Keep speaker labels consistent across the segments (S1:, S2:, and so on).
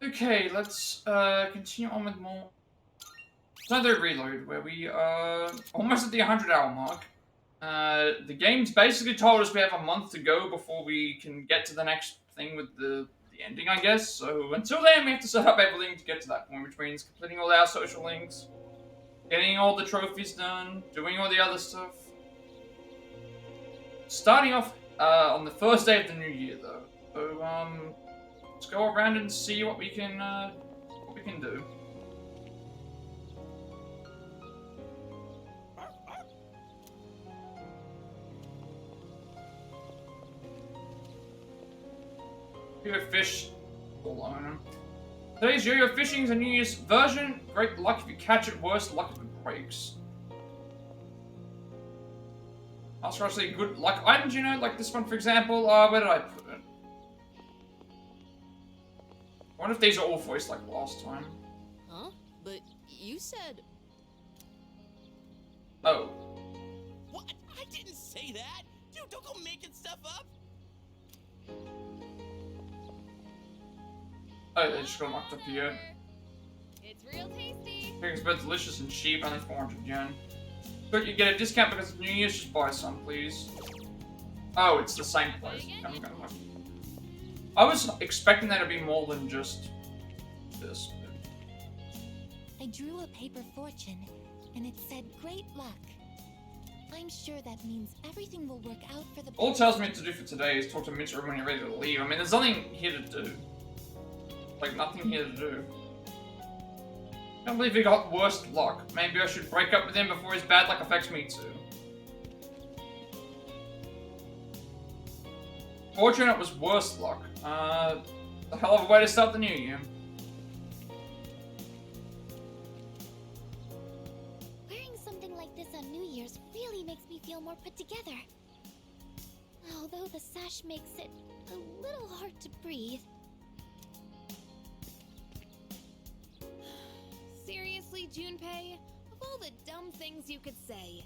S1: Okay, let's continue on with more. It's another reload where we are almost at the 100-hour mark. The game's basically told us we have a month to go before we can get to the next thing with the ending, I guess. So until then, we have to set up everything to get to that point, which means completing all our social links, getting all the trophies done, doing all the other stuff. Starting off on the first day of the new year, though. So let's go around and see what we can do. Yo fish alone. Today's Yo-Yo Fishing is a New Year's version. Great luck if you catch it, worse luck if it breaks. Also, actually, good luck items, you know, like this one, for example. Where did I put it? I wonder if these are all voiced like last time.
S2: Huh? But you said...
S1: Oh.
S3: What? I didn't say that! Dude, don't go making stuff up!
S1: Oh, they just got locked up here.
S2: It's real tasty.
S1: It's both delicious and cheap, only 400 yen. But you get a discount because it's New Year's, just buy some, please. Oh, it's the same place. I was expecting there to be more than just this.
S4: I drew a paper fortune, and it said great luck. I'm sure that means everything will work out for the best.
S1: All it tells me to do for today is talk to Mitsuru when you're ready to leave. I mean, there's nothing here to do. Like, nothing here to do. I can't believe he got worse luck. Maybe I should break up with him before his bad luck affects me too. Fortunate it was worse luck. A hell of a way to start the new year.
S4: Wearing something like this on New Year's really makes me feel more put together. Although the sash makes it a little hard to breathe.
S2: Seriously, Junpei? Of all the dumb things you could say.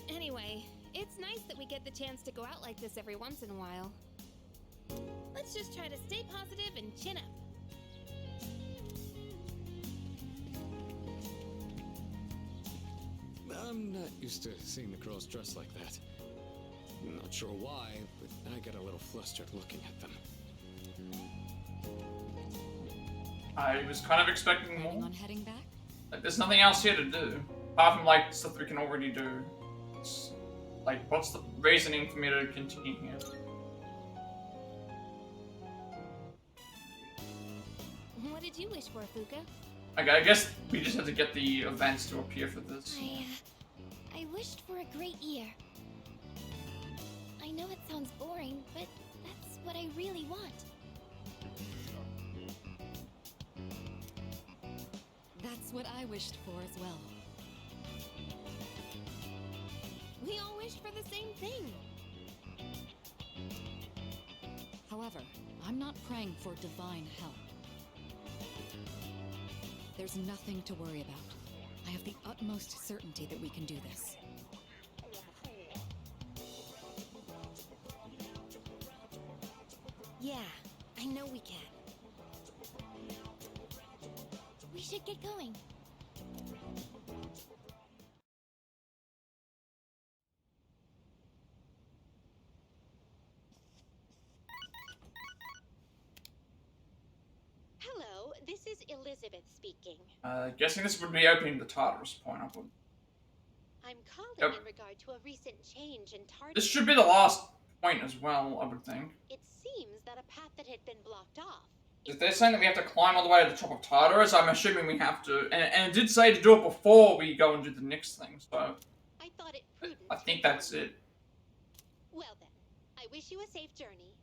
S2: Anyway, it's nice that we get the chance to go out like this every once in a while. Let's just try to stay positive and chin up.
S5: I'm not used to seeing the girls dressed like that. I'm not sure why, but I get a little flustered looking at them.
S1: I was kind of expecting more.
S2: On heading back?
S1: Like, there's nothing else here to do. Apart from, like, stuff that we can already do. It's, like, what's the reasoning for me to continue here?
S2: What did you wish for, Fuka?
S1: Okay, I guess we just had to get the events to appear for this.
S4: I wished for a great year. I know it sounds boring, but that's what I really want.
S2: That's what I wished for as well. We all wished for the same thing. However, I'm not praying for divine help. There's nothing to worry about. I have the utmost certainty that we can do this.
S4: Yeah, I know we can. We should get going.
S6: Hello, this is Elizabeth speaking.
S1: Guessing this would be opening the Tartarus point up.
S6: I'm calling
S1: Yep.
S6: in regard to a recent change in Tartarus.
S1: This should be the last point as well, I would think.
S6: It seems that a path that had been blocked off.
S1: If they're saying that we have to climb all the way to the top of Tartarus, I'm assuming we have to. And it did say to do it before we go and do the next thing, so.
S6: I thought it prudent.
S1: I think that's it.
S6: Well then, I wish you a safe journey.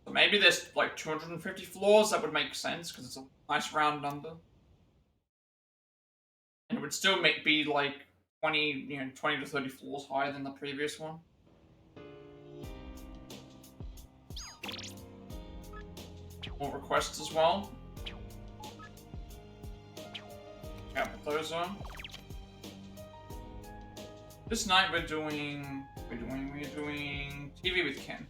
S1: So maybe there's like 250 floors, that would make sense, because it's a nice round number. And it would still be like 20 to 30 floors higher than the previous one. More requests as well. Yeah, put those on. This night we're doing TV with Ken.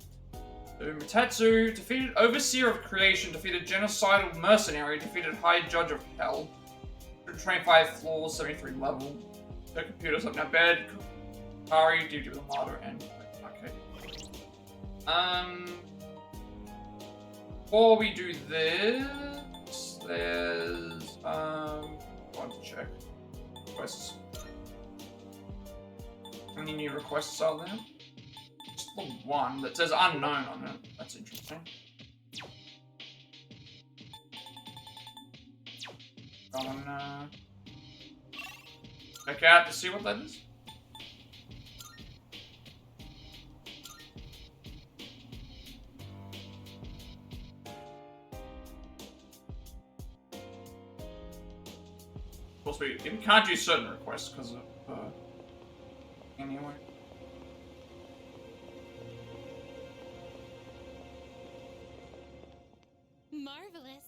S1: So, Mitetsu defeated Overseer of Creation, defeated Genocidal Mercenary, defeated High Judge of Hell. 125 floors, 73 level. No computers up now bed. Kari, duty with a martyr, and okay. Before we do this, there's I want to check requests. How many new requests are there? Just the one that says unknown on it. That's interesting. Go on, check out to see what that is. Of course, we can't do certain requests because of anyway.
S2: Marvelous.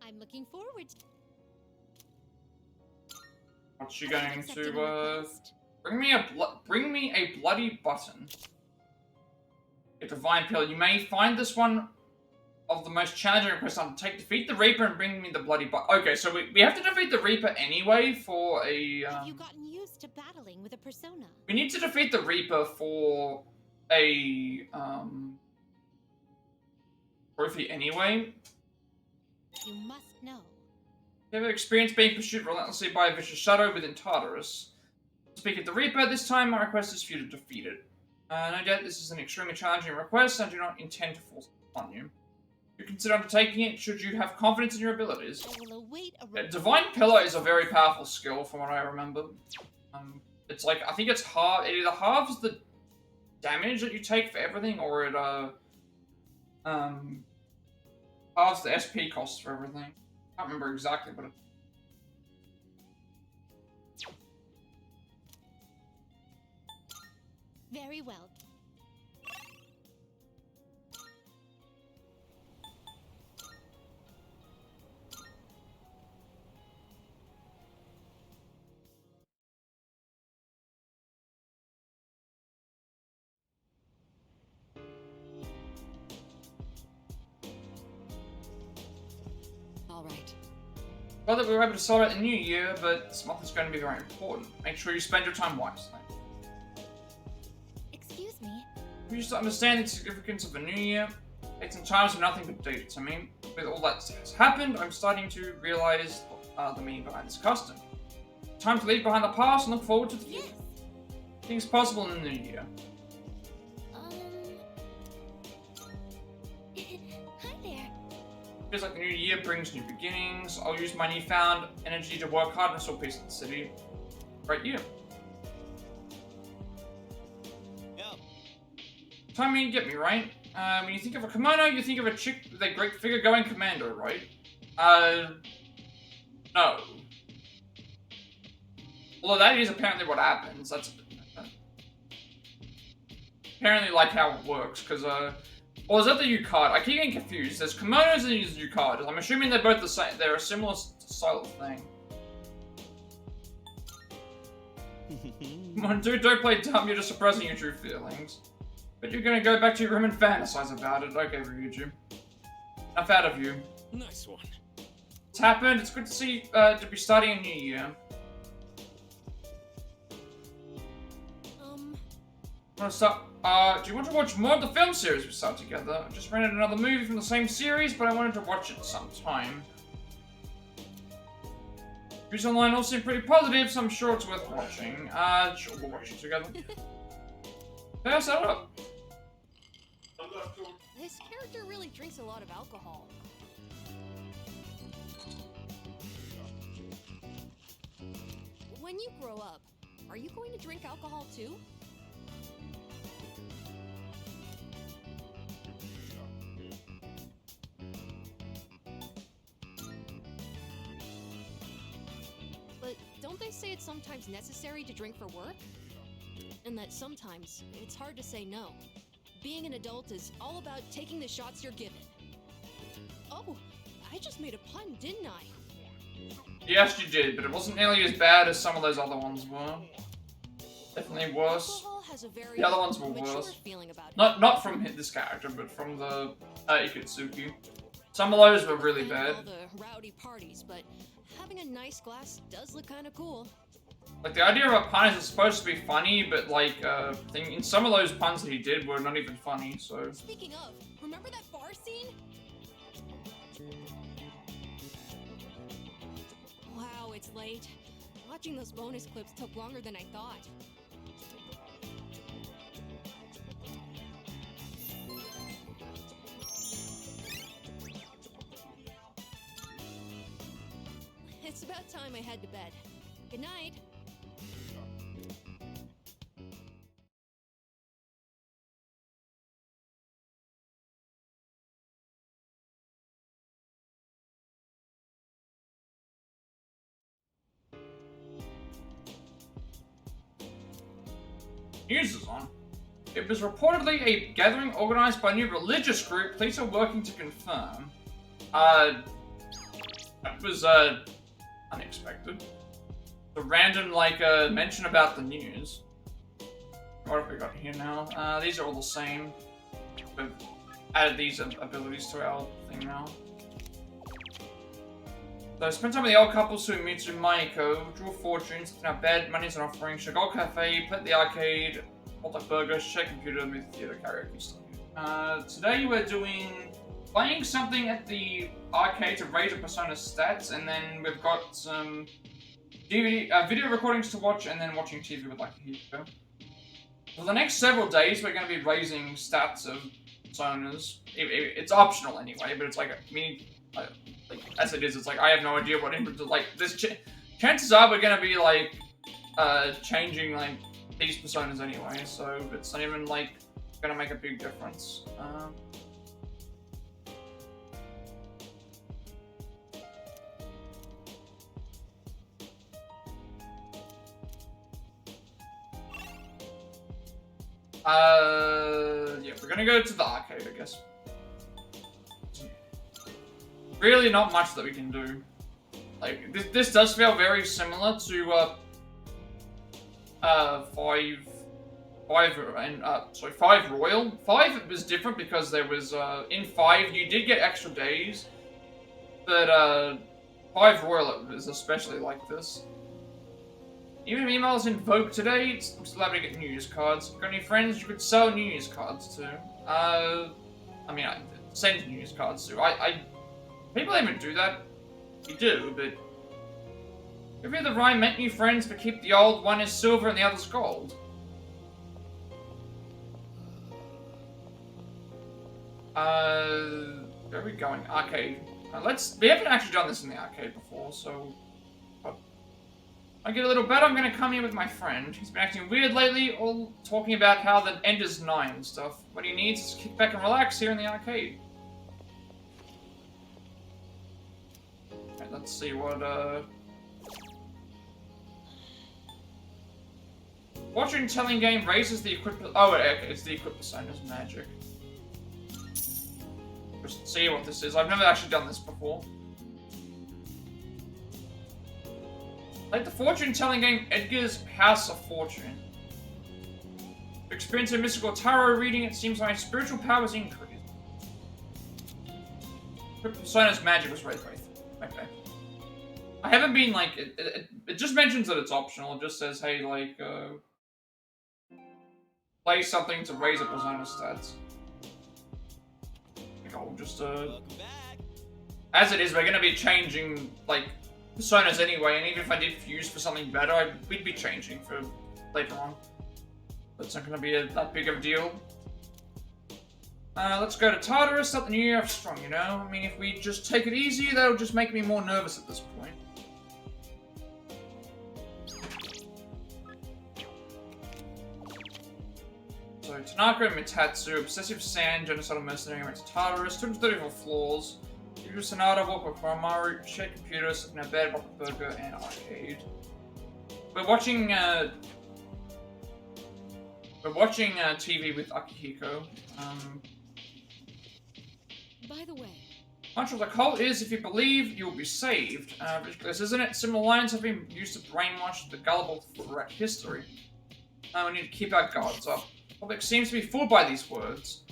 S2: I'm looking forward to
S1: What's she going
S2: accepting
S1: to
S2: a request.
S1: bring me a bloody button. A divine pill. You may find this one of the most challenging requests on take defeat the Reaper and bring me the bloody button. Okay, so we have to defeat the Reaper anyway for a
S2: Have you gotten used to battling with a persona?
S1: we need to defeat the Reaper for a trophy anyway.
S2: You must know.
S1: You have experience being pursued relentlessly by a vicious shadow within Tartarus. Speak of the Reaper, this time my request is for you to defeat it. No doubt this is an extremely challenging request, and I do not intend to force it upon you. You consider undertaking it should you have confidence in your abilities.
S2: I will await a
S1: Divine Pillar is a very powerful skill from what I remember. It's like, I think it's half, it either halves the damage that you take for everything, or it halves the SP costs for everything. I can't remember exactly what it.
S2: Very well.
S7: All right.
S1: Well, that we were able to celebrate the new year, but this month is going to be very important. Make sure you spend your time wisely.
S4: Excuse me.
S1: You just understand the significance of the new year. Dates and times are nothing but data to me. With all that has happened, I'm starting to realize the meaning behind this custom. Time to leave behind the past and look forward to the future.
S4: Yes.
S1: Things possible in the new year.
S4: Hi there.
S1: Feels like the new year brings new beginnings. I'll use my newfound energy to work hard and restore peace in the city. Great year.
S3: Yo.
S1: Time me, get me, right? When you think of a kimono, you think of a chick with a great figure-going commando, right? No. Although that is apparently what happens. That's apparently like how it works, because, or is that the yukata? I keep getting confused. There's kimonos and there's yukatas. I'm assuming they're both the same. They're a similar style of thing. Come on, dude, don't play dumb. You're just suppressing your true feelings. But you're gonna go back to your room and fantasize about it. Okay, Ryoji. Enough out of you.
S5: Nice one.
S1: It's happened. It's good to see, to be starting a new year. Wanna start, do you want to watch more of the film series we saw together? I just rented another movie from the same series, but I wanted to watch it sometime. Reviews online all seem pretty positive, so I'm sure it's worth watching. Sure, we'll watch it together. Yeah, set it up.
S7: This character really drinks a lot of alcohol. When you grow up, are you going to drink alcohol too? But don't they say it's sometimes necessary to drink for work? And that sometimes it's hard to say no. Being an adult is all about taking the shots you're given. Oh, I just made a pun, didn't I?
S1: Yes, you did, but it wasn't nearly as bad as some of those other ones were. Definitely worse.
S7: Alcohol has a very
S1: The other ones were
S7: mature
S1: worse.
S7: feeling about it.
S1: Not from this character, but from the Ikitsuki. Some of those were really
S7: And
S1: bad.
S7: all the rowdy parties, but having a nice glass does look kind of cool.
S1: Like, the idea of a pun is supposed to be funny, but, like, in some of those puns that he did were not even funny, so...
S7: Speaking of, remember that bar scene? Wow, it's late. Watching those bonus clips took longer than I thought. It's about time I head to bed. Good night.
S1: News is on. It was reportedly a gathering organized by a new religious group. Police are working to confirm. That was, unexpected. A random, like, mention about the news. What have we got here now? These are all the same. We've added these abilities to our thing now. So, spend time with the old couple, Suimitsu, Maiko, draw fortunes, in our bed, money's an offering, Chagall Cafe, play at the arcade, hot dog burger, shake computer, movie theater, karaoke stuff. Today we're playing something at the arcade to raise a Persona's stats, and then we've got some video recordings to watch, and then watching TV with Akihiko. For the next several days, we're going to be raising stats of Personas. It's optional anyway, but it's like, like, as it is, it's like, I have no idea what input to, like, chances are we're gonna be, like, changing, like, these Personas anyway, so it's not even, like, gonna make a big difference. Yeah, we're gonna go to the arcade, I guess. Really not much that we can do. Like, this does feel very similar to, 5 Royal. 5 was different because there was, in 5 you did get extra days, but, 5 Royal is especially like this. Even if emails invoked today, I'm still able to get New Year's cards. Got any friends you could sell New Year's cards to? I mean, I send New Year's cards to. People even do that. You do, but... If you're the rhyme, make new friends, but keep the old. One is silver and the other's gold. Where are we going? Arcade. We haven't actually done this in the arcade before, so... I get a little better, I'm gonna come here with my friend. He's been acting weird lately, all talking about how the end is 9 and stuff. What he needs is to kick back and relax here in the arcade. Right, let's see what, Watching telling game raises the equipment. Oh, okay, it's the equip Persona's magic. Just see what this is. I've never actually done this before. Like the fortune-telling game Edgar's House of Fortune. To experience a mystical tarot reading, it seems my spiritual powers increase. Persona's magic was raised by 3. Okay. I haven't been, like, it just mentions that it's optional. It just says, hey, like, play something to raise a Persona's stats. Like, I'll just,
S3: Welcome back.
S1: as it is, we're gonna be changing, like, Personas anyway, and even if I did fuse for something better, we'd be changing for later on. But it's not going to be that big of a deal. Let's go to Tartarus, start the new year off strong, you know? I mean, if we just take it easy, that'll just make me more nervous at this point. So, Tanaka and Mitatsu, Obsessive Sand, Genocidal Mercenary, went to Tartarus, 234 floors. Sonata, walk with Maru, check computer, sit in a bed, walk with burger, and arcade. We're watching TV with Akihiko.
S7: By the way,
S1: Much of the cult is, if you believe, you will be saved. Ridiculous, isn't it? Similar lines have been used to brainwash the gullible throughout history. We need to keep our guards up. The public seems to be fooled by these words.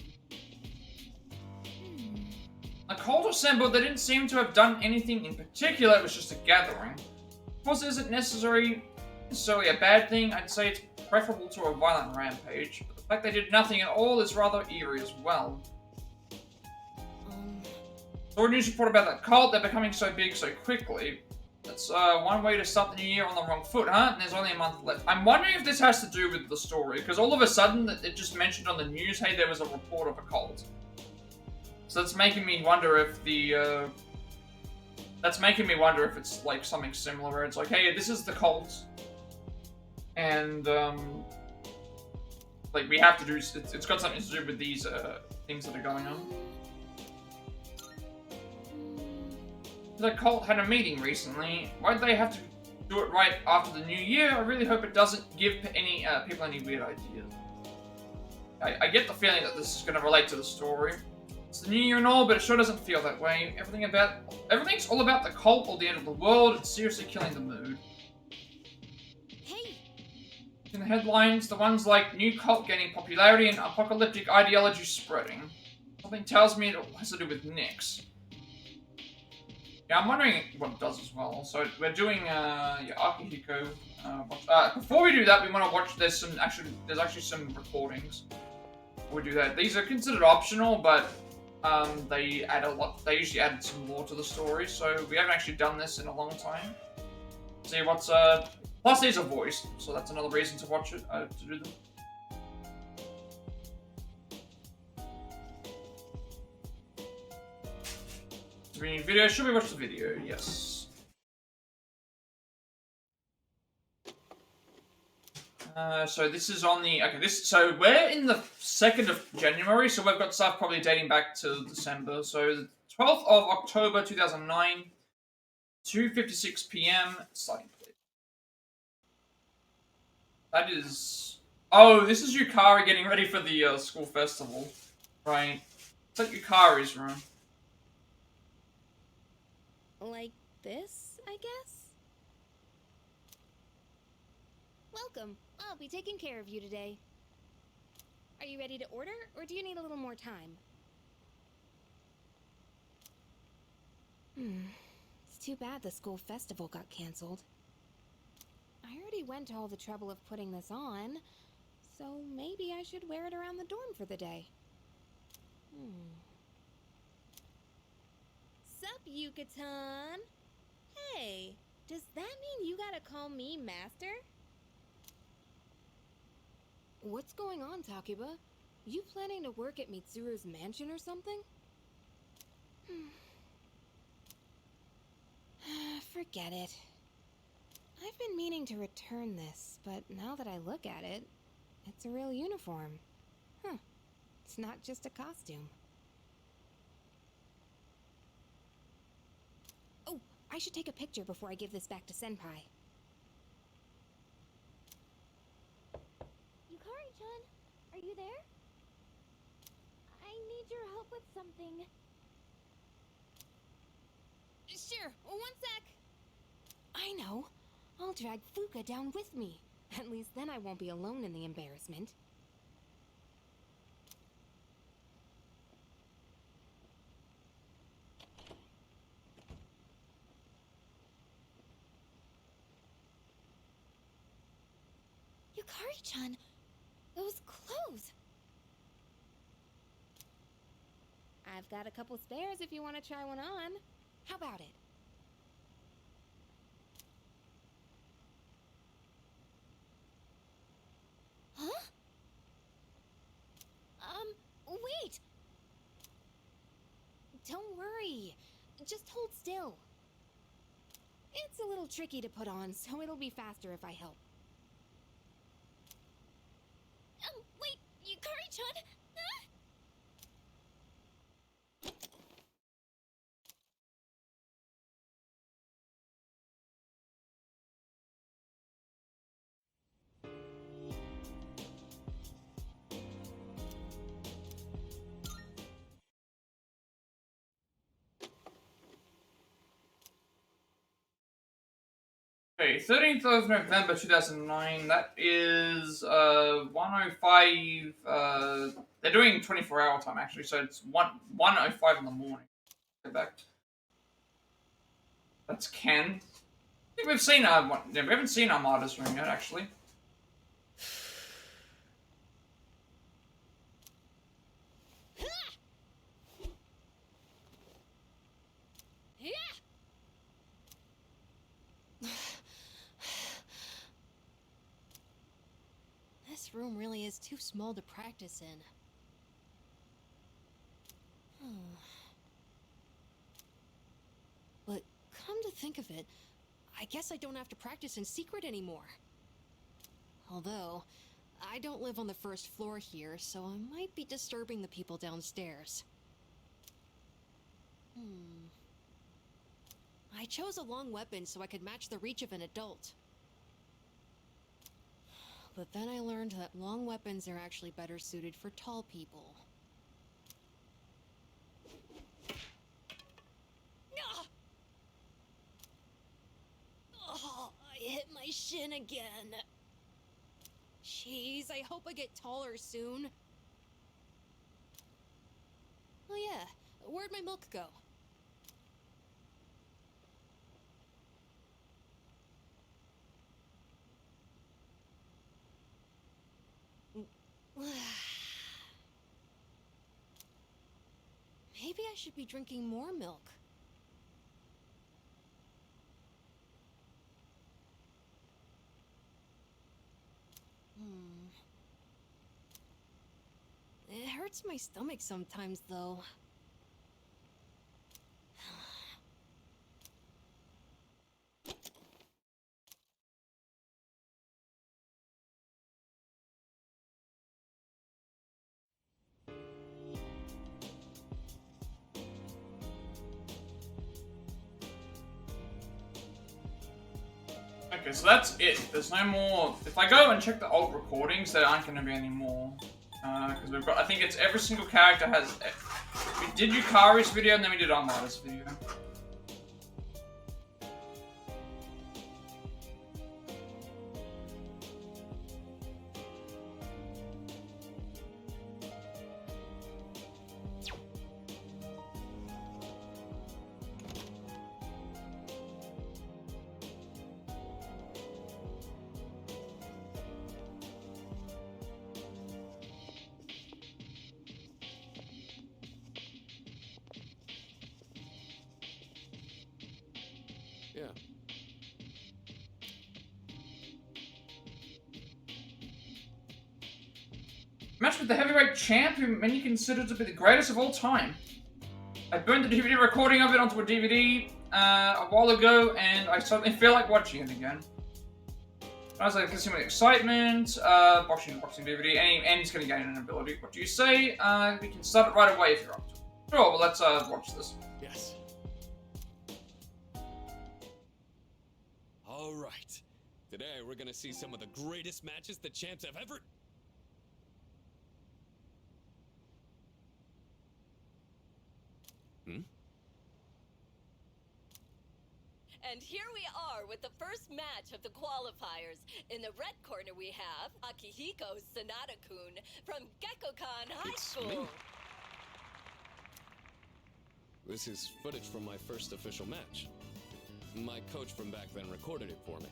S1: A cult assembled, they didn't seem to have done anything in particular, it was just a gathering. Of course, it isn't necessarily a bad thing, I'd say it's preferable to a violent rampage, but the fact they did nothing at all is rather eerie as well. Saw a news report about that cult, they're becoming so big so quickly. That's one way to start the new year on the wrong foot, huh? And there's only a month left. I'm wondering if this has to do with the story, because all of a sudden it just mentioned on the news, hey, there was a report of a cult. So that's making me wonder if the, that's making me wonder if it's like something similar, where it's like, hey, this is the cult. And, like, we have to do, it's got something to do with these, things that are going on. The cult had a meeting recently. Why'd they have to do it right after the new year? I really hope it doesn't give any people any weird ideas. I get the feeling that this is going to relate to the story. It's the new year and all, but it sure doesn't feel that way. Everything's all about the cult or the end of the world. It's seriously killing the mood.
S7: Hey!
S1: In the headlines, the ones like new cult gaining popularity and apocalyptic ideology spreading. Something tells me it has to do with Nyx. Yeah, I'm wondering what it does as well. So we're doing Akihiko. Before we do that, we want to watch. There's actually some recordings. Before we do that, these are considered optional, but they add a lot. They usually add some more to the story. So we haven't actually done this in a long time. See what's plus these are voiced, so that's another reason to watch it to do them. We need video. Should we watch the video? Yes. So this is on the so we're in the 2nd of January, so we've got stuff probably dating back to December. So the 12th of October 2009, 2:56 p.m. Starting play. That is. Oh, this is Yukari getting ready for the school festival, right? It's like Yukari's room.
S2: Like this, I guess? Welcome. I'll be taking care of you today. Are you ready to order, or do you need a little more time? It's too bad the school festival got canceled. I already went to all the trouble of putting this on, so maybe I should wear it around the dorm for the day. Sup, Yuka-tan? Hey, does that mean you gotta call me Master?
S7: What's going on, Takiba? You planning to work at Mitsuru's mansion or something?
S2: Forget it. I've been meaning to return this, but now that I look at it, it's a real uniform. Huh. It's not just a costume. Oh, I should take a picture before I give this back to Senpai.
S4: Yukari-chan, are you there? I need your help with something.
S2: Sure, one sec. I know. I'll drag Fuka down with me. At least then I won't be alone in the embarrassment.
S4: Yukari-chan, those clothes.
S2: I've got a couple spares if you want to try one on. How about it?
S4: Huh? Wait!
S2: Don't worry. Just hold still. It's a little tricky to put on, so it'll be faster if I help.
S4: Wait, Yukari-chan!
S1: Okay, 13th of November 2009. That is 1:05. They're doing 24-hour time actually, so it's 1:05 in the morning. Go back. That's Ken. I think we've seen we haven't seen Armada's room yet actually.
S7: This room really is too small to practice in. But come to think of it, I guess I don't have to practice in secret anymore. Although, I don't live on the first floor here, so I might be disturbing the people downstairs. I chose a long weapon so I could match the reach of an adult. But then I learned that long weapons are actually better suited for tall people. Oh, I hit my shin again. Jeez, I hope I get taller soon. Oh yeah, where'd my milk go? Maybe I should be drinking more milk. It hurts my stomach sometimes, though.
S1: Okay, so that's it. There's no more. If I go and check the old recordings, there aren't going to be any more. Because we've got. I think it's every single character has. We did Yukari's video and then we did Armada's video.
S5: Yeah.
S1: Match with the heavyweight champ, who many consider to be the greatest of all time. I burned the DVD recording of it onto a DVD a while ago, and I suddenly feel like watching it again. I was like, consuming excitement, boxing DVD, and he's gonna gain an ability. What do you say? We can start it right away if you're up to it. Sure, well, let's watch this.
S5: Yes. All right. Today we're gonna see some of the greatest matches the champs have ever.
S8: And here we are with the first match of the qualifiers. In the red corner we have Akihiko Sanada-kun from Gekkokan High
S5: It's
S8: School.
S5: me. This is footage from my first official match. My coach from back then recorded it for me.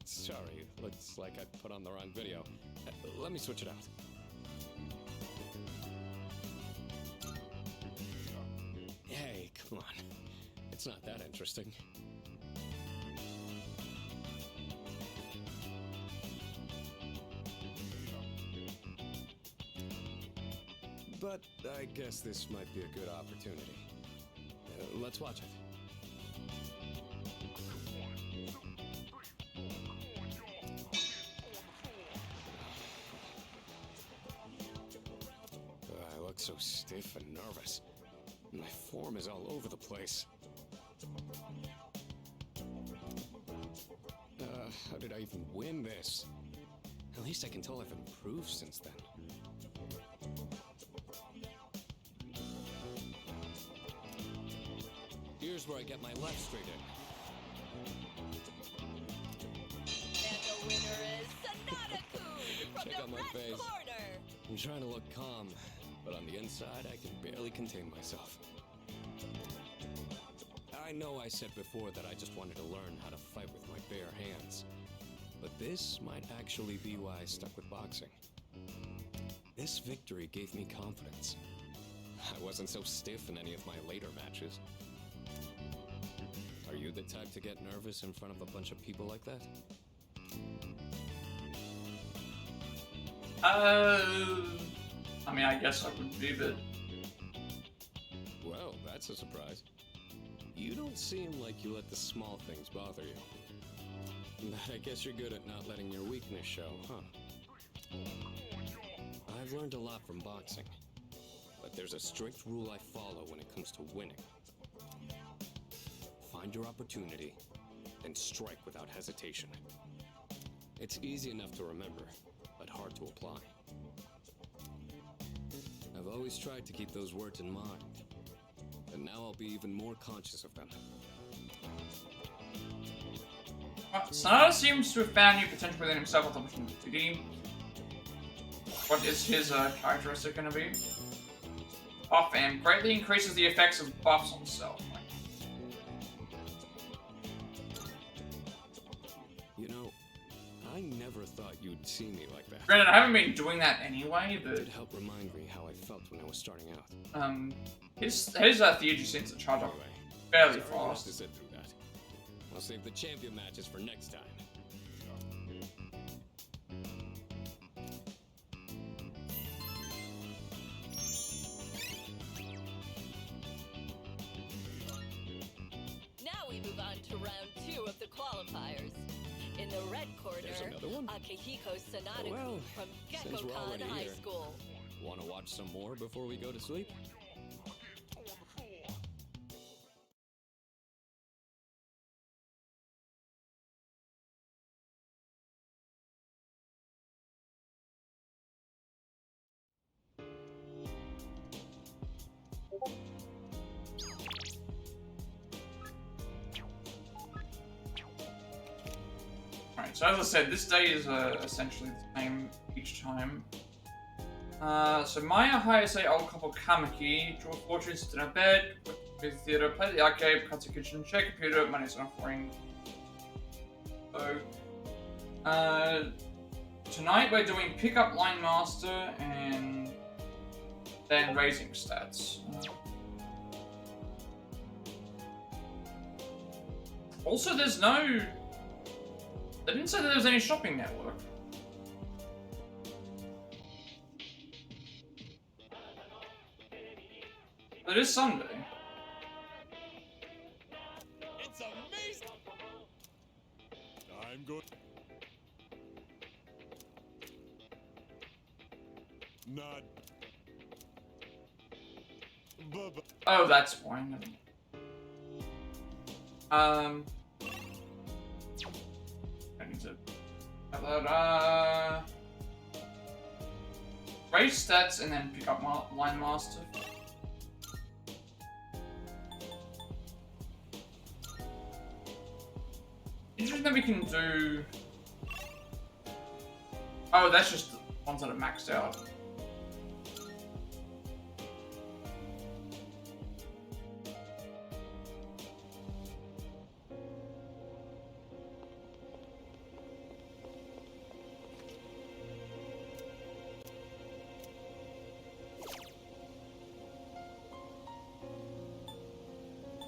S5: Sorry, looks like I put on the wrong video. Let me switch it out. Hey, come on. It's not that interesting. But I guess this might be a good opportunity. Let's watch it. I look so stiff and nervous. My form is all over the place. How did I even win this? At least I can tell I've improved since then. Here's where I get my left straight in. Check out my
S8: red
S5: face.
S8: corner.
S5: I'm trying to look calm, but on the inside, I can barely contain myself. I know I said before that I just wanted to learn how to fight with my bare hands, but this might actually be why I stuck with boxing. This victory gave me confidence. I wasn't so stiff in any of my later matches. Are you the type to get nervous in front of a bunch of people like that?
S1: I mean, I guess I would be, but...
S5: Well, that's a surprise. You don't seem like you let the small things bother you. But I guess you're good at not letting your weakness show, huh? I've learned a lot from boxing, but there's a strict rule I follow when it comes to winning. Find your opportunity, and strike without hesitation. It's easy enough to remember, but hard to apply. I've always tried to keep those words in mind, and now I'll be even more conscious of them.
S1: Sonata seems to have found new potential within himself with opportunity. What is his characteristic going to be? Buff and greatly increases the effects of buffs on self.
S5: You know, I never thought you'd see me like that.
S1: Granted, I haven't been doing that anyway, but...
S5: It helped remind me how I felt when I was starting out.
S1: His Theurgy seems to charge up fairly
S5: Sorry I have to
S1: fast.
S5: sit through that. I'll save the champion matches for next time.
S8: Now we move on to round 2 of the qualifiers. In the red corner,
S5: There's another one?
S8: Akihiko Sanada
S5: Well,
S8: from
S5: since we're
S8: Gekkokan
S5: already
S8: High
S5: here.
S8: School.
S5: Want to watch some more before we go to sleep?
S1: Alright, so as I said, this day is essentially the same each time. So Maya hires a old couple Kamiki, draw fortunes, sit in a bed, go to the theater, play the arcade, cut to kitchen, check computer, money's on offering. So, tonight we're doing pickup line master and then raising stats. Also, there's no... They didn't say that there was any shopping network. But it is Sunday.
S3: It's amazing. I'm good. Not. Bubba.
S1: Oh, that's why. I need to raise stats and then pick up line master. Interesting that we can do. Oh, that's just the ones that are maxed out.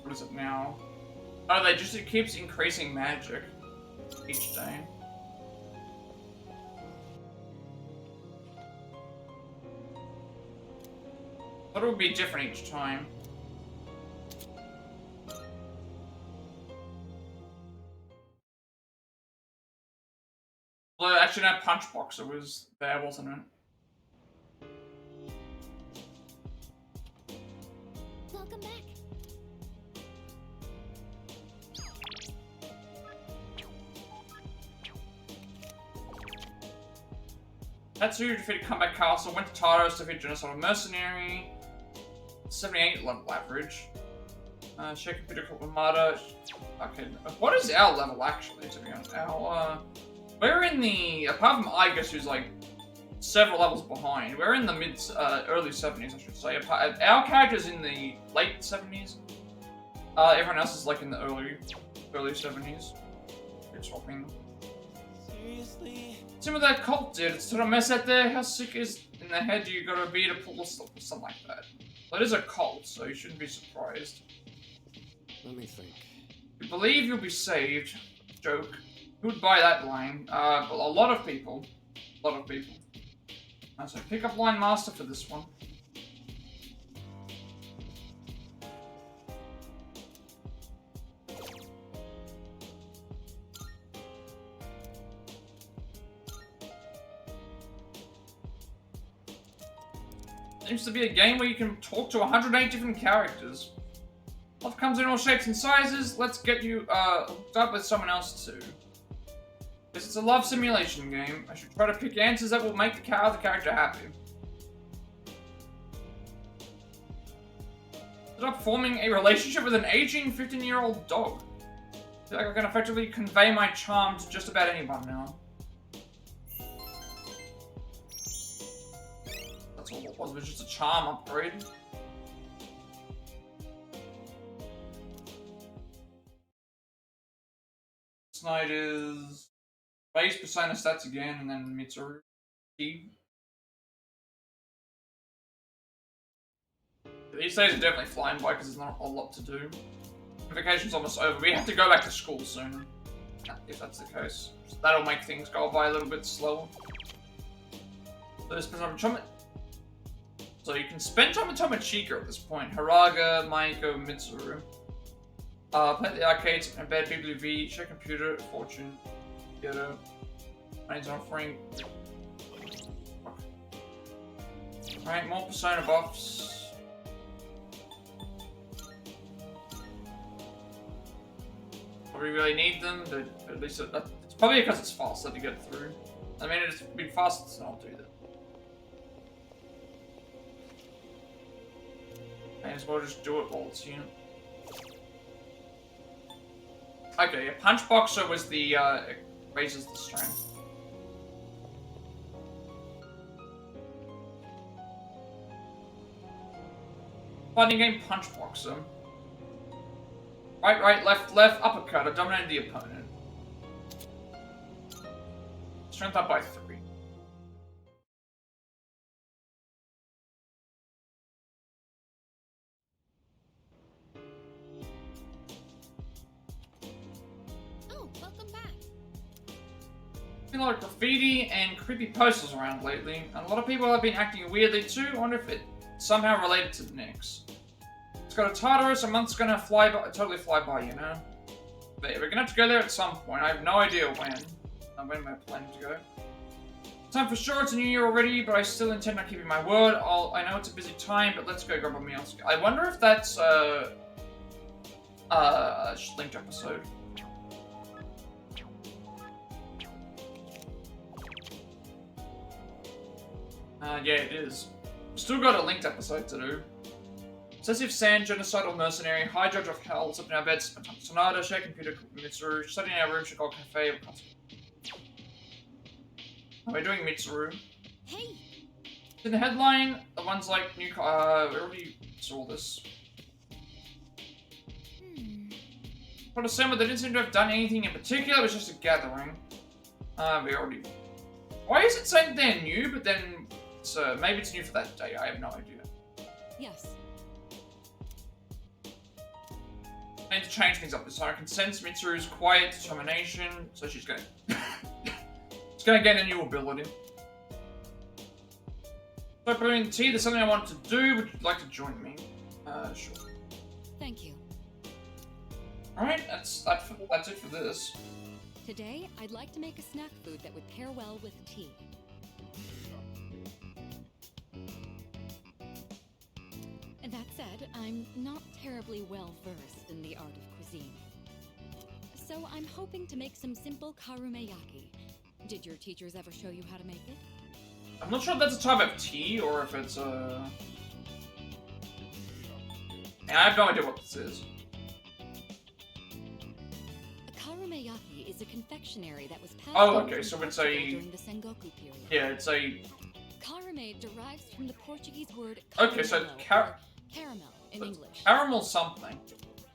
S1: What is it now? Oh, it keeps increasing magic each day. Thought it would be different each time. Well, actually, no, Punch Boxer was there, wasn't it?
S4: Welcome back.
S1: Tatsu defeated Comeback Castle, went to Tartarus, defeated Genocidal Mercenary. 78 level average. Shake Computer Club Armada. Okay, what is our level actually, to be honest? We're in the, apart from Igus, who's like several levels behind. We're in the early 70s, I should say. Our character's in the late 70s. Everyone else is like in the early 70s. We're swapping them.
S3: Seriously?
S1: See what that cult did? It's sort of mess out there. How sick is in the head you gotta be to pull stuff or something like that? Well, it is a cult, so you shouldn't be surprised.
S5: Let me think.
S1: You believe you'll be saved. Joke. Who would buy that line? But a lot of people. So pick up line master for this one. Seems to be a game where you can talk to 108 different characters. Love comes in all shapes and sizes. Let's get you hooked up with someone else too. This is a love simulation game. I should try to pick answers that will make the other character happy. Ended up forming a relationship with an aging 15-year-old dog. I feel like I can effectively convey my charm to just about anyone now. That's all it was just a charm upgrade. This night is base Persona stats again, and then Mitsuru. These days are definitely flying by because there's not a lot to do. Vacation's almost over. We have to go back to school soon, if that's the case. So that'll make things go by a little bit slower. So you can spend time with Tomochika at this point. Haraga, Maiko, Mitsuru. Play at the arcades, and bad PWV, check computer, fortune, Ghetto. Money's offering. Alright, more Persona buffs. We really need them, but at least it's probably because it's faster to get through. I mean, it's been faster, so I'll do that. May as well just do it while it's here. Okay, a punch boxer was the it raises the strength. Fighting game punch boxer. Right, left, uppercut. I dominated the opponent. Strength up by 3.
S2: Oh, welcome back.
S1: Been a lot of graffiti and creepy posters around lately, and a lot of people have been acting weirdly too. I wonder if it's somehow related to the Knicks. It's got a Tartarus, a month's gonna totally fly by, you know? But we're gonna have to go there at some point. I have no idea when. When we're planning to go. Time for sure, it's a new year already, but I still intend on keeping my word. I know it's a busy time, but let's go grab a meal. I wonder if that's a linked episode. Yeah, it is. Still got a linked episode to do. Obsessive Sand, Genocidal Mercenary, High Judge of Hell, Sleeping in Our Beds, Sonata, Share Computer, Mitsuru, Studying in Our Room, Chicago Cafe, We're doing Mitsuru.
S2: Hey!
S1: In the headline, the ones like new we already saw this. But December, they didn't seem to have done anything in particular, it was just a gathering. We already... Why is it saying they're new, but then... So maybe it's new for that day, I have no idea.
S7: Yes.
S1: I need to change things up this time. I can sense Mitsuru's quiet determination, so she's going she's going to gain a new ability. So, brewing the tea, there's something I want to do. Would you like to join me? Sure.
S7: Thank you.
S1: Alright, that's it for this.
S7: Today, I'd like to make a snack food that would pair well with tea. That said, I'm not terribly well versed in the art of cuisine. So I'm hoping to make some simple karumeyaki. Did your teachers ever show you how to make it?
S1: I'm not sure if that's a type of tea or if it's a... Yeah, I have no idea what this is.
S7: A karumeyaki is a confectionery that was passed
S1: okay, so it's a...
S7: during the Sengoku period.
S1: Yeah, it's a
S7: Karame derives from the Portuguese word
S1: Okay, so
S7: caramelo, or caramel in English.
S1: Caramel something.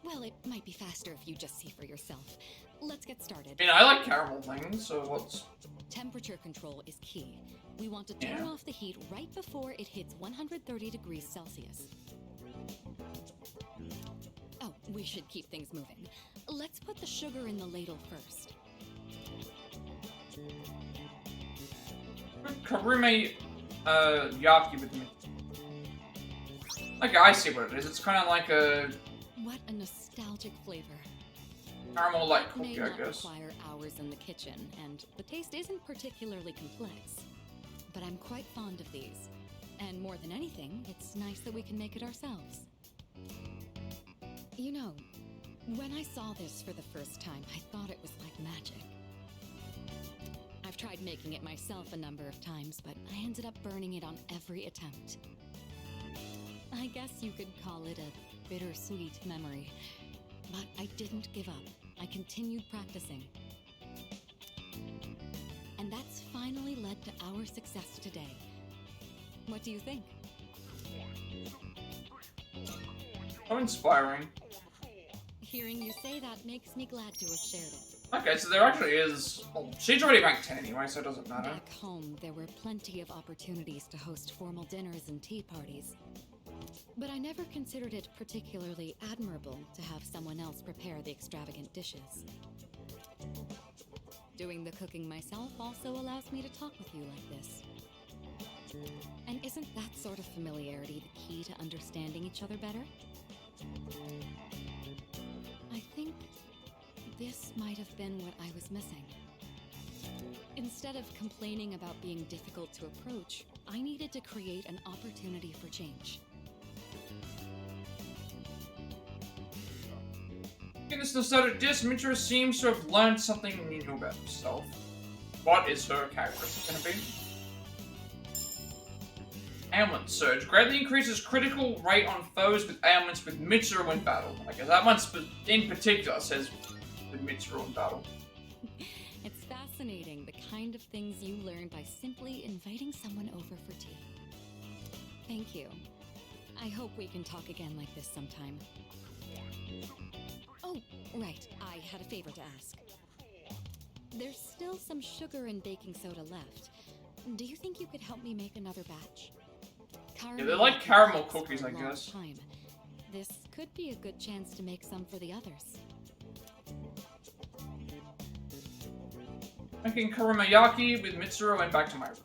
S7: Well, it might be faster if you just see for yourself. Let's get started.
S1: I mean, I like caramel things, so what's...
S7: Temperature control is key. We want to turn off the heat right before it hits 130 degrees Celsius. Oh, we should keep things moving. Let's put the sugar in the ladle first.
S1: Karume, Yaki with me. Okay, I see what it is. It's kind of like a
S7: What a nostalgic flavor.
S1: caramel like
S7: It may
S1: cookie, I
S7: not
S1: guess.
S7: require hours in the kitchen, and the taste isn't particularly complex. But I'm quite fond of these. And more than anything, it's nice that we can make it ourselves. You know, when I saw this for the first time, I thought it was like magic. I've tried making it myself a number of times, but I ended up burning it on every attempt. I guess you could call it a bittersweet memory. But I didn't give up. I continued practicing. And that's finally led to our success today. What do you think?
S1: How inspiring.
S7: Hearing you say that makes me glad to have shared it.
S1: Okay, so there actually is... Well, she's already ranked 10 anyway, so it doesn't matter.
S7: Back home, there were plenty of opportunities to host formal dinners and tea parties. But I never considered it particularly admirable to have someone else prepare the extravagant dishes. Doing the cooking myself also allows me to talk with you like this. And isn't that sort of familiarity the key to understanding each other better? I think this might have been what I was missing. Instead of complaining about being difficult to approach, I needed to create an opportunity for change.
S1: In this nostalgic disc, Mitra seems to have learned something new about herself. What is her characteristic going to be? Ailment Surge. Greatly increases critical rate on foes with ailments with Mitsuru in battle. I guess that one in particular says with Mitsuru in battle.
S7: It's fascinating the kind of things you learn by simply inviting someone over for tea. Thank you. I hope we can talk again like this sometime. Oh, right. I had a favor to ask. There's still some sugar and baking soda left. Do you think you could help me make another batch?
S1: Yeah, they're like caramel cookies, I guess.
S7: Time. This could be a good chance to make some for the others.
S1: Making Kurumayaki with Mitsuru and back to my room.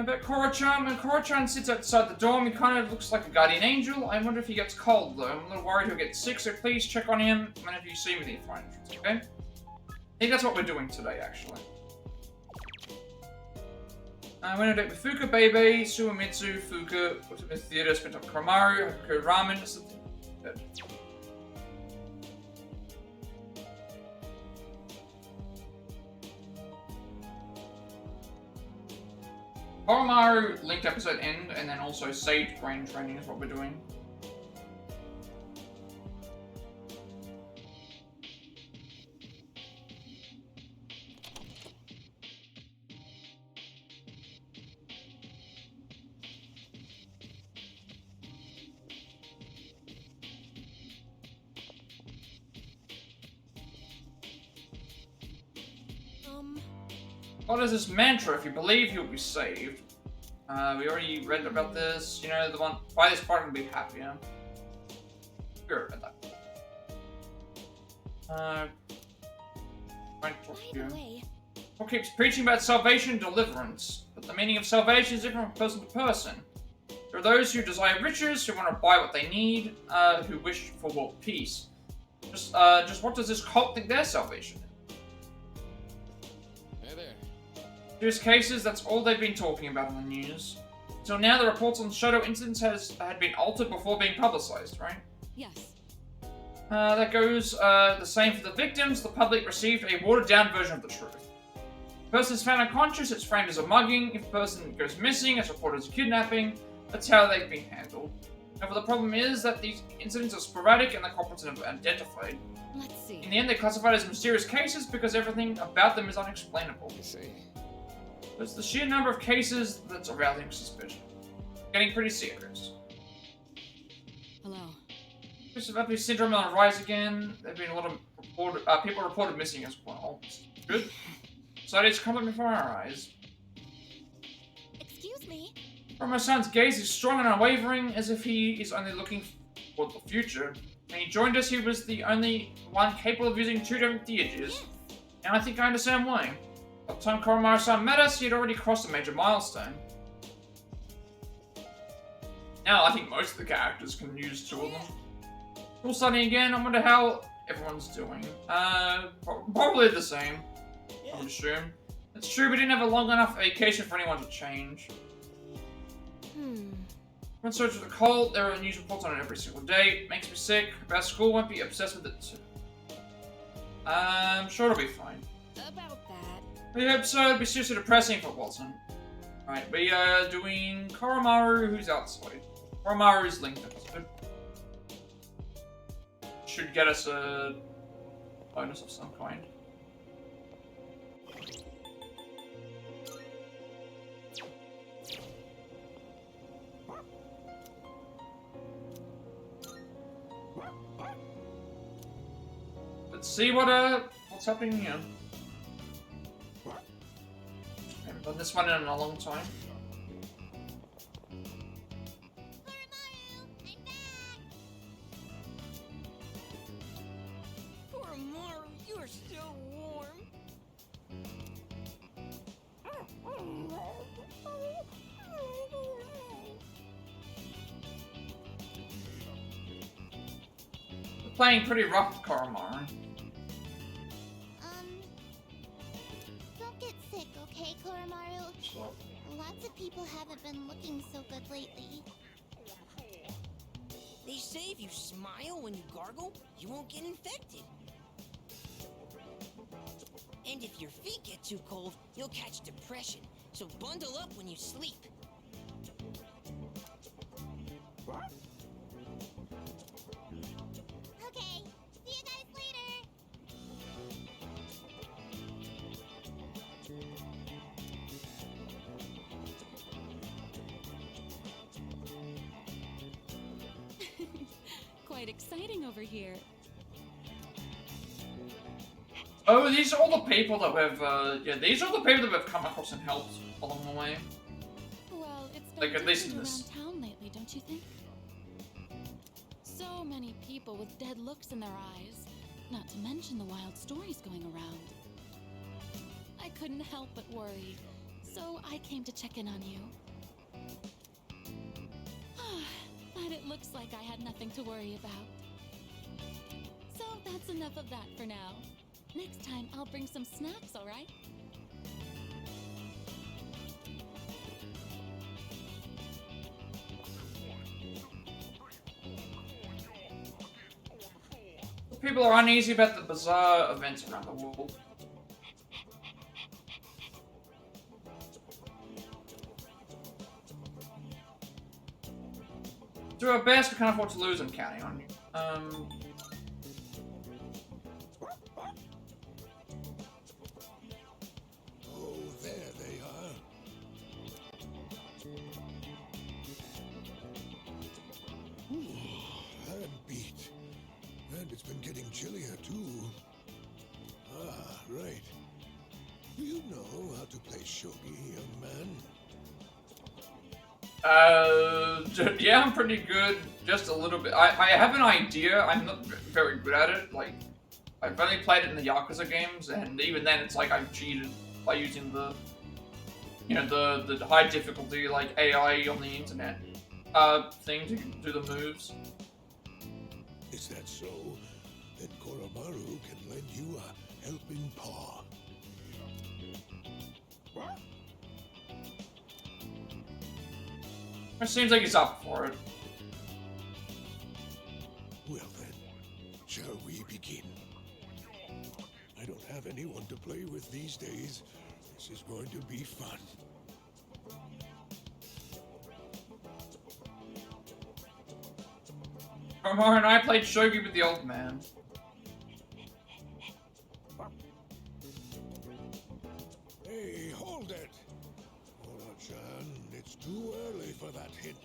S1: But Korochan, when Korochan sits outside the dorm, he kind of looks like a guardian angel. I wonder if he gets cold, though. I'm a little worried he'll get sick, so please check on him whenever you see him with the front entrance, okay? I think that's what we're doing today, actually. I went on a date with Fuka, Bebe, Suamitsu, Fuka, went to the theater, spent up Koromaru, Hakuko Ramen, something. Good. Koromaru linked episode end, and then also saved brain training is what we're doing. What is this mantra? If you believe, you'll be saved. We already read about this. You know, the one, buy this part and be happy, yeah? We already read that.
S4: By the way,
S1: Paul keeps preaching about salvation and deliverance, but the meaning of salvation is different from person to person. There are those who desire riches, who want to buy what they need, who wish for world peace. Just what does this cult think their salvation is? Serious cases, that's all they've been talking about on the news. Until now, the reports on Shoto incidents had been altered before being publicized, right?
S7: Yes.
S1: That goes the same for the victims. The public received a watered-down version of the truth. If a person is found unconscious, it's framed as a mugging. If a person goes missing, it's reported as a kidnapping. That's how they've been handled. However, the problem is that these incidents are sporadic and the culprits are never identified.
S7: Let's see.
S1: In the end, they're classified as mysterious cases because everything about them is unexplainable.
S5: I see.
S1: It's the sheer number of cases that's arousing suspicion. Getting pretty serious.
S7: Hello.
S1: Christopher syndrome on the rise again. There have been a lot of people reported missing as well. Good. Society's crumbling before our eyes.
S4: Excuse me?
S1: From my son's gaze is strong and unwavering, as if he is only looking for the future. When he joined us, he was the only one capable of using 2 different deities.
S4: Yes.
S1: Now I think I understand why. By the time Koromaru-san met us, he had already crossed a major milestone. Now I think most of the characters can use 2 of them. School starting again, I wonder how everyone's doing. Probably the same, I would assume. It's true, we didn't have a long enough vacation for anyone to change. When search for the cult, there are news reports on it every single day. It makes me sick. About school, won't be obsessed with it too. I'm sure it'll be fine.
S2: About that.
S1: We hope so. It'd be seriously depressing if it wasn't. Alright, we are doing Koromaru, who's outside. Koromaru's linked. That's good. Should get us a bonus of some kind. Let's see what's happening here. Haven't done this one in a long time.
S8: Koromaru, you're so warm.
S1: We're playing pretty rough with Koromaru.
S4: Don't get sick, okay, Koromaru?
S1: So,
S4: Lots of people haven't been looking so good lately.
S9: They say if you smile when you gargle, you won't get infected. And if your feet get too cold, you'll catch depression. So bundle up when you sleep.
S4: Okay, see you guys later!
S7: Quite exciting over here.
S1: oh, these are all the people that we've, these are the people that we've come across and helped along the way.
S10: Well, it's been
S1: Like, at least in
S10: different
S1: this.
S10: around town lately, don't you think? So many people with dead looks in their eyes, not to mention the wild stories going around. I couldn't help but worry, so I came to check in on you. But it looks like I had nothing to worry about. So that's enough of that for now. Next time, I'll bring some snacks, all right?
S1: People are uneasy about the bizarre events around the world. Do our best, we can't afford to lose, I'm counting on you.
S11: Oh, there they are. I'm beat. And it's been getting chillier, too. Ah, right. Do you know how to play shogi, young man?
S1: Yeah, I'm pretty good. Just a little bit. I have an idea. I'm not very good at it. Like, I've only played it in the Yakuza games, and even then, it's like I've cheated by using the, you know, the high difficulty, like, AI on the internet, thing to do the moves.
S11: Is that so? Then Koromaru can lend you a helping paw.
S1: It seems like he's up for it.
S11: Well then, shall we begin? I don't have anyone to play with these days. This is going to be fun.
S1: Koromaru and I played shogi with the old man.
S11: Hey, hold it! Ora-chan, it's too early for that hint.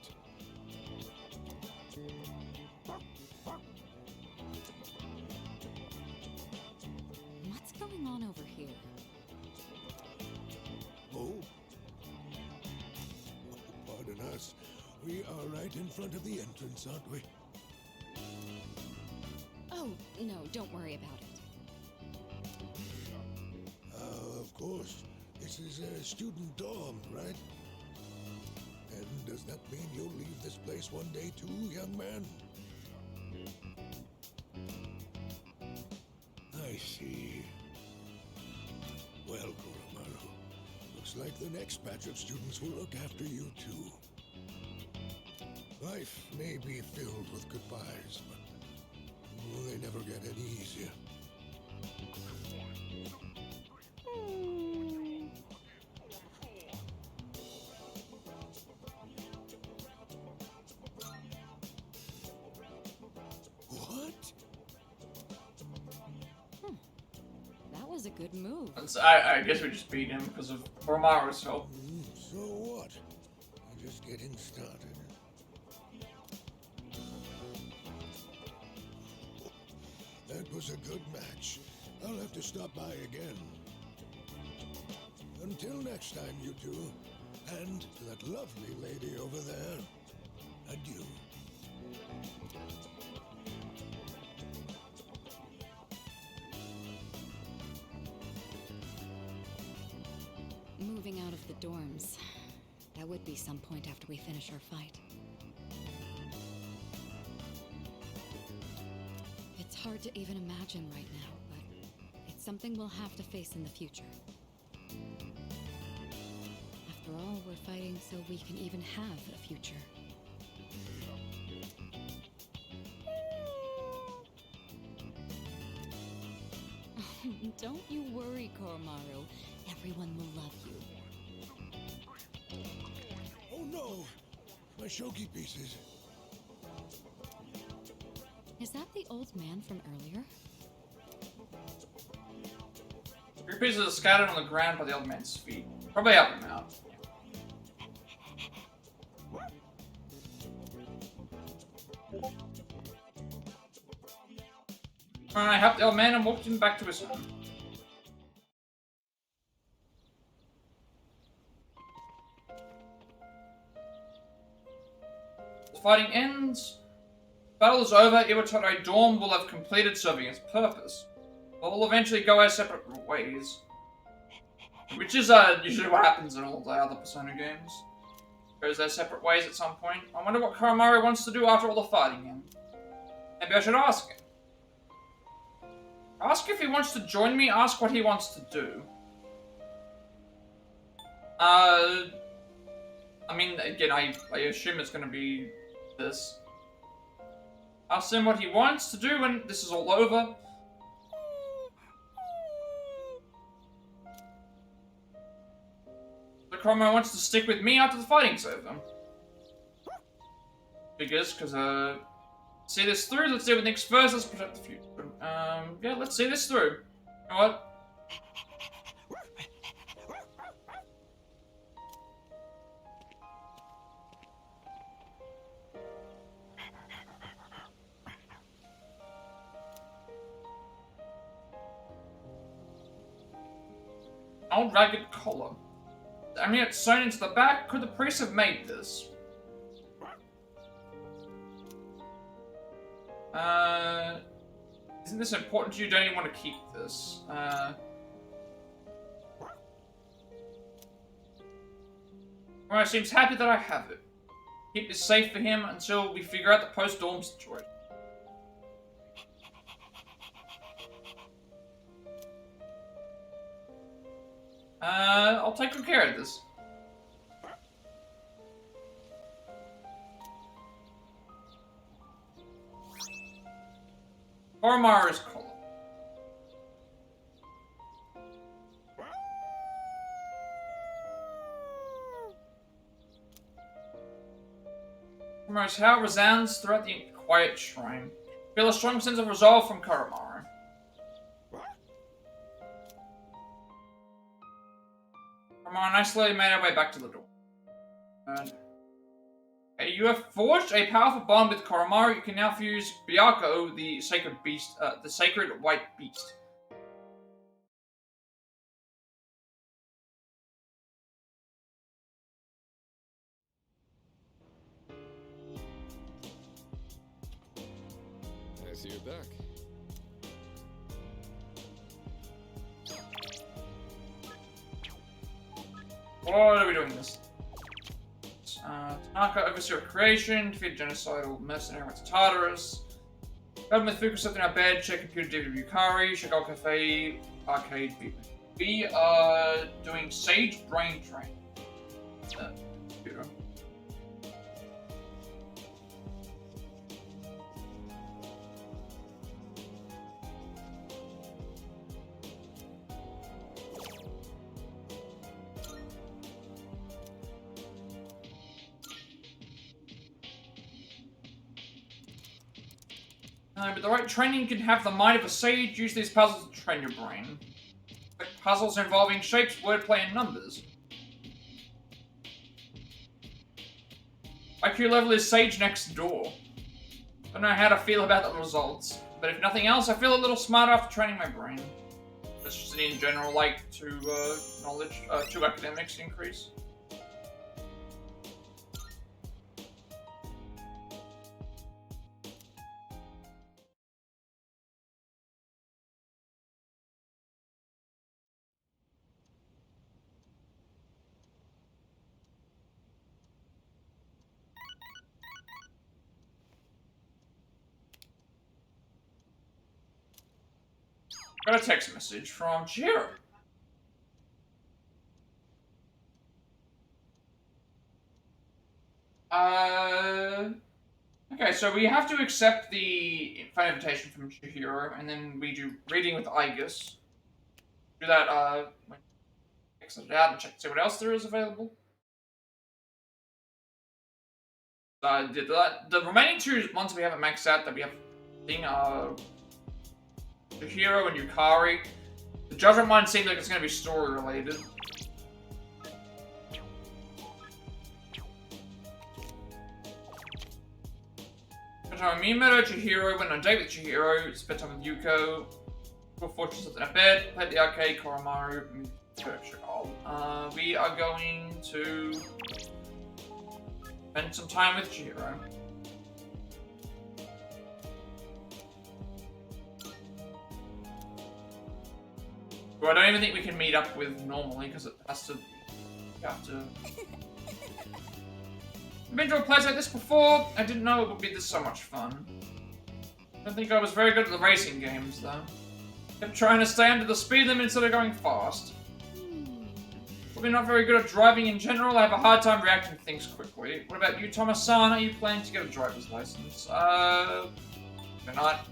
S10: What's going on over here?
S11: Oh? Pardon us. We are right in front of the entrance, aren't we?
S10: Oh, no, don't worry about it.
S11: Of course. This is a student dorm, right? And does that mean you'll leave this place one day too, young man? I see. Well, Koromaru, looks like the next batch of students will look after you too. Life may be filled with goodbyes, but they never get any easier. What?
S10: That was a good move.
S1: I guess we just beat him because of Koromaru's help.
S11: So what? We're just getting started. That was a good match. I'll have to stop by again. Until next time, you two. And to that lovely lady over there, adieu.
S10: Moving out of the dorms. That would be some point after we finish our fight. It's hard to even imagine right now, but it's something we'll have to face in the future. After all, we're fighting so we can even have a future. Don't you worry, Koromaru. Everyone will love you.
S11: Oh no! My shogi pieces.
S10: Is that the old man from earlier?
S1: 3 pieces are scattered on the ground by the old man's feet. Probably help him out. I helped the old man and walked him back to his home. The fighting ends. Battle is over. Iwatoro Dorm will have completed serving its purpose. But we'll eventually go our separate ways. Which is usually what happens in all the other Persona games. Goes their separate ways at some point. I wonder what Koromaru wants to do after all the fighting ends. Maybe I should ask him. Ask if he wants to join me, ask what he wants to do. I mean, again, I assume it's gonna be this. Ask him what he wants to do when this is all over. The Koromaru wants to stick with me after the fighting's over. Because, see this through. Let's do it next first. Let's protect the future. Yeah, let's see this through. You know what? Old ragged collar. I mean, it's sewn into the back. Could the priest have made this? Isn't this important to you? Don't you want to keep this? Well, seems happy that I have it. Keep this safe for him until we figure out the post-dorm situation. I'll take good care of this. Koromaru's collar. Koromaru's howl resounds throughout the quiet shrine. Feel a strong sense of resolve from Koromaru. Koromaru and I slowly made our way back to the door. You have forged a powerful bond with Koromaru. You can now fuse Byako, the sacred beast, the sacred white beast.
S5: I see you're back.
S1: What are we doing this? Tanaka, overseer of creation, defeat genocidal mercenary with Tartarus. Government Fuku slept in our bed, check computer DVD Yukari, Chagall Cafe, arcade beat. We are doing Sage Brain Train. Computer. With the right training, you can have the mind of a sage. Use these puzzles to train your brain. Like puzzles involving shapes, wordplay, and numbers. IQ level is sage next door. Don't know how to feel about the results, but if nothing else, I feel a little smarter after training my brain. That's just in general, like to knowledge, to academics increase. Got a text message from Chihiro. Okay, so we have to accept the fan invitation from Chihiro, and then we do reading with Igus. Do that, exit it out and check see what else there is available. The remaining two ones we haven't maxed out that we have thing are Chihiro and Yukari. The Judgment one seems like it's going to be story related. Spent time with Miyamoto, Chihiro, went on a date with Chihiro, spent time with Yuko, Good Fortune slept in a bed, played the arcade, Koromaru, Chagall. We are going to spend some time with Chihiro. Who I don't even think we can meet up with normally because it has to. You have to. I've been to a place like this before. I didn't know it would be this so much fun. I don't think I was very good at the racing games though. Kept trying to stay under the speed limit instead of going fast. Probably not very good at driving in general. I have a hard time reacting to things quickly. What about you, Thomas-san? Are you planning to get a driver's license? You're not.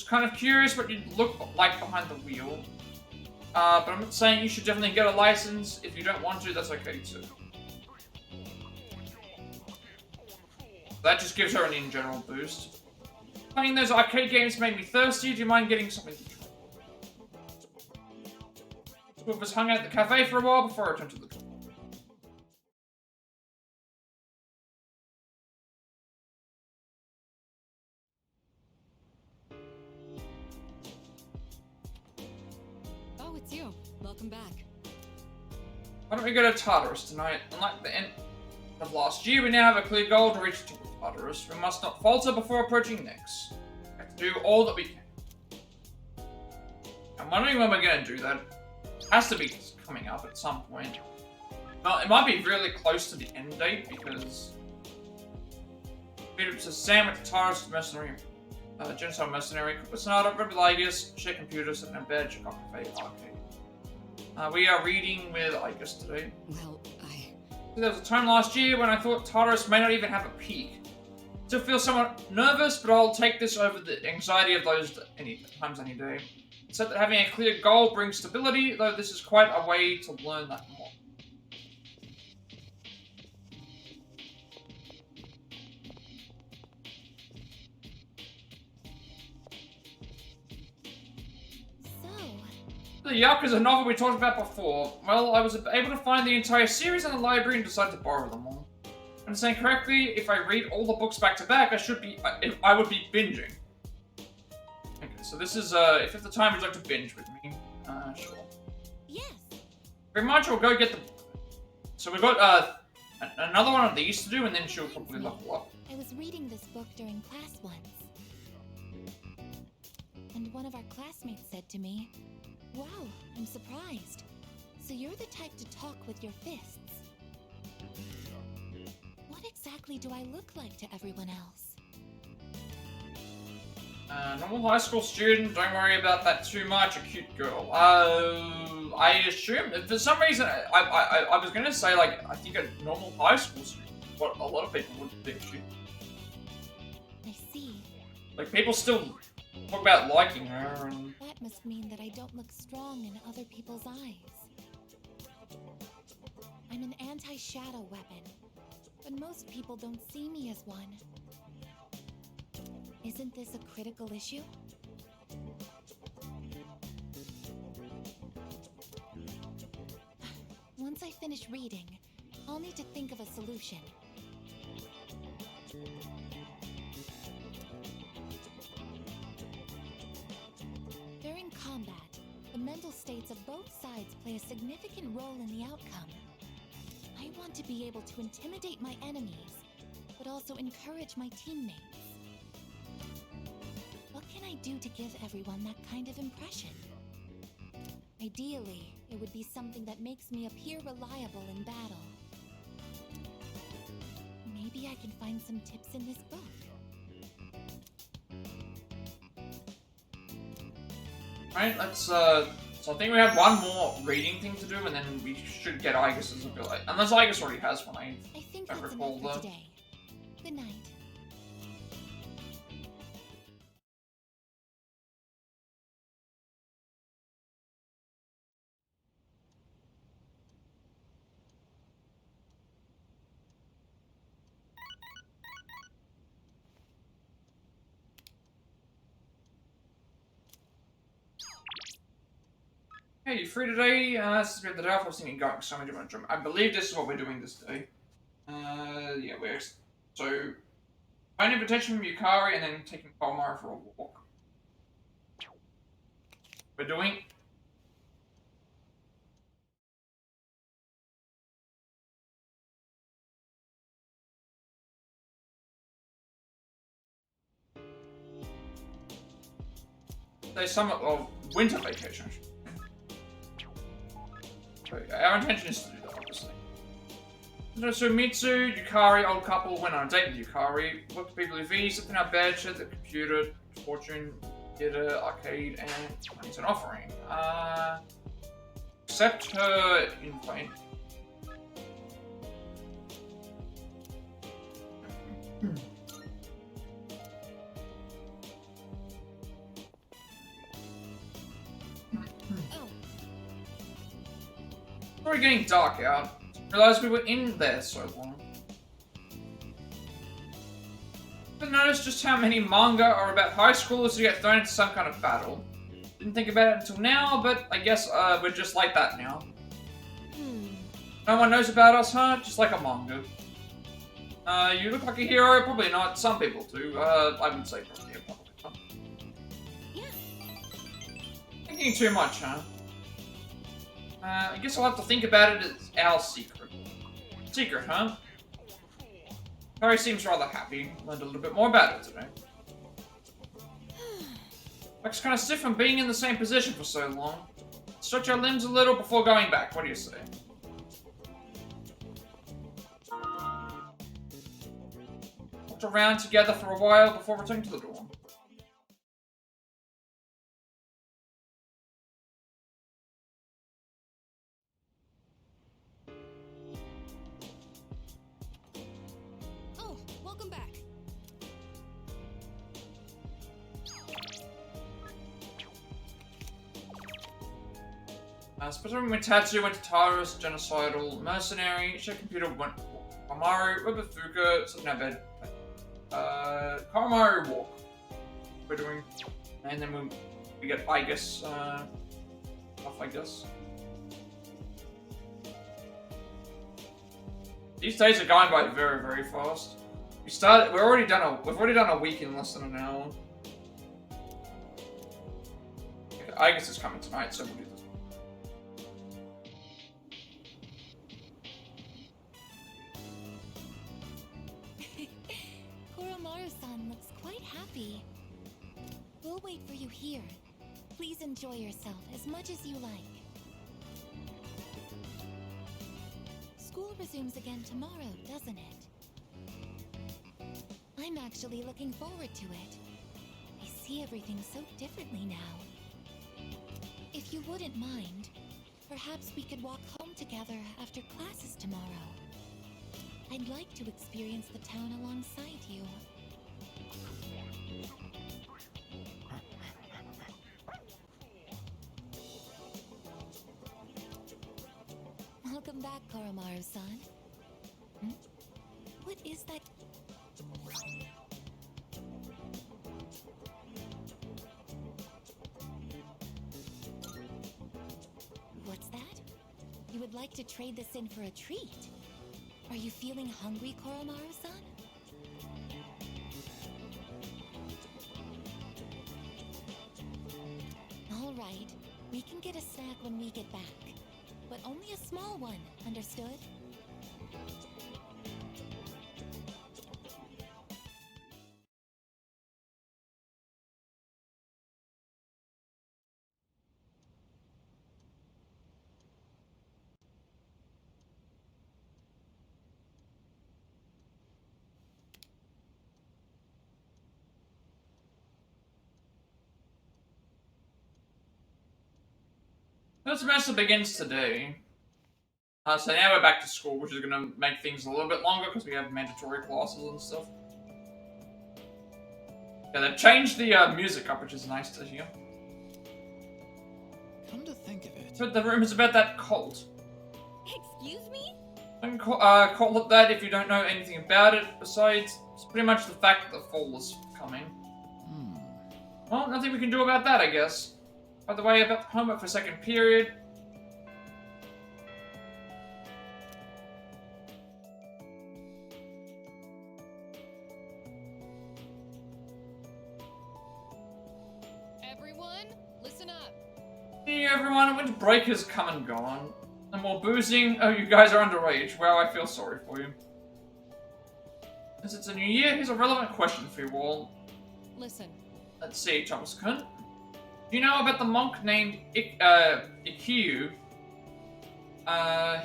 S1: Kind of curious what you'd look like behind the wheel. But I'm not saying you should definitely get a license. If you don't want to, that's okay too. That just gives her an in general boost. Playing those arcade games made me thirsty. Do you mind getting something to drink? Two of us hung out at the cafe for a while before I returned to the club.
S7: It's you. Welcome back.
S1: Why don't we go to Tartarus tonight? Unlike the end of last year, we now have a clear goal to reach the top of Tartarus. We must not falter before approaching Nyx. We have to do all that we can. I'm wondering when we're going to do that. It has to be coming up at some point. Well, it might be really close to the end date because it's a Sam with the Tartarus mercenary. Genocide mercenary, Cooper Sonata, Rebel Igus, check computer, sit in a bed, check out cafe, arcade. We are reading with Igus today.
S7: Well,
S1: There was a time last year when I thought Tartarus may not even have a peak. Still feel somewhat nervous, but I'll take this over the anxiety of those any day. Except that having a clear goal brings stability, though this is quite a way to learn that more. The Yakuza novel we talked about before. Well, I was able to find the entire series in the library and decided to borrow them all. Understand correctly, if I read all the books back to back, I would be binging. Okay, so this is, if at the time would you like to binge with me, sure.
S4: Yes.
S1: Very much, we'll go get the... So we've got, another one of these to do, and then she'll probably level up.
S4: I was reading this book during class once. And one of our classmates said to me, "Wow, I'm surprised. So you're the type to talk with your fists." What exactly do I look like to everyone else?
S1: Normal high school student, don't worry about that too much, a cute girl. I assume, for some reason, I was gonna say, like, I think a normal high school student, what a lot of people would think she...
S4: I see.
S1: Like, people still talk about liking her, and...
S4: That must mean that I don't look strong in other people's eyes. I'm an anti-shadow weapon, but most people don't see me as one. Isn't this a critical issue? Once I finish reading, I'll need to think of a solution. During combat, the mental states of both sides play a significant role in the outcome. I want to be able to intimidate my enemies, but also encourage my teammates. What can I do to give everyone that kind of impression? Ideally, it would be something that makes me appear reliable in battle. Maybe I can find some tips in this book.
S1: Alright, let's, so I think we have one more reading thing to do, and then we should get Igus's ability. Unless Igus already has one, I
S4: think
S1: don't
S4: that's
S1: recall
S4: enough for
S1: the...
S4: today. Good night.
S1: Hey, you free today? This is the day off. I've seen you going so many different jump. I believe this is what we're doing this day. Yeah, we're... So... Find invitation from Yukari and then taking Palmar for a walk. We're doing... There's summer... or winter vacation. Our intention is to do that, obviously. So Mitsu, Yukari, old couple, went on a date with Yukari, looked at people who slept in our bed, shared the computer, fortune, theater, arcade, and money's an offering. Accept her invite. It's already getting dark out. Realized we were in there so long. But noticed just how many manga are about high schoolers who get thrown into some kind of battle. Didn't think about it until now, but I guess we're just like that now. No one knows about us, huh? Just like a manga. You look like a hero? Probably not. Some people do. I would say probably not.
S4: Yeah.
S1: Thinking too much, huh? I guess I'll have to think about it as our secret. Secret, huh? Harry seems rather happy. Learned a little bit more about it today. Looks kind of stiff from being in the same position for so long. Stretch our limbs a little before going back. What do you say? Walked around together for a while before returning to the dorm.
S7: Welcome back.
S1: Specifically when Tatsu went to Tartarus, genocidal mercenary, Share computer went Kamaru, Wibafuka, slept in our bed. Kamaru walk. We're doing, and then we get Igus, stuff, I guess. These days are going by very, very fast. We've already done a week in less than an hour. I guess it's coming tonight, so we'll do this.
S4: Koromaru-san looks quite happy. We'll wait for you here. Please enjoy yourself as much as you like. School resumes again tomorrow, doesn't it? I'm actually looking forward to it. I see everything so differently now. If you wouldn't mind, perhaps we could walk home together after classes tomorrow. I'd like to experience the town alongside you. Welcome back, Koromaru-san. What is that? What's that? You would like to trade this in for a treat? Are you feeling hungry, Koromaru-san? All right, we can get a snack when we get back. But only a small one, understood?
S1: The semester begins today. So now we're back to school, which is going to make things a little bit longer because we have mandatory classes and stuff. Yeah, they've changed the music up, which is nice to hear.
S12: Come to think of it...
S1: But the rumors about that cult.
S8: Excuse me?
S1: Don't call it that if you don't know anything about it. Besides, it's pretty much the fact that the fall is coming. Well, nothing we can do about that, I guess. By the way, about homework for second period.
S7: Everyone, listen up.
S1: Hey everyone, winter break has come and gone. No more boozing. Oh, you guys are underage. Well, I feel sorry for you. Since it's a new year, here's a relevant question for you all.
S7: Listen.
S1: Let's see, Thomas-kun. Do you know about the monk named Ikkyu?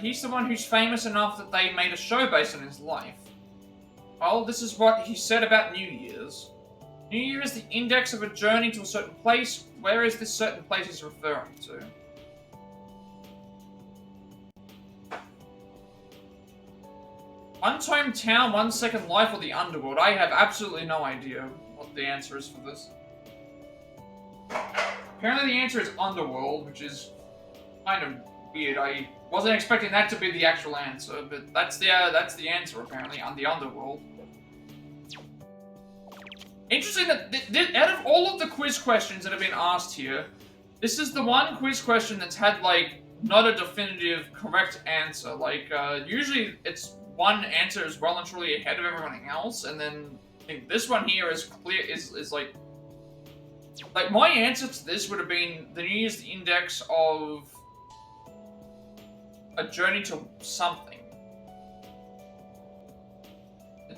S1: He's the one who's famous enough that they made a show based on his life. Well, this is what he said about New Year's. New Year is the index of a journey to a certain place. Where is this certain place he's referring to? Untamed Town, One Second Life, or the Underworld? I have absolutely no idea what the answer is for this. Apparently the answer is Underworld, which is kind of weird. I wasn't expecting that to be the actual answer, but that's the answer apparently, on the Underworld. Interesting that out of all of the quiz questions that have been asked here, this is the one quiz question that's had like not a definitive correct answer. Like usually it's one answer is well and truly ahead of everyone else, and then I think this one here is clear is like my answer to this would have been the New Year's index of a journey to something.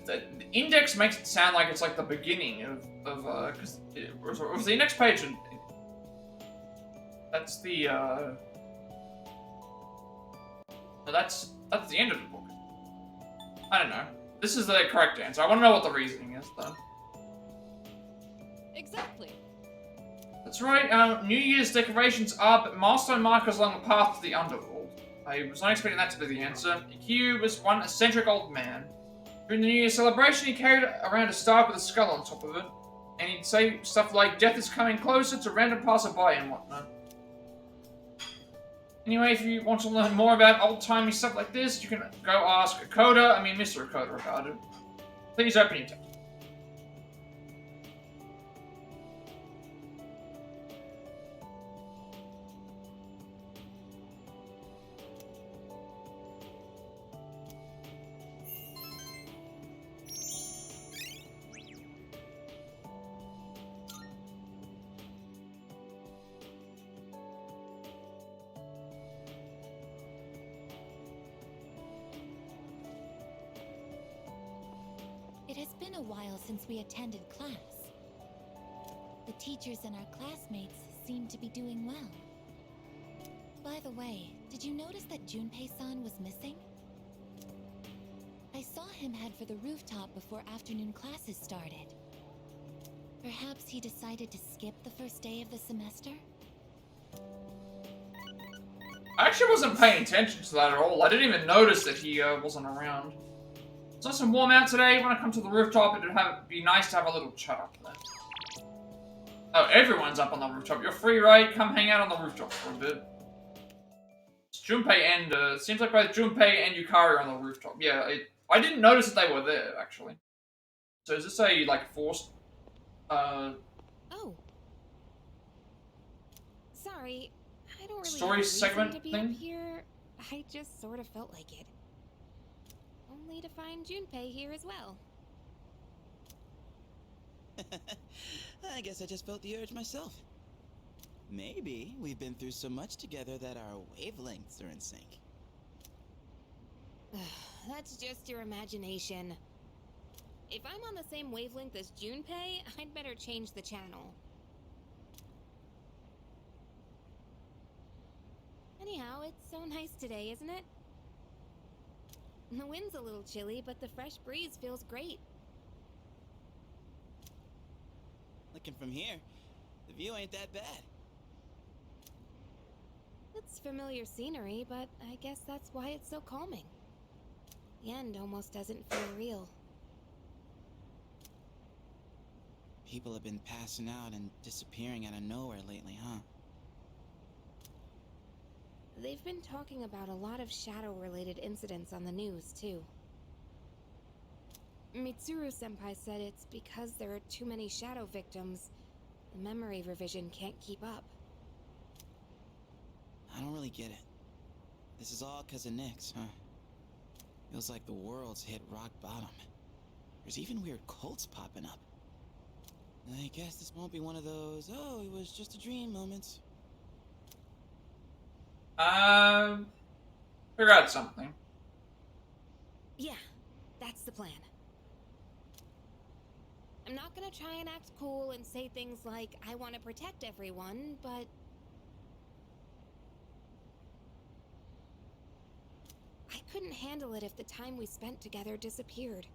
S1: The index makes it sound like it's like the beginning of because it was the index page and that's the that's the end of the book. I don't know. This is the correct answer. I want to know what the reasoning is though.
S7: Exactly.
S1: That's right, New Year's decorations are but milestone markers along the path to the underworld. I was not expecting that to be the answer. Ikkyu was one eccentric old man. During the New Year's celebration, he carried around a star with a skull on top of it. And he'd say stuff like, death is coming closer to random passerby and whatnot. Anyway, if you want to learn more about old-timey stuff like this, you can go ask Mr. Akoda about it. Please open your text.
S4: It has been a while since we attended class. The teachers and our classmates seem to be doing well. By the way, did you notice that Junpei-san was missing? I saw him head for the rooftop before afternoon classes started. Perhaps he decided to skip the first day of the semester?
S1: I actually wasn't paying attention to that at all. I didn't even notice that he wasn't around. It's nice and warm out today. When I come to the rooftop, it'd be nice to have a little chat up there. Oh, everyone's up on the rooftop. You're free, right? Come hang out on the rooftop for a bit. It's Junpei and, seems like both Junpei and Yukari are on the rooftop. Yeah, I didn't notice that they were there, actually. So is this a, like, forced,
S2: Oh. Sorry, I don't really
S1: story
S2: have a reason
S1: segment
S2: to be
S1: thing?
S2: up here. I just sort of felt like it. Only to find Junpei here as well.
S3: I guess I just felt the urge myself. Maybe we've been through so much together that our wavelengths are in sync.
S2: That's just your imagination. If I'm on the same wavelength as Junpei, I'd better change the channel. Anyhow, it's so nice today, isn't it? The wind's a little chilly, but the fresh breeze feels great.
S3: Looking from here, the view ain't that bad.
S2: It's familiar scenery, but I guess that's why it's so calming. The end almost doesn't feel real.
S3: People have been passing out and disappearing out of nowhere lately, huh?
S2: They've been talking about a lot of shadow-related incidents on the news, too. Mitsuru-senpai said it's because there are too many shadow victims. The memory revision can't keep up.
S3: I don't really get it. This is all 'cause of Nyx, huh? Feels like the world's hit rock bottom. There's even weird cults popping up. I guess this won't be one of those, oh, it was just a dream moments.
S1: Figure out something.
S2: Yeah, that's the plan. I'm not gonna try and act cool and say things like, I want to protect everyone, but... I couldn't handle it if the time we spent together disappeared.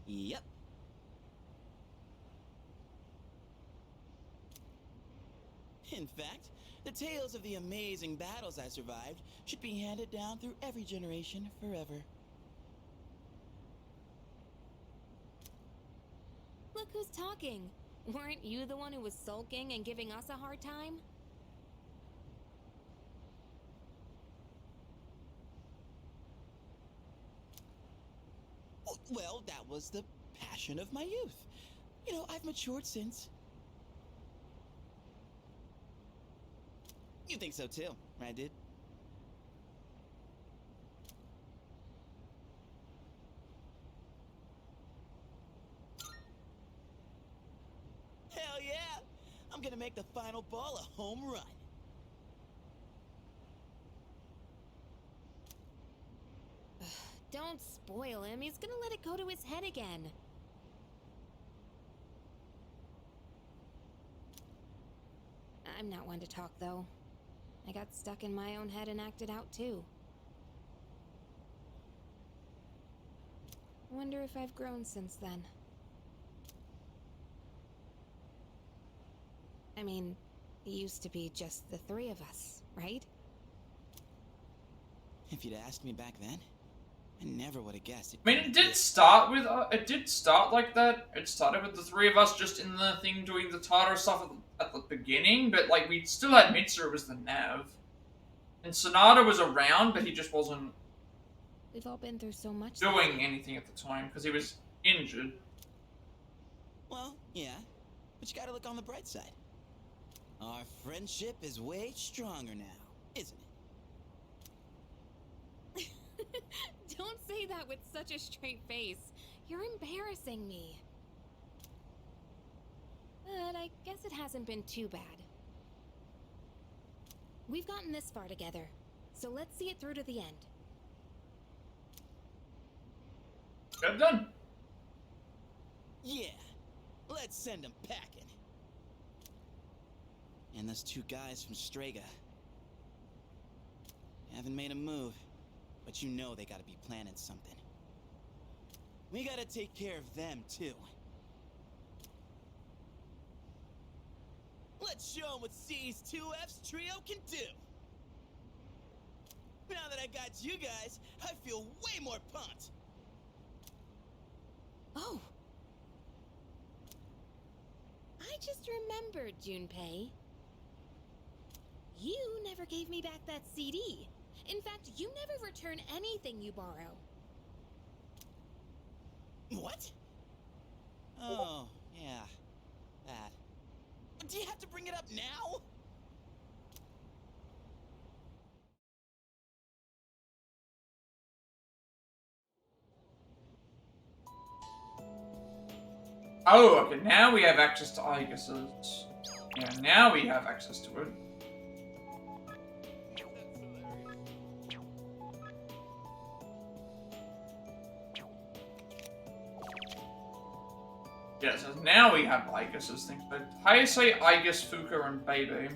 S3: Yep. In fact, the tales of the amazing battles I survived should be handed down through every generation forever.
S2: Look who's talking. Weren't you the one who was sulking and giving us a hard time?
S3: Well, that was the passion of my youth. You know, I've matured since. You think so too, right, dude? Hell yeah! I'm gonna make the final ball a home run.
S2: Don't spoil him. He's gonna let it go to his head again. I'm not one to talk, though. I got stuck in my own head and acted out, too. I wonder if I've grown since then. I mean, it used to be just the three of us, right?
S3: If you'd asked me back then, I never would have guessed.
S1: I mean, it did start with, it did start like that. It started with the three of us just in the thing doing the Tartarus stuff at the beginning, but, like, we still had Mitsuru as the nav. And Sonata was around, but he just wasn't
S2: We've all been through so much
S1: doing anything at the time, because he was injured.
S3: Well, yeah, but you gotta look on the bright side. Our friendship is way stronger now, isn't it?
S2: Don't say that with such a straight face. You're embarrassing me. But I guess it hasn't been too bad. We've gotten this far together, so let's see it through to the end.
S1: Job done.
S3: Yeah, let's send them packing. And those two guys from Strega haven't made a move, but you know they gotta be planning something. We gotta take care of them, too. Let's show them what C's 2F's trio can do! Now that I got you guys, I feel way more pumped!
S2: Oh. I just remembered, Junpei. You never gave me back that CD. In fact, you never return anything you borrow.
S3: What? Oh, yeah. That. Do you have to bring it up now?
S1: Oh, okay, now we have access to Igus's. Yeah, now we have access to it. Yeah, so now we have Igus's things, but Hayase, Igus, Fuka, and Bebe.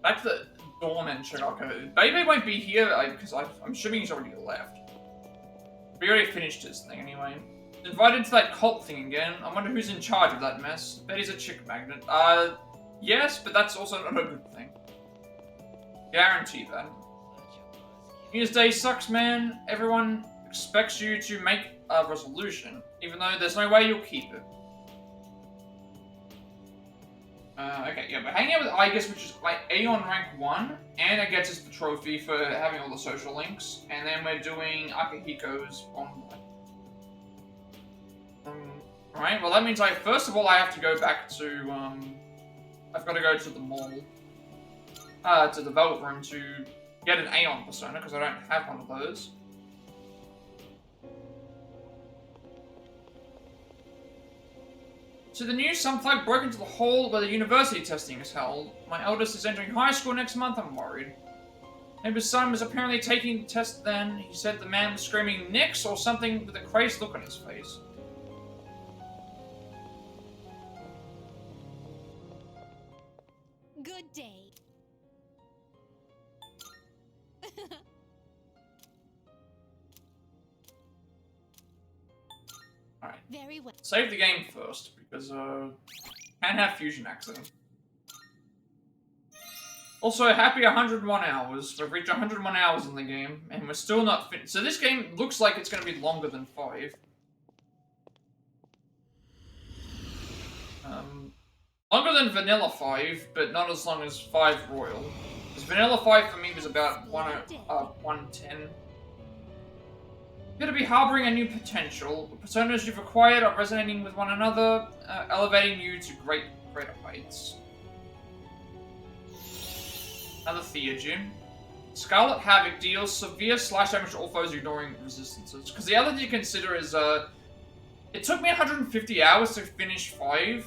S1: Back to the Dorman Shirako. Bebe won't be here, because I'm assuming he's already left. We already finished his thing anyway. Invited to that cult thing again. I wonder who's in charge of that mess. Bet he's a chick magnet. Yes, but that's also not a good thing. Guarantee that. New Year's Day sucks, man. Everyone expects you to make a resolution, even though there's no way you'll keep it. Okay, yeah, we're hanging out with Igus, which is like Aeon rank 1, and it gets us the trophy for having all the social links, and then we're doing Akihiko's on. Alright, well that means first of all I have to go back to, I've got to go to the mall, to the Velvet Room to get an Aeon persona, because I don't have one of those. So the news, some flag broke into the hall where the university testing is held. My eldest is entering high school next month, I'm worried. Neighbor's son was apparently taking the test then. He said the man was screaming Nix or something with a crazed look on his face.
S2: Good day.
S1: Alright.
S2: Very well.
S1: Save the game first, because, can't have fusion accident. Also, happy 101 hours. We've reached 101 hours in the game, and we're still not finished. So this game looks like it's going to be longer than 5. Longer than Vanilla 5, but not as long as 5 Royal. Because Vanilla 5 for me was about 110. You're to be harboring a new potential. The personas you've acquired are resonating with one another, elevating you to greater heights. Another Theogene. Scarlet Havoc deals severe slash damage to all foes ignoring resistances. Because the other thing to consider is, it took me 150 hours to finish 5,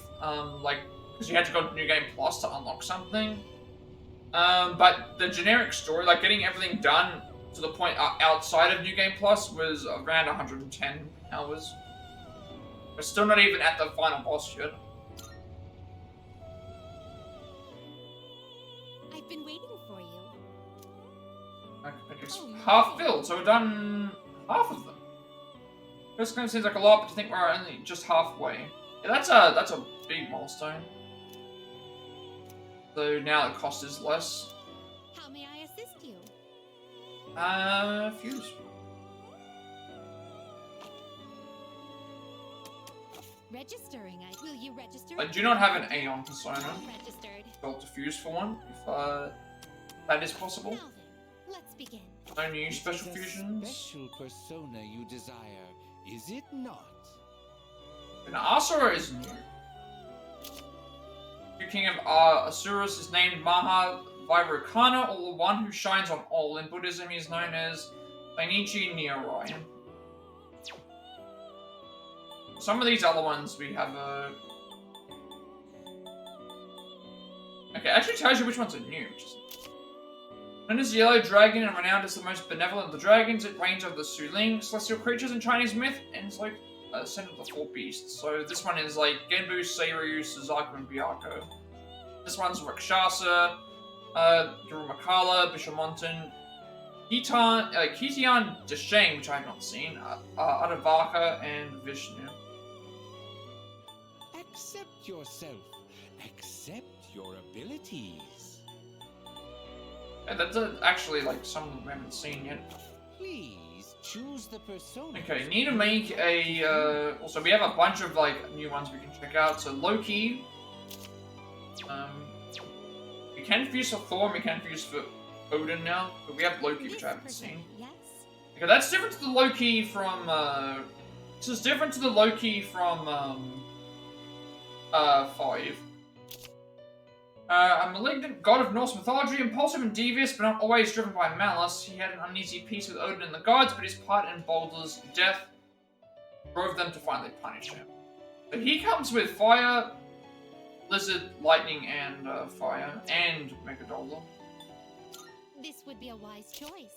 S1: because you had to go to New Game Plus to unlock something. But the generic story, like getting everything done to the point outside of New Game Plus was around 110 hours. We're still not even at the final boss yet.
S2: I've been waiting for you.
S1: Okay, it's half filled, so we've done half of them. First kind of seems like a lot, but I think we're only just halfway. Yeah, that's a big milestone. So now the cost is less.
S2: How may I assist you?
S1: Fuse.
S2: Registering. Will you register?
S1: I do not have an Aeon persona.
S2: Registered.
S1: Got to fuse for one, if that is possible.
S2: Now then, let's begin.
S1: No new special fusions.
S12: Special persona you desire, is it not?
S1: And Asura is new. The king of Asuras is named Maha Vairocana, or the one who shines on all. In Buddhism, he is known as Dainichi Nyorai. Some of these other ones we have okay, it actually tells you which ones are new, which is Known as the Yellow Dragon and renowned as the most benevolent of the dragons, it reigns over the Suling, celestial creatures in Chinese myth, and it's like center of the four beasts. So this one is like Genbu, Seiru, Suzaku, and Byako. This one's Rakshasa, Gurumakala, Bishamonten, Kitian Desheng, which I have not seen, Adavaka, and Vishnu.
S12: Accept yourself. Accept your abilities.
S1: And that's actually like some of them we haven't seen yet.
S12: Please choose the persona.
S1: Okay, need to make a. Also, we have a bunch of like new ones we can check out. So Loki. We can fuse for Thor, and we can fuse for Odin now, but we have Loki, which I haven't seen.
S2: Yes.
S1: Okay, that's different to the Loki from. This is different to the Loki from 5. A malignant god of Norse mythology, impulsive and devious, but not always driven by malice. He had an uneasy peace with Odin and the gods, but his part in Baldur's death drove them to finally punish him. But he comes with fire, lizard, lightning, and fire, and Megadolor.
S4: This would be a wise choice.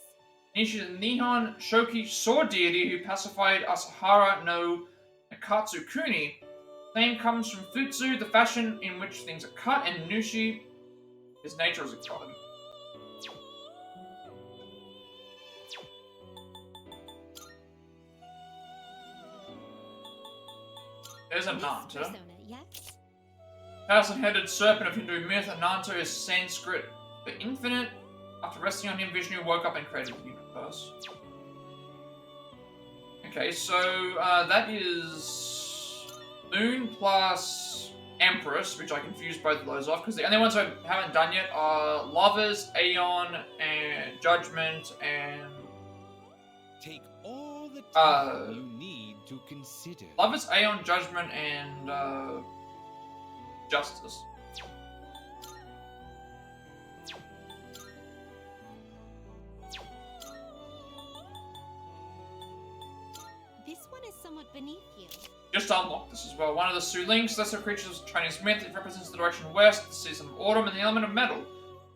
S1: He's a Nihon Shoki sword deity who pacified Asahara no Nakatsukuni. Name comes from Futsu, the fashion in which things are cut, and Nushi, his nature as a god. There's a Nanta.
S2: Yes.
S1: Thousand-headed serpent of Hindu myth, Ananta is Sanskrit for infinite. After resting on him, Vishnu woke up and created the universe. Okay, so that is Moon plus Empress, which I confused both of those off, because the only ones I haven't done yet are Lovers, Aeon, and Judgment, and...
S12: Take all the time you need to consider.
S1: Lovers, Aeon, Judgment, and Justice.
S4: This one is somewhat beneath you.
S1: Just unlocked this as well. One of the Sulings, lesser creatures of Chinese myth. It represents the direction west, the season of autumn, and the element of metal.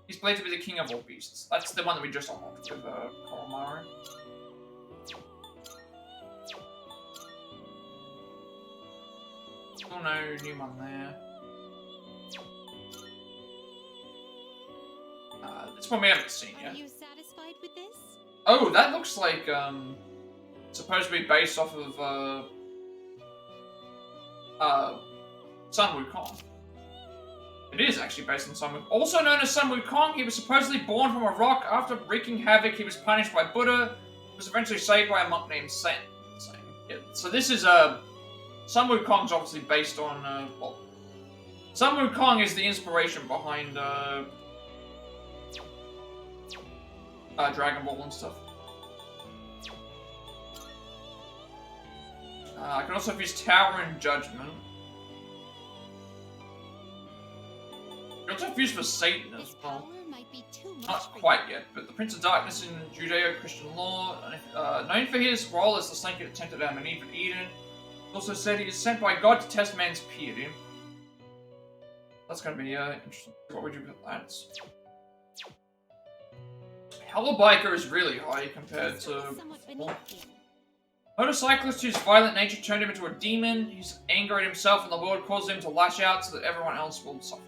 S1: He's believed to be the king of all beasts. That's the one that we just unlocked with Koromaru. Oh no, new one there. This one we haven't seen yet.
S4: Are you satisfied with this?
S1: Oh, that looks like supposed to be based off of Sun Wukong. It is actually based on Sun Wukong. Also known as Sun Wukong, he was supposedly born from a rock. After wreaking havoc, he was punished by Buddha. He was eventually saved by a monk named Sen. Yeah, so this is Sun Wukong's obviously based on well, Sun Wukong is the inspiration behind Dragon Ball and stuff. I can also use Tower and Judgment. I can also use for Satan as well. Not quite yet, but the Prince of Darkness in Judeo-Christian law, known for his role as the snake that tempted Adam and Eve at Eden, also said he is sent by God to test man's piety. That's going to be interesting. What would you put that? Hellbiker is really high compared to before. Motorcyclist whose violent nature turned him into a demon. His anger at himself and the world caused him to lash out so that everyone else will suffer.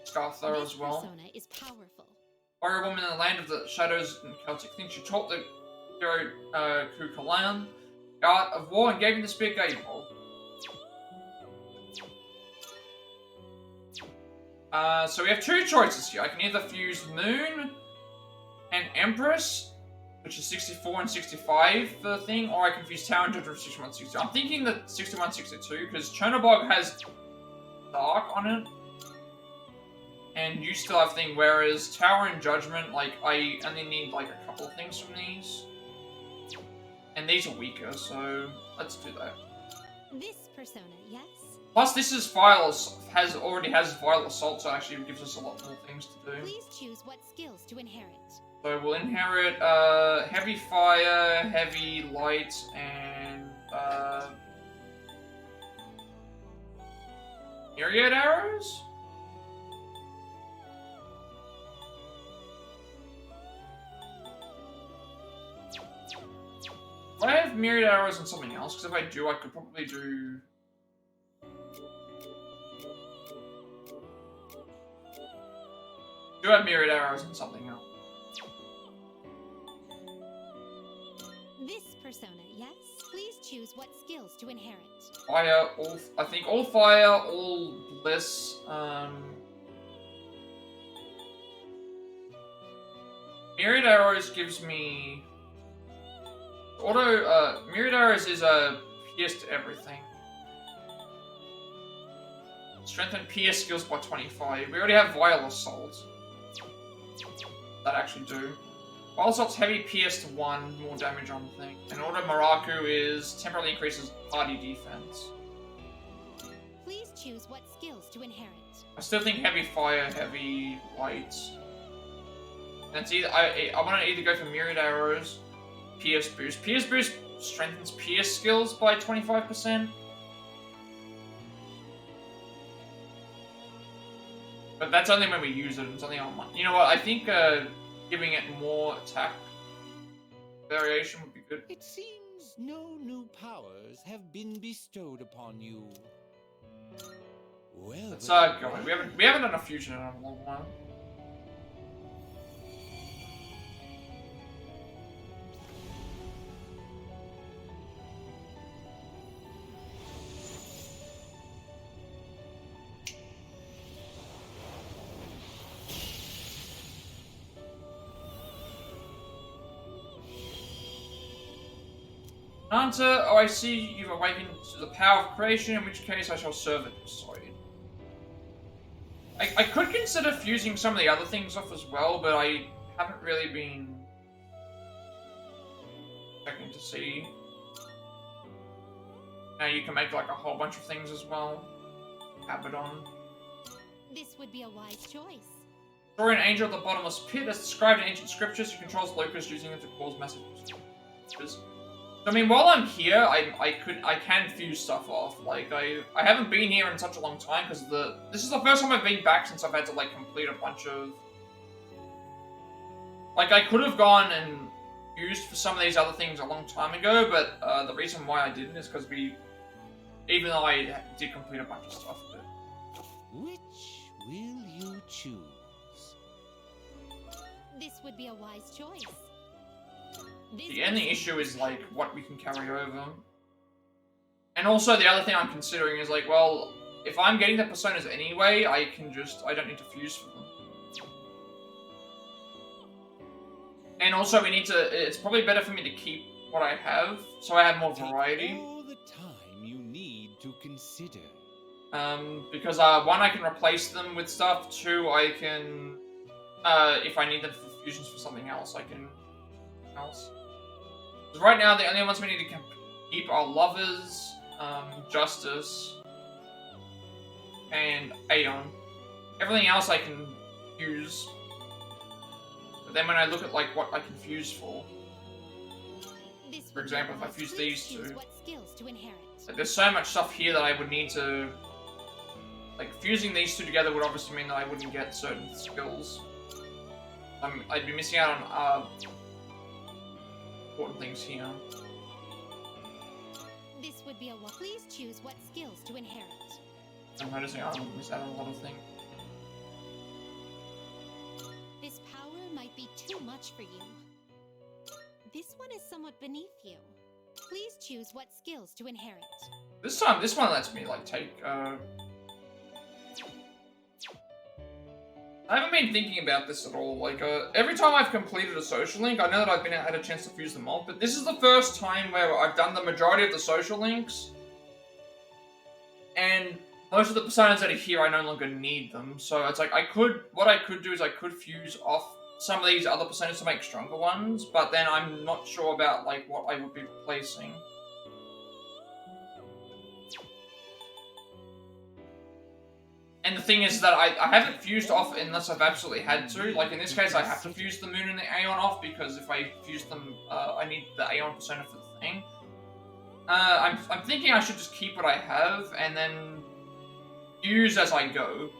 S1: Scarthar as well.
S4: Persona is powerful.
S1: Warrior woman in the land of the shadows and Celtic things. She taught the hero Kukalan, god of war, and gave him the spear Gaebol. So we have two choices here. I can either fuse Moon and Empress, which is 64 and 65 for the thing, or I can fuse Tower and Judgment 61 62. I'm thinking that 61 62 because Chernobog has Dark on it, and you still have thing. Whereas Tower and Judgment, like I only need like a couple of things from these, and these are weaker. So let's do that.
S4: This persona, yes.
S1: Plus, this is already has Vile Assault, so actually it gives us a lot more things to do.
S4: Please choose what skills to inherit.
S1: So we'll inherit Heavy Fire, Heavy Light, and Myriad arrows? Do I have myriad arrows and something else? Because if I do, I could probably do... Do have myriad arrows and something else.
S6: This persona, yes? Please choose what skills to inherit.
S1: Fire, all... I think all fire, all bliss, Myriad arrows gives me... Myriad arrows is pierce to everything. Strengthen pierce skills by 25. We already have Vile Assault. That actually do. Vile Assault's heavy pierce to 1, more damage on the thing. And Auto Maraku is temporarily increases party defense.
S6: Please choose what skills to inherit.
S1: I still think heavy fire, heavy light. And it's either I want to either go for myriad arrows, pierce boost. Pierce boost strengthens pierce skills by 25%. But that's only when we use it. It's only on one. You know what? I think giving it more attack variation would be good.
S12: It seems no new powers have been bestowed upon you. Well,
S1: Let's go. We haven't done a fusion in a long while. Answer, oh, I see you've awakened to the power of creation, in which case I shall serve it. Sorry. I could consider fusing some of the other things off as well, but I haven't really been checking to see. Now you can make like a whole bunch of things as well. Abaddon.
S6: This would be a wise choice.
S1: Destroy an angel of the bottomless pit, as described in ancient scriptures, who controls locusts using them to cause massive monsters. I mean, while I'm here, I can fuse stuff off. Like I haven't been here in such a long time because this is the first time I've been back since I've had to like complete a bunch of. Like I could have gone and used for some of these other things a long time ago, but the reason why I didn't is because even though I did complete a bunch of stuff. But...
S12: Which will you choose?
S6: This would be a wise choice.
S1: The only issue is, like, what we can carry over. And also, the other thing I'm considering is, like, well, if I'm getting the personas anyway, I don't need to fuse for them. And also, it's probably better for me to keep what I have, so I have more variety.
S12: All the time you need to consider.
S1: Because, one, I can replace them with stuff, 2, I can, if I need them for fusions for something else, I can... else. Right now, the only ones we need to keep are Lovers, Justice, and Aeon. Everything else I can use. But then when I look at like what I can fuse for example, if I fuse these two, like, there's so much stuff here that I would need to... Like, fusing these two together would obviously mean that I wouldn't get certain skills. I'd be missing out on important things here.
S6: This would be a please choose what skills to inherit.
S1: I'm noticing I miss out on a lot of things.
S6: This power might be too much for you. This one is somewhat beneath you. Please choose what skills to inherit.
S1: This time, this one lets me like take. I haven't been thinking about this at all. Like, every time I've completed a social link, I know that I've had a chance to fuse them off, but this is the first time where I've done the majority of the social links, and most of the personas that are here, I no longer need them. So it's like, what I could do is I could fuse off some of these other personas to make stronger ones, but then I'm not sure about, like, what I would be replacing. And the thing is that I haven't fused off unless I've absolutely had to. Like, in this case, I have to fuse the Moon and the Aeon off, because if I fuse them, I need the Aeon persona for the thing. I'm thinking I should just keep what I have, and then fuse as I go.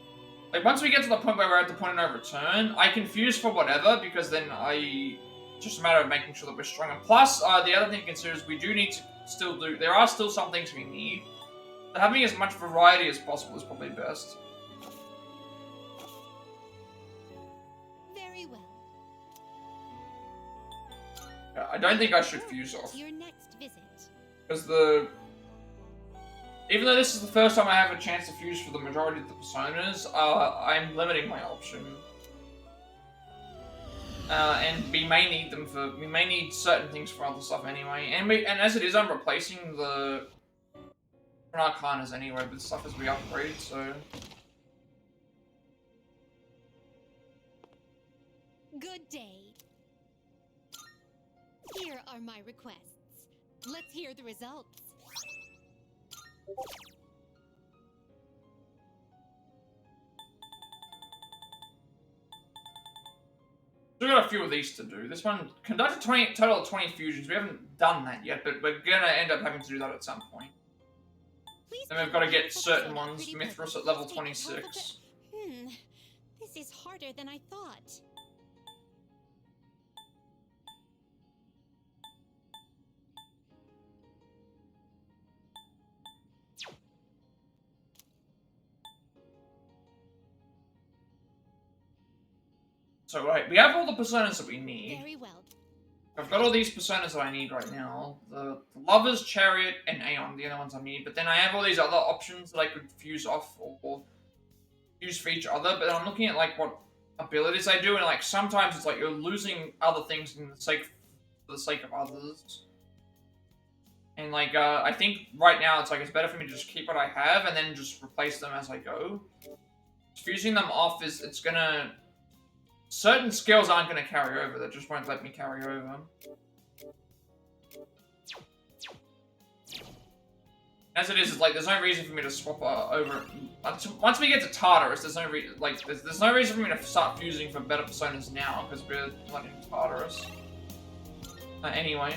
S1: Like, once we get to the point where we're at the point of no return, I can fuse for whatever, because then it's just a matter of making sure that we're strong. And plus, the other thing to consider is we do need to still do... There are still some things we need. So having as much variety as possible is probably best.
S6: Very well.
S1: Yeah, I don't think I should fuse off.
S6: Your next visit.
S1: Because even though this is the first time I have a chance to fuse for the majority of the personas, I'm limiting my option. And we may need them for... We may need certain things for other stuff anyway. And as it is, I'm replacing the Arcanas anyway with stuff as we upgrade, so...
S6: Good day. Here are my requests. Let's hear the results.
S1: We've got a few of these to do. This one, conduct a total of 20 fusions. We haven't done that yet, but we're gonna end up having to do that at some point. Then we've got to get certain ones. Mithras at level 26.
S6: This is harder than I thought.
S1: So, right, we have all the personas that we need.
S6: Very well.
S1: I've got all these personas that I need right now. The Lovers, Chariot, and Aeon, the other ones I need. But then I have all these other options that I could fuse off or use for each other. But I'm looking at, like, what abilities I do. And, like, sometimes it's like you're losing other things for the sake of others. And, like, I think right now it's, like, it's better for me to just keep what I have and then just replace them as I go. Fusing them off it's gonna... Certain skills aren't going to carry over, that just won't let me carry over. As it is, it's like, there's no reason for me to swap over. Once we get to Tartarus, there's no there's no reason for me to start fusing for better personas now, because we're not in Tartarus. Anyway.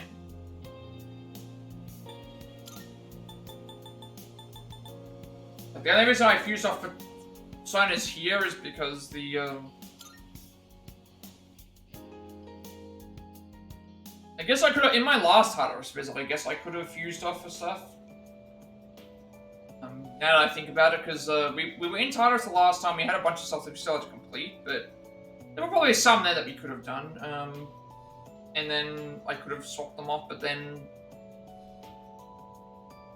S1: Like, the only reason I fuse off for personas here is because the, I guess I could have, in my last Tartarus visit, I guess I could have fused off for stuff. Now that I think about it, because we were in Tartarus the last time, we had a bunch of stuff that we still had to complete, but there were probably some there that we could have done. And then I could have swapped them off, but then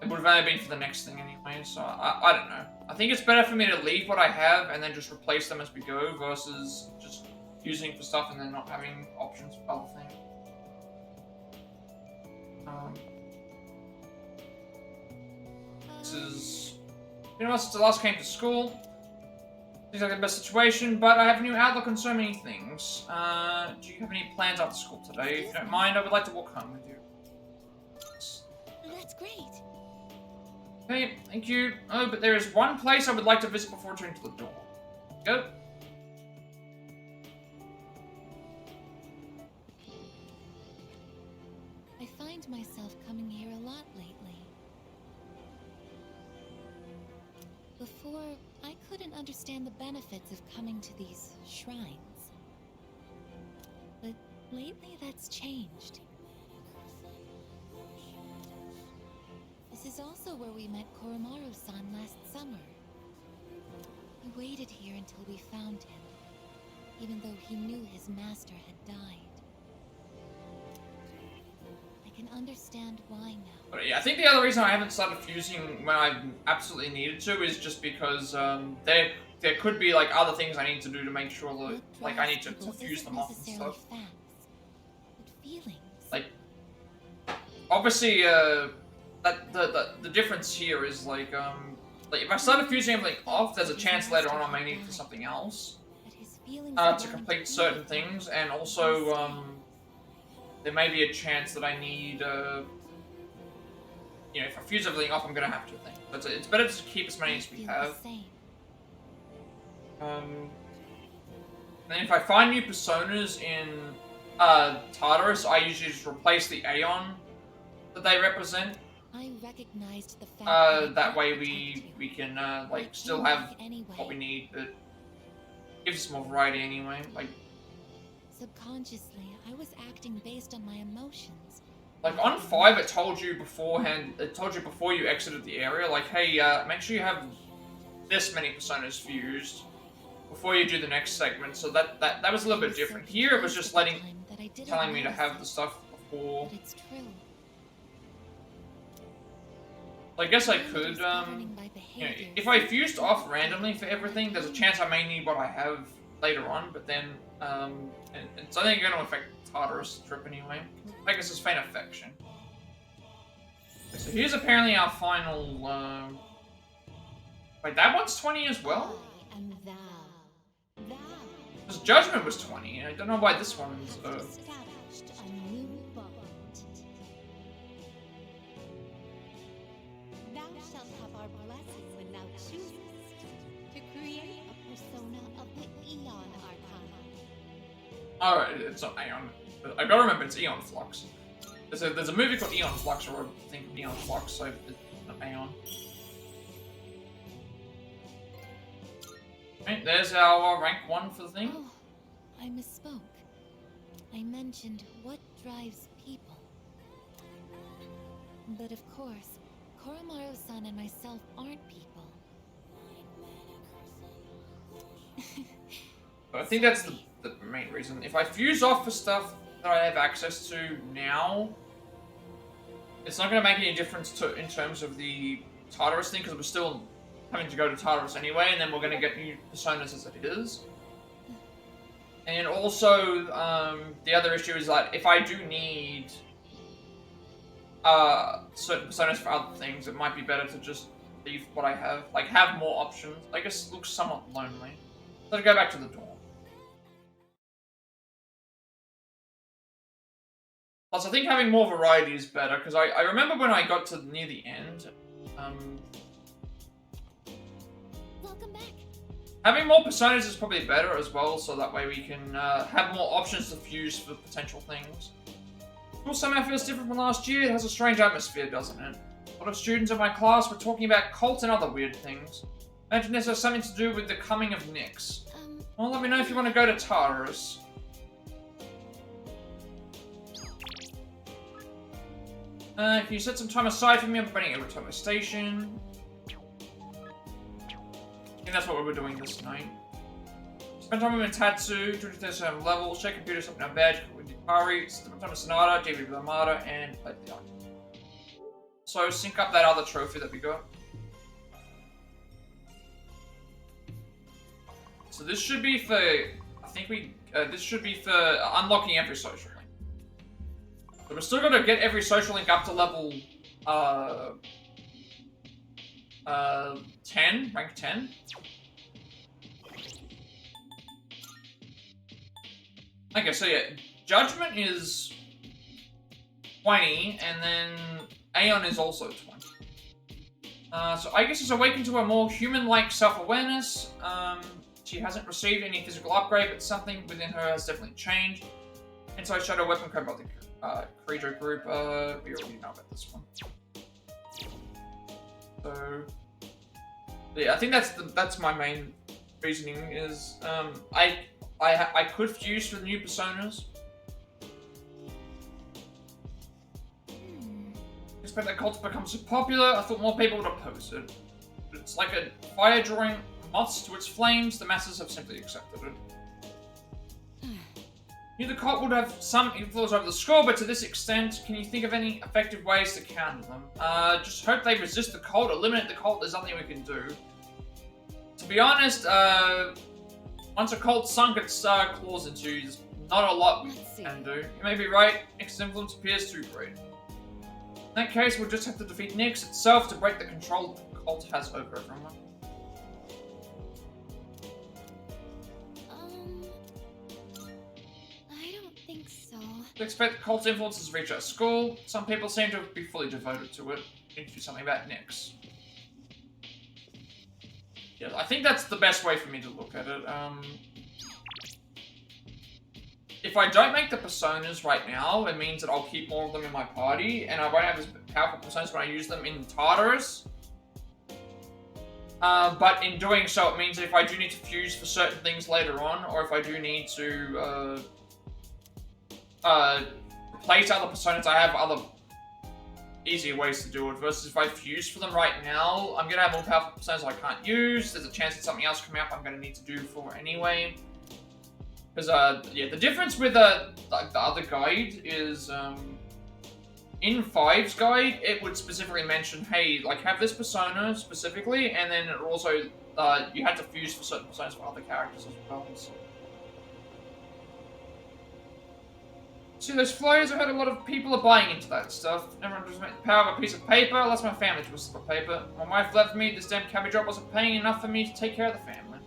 S1: it would have only been for the next thing anyway, so I don't know. I think it's better for me to leave what I have and then just replace them as we go, versus just fusing for stuff and then not having options for other things. This is... You know, since the last came to school, seems like the best situation, but I have a new outlook on so many things. Do you have any plans after school today? If you don't mind, I would like to walk home with you.
S6: That's great.
S1: Okay, thank you. Oh, but there is one place I would like to visit before returning to the door. Go.
S4: I find myself coming here a lot lately. Before, I couldn't understand the benefits of coming to these shrines. But lately that's changed. This is also where we met Koromaru-san last summer. He waited here until we found him, even though he knew his master had died. I can understand why now.
S1: But yeah, I think the other reason I haven't started fusing when I absolutely needed to is just because there could be like other things I need to do to make sure that like I need to fuse them off and stuff.
S4: Facts, but feelings.
S1: Like obviously the difference here is like if I started fusing everything off, there's a chance later on I may need it for something else to complete certain things, and also there may be a chance that I need you know, if I fuse everything off, I'm gonna have to think. But it's better to keep as many as we have. And if I find new personas in Tartarus, I usually just replace the Aeon that they represent.
S4: I recognized the fact
S1: that way we can like still have
S4: anyway.
S1: what we need, but gives us more variety anyway. Like
S4: subconsciously, I was acting based on my emotions.
S1: Like on 5, it told you beforehand. It told you before you exited the area, like, hey, make sure you have this many personas fused before you do the next segment. So that was a little bit different. Here, it was just telling me to have the stuff before.
S4: But it's true.
S1: I guess I could, you know, if I fused off randomly for everything, there's a chance I may need what I have later on, but then, and it's I think going to affect Tartarus' trip anyway. I guess it's Faint Affection. Okay, so here's apparently our final, wait, that one's 20 as well?
S6: And thou.
S1: Because Judgment was 20, I don't know why this one's,
S6: Established a new bond. Thou shalt have our blessings when thou choosest to create a persona of the Eon Archon.
S1: alright, it's not Aeon. I gotta remember it's Eon Flux. There's a movie called Eon Flux, or I think Eon Flux, so it's not Aeon. Right, there's our rank 1 for the thing.
S4: Oh, I misspoke. I mentioned what drives people. But of course, Koromaru-san and myself aren't people.
S1: But I think that's the main reason. If I fuse off for stuff that I have access to now, it's not going to make any difference in terms of the Tartarus thing, because we're still having to go to Tartarus anyway, and then we're going to get new personas as it is. And also, the other issue is that if I do need certain personas for other things, it might be better to just leave what I have. Like, have more options. I guess it looks somewhat lonely. Let's go back to the dorm. Plus, I think having more variety is better, because I remember when I got to near the end,
S4: Welcome back.
S1: having more personas is probably better as well, so that way we can have more options to fuse for potential things. School somehow feels different from last year. It has a strange atmosphere, doesn't it? A lot of students in my class were talking about cults and other weird things. Imagine this has something to do with the coming of Nyx. Well, let me know if you want to go to Tartarus. Can you set some time aside for me? I'm running over to my station. I think that's what we were doing this night. Spend time with Tatsu, 27 levels, check computer, something on badge, with Yukari, spend time with Sonata, JV with Armada, and play the Arc. So sync up that other trophy that we got. So this should be for, I think this should be for unlocking every social link. But we're still gonna get every social link up to level, 10, rank 10. Okay, so yeah, Judgment is 20, and then Aeon is also 20. So I guess it's awakened to a more human-like self-awareness. She hasn't received any physical upgrade, but something within her has definitely changed. Inside Shadow Weapon Code by the Creature group, we already know about this one. So, yeah, I think that's my main reasoning is, I could fuse for new personas. Expect that cult to become so popular, I thought more people would oppose it. It's like a fire drawing moths to its flames, the masses have simply accepted it. Knew the cult would have some influence over the school, but to this extent, can you think of any effective ways to counter them? Just hope they resist the cult, eliminate the cult, there's nothing we can do. To be honest, once a cult's sunk its claws into you, there's not a lot we can do. You may be right, Nyx's influence appears too great. In that case, we'll just have to defeat Nyx itself to break the control the cult has over everyone.
S6: I don't think so.
S1: To expect the cult's influences to reach our school, some people seem to be fully devoted to it. We need to do something about Nyx. Yeah, I think that's the best way for me to look at it. If I don't make the personas right now, it means that I'll keep more of them in my party, and I won't have powerful personas when I use them in Tartarus. But in doing so, it means that if I do need to fuse for certain things later on, or if I do need to replace other personas, I have other easier ways to do it. Versus if I fuse for them right now, I'm gonna have more powerful personas I can't use. There's a chance that something else coming up I'm gonna need to do for anyway. Because yeah, the difference with the other guide is in 5's guide, it would specifically mention, hey, like, have this persona specifically, and then it also, you had to fuse for certain personas for other characters as well. So. See those flyers? I heard a lot of people are buying into that stuff. Everyone just makes the power of a piece of paper. I lost my family to a slip of paper. My wife left me. This damn cabbage drop wasn't paying enough for me to take care of the family.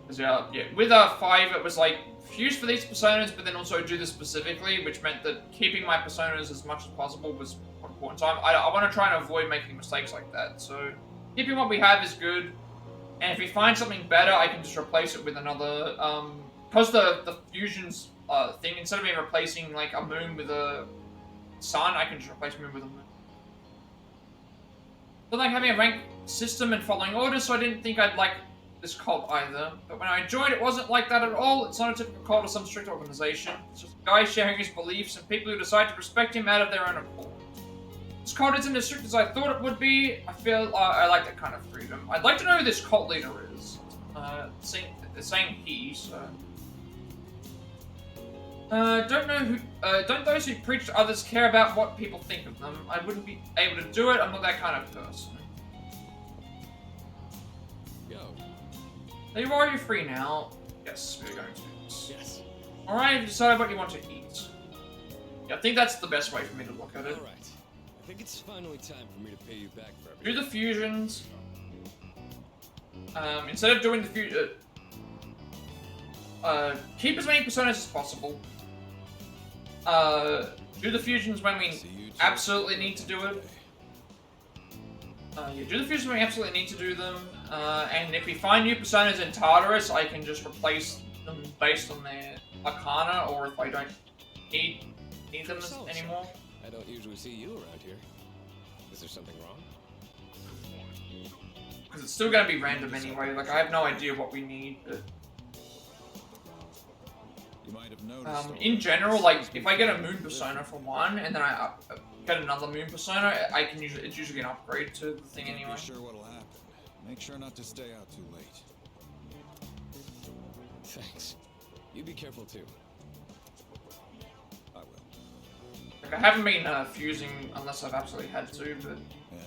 S1: Because, yeah, with 5, it was like, fuse for these personas, but then also do this specifically, which meant that keeping my personas as much as possible was important. So I want to try and avoid making mistakes like that. So keeping what we have is good, and if we find something better, I can just replace it with another. Because the fusions thing, instead of me replacing like a moon with a sun, I can just replace moon with a moon. Don't like having a rank system and following orders, so I didn't think I'd like this cult either, but when I joined, it wasn't like that at all. It's not a typical cult or some strict organization. It's just a guy sharing his beliefs and people who decide to respect him out of their own accord. This cult isn't as strict as I thought it would be. I feel I like that kind of freedom. I'd like to know who this cult leader is. Saying he, so. Don't know who. Don't those who preach to others care about what people think of them? I wouldn't be able to do it. I'm not that kind of person. So are you free now? Yes, we're going to do this.
S5: Yes.
S1: Alright, decide what you want to eat. Yeah, I think that's the best way for me to look at it.
S5: Alright. I think it's finally time for me to pay you back for everything.
S1: Do the fusions. Instead of doing the keep as many personas as possible. Do the fusions when we absolutely need to do it. Yeah, do the fusions when we absolutely need to do them. And if we find new personas in Tartarus, I can just replace them based on their arcana, or if I don't need them anymore.
S5: I don't usually see you around here. Is there something wrong?
S1: Because it's still going to be random anyway. Like, I have no idea what we need, but...
S12: You might have noticed
S1: in general, like, if I get a moon persona for one, and then I get another moon persona, I can usually, it's usually an upgrade to the thing anyway.
S12: Be sure what'll happen. Make sure not to stay out too late.
S5: Thanks. You be careful too.
S12: I will.
S1: Like, I haven't been fusing unless I've absolutely had to,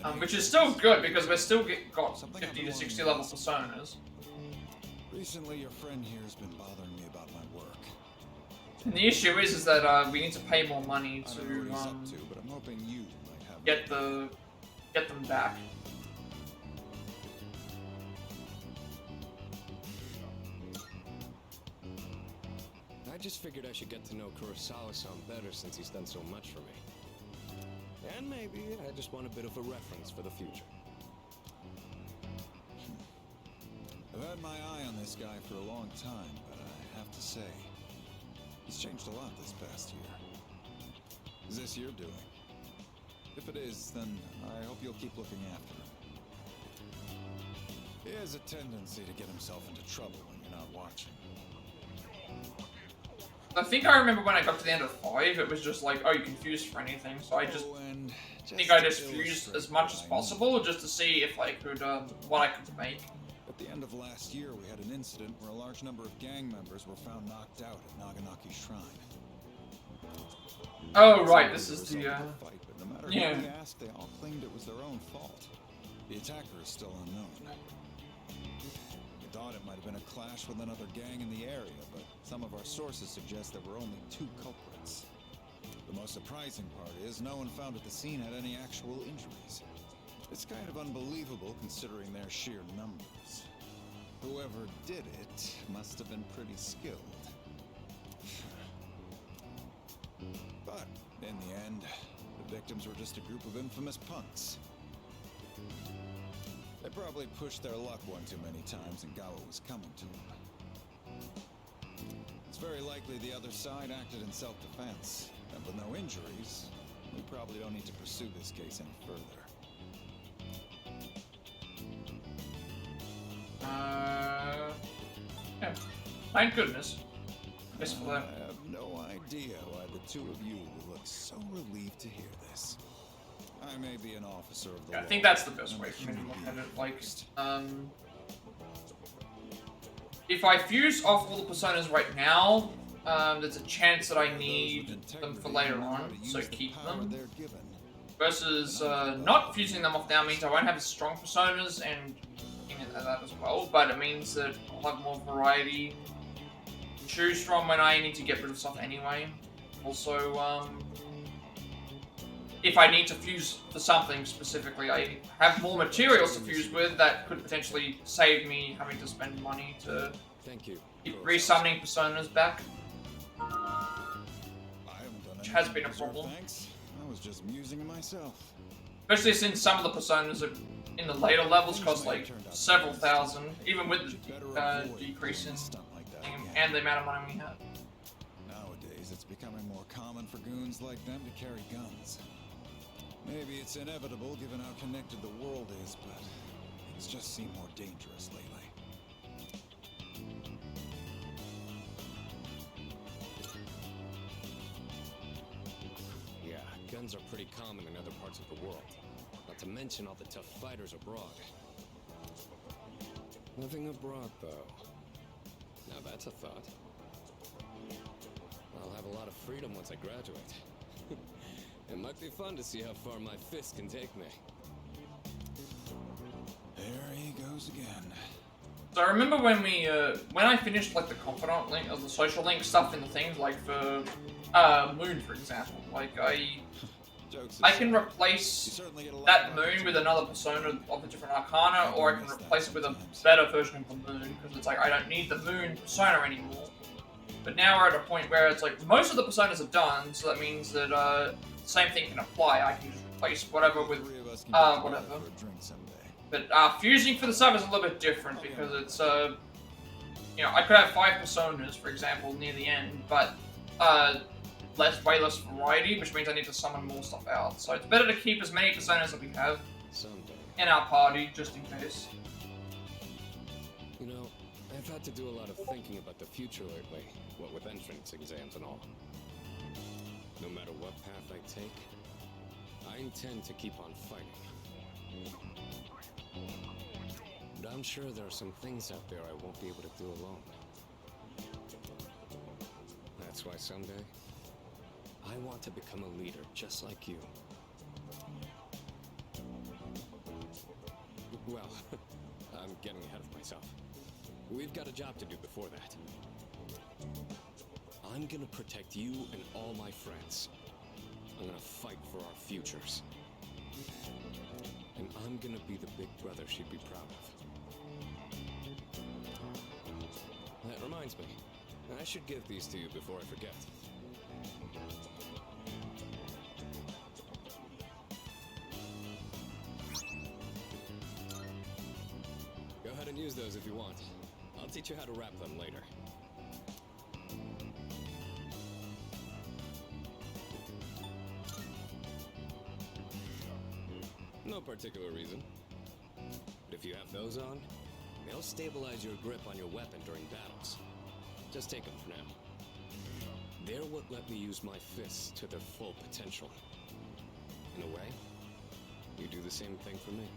S1: but which is still good because we're still got 50 to 60 level personas.
S12: Recently, your friend here has been bothering me about my work.
S1: And the issue is that we need to pay more money to,
S12: but I'm hoping you might have
S1: get them back.
S5: I just figured I should get to know Kurosawa-san better since he's done so much for me. And maybe I just want a bit of a reference for the future.
S12: I've had my eye on this guy for a long time, but I have to say, he's changed a lot this past year. Is this your doing? If it is, then I hope you'll keep looking after him. He has a tendency to get himself into trouble when you're not watching.
S1: I think I remember when I got to the end of 5, it was just like, oh, you can fuse for anything, so I just think I just fused as much as possible just to see if I could, what I could make.
S12: At the end of last year, we had an incident where a large number of gang members were found knocked out at Naganaki Shrine.
S1: Oh, right, this is the,
S12: fight, but no matter who we asked, they all claimed it was their own fault. The attacker is still unknown. We thought it might have been a clash with another gang in the area, but some of our sources suggest there were only 2 culprits. The most surprising part is no one found at the scene had any actual injuries. It's kind of unbelievable considering their sheer numbers. Whoever did it must have been pretty skilled. But in the end, the victims were just a group of infamous punks. They probably pushed their luck one too many times and got what was coming to them. It's very likely the other side acted in self-defense. And with no injuries, we probably don't need to pursue this case any further.
S1: Yeah. Thank goodness. Yes, for that.
S12: I have no idea why the two of you will look so relieved to hear this. I may be an officer of the law.
S1: I think that's the best way for me to look at it. Like, if I fuse off all the personas right now, there's a chance that I need them for later on, so keep them. Versus not fusing them off now means I won't have as strong personas and that as well, but it means that I'll have more variety to choose from when I need to get rid of stuff anyway. Also, if I need to fuse for something specifically, I have more materials to fuse with that could potentially save me having to spend money to keep resummoning personas back. Which has been a problem.
S12: Thanks. I was just musing myself.
S1: Especially since some of the personas are in the later levels cost like several thousand, even with the decrease in and the amount of money we have.
S12: Nowadays, it's becoming more common for goons like them to carry guns. Maybe it's inevitable given how connected the world is, but things just seem more dangerous lately.
S5: Yeah, guns are pretty common in other parts of the world. Not to mention all the tough fighters abroad. Living abroad, though. Now that's a thought. I'll have a lot of freedom once I graduate. It might be fun to see how far my fist can take me.
S12: There he goes again.
S1: So I remember when we, when I finished like the confidant link, or the social link stuff in the things, like for Moon, for example, like I can replace that Moon with another persona of a different Arcana, or I can replace it with a better version of the Moon, because it's like I don't need the Moon persona anymore. But now we're at a point where it's like most of the personas are done, so that means that the same thing can apply. I can just replace whatever with whatever. But fusing for the sub is a little bit different because it's you know, I could have 5 personas, for example, near the end, but way less variety, which means I need to summon more stuff out. So it's better to keep as many personas that we have in our party, just in case.
S5: You know, I've had to do a lot of thinking about the future lately, what with entrance exams and all. No matter what path I take, I intend to keep on fighting. But I'm sure there are some things out there I won't be able to do alone. That's why someday, I want to become a leader just like you. Well, I'm getting ahead of myself. We've got a job to do before that. I'm gonna protect you and all my friends. I'm gonna fight for our futures. And I'm gonna be the big brother she'd be proud of. That reminds me, I should give these to you before I forget. Go ahead and use those if you want. I'll teach you how to wrap them later. No particular reason. But if you have those on, they'll stabilize your grip on your weapon during battles. Just take them for now. They're what let me use my fists to their full potential. In a way, you do the same thing for me.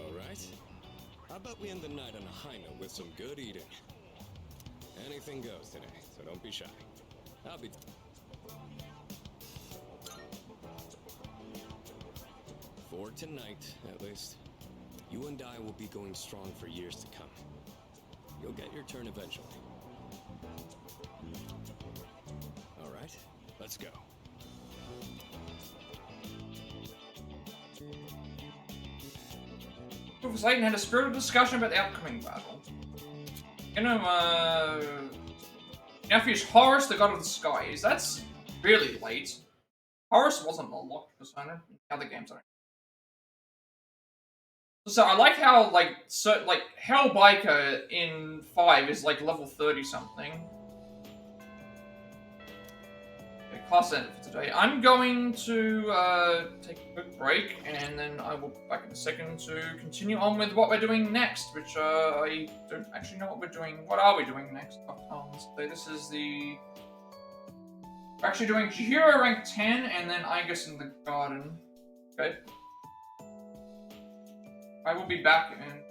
S5: Alright? How about we end the night on a high note with some good eating? Anything goes today, so don't be shy. I'll be... For tonight, at least, you and I will be going strong for years to come. You'll get your turn eventually. Alright, let's go.
S1: Professor Layton had a spirited discussion about the upcoming battle. You know, now fuse Horus, the god of the skies. That's really late. Horus wasn't a locked persona in other games. So I like how Hellbiker in 5 is like level 30 something. past end for today. I'm going to take a quick break, and then I will be back in a second to continue on with what we're doing next, which I don't actually know what we're doing. What are we doing next? So this is the... We're actually doing Hero rank 10, and then I guess in the garden. Okay. I will be back and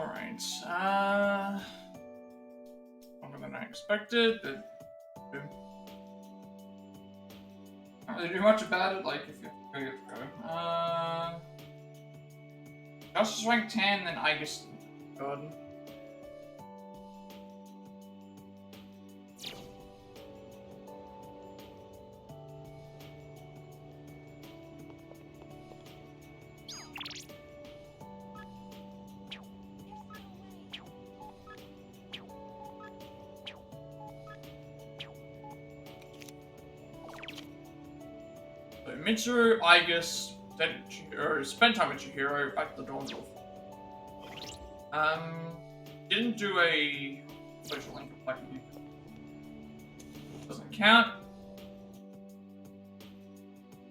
S1: Alright, longer than I expected, but can't really do much about it, like, if you have to go. Justice rank 10, then I guess, God. Mitsuru, Igus, spent time with Chihiro back to the Dawn Wolf. Didn't do a social link of Black Youth. Doesn't count.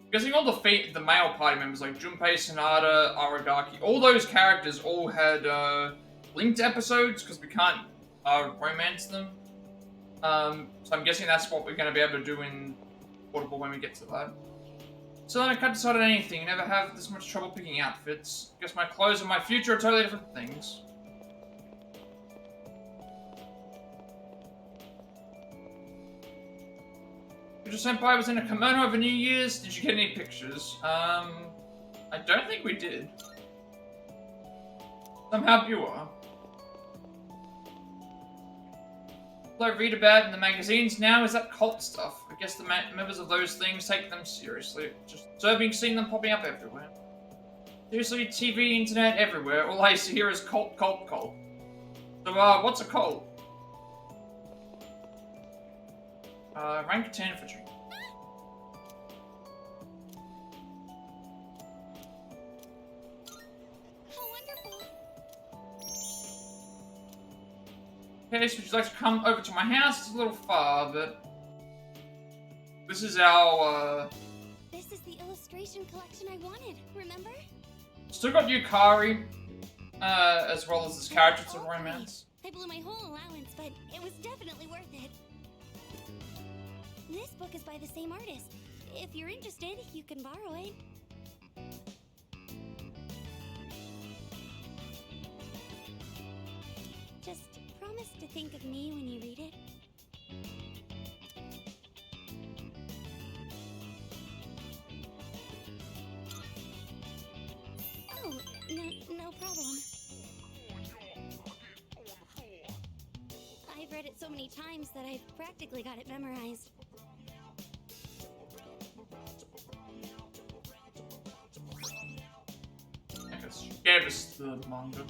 S1: I'm guessing all the male party members like Junpei, Sanada, Aragaki, all those characters all had linked episodes because we can't romance them. So I'm guessing that's what we're going to be able to do in Portable when we get to that. So then I can't decide on anything. Never have this much trouble picking outfits. Guess my clothes and my future are totally different things. Future Senpai was in a kimono over New Year's. Did you get any pictures? I don't think we did. Somehow you are. I read about in the magazines now is that cult stuff. I guess the members of those things take them seriously. Just observing, seeing them popping up everywhere. Seriously, TV, internet, everywhere. All I see here is cult, cult, cult. So, what's a cult? Rank 10 for drink. Okay, so would you like to come over to my house? It's a little far, but this is our,
S6: This is the illustration collection I wanted, remember?
S1: Still got Yukari, as well as this character to romance.
S6: I blew my whole allowance, but it was definitely worth it. This book is by the same artist. If you're interested, you can borrow it. Just promise to think of me when you read it. Oh, no problem. I've read it so many times that I've practically got it memorized.
S1: I guess she gave us the manga.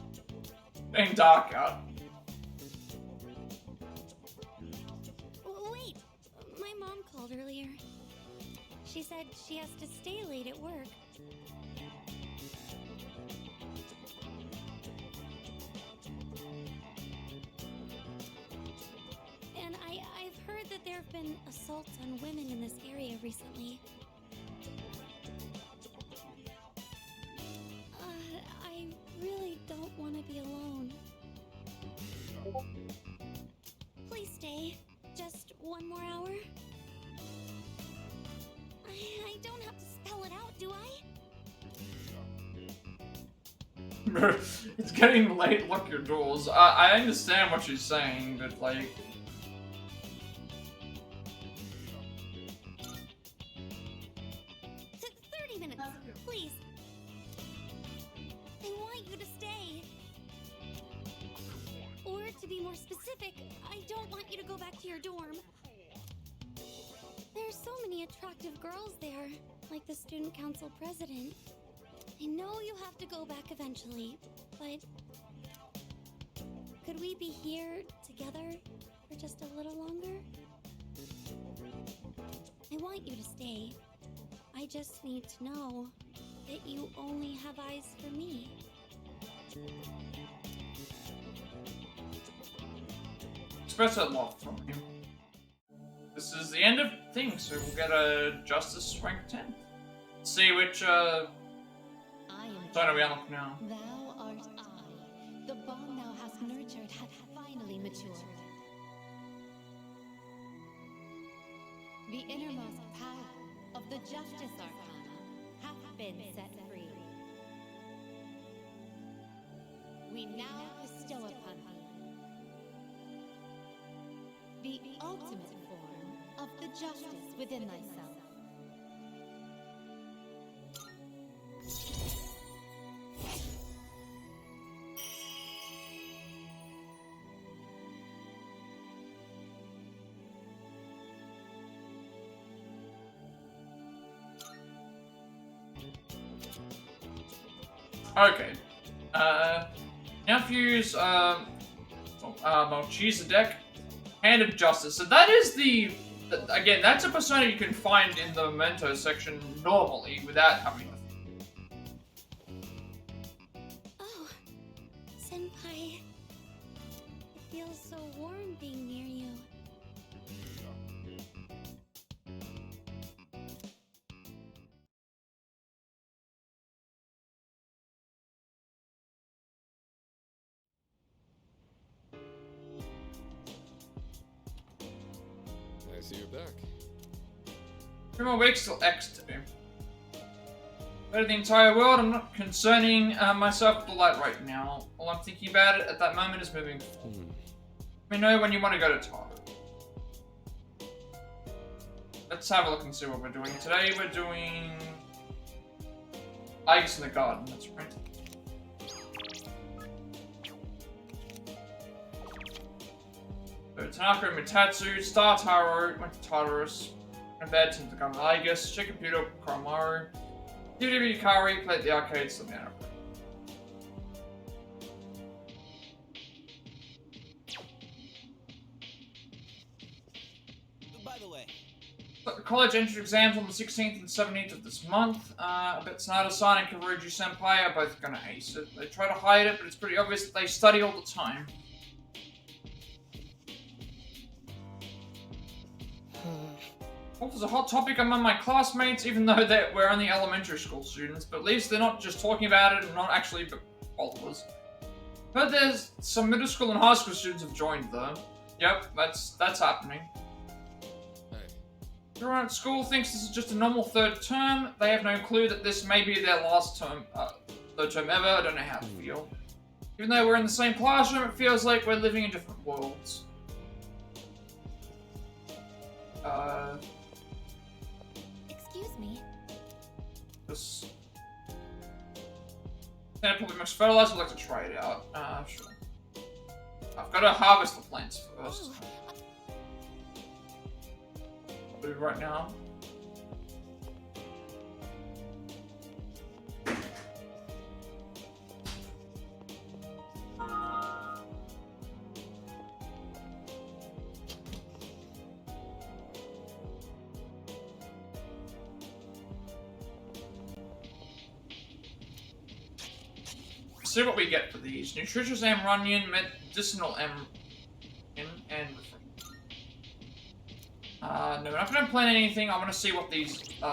S1: Getting dark out.
S6: Wait! My mom called earlier. She said she has to stay late at work. And I've heard that there have been assaults on women in this area recently. I really don't want to be alone. Please stay. Just one more hour? I don't have to spell it out, do I?
S1: It's getting late, lock your doors. I understand what she's saying, but like...
S6: 30 minutes, please. I want you to stay. Or to be more specific, I don't want you to go back to your dorm. There's so many attractive girls there, like the student council president. I know you have to go back eventually, but could we be here together for just a little longer? I want you to stay. I just need to know that you only have eyes for me.
S1: Express a lot from you. This is the end of things, so we'll get a Justice rank 10. Let's see which, side are we unlocked now?
S4: Thou art I. The bond thou hast nurtured hath finally matured. The innermost power of the Justice Arcana hath been set free.
S6: we now bestow upon thee the ultimate form of the justice within thyself.
S1: Okay. Nephew's, well, choose the deck. Hand of Justice. So that is again, that's a persona you can find in the Memento section normally without having to.
S6: Oh, Senpai. It feels so warm being near you.
S5: I see you're back.
S1: 3 more weeks till X2. Better the entire world, I'm not concerning myself with the light right now. All I'm thinking about it at that moment is moving forward. Let me know when you want to go to Tartarus. Let's have a look and see what we're doing. Today we're doing Ice in the Garden, that's right. So Tanaka and Mitatsu, Star Taro, went to Tartarus, went to bed, to become Igus, check computer, Koromaru, DVD Kari, played the arcade, slept down.
S3: By the way,
S1: College entrance exams on the 16th and 17th of this month. I bet Sanada-san and Ryoji Senpai are both gonna ace it. They try to hide it, but it's pretty obvious that they study all the time. Wolf is a hot topic among my classmates, even though we're only elementary school students, but at least they're not just talking about it and not actually followers. Heard there's some middle school and high school students have joined though. Yep, that's happening. Everyone at school thinks this is just a normal third term. They have no clue that this may be their last term, third term ever. I don't know how to feel. Even though we're in the same classroom, it feels like we're living in different worlds.
S6: Excuse me.
S1: This. Then probably must fertilize. I'd like to try it out. Sure. I've got to harvest the plants first. Food right now. See what we get for these. Nutritious M Runyon, medicinal M and no, we're not gonna plan anything. I wanna see what these give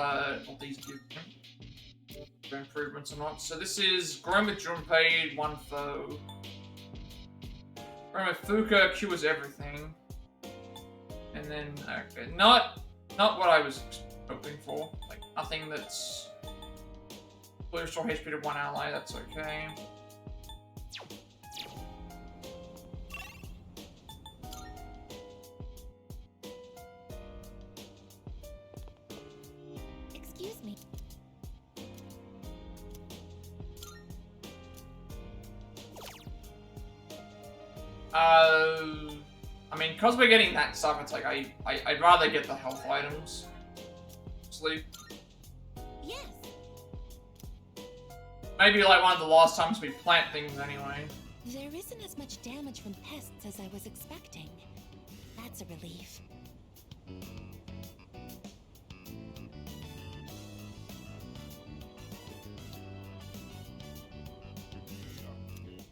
S1: for improvements or not. So this is grown with Junpei, 1 foe. Grown with Fuka, cures everything. And then okay, not what I was hoping for. Like nothing that's blue restore HP to 1 ally, that's okay.
S6: Excuse me.
S1: I mean, because we're getting that stuff, it's like I'd rather get the health items. Sleep.
S6: Yes.
S1: Maybe like one of the last times we plant things anyway.
S6: There isn't as much damage from pests as I was expecting. That's a relief.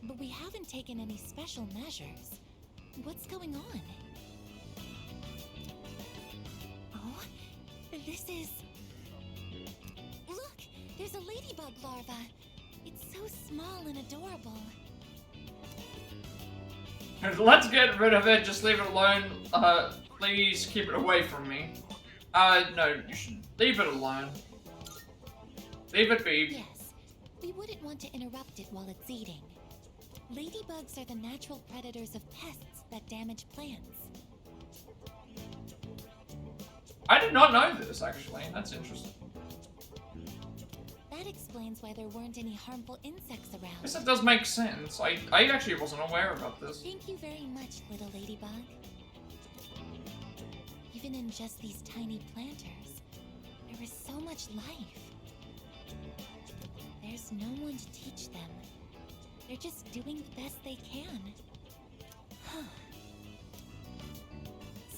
S6: But we haven't taken any special measures. What's going on? Oh, this is... Look! There's a ladybug larva. It's so small and adorable.
S1: Let's get rid of it, just leave it alone. Please keep it away from me. No, you should leave it alone. Leave it be.
S6: Yes, we wouldn't want to interrupt it while it's eating.
S4: Ladybugs are the natural predators of pests that damage plants.
S1: I did not know this, actually. That's interesting.
S4: That explains why there weren't any harmful insects
S1: I
S4: around.
S1: guess that does make sense. I actually wasn't aware about this.
S4: Thank you very much, little ladybug. Even in just these tiny planters, there is so much life. There's no one to teach them. They're just doing the best they can.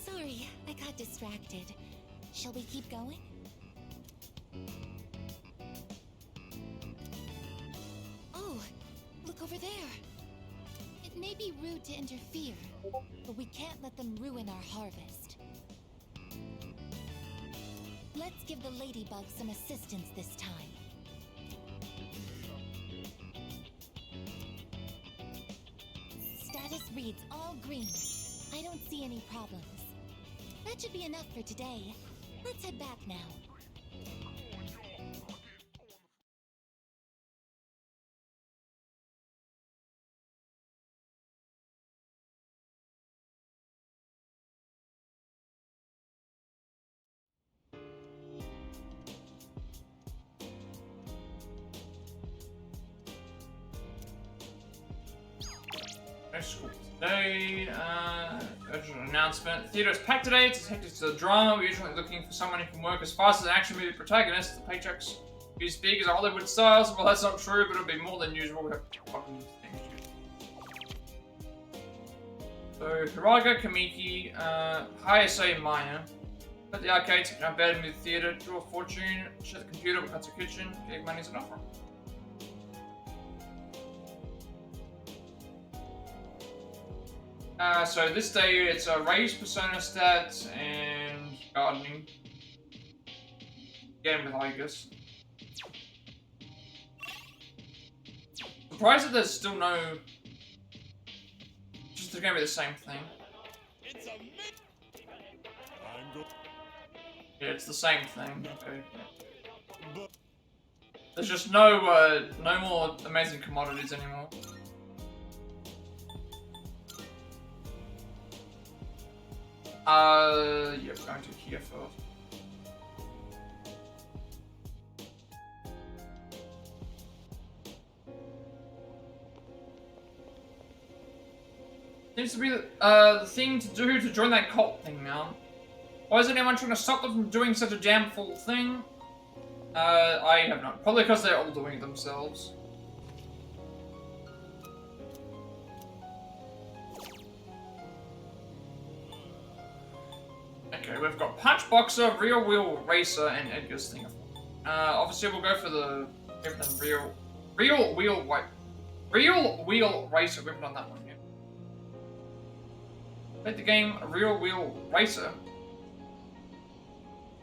S4: Sorry, I got distracted. Shall we keep going? Oh, look over there. It may be rude to interfere, but we can't let them ruin our harvest. Let's give the ladybugs some assistance this time. Status reads all green. I don't see any problems. That should be enough for today. Let's head back now.
S1: No school today. Urgent announcement. The theater is packed today. It's hectic to the drama. We're usually looking for someone who can work as fast as an action movie protagonist. The paychecks be as big as Hollywood stars. Well, that's not true, but it'll be more than usual. We have fucking things to do. So, Hiraga, Kamiki, Hayase, Maya. At the arcade, take out bed, movie theater, draw a fortune, share the computer, cut to kitchen, gave money's an offer. So this day it's a raised persona stats and gardening. Again with Igus. Surprised that there's still no. Just gonna be the same thing. Yeah, it's the same thing. Okay. There's just no more amazing commodities anymore. Yeah, we're going to here first. Seems to be the thing to do to join that cult thing now. Why is anyone trying to stop them from doing such a damn fool thing? I have not. Probably because they're all doing it themselves. Okay, we've got Punch Boxer, Real Wheel Racer, and Edgar's thing. Obviously we'll go for the Real Wheel Racer. We haven't done that one yet. Played the game Real Wheel Racer.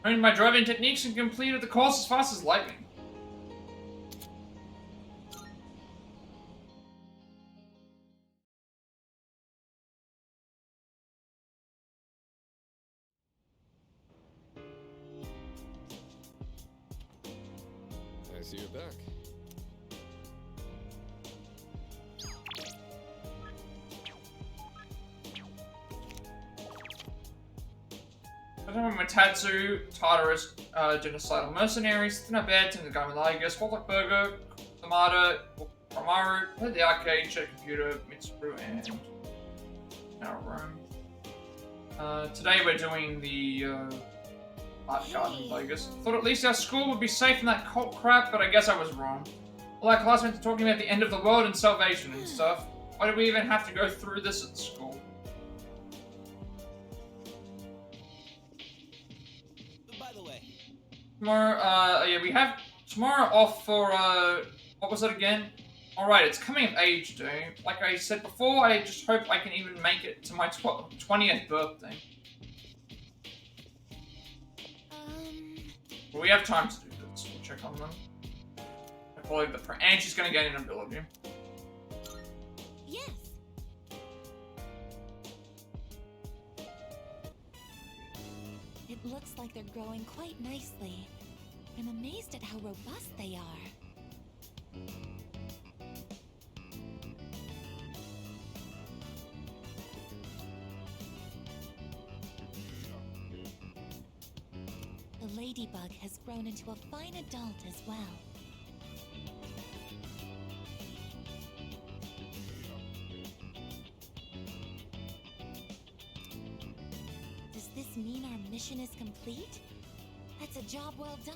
S1: Honed my driving techniques and completed the course as fast as lightning.
S5: I see you're back.
S1: Matatsu, Tartarus, Genocidal Mercenaries, Thinabed, Tinagamilagus, Warlock Burger, Tamada, Ramaru, played the arcade, check computer, Mitsuru, and our room. Today we're doing the art garden Vegas. Thought at least our school would be safe from that cult crap, but I guess I was wrong. All our classmates are talking about the end of the world and salvation and stuff. Why do we even have to go through this at school?
S3: By the way,
S1: Tomorrow, yeah, we have tomorrow off for, what was it again? Alright, it's coming of age day. Like I said before, I just hope I can even make it to my 20th birthday. Well, we have time to do this. We'll check on them. I believe that and she's gonna gain an ability.
S4: Yes. It looks like they're growing quite nicely. I'm amazed at how robust they are. ladybug has grown into a fine adult as well. Does this mean our mission is complete? That's a job well done.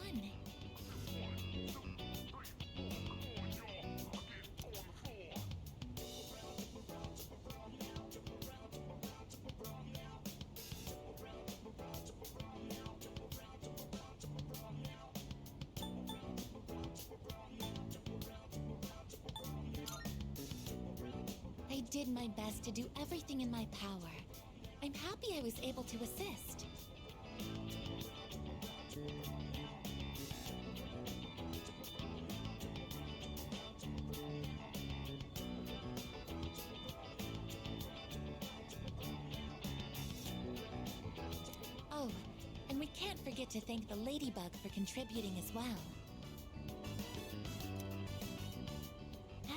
S4: I did my best to do everything in my power. I'm happy I was able to assist. Oh, and we can't forget to thank the ladybug for contributing as well.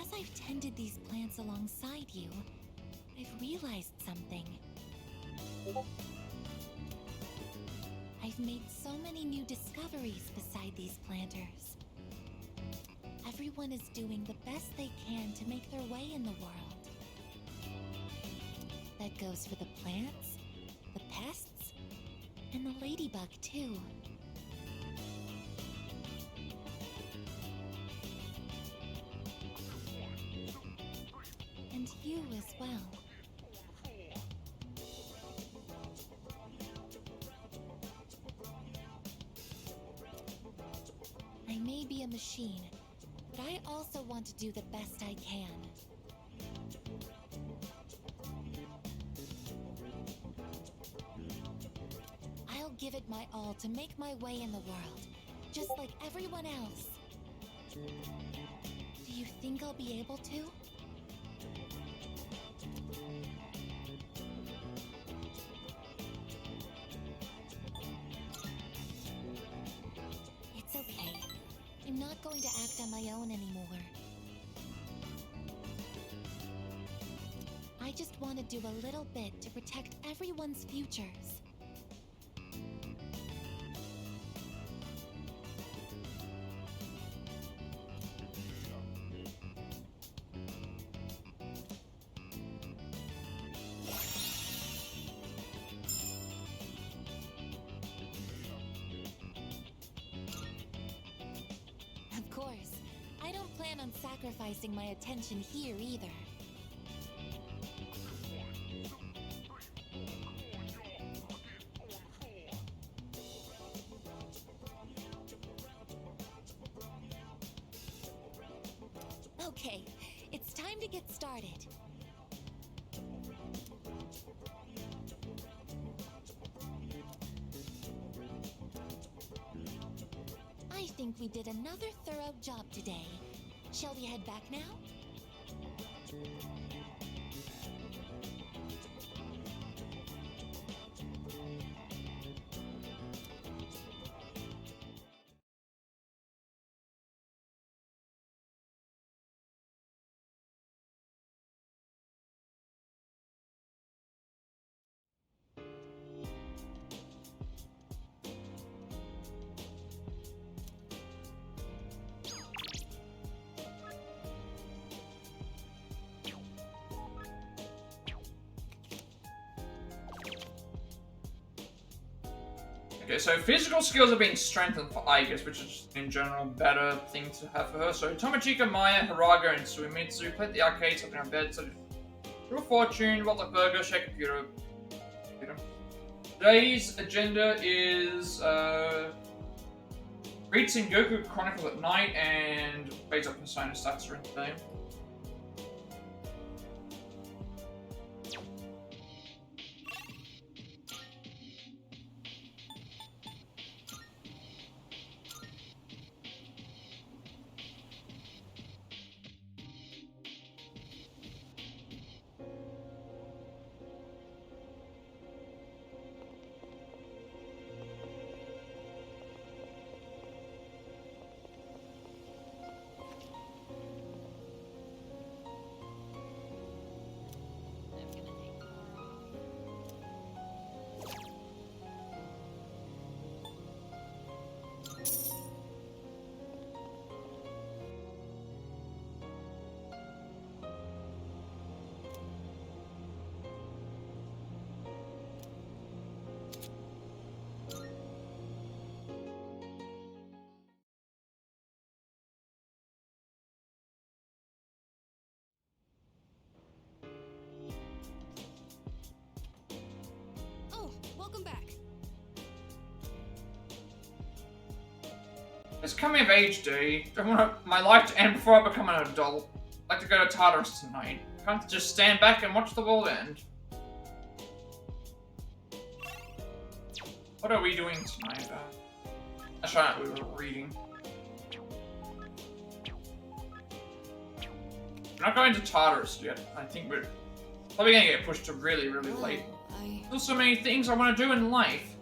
S4: As I've tended these plants alongside you, I've realized something. I've made so many new discoveries beside these planters. Everyone is doing the best they can to make their way in the world. That goes for the plants, the pests, and the ladybug too. And you as well. I may be a machine, but I also want to do the best I can. I'll give it my all to make my way in the world, just like everyone else. Do you think I'll be able to? It's okay. I'm not going to act on my own anymore. I just want to do a little bit to protect everyone's futures. Of course, I don't plan on sacrificing my attention here either. Okay, it's time to get started. I think we did another thorough job today. Shall we head back now?
S1: Okay, so physical skills are being strengthened for Aigis, which is in general better thing to have for her. So Tomochika, Maya, Hiraga, and Suimitsu played the arcade, something on bed, so Real Fortune, What the Burger, Shake Computer. Today's agenda is read Sengoku Chronicle at night and Base Up Persona stats are in today. It's coming of age day. I want my life to end before I become an adult. I'd like to go to Tartarus tonight. Can't just stand back and watch the world end. What are we doing tonight? That's right, we were reading. We're not going to Tartarus yet. I think we're probably gonna get pushed to really, really late. There's so many things I want to do in life.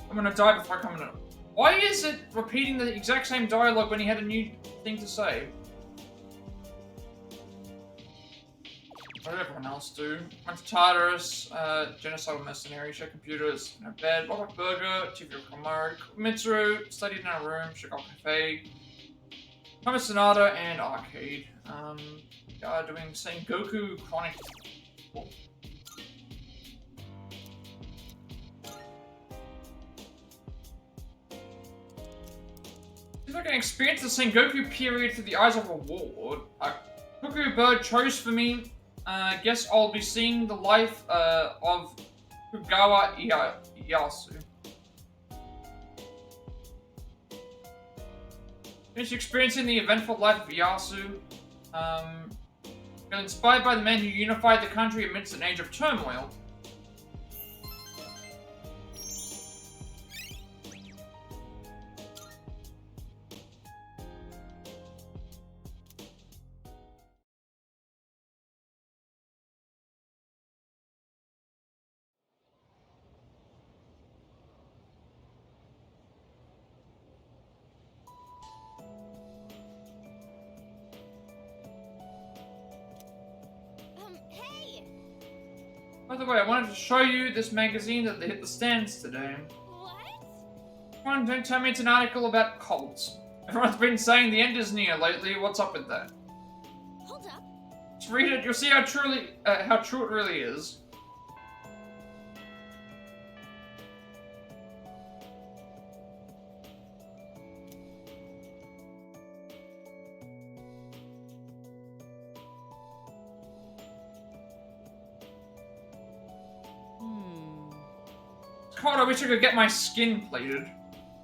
S1: I'm gonna die before I come in. Why is it repeating the exact same dialogue when he had a new thing to say? What did everyone else do? Went to Tartarus, genocidal mercenary, check computers, in a bed, bought a burger, TV Kamari, Mitsuru, studied in a room, check out cafe, Kama Sonata, and arcade. Doing Sengoku Chronic. Cool. Seems like an experience the Sengoku period through the eyes of a warlord. Cuckoo Bird chose for me. Guess I'll be seeing the life of Kugawa Ieyasu. Finish experiencing the eventful life of Ieyasu. Feel inspired by the men who unified the country amidst an age of turmoil.
S6: Hey!
S1: By the way, I wanted to show you this magazine that hit the stands today.
S6: What?
S1: Come on, don't tell me it's an article about cults. Everyone's been saying the end is near lately. What's up with that?
S6: Hold up.
S1: Just read it. You'll see how true it really is. It's cold. I wish I could get my skin plated.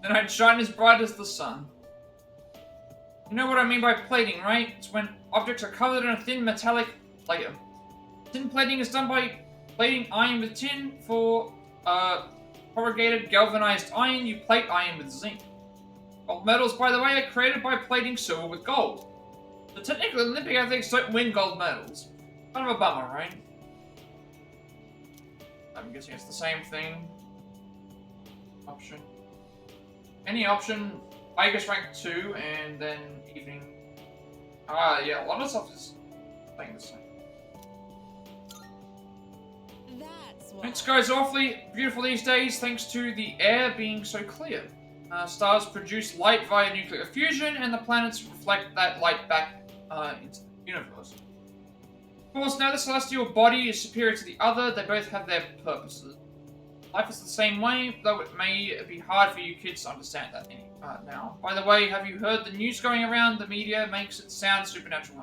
S1: Then I'd shine as bright as the sun. You know what I mean by plating, right? It's when objects are covered in a thin metallic layer. Tin plating is done by plating iron with tin. For corrugated galvanized iron, you plate iron with zinc. Gold medals, by the way, are created by plating silver with gold. So technically, Olympic athletes don't win gold medals. Kind of a bummer, right? I'm guessing it's the same thing. Option. Any option, I guess rank 2, and then evening. Yeah, a lot of stuff is playing the same.
S4: That's why.
S1: Night sky's awfully beautiful these days thanks to the air being so clear. Stars produce light via nuclear fusion, and the planets reflect that light back into the universe. Of course, now the celestial body is superior to the other, they both have their purposes. Life is the same way, though it may be hard for you kids to understand that now. By the way, have you heard the news going around? The media makes it sound supernatural.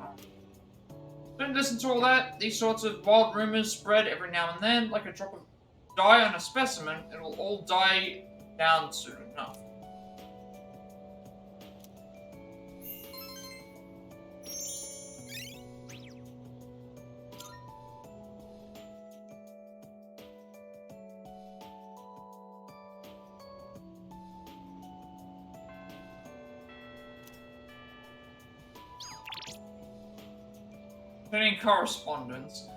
S1: Don't listen to all that. These sorts of wild rumors spread every now and then, like a drop of dye on a specimen. It will all die down soon enough. Correspondence.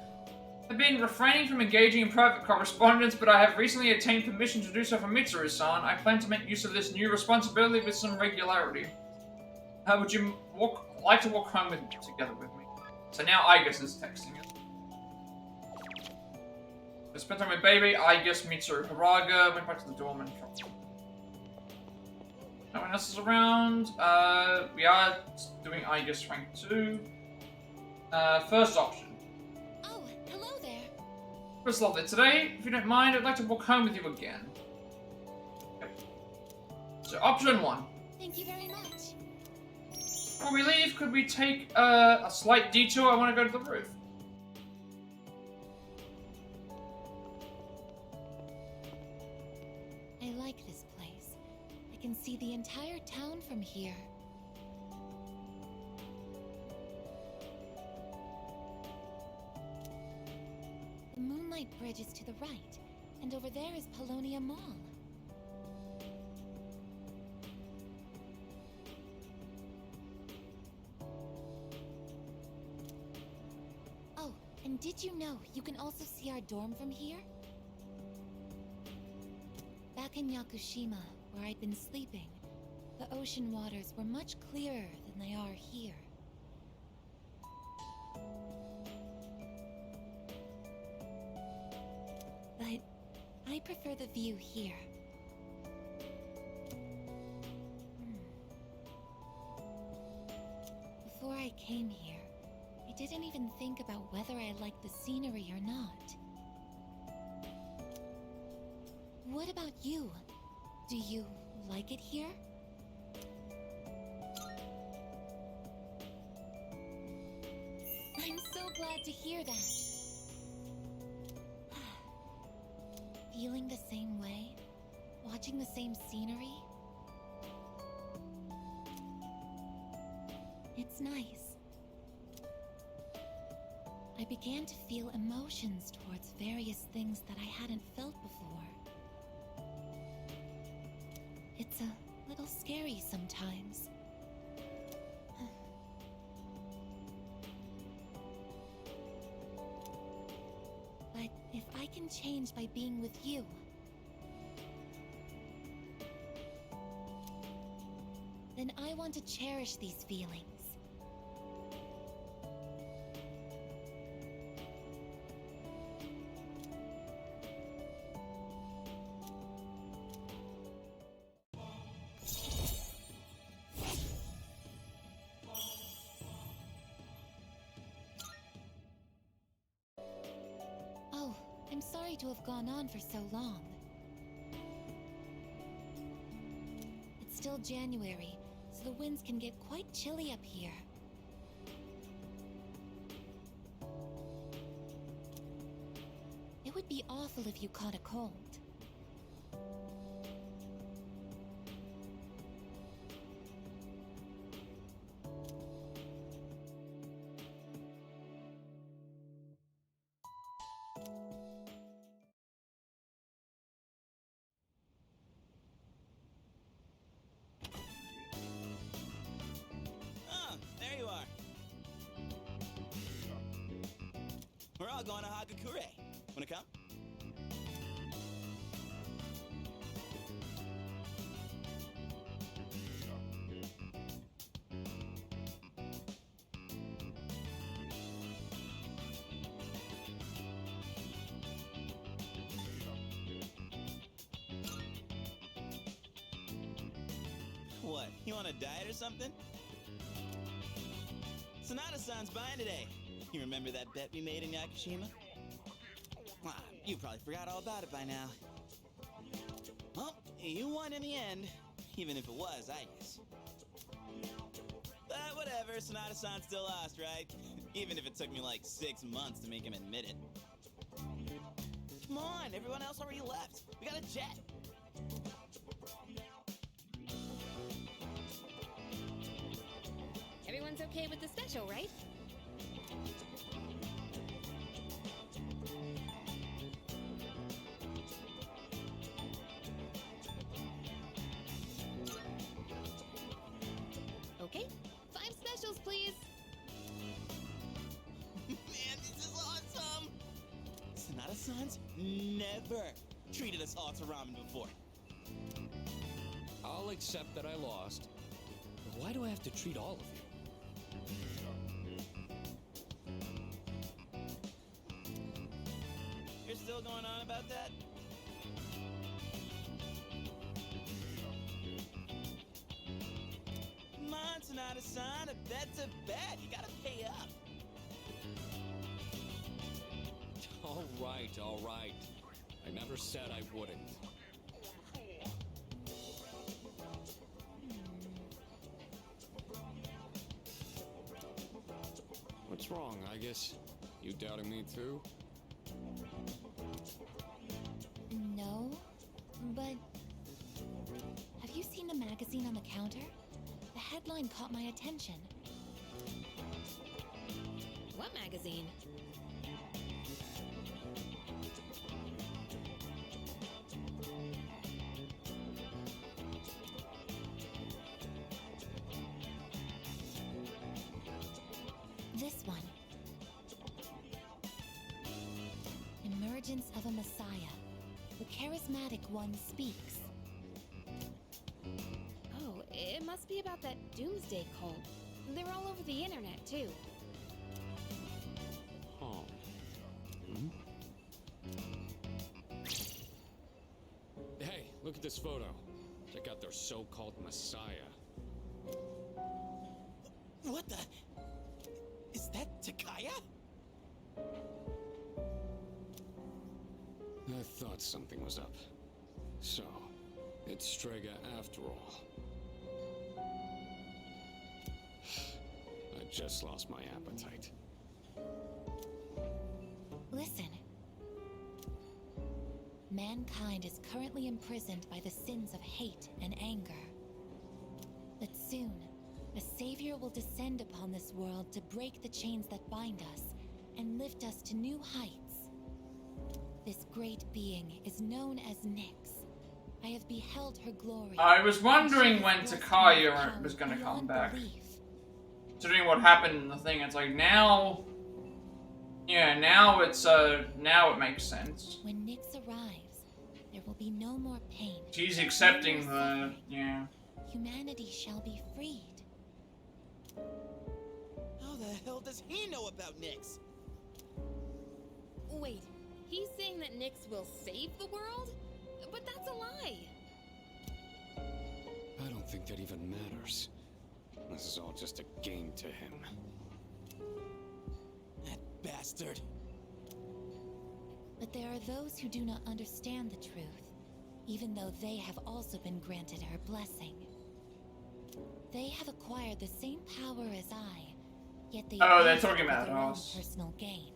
S1: I've been refraining from engaging in private correspondence, but I have recently obtained permission to do so from Mitsuru-san. I plan to make use of this new responsibility with some regularity. Would you like to walk home together with me? So now Igus is texting it. I spent time with baby, Igus, Mitsuru, Haraga, went back to the dorm and no one else is around. We are doing Igus rank 2. First option.
S4: Oh, hello there.
S1: It's lovely. Today, if you don't mind, I'd like to walk home with you again. Yep. So, option 1.
S4: Thank you very much.
S1: Before we leave, could we take a slight detour? I want to go to the roof.
S4: I like this place. can see the entire town from here. The Moonlight Bridge is to the right, and over there is Polonia Mall. Oh, and did you know you can also see our dorm from here? Back in Yakushima, where I'd been sleeping, the ocean waters were much clearer than they are here. But I prefer the view here. Before I came here, I didn't even think about whether I liked the scenery or not. What about you? Do you like it here? I'm so glad to hear that. Feeling the same way? Watching the same scenery? It's nice. I began to feel emotions towards various things that I hadn't felt before. It's a little scary sometimes. But if I can change by being with you, then I want to cherish these feelings. Oh, I'm sorry to have gone on for so long. It's still January, so the winds can get quite chilly up here. It would be awful if you caught a cold.
S3: Oh, there you are. We're all going to Hagakure. Wanna come? What, you on a diet or something? Sonata-san's buying today. You remember that bet we made in Yakushima? Ah, you probably forgot all about it by now. Well, you won in the end, even if it was, I guess. But whatever, Sonata-san still lost, right? Even if it took me like 6 months to make him admit it. Come on, everyone else already left. We got a jet.
S2: Everyone's okay with the special, right? Okay, 5 specials, please.
S3: Man, this is awesome! Sonata-san's never treated us all to ramen before.
S5: I'll accept that I lost. But why do I have to treat all of you?
S3: You're still going on about that? Come on, Sonata-san, a bet's a bet. You gotta pay up.
S5: All right. I never said I wouldn't. What's wrong? I guess you doubting me too?
S4: No, but have you seen the magazine on the counter? The headline caught my attention.
S2: What magazine?
S4: This one. Emergence of a Messiah. The charismatic one speaks.
S2: Oh, it must be about that doomsday cult. They're all over the internet, too.
S5: Oh. Hmm? Hey, look at this photo. Check out their so-called Messiah.
S3: What the? Is that Takaya?
S5: I thought something was up. So, it's Strega after all. I just lost my appetite.
S4: Listen. Mankind is currently imprisoned by the sins of hate and anger. But soon, a savior will descend upon this world to break the chains that bind us and lift us to new heights. This great being is known as Nyx. I have beheld her glory.
S1: I was wondering when Takaya was gonna come back. Considering what happened in the thing, it's like now... Yeah, now it's, now it makes sense.
S4: When Nyx arrives, there will be no more pain.
S1: She's accepting the... yeah.
S4: Humanity shall be freed.
S3: How the hell does he know about Nyx?
S2: Wait, he's saying that Nyx will save the world? But that's a lie!
S5: I don't think that even matters. This is all just a game to him.
S3: That bastard.
S4: But there are those who do not understand the truth, even though they have also been granted her blessing. They have acquired the same power as I, yet they
S1: they're
S4: use it
S1: talking
S4: for
S1: about
S4: their own
S1: us.
S4: personal gain.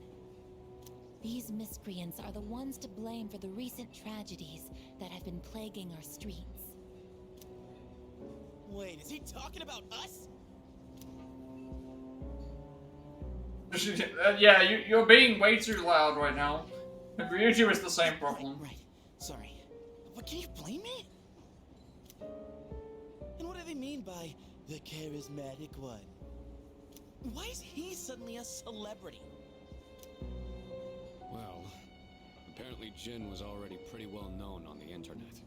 S4: These miscreants are the ones to blame for the recent tragedies that have been plaguing our streets.
S3: Wait, is he talking about us?
S1: Yeah, you're being way too loud right now. Ryoji was the same problem.
S3: Right. Sorry. But can you blame me? And what do they mean by the charismatic one? Why is he suddenly a celebrity?
S5: Well, apparently Jin was already pretty well known on the internet.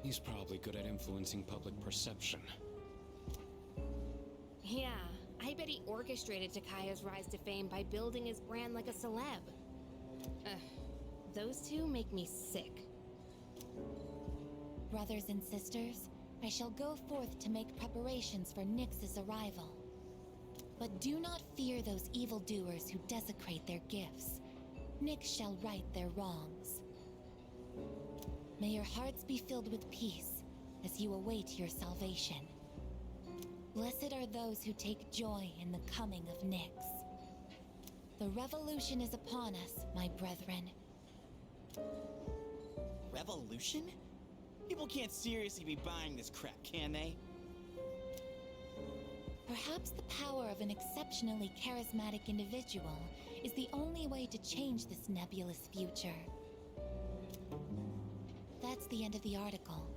S5: He's probably good at influencing public perception.
S2: Yeah, I bet he orchestrated Takaya's rise to fame by building his brand like a celeb. Those two make me sick.
S4: Brothers and sisters, I shall go forth to make preparations for Nyx's arrival. But do not fear those evildoers who desecrate their gifts. Nyx shall right their wrongs. May your hearts be filled with peace as you await your salvation. Blessed are those who take joy in the coming of Nyx. The revolution is upon us, my brethren.
S3: Revolution? People can't seriously be buying this crap, can they?
S4: Perhaps the power of an exceptionally charismatic individual is the only way to change this nebulous future. That's the end of the article.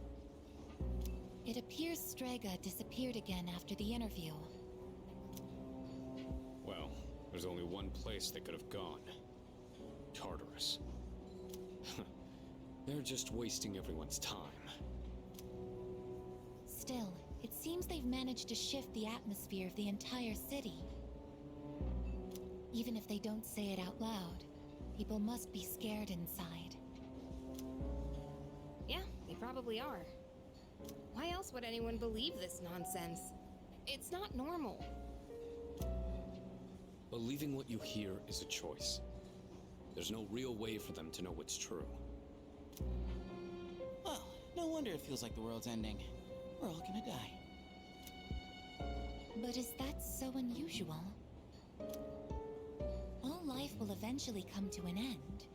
S4: It appears Strega disappeared again after the interview.
S5: Well, there's only one place they could have gone. Tartarus. They're just wasting everyone's time.
S4: Still, it seems they've managed to shift the atmosphere of the entire city. Even if they don't say it out loud, people must be scared inside.
S2: Yeah, they probably are. Why else would anyone believe this nonsense? It's not normal.
S5: Believing what you hear is a choice. There's no real way for them to know what's true.
S3: Well, no wonder it feels like the world's ending. We're all gonna die.
S4: But is that so unusual? All life will eventually come to an end.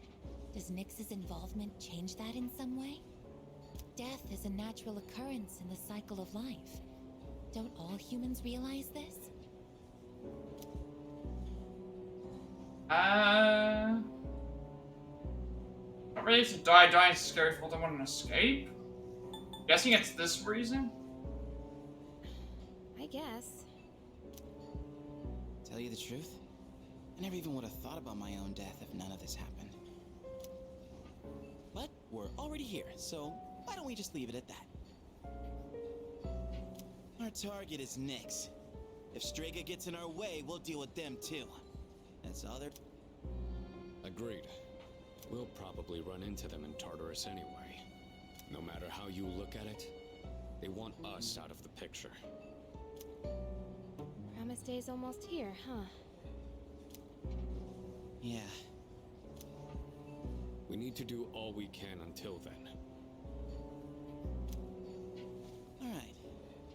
S4: Does Nyx's involvement change that in some way? death is a natural occurrence in the cycle of life. Don't all humans realize this?
S1: Not really to die. Dying is scary for them want to escape. Guessing it's this reason?
S2: I guess.
S3: Tell you the truth, I never even would have thought about my own death if none of this happened. But we're already here, so why don't we just leave it at that? Our target is Nyx. If Strega gets in our way, we'll deal with them too. That's all they're...
S5: Agreed. We'll probably run into them in Tartarus anyway. No matter how you look at it, they want us out of the picture.
S2: Promise Day's almost here, huh?
S3: Yeah.
S5: We need to do all we can until then.
S3: Alright.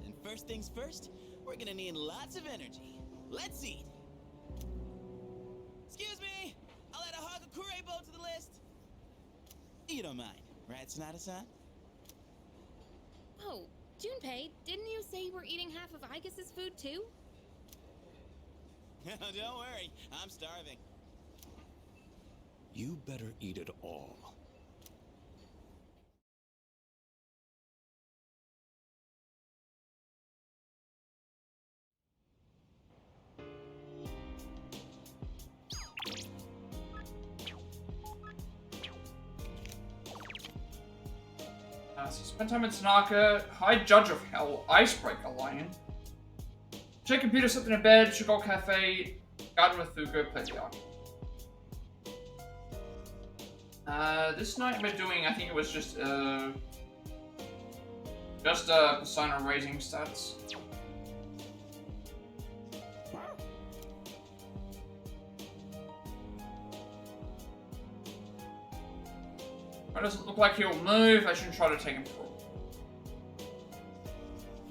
S3: And first things first, we're gonna need lots of energy. Let's eat! Excuse me! I'll add a Hagakure bow to the list! You don't mind, right, Sonata-san?
S2: Oh, Junpei, didn't you say you were eating half of Aigus's food too?
S3: Don't worry, I'm starving.
S5: You better eat it all.
S1: So spend time in Tanaka, High Judge of Hell, Icebreaker Lion. Check computer, slept in a bed, Sugar Cafe, Garden with Fuko, play the arc. This night we're doing, I think it was just persona raising stats. It doesn't look like he'll move. I shouldn't try to take him for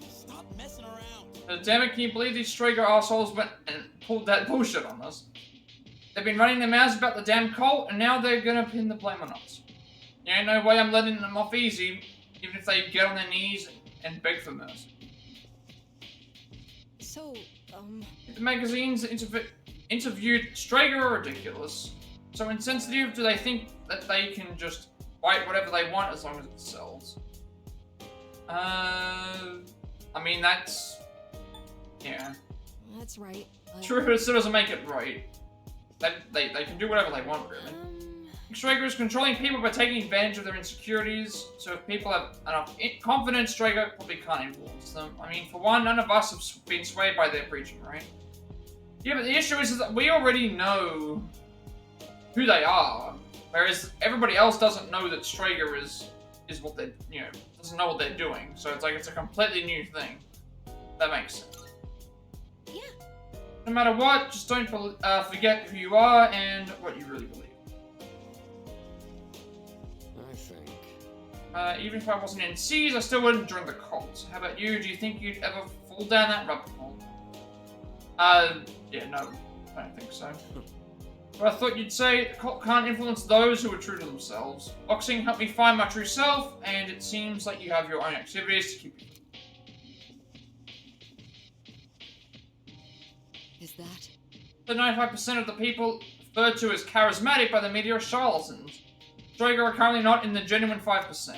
S3: Stop messing around.
S1: Damn it, can you believe these Strega assholes went and pulled that bullshit on us? They've been running their mouths about the damn cult, and now they're gonna pin the blame on us. There ain't no way I'm letting them off easy, even if they get on their knees and beg for mercy.
S7: So,
S1: The magazines interviewed Strega are ridiculous. So insensitive, do they think that they can just write whatever they want as long as it sells? I mean, that's... yeah.
S7: that's right.
S1: True, but it still doesn't make it right. They can do whatever they want, really. Strega is controlling people by taking advantage of their insecurities, so if people have enough confidence, Strega probably can't influence them. I mean, for one, none of us have been swayed by their preaching, right? Yeah, but the issue is that we already know who they are, whereas everybody else doesn't know that Strega is what they, doesn't know what they're doing. So it's like it's a completely new thing. That makes sense.
S2: Yeah.
S1: No matter what, just don't forget who you are and what you really believe.
S5: I think.
S1: Even if I wasn't in C's, I still wouldn't join the cult. How about you? Do you think you'd ever fall down that rabbit hole? Yeah, no, I don't think so. But I thought you'd say the cult can't influence those who are true to themselves. Boxing helped me find my true self, and it seems like you have your own activities to keep you.
S7: Is that?
S1: The 95% of the people referred to as charismatic by the media are charlatans. Strega are currently not in the genuine 5%. They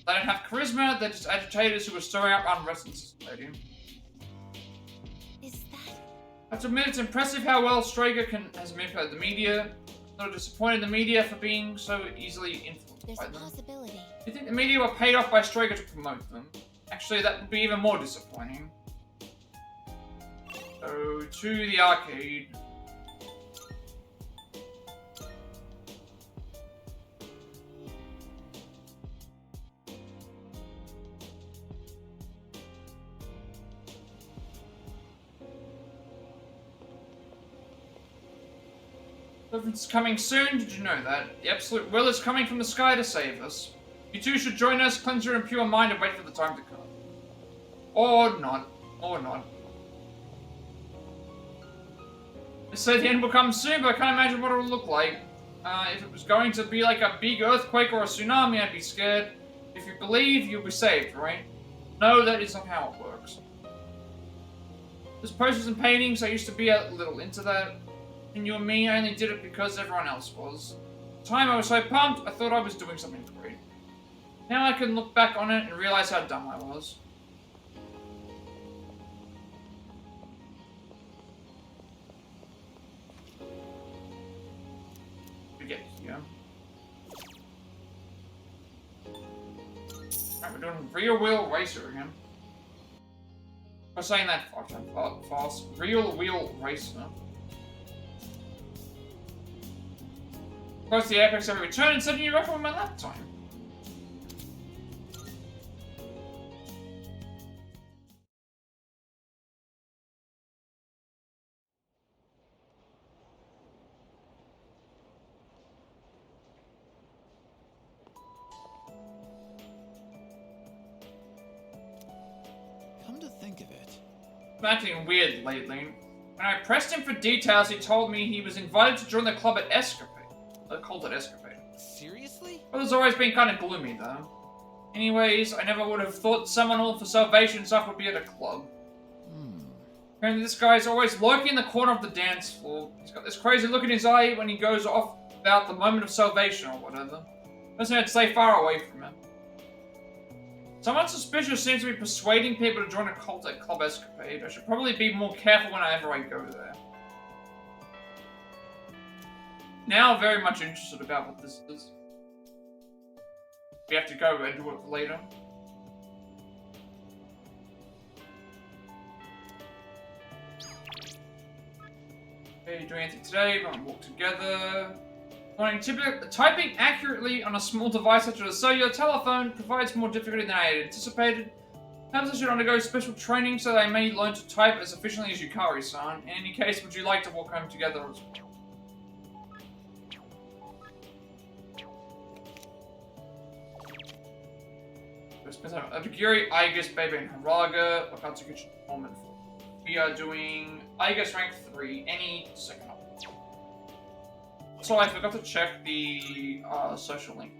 S1: don't have charisma, they're just agitators who are stirring up unrest in society.
S4: Is that...
S1: I have to admit, it's impressive how well Strega has manipulated the media. Sort of disappointed the media for being so easily influenced
S4: There's
S1: by
S4: a
S1: them.
S4: possibility.
S1: Do you think the media were paid off by Strega to promote them? Actually, that would be even more disappointing. So, to the arcade. Deliverance is coming soon, did you know that? The absolute will is coming from the sky to save us. You two should join us, cleanse your impure mind, and wait for the time to come. Or not. Or not. They say the end will come soon, but I can't imagine what it will look like. If it was going to be like a big earthquake or a tsunami, I'd be scared. If if you believe, you'll be saved, right? No, that is not how it works. There's posters and paintings, I used to be a little into that. And you and me, I only did it because everyone else was. At the time I was so pumped, I thought I was doing something great. Now I can look back on it and realize how dumb I was. We get here. Alright, we're doing rear wheel racer again. I'm saying that fast. Real wheel racer. Close the apex every return and set a new record on my lap time.
S3: Come to think of it.
S1: I'm acting weird lately. When I pressed him for details, he told me he was invited to join the club at Escapade. They called it Escapade.
S3: Seriously?
S1: But it's always been kind of gloomy, though. Anyways, I never would have thought someone all for salvation stuff would be at a club. Apparently this guy is always lurking in the corner of the dance floor. He's got this crazy look in his eye when he goes off about the moment of salvation or whatever. Doesn't have to stay far away from him. Someone suspicious seems to be persuading people to join a cult at Club Escapade. I should probably be more careful whenever I go there. Now I'm very much interested about what this is. We have to go and do it later. Okay, doing anything today? We're gonna walk together. Typing accurately on a small device such as a cellular telephone provides more difficulty than I had anticipated. Perhaps I should undergo special training so that I may learn to type as efficiently as Yukari-san. In any case, would you like to walk home together as well? Abigiri, Aigus, Baby, and Haraga. Wakatsuki moment. We are doing Aigus rank 3, any second up. So I forgot to check the social link.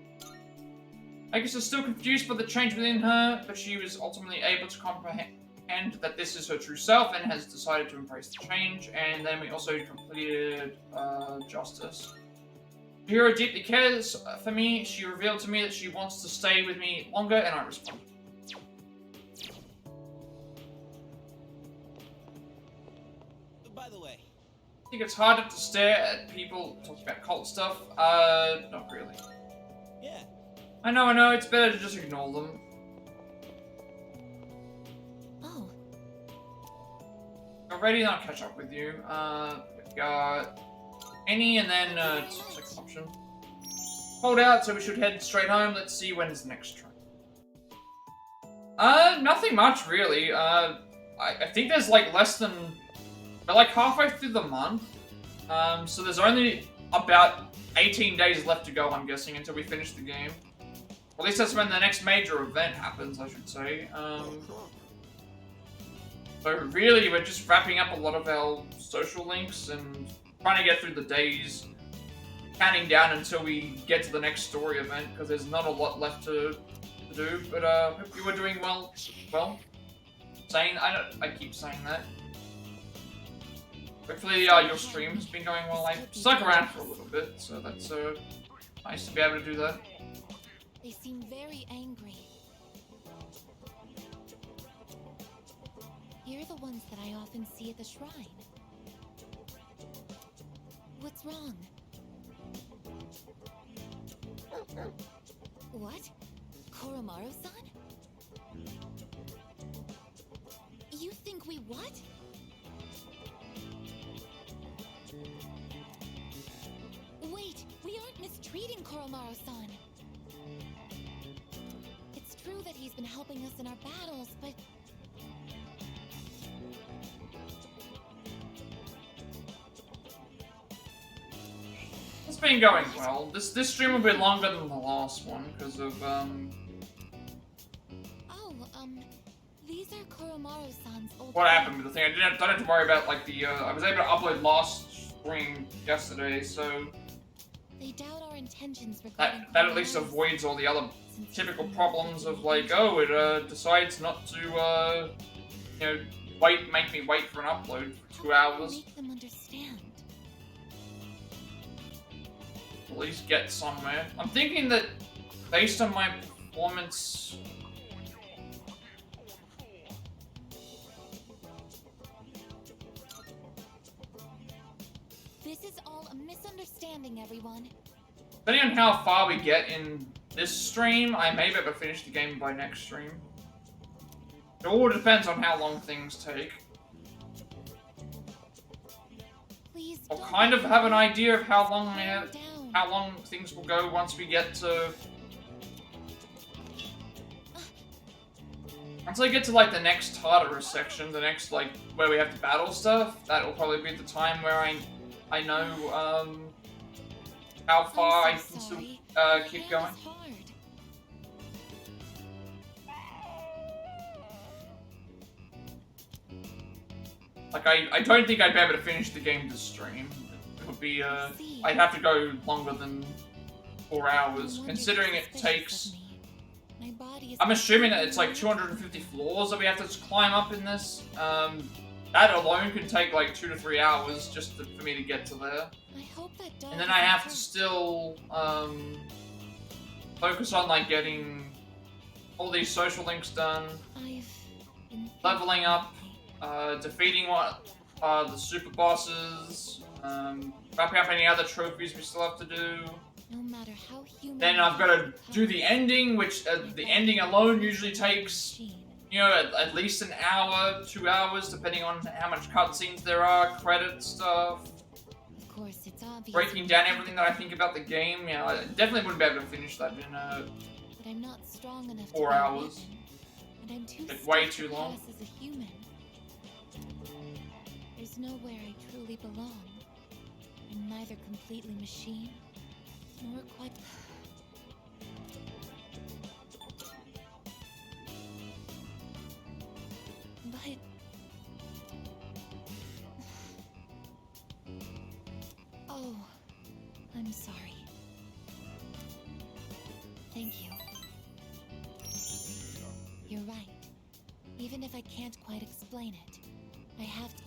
S1: Aigus is still confused by the change within her, but she was ultimately able to comprehend that this is her true self and has decided to embrace the change. And then we also completed Justice. Hiro deeply cares for me. She revealed to me that she wants to stay with me longer, and I responded.
S3: By the way,
S1: I think it's harder to stare at people talking about cult stuff. Not really.
S3: yeah.
S1: I know, it's better to just ignore them.
S4: Oh.
S1: Already, I'll catch up with you. We got any and then second option. Hold out, so we should head straight home. Let's see when's the next train. Nothing much really. I think there's like less than, we're like halfway through the month. So there's only about 18 days left to go, I'm guessing, until we finish the game. Or at least that's when the next major event happens, I should say. So really, we're just wrapping up a lot of our social links and trying to get through the days, counting down until we get to the next story event, because there's not a lot left to do. But hope you were doing well. I keep saying that. Hopefully your stream has been going well. I stuck around for a little bit, so that's nice to be able to do that.
S4: They seem very angry. Here are the ones that I often see at the shrine. What's wrong? What? Koromaru-san? You think we what? Wait, we aren't mistreating Koromaru-san. It's true that he's been helping us in our battles, but...
S1: It's been going well. This stream will be longer than the last one because of
S4: these are Koromaru-san's old...
S1: what happened with the thing. I don't have to worry about like the I was able to upload last stream yesterday, so
S4: They doubt our intentions regarding
S1: that at least avoids all the other typical problems of like, oh, it decides not to, you know, make me wait for an upload for 2 hours.
S4: Make them understand.
S1: At least get somewhere. I'm thinking that based on my performance.
S4: This is all a misunderstanding, everyone.
S1: Depending on how far we get in this stream, I may be able to finish the game by next stream. It all depends on how long things take.
S4: Please
S1: I'll
S4: don't
S1: kind of have an idea of how long
S4: calm down.
S1: things will go once we get to. Once I get to like the next Tartarus section, the next like where we have to battle stuff, that'll probably be the time where I know how far I
S4: I'm
S1: can
S4: so
S1: still
S4: sorry.
S1: keep
S4: My
S1: going.
S4: hand is hard.
S1: Like I don't think I'd be able to finish the game this stream. It would be
S4: See.
S1: I'd have to go longer than 4
S4: I
S1: hours,
S4: wonder
S1: considering
S4: if
S1: it
S4: it's
S1: takes.
S4: suspicious of me. My body is
S1: I'm assuming that it's like 250 floors that we have to climb up in this. That alone could take like 2 to 3 hours just for me to get to there.
S4: I hope that dog
S1: And then I have to
S4: isn't
S1: still focus on like getting all these social links done,
S4: hurt. I've been
S1: leveling up,
S4: thinking
S1: defeating the super bosses, wrapping up any other trophies we still have to do.
S4: no matter how human.
S1: Then I've got to do the ending, which the ending alone usually takes, you know, at least an hour, 2 hours, depending on how much cutscenes there are, credit stuff,
S4: Of course, it's obvious.
S1: breaking down everything that I think about the game. You know, I definitely wouldn't be able to finish that in
S4: But I'm not strong enough
S1: 4
S4: to be a
S1: hours.
S4: weapon, and I'm too
S1: It's way
S4: stiff
S1: too
S4: to
S1: long.
S4: pass as a human. There's nowhere I truly belong. I'm neither completely machine nor quite. But oh, I'm sorry. Thank you. You're right. Even if I can't quite explain it, I have to.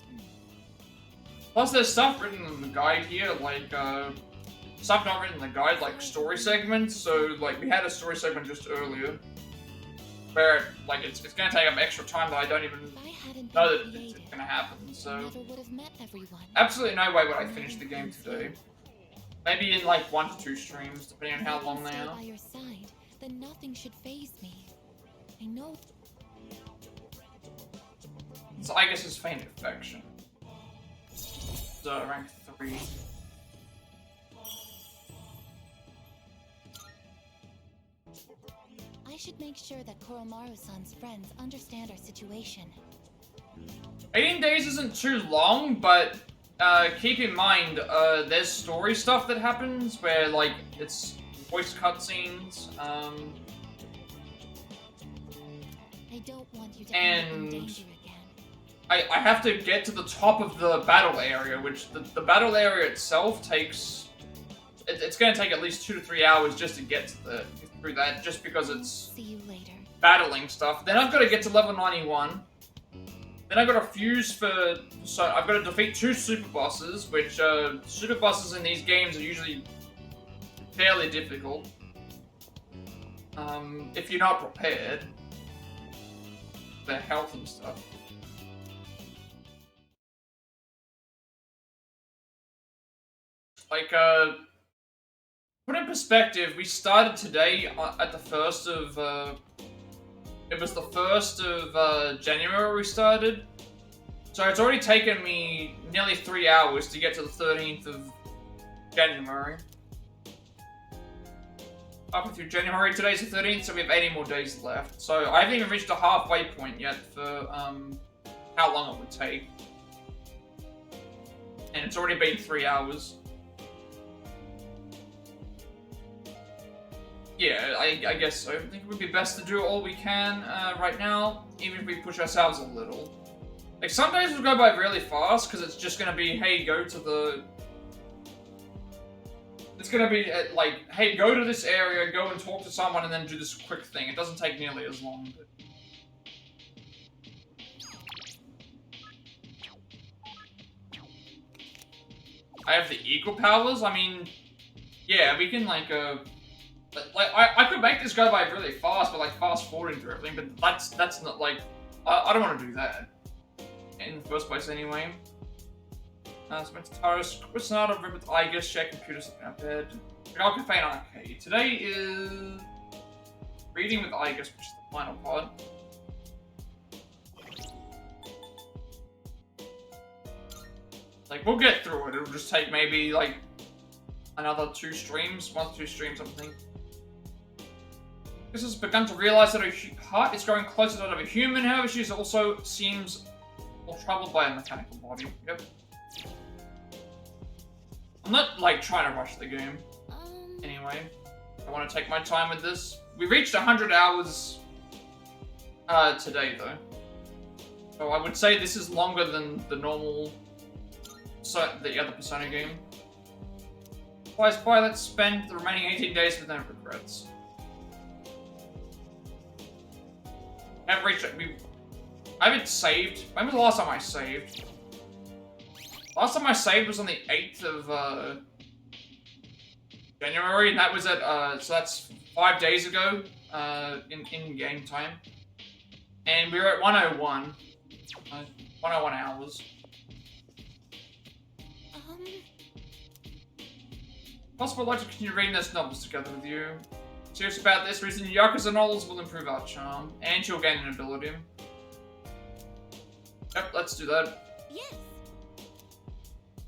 S1: Plus, there's stuff written in the guide here, like, stuff not written in the guide, like story segments. So, like, we had a story segment just earlier, where, like, it's gonna take up extra time that I don't even
S4: If I hadn't
S1: know
S4: been
S1: that it's
S4: created,
S1: gonna happen.
S4: I
S1: So,
S4: never would have met everyone.
S1: absolutely no way would I finish the game today. Maybe in, like, 1 to 2 streams, depending on
S4: If
S1: how
S4: I
S1: long
S4: can
S1: they
S4: stay
S1: are.
S4: by your side, then nothing should faze me. I know.
S1: So, I guess it's Faint Affection. So, rank 3.
S4: I should make sure that Koromaru-san's friends understand our situation.
S1: 18 days isn't too long, but keep in mind, there's story stuff that happens where, like, it's voice cutscenes,
S4: I don't want you to
S1: And
S4: end up in danger again.
S1: I have to get to the top of the battle area, which the battle area itself takes. It's going to take at least 2 to 3 hours just to get to through that, just because it's
S4: See you later.
S1: battling stuff. Then I've got to get to level 91. Then I've got to fuse for. So I've got to defeat 2 super bosses, which super bosses in these games are usually fairly difficult. If you're not prepared. Their health and stuff. Like, put in perspective, we started today at the 1st of, it was the 1st of January we started. So it's already taken me nearly 3 hours to get to the 13th of January. Halfway through January, today's the 13th, so we have 80 more days left. So I haven't even reached the halfway point yet for how long it would take. And it's already been 3 hours. Yeah, I guess so. I think it would be best to do all we can right now, even if we push ourselves a little. Like, some days will go by really fast, because it's just going to be, hey, go to the... It's gonna be like, hey, go to this area, go and talk to someone, and then do this quick thing. It doesn't take nearly as long. But... I have the equal powers. I mean, yeah, we can like I could make this go by really fast, but like fast forwarding through everything. But that's not like I don't want to do that in the first place anyway. So Tartarus, Sonata, Ribbit, I guess, check computers looking at bed. Cafe and Arcade. Today is reading with I guess, which is the final part. Like we'll get through it. It'll just take maybe like another 2 streams, 1 to 2 streams, I think. This has begun to realize that her heart is growing closer to that of a human. However, she also seems more troubled by a mechanical body. Yep. I'm not, like, trying to rush the game. Anyway, I want to take my time with this. We reached 100 hours today, though. So I would say this is longer than the normal, the other Persona game. Bye, let's spend the remaining 18 days with no regrets. I haven't reached it. I haven't saved. When was the last time I saved? Last time I saved was on the 8th of January, and that was at so that's 5 days ago in game time, and we were at 101 hours. Possible I'd like to continue reading those novels together with you. Serious about this reason, Yakuza novels will improve our charm, and she'll gain an ability. Yep, let's do that.
S6: Yes.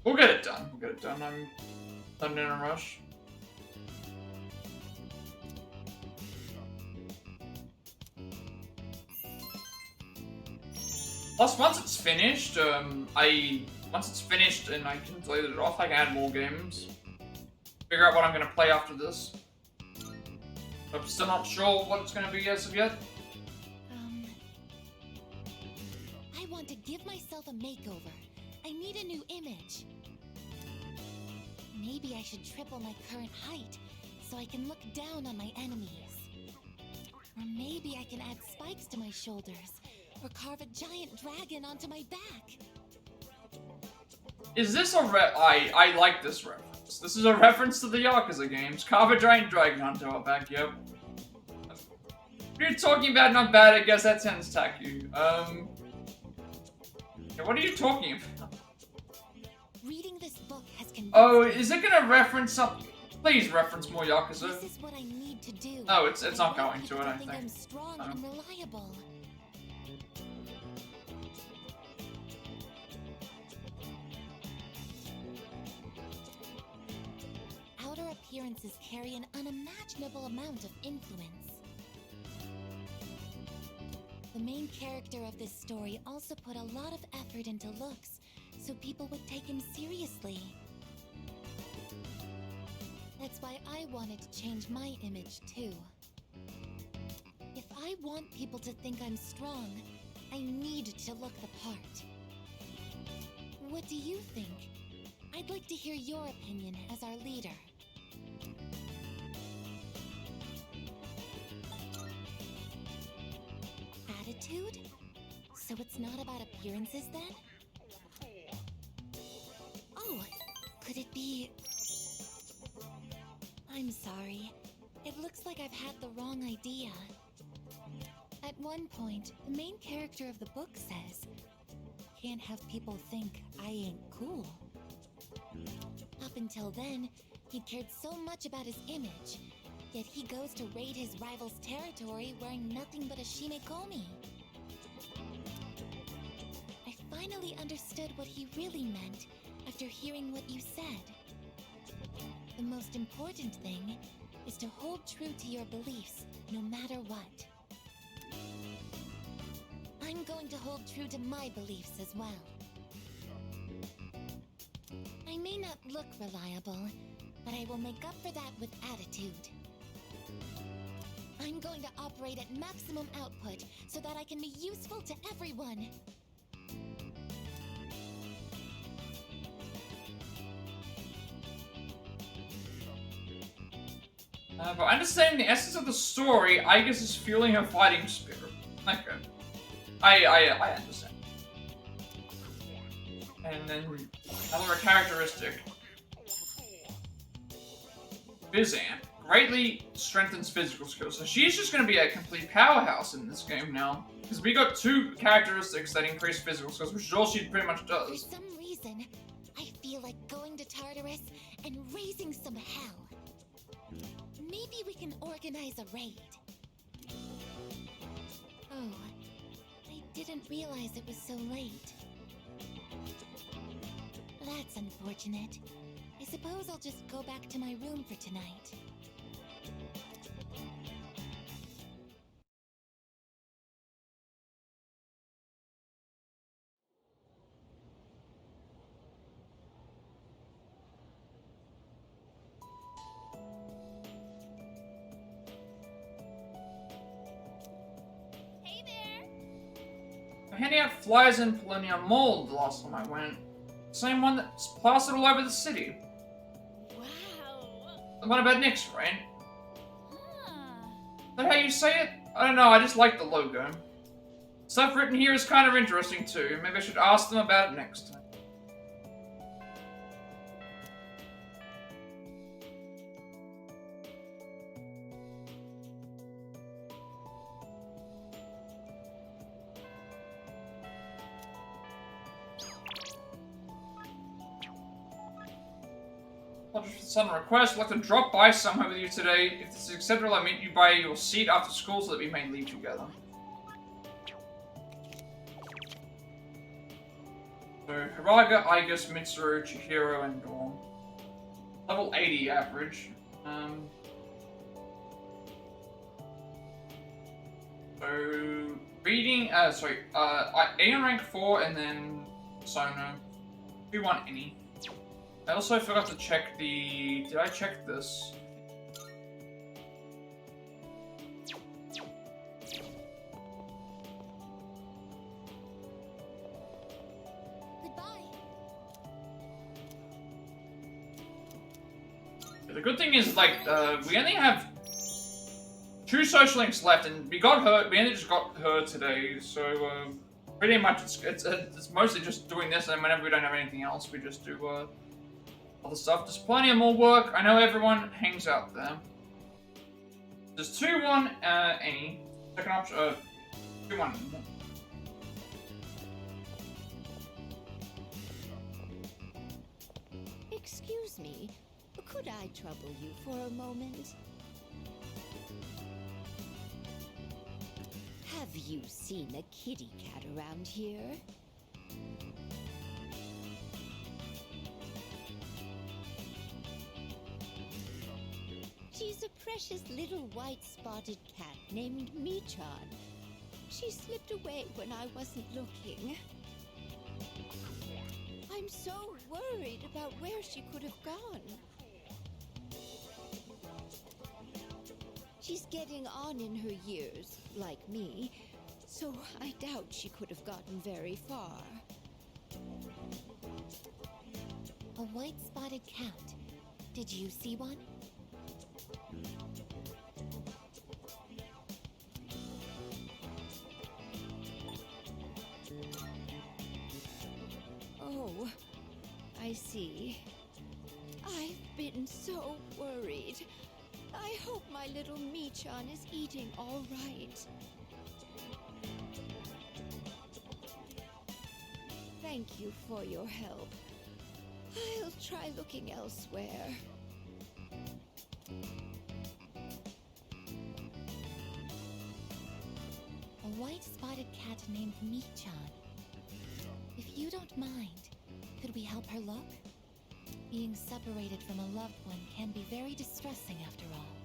S1: We'll get it done. I'm not in a rush. Plus, once it's finished, once it's finished and I can delete it off, I can add more games. Figure out what I'm gonna play after this. I'm still not sure what it's gonna be as of yet.
S4: I want to give myself a makeover. I need a new image. Maybe I should triple my current height so I can look down on my enemies. Or maybe I can add spikes to my shoulders or carve a giant dragon onto my back.
S1: Is this a I like this reference. This is a reference to the Yakuza games. Carve a giant dragon onto our back, yep. What are you talking about? Not bad, I guess that sounds tacky. What are you talking about?
S4: Reading this book has convinced
S1: Oh, is it gonna reference something? Please reference more Yakuza.
S4: This is what I need to do.
S1: No, it's not going to it, I think.
S4: I'm strong and reliable. Outer appearances carry an unimaginable amount of influence. The main character of this story also put a lot of effort into looks, so people would take him seriously. That's why I wanted to change my image too. If I want people to think I'm strong, I need to look the part. What do you think? I'd like to hear your opinion as our leader. Attitude? So it's not about appearances then? Oh, could it be... I'm sorry. It looks like I've had the wrong idea. At one point, the main character of the book says, "Can't have people think I ain't cool." Up until then, he cared so much about his image, yet he goes to raid his rival's territory wearing nothing but a shimekomi. I finally understood what he really meant after hearing what you said. The most important thing is to hold true to your beliefs, no matter what. I'm going to hold true to my beliefs as well. I may not look reliable, but I will make up for that with attitude. I'm going to operate at maximum output so that I can be useful to everyone.
S1: But understanding the essence of the story, Aigis is fueling her fighting spirit. Okay. I understand. And then another characteristic. Bizamp greatly strengthens physical skills. So she's just going to be a complete powerhouse in this game now. Because we got 2 characteristics that increase physical skills, which is all she pretty much does.
S4: For some reason, I feel like going to Tartarus and raising some hell. Maybe we can organize a raid. Oh, I didn't realize it was so late. That's unfortunate. I suppose I'll just go back to my room for tonight.
S1: I'm handing out flyers in Polonium Mall the last time I went. Same one that's plastered all over the city.
S10: Wow.
S1: The one about Nyx, right? Is that how you say it? I don't know, I just like the logo. Stuff written here is kind of interesting too. Maybe I should ask them about it next time. Sudden request. I'd like to drop by somewhere with you today. If this is acceptable, I'll meet you by your seat after school so that we may leave together. So, Hiraga, Aigis, Mitsuru, Chihiro, and Dawn. Level 80 average. So, reading, Aeon rank 4 and then Sono. We want any. I also forgot to check the... Did I check this?
S4: Goodbye.
S1: The good thing is, like, we only have 2 social links left, and we got her. We only just got her today, so pretty much it's mostly just doing this, and whenever we don't have anything else, we just do other stuff. There's plenty of more work. I know everyone hangs out there. There's 2-1 any. Second option 2-1.
S6: Excuse me, could I trouble you for a moment? Have you seen a kitty cat around here? She's a precious little white-spotted cat named Michan. She slipped away when I wasn't looking. I'm so worried about where she could have gone. She's getting on in her years, like me, so I doubt she could have gotten very far.
S4: A white-spotted cat. Did you see one?
S6: Oh, I see. I've been so worried. I hope my little Michan is eating all right. Thank you for your help. I'll try looking elsewhere.
S4: A white-spotted cat named Michan. If you don't mind, could we help her look? Being separated from a loved one can be very distressing after all.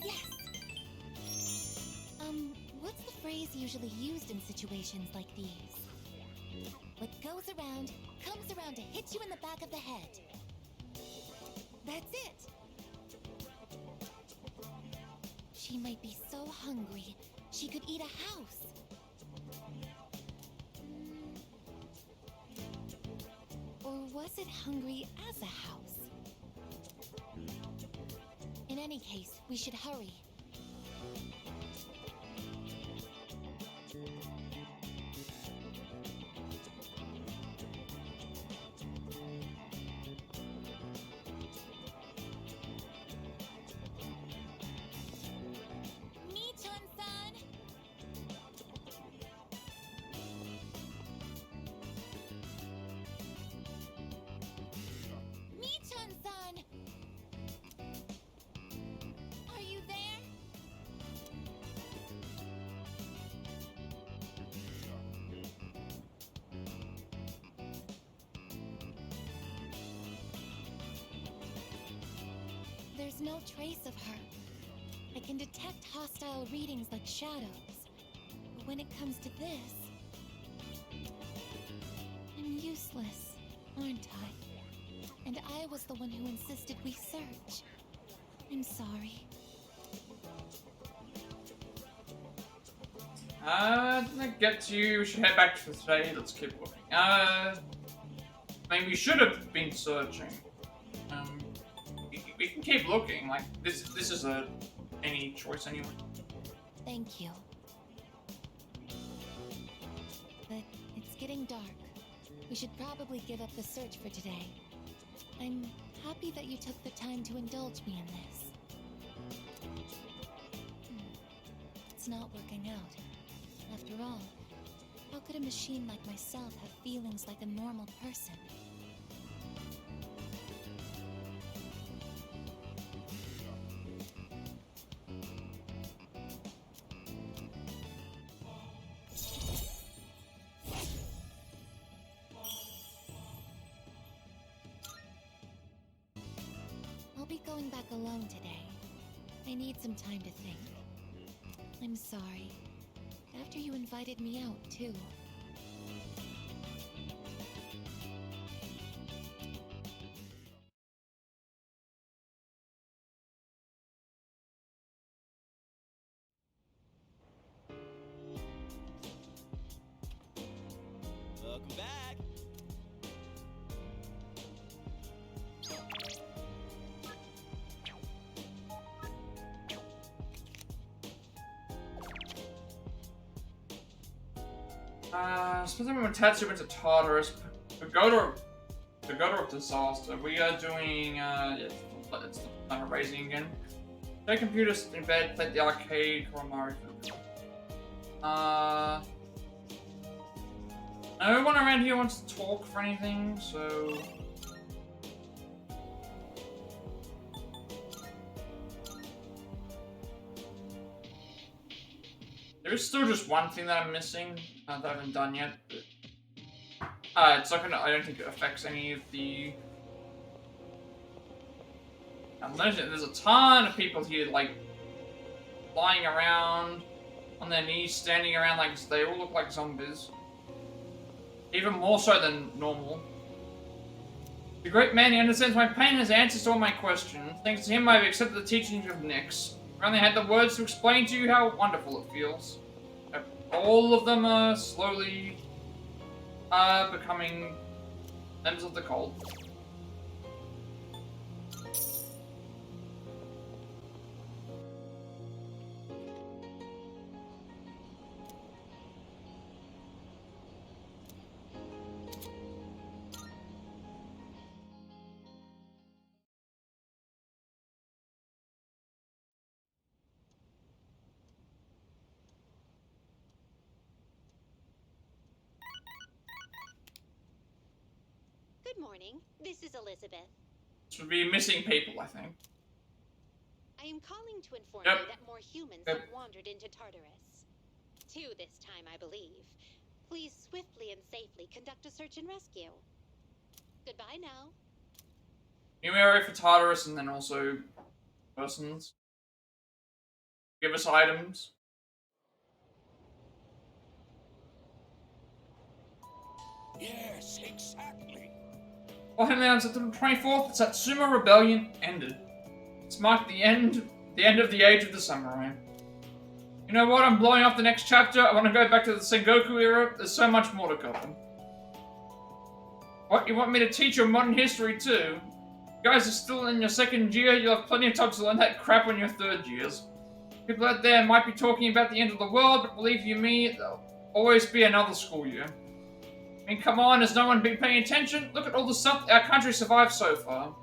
S4: Yes! What's the phrase usually used in situations like these? What goes around, comes around to hit you in the back of the head. That's it! She might be so hungry, she could eat a house. Or was it hungry as a house? In any case, we should hurry. Michan-san! Michan-san! Are you there? There's no trace of her. I can detect hostile readings like shadows. But when it comes to this, I'm useless, aren't I? And I was the one who insisted we search. I'm sorry.
S1: Didn't get to you. We should head back for today. Let's keep looking. I mean, we should have been searching. We can keep looking. Like, this is any choice anyway.
S4: Thank you. But it's getting dark. We should probably give up the search for today. I'm happy that you took the time to indulge me in this. It's not working out. After all, how could a machine like myself have feelings like a normal person? I'll be going back alone today. I need some time to think. I'm sorry. After you invited me out, too.
S3: Welcome back.
S1: Spend time with Tatsu went to Tartarus. Pagoda of Disaster. We are doing, it's the planet raising again. Take computers in bed, play the arcade, Koromari. No one around here wants to talk for anything, so... There's still just one thing that I'm missing that I haven't done yet, but it's not gonna. I don't think it affects any of the. Unless there's a ton of people here, like lying around on their knees, standing around like they all look like zombies. Even more so than normal. The great man, he understands my pain and has answers to all my questions. Thanks to him, I've accepted the teachings of Nyx. I only had the words to explain to you how wonderful it feels. All of them are slowly becoming members of the cult.
S13: Good morning. This is Elizabeth.
S1: This would be missing people, I think.
S13: I am calling to inform
S1: Yep.
S13: you that more humans
S1: Yep.
S13: have wandered into Tartarus. 2 this time, I believe. Please swiftly and safely conduct a search and rescue. Goodbye now.
S1: New area for Tartarus and then also persons. Give us items.
S11: Yes, exactly.
S1: Well, and then on September 24th, the Satsuma Rebellion ended. It's marked the end of the Age of the Samurai. You know what? I'm blowing off the next chapter. I want to go back to the Sengoku era. There's so much more to cover. What, you want me to teach you modern history too? You guys are still in your second year, you'll have plenty of time to learn that crap on your third years. People out there might be talking about the end of the world, but believe you me, there'll always be another school year. I mean, come on, has no one been paying attention? Look at all the stuff our country survived so far.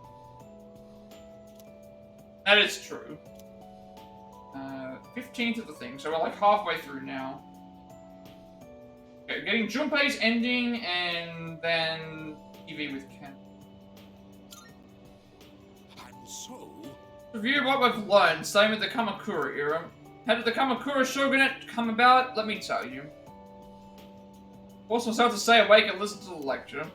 S1: That is true. 15th of the thing, so we're like halfway through now. Okay, getting Junpei's ending, and then TV with Ken.
S11: I'm so...
S1: Review what we've learned, starting with the Kamakura era. How did the Kamakura shogunate come about? Let me tell you. Force myself to stay awake and listen to the lecture.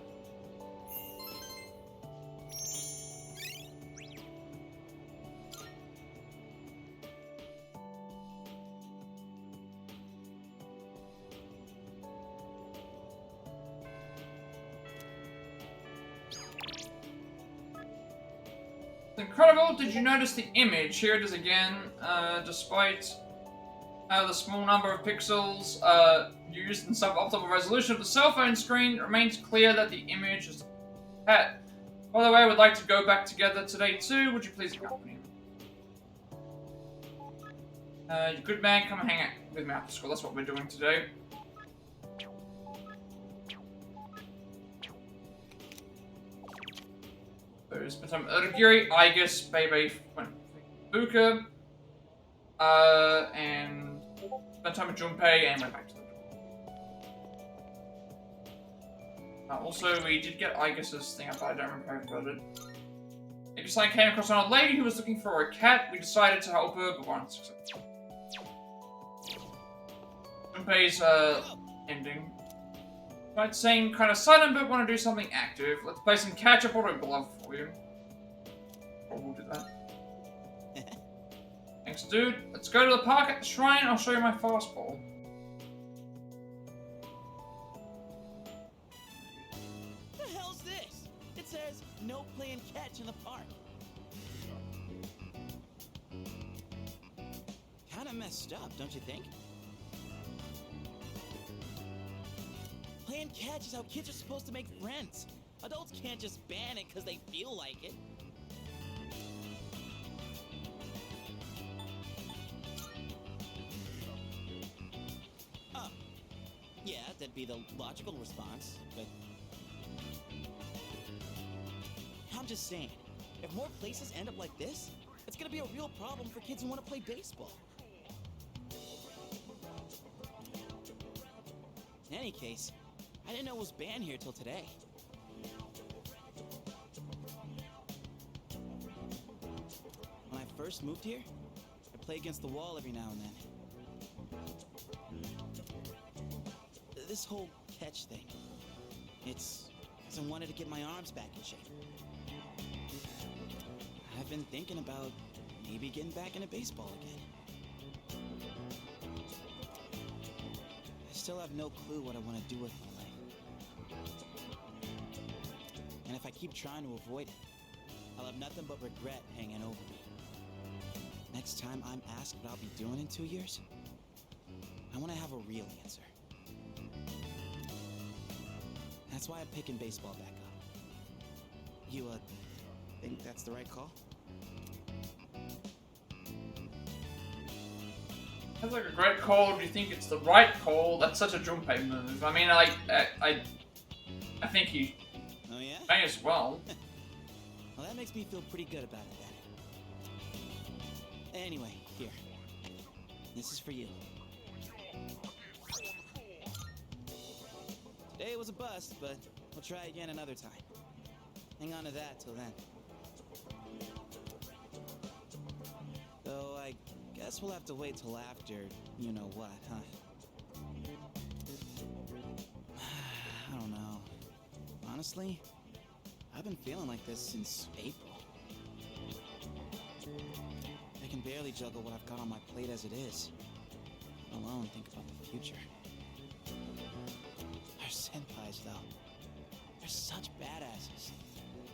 S1: Incredible, did you notice the image? Here it is again. Despite the small number of pixels used in suboptimal resolution of the cell phone screen, it remains clear that the image is a cat. By the way, I would like to go back together today too. Would you please accompany me? You good man, come and hang out with me after school. That's what we're doing today. Spend time Uragiri, Igus, Bebe, Buka, and spend time with Junpei, and went back to the door. Also, we did get Igus's thing up, I don't remember how about it. Maybe I came across an old lady who was looking for a cat. We decided to help her, but we're unsuccessful. Junpei's ending. Might seem kind of sudden, but want to do something active. Let's play some catch-up auto glove for you. Or we'll do that. Thanks, dude. Let's go to the park at the shrine. I'll show you my fastball.
S3: The hell's this? It says no playing catch in the park. Kinda messed up, don't you think? Playing catch is how kids are supposed to make friends. Adults can't just ban it because they feel like it. Oh. Yeah, that'd be the logical response, but... I'm just saying, if more places end up like this, it's gonna be a real problem for kids who want to play baseball. In any case, I didn't know it was banned here till today. When I first moved here, I play against the wall every now and then. This whole catch thing, it's because I wanted to get my arms back in shape. I've been thinking about maybe getting back into baseball again. I still have no clue what I want to do with my life. And if I keep trying to avoid it, I'll have nothing but regret hanging over me. Next time I'm asked what I'll be doing in 2 years, I want to have a real answer. That's why I'm picking baseball back up. You, think that's the right call?
S1: That's like a great call. Do you think it's the right call? That's such a Junpei move. I mean, I think he
S3: Oh yeah?
S1: may as well.
S3: Well, that makes me feel pretty good about it then. Anyway, here. This is for you. Today was a bust, but we'll try again another time. Hang on to that till then. Though I guess we'll have to wait till after you know what, huh? I don't know. Honestly, I've been feeling like this since April. I can barely juggle what I've got on my plate as it is, let alone think about the future. Our senpais, though, they're such badasses.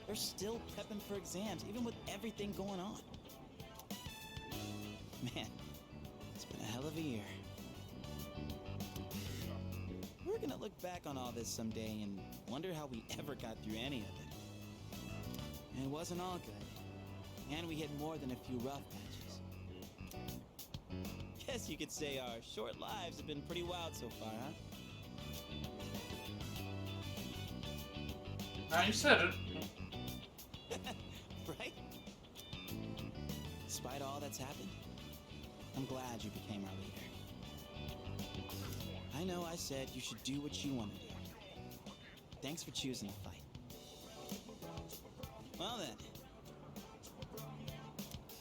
S3: They're still prepping for exams, even with everything going on. Man, it's been a hell of a year. We're gonna look back on all this someday and wonder how we ever got through any of it. And it wasn't all good. And we hit more than a few rough patches. Guess you could say our short lives have been pretty wild so far, huh?
S1: Now you said it.
S3: Right? Despite all that's happened, I'm glad you became our leader. I know I said you should do what you want to do. Thanks for choosing to fight. Well then,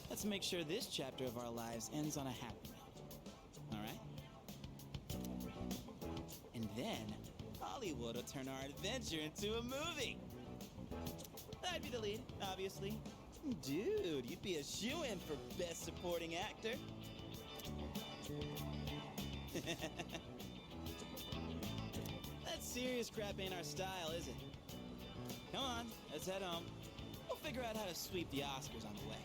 S3: let's make sure this chapter of our lives ends on a happy note. Alright? And then, Hollywood will turn our adventure into a movie. I'd be the lead, obviously. Dude, you'd be a shoo-in for Best Supporting Actor. That serious crap ain't our style, is it? Come on, let's head home. We'll figure out how to sweep the Oscars on the way.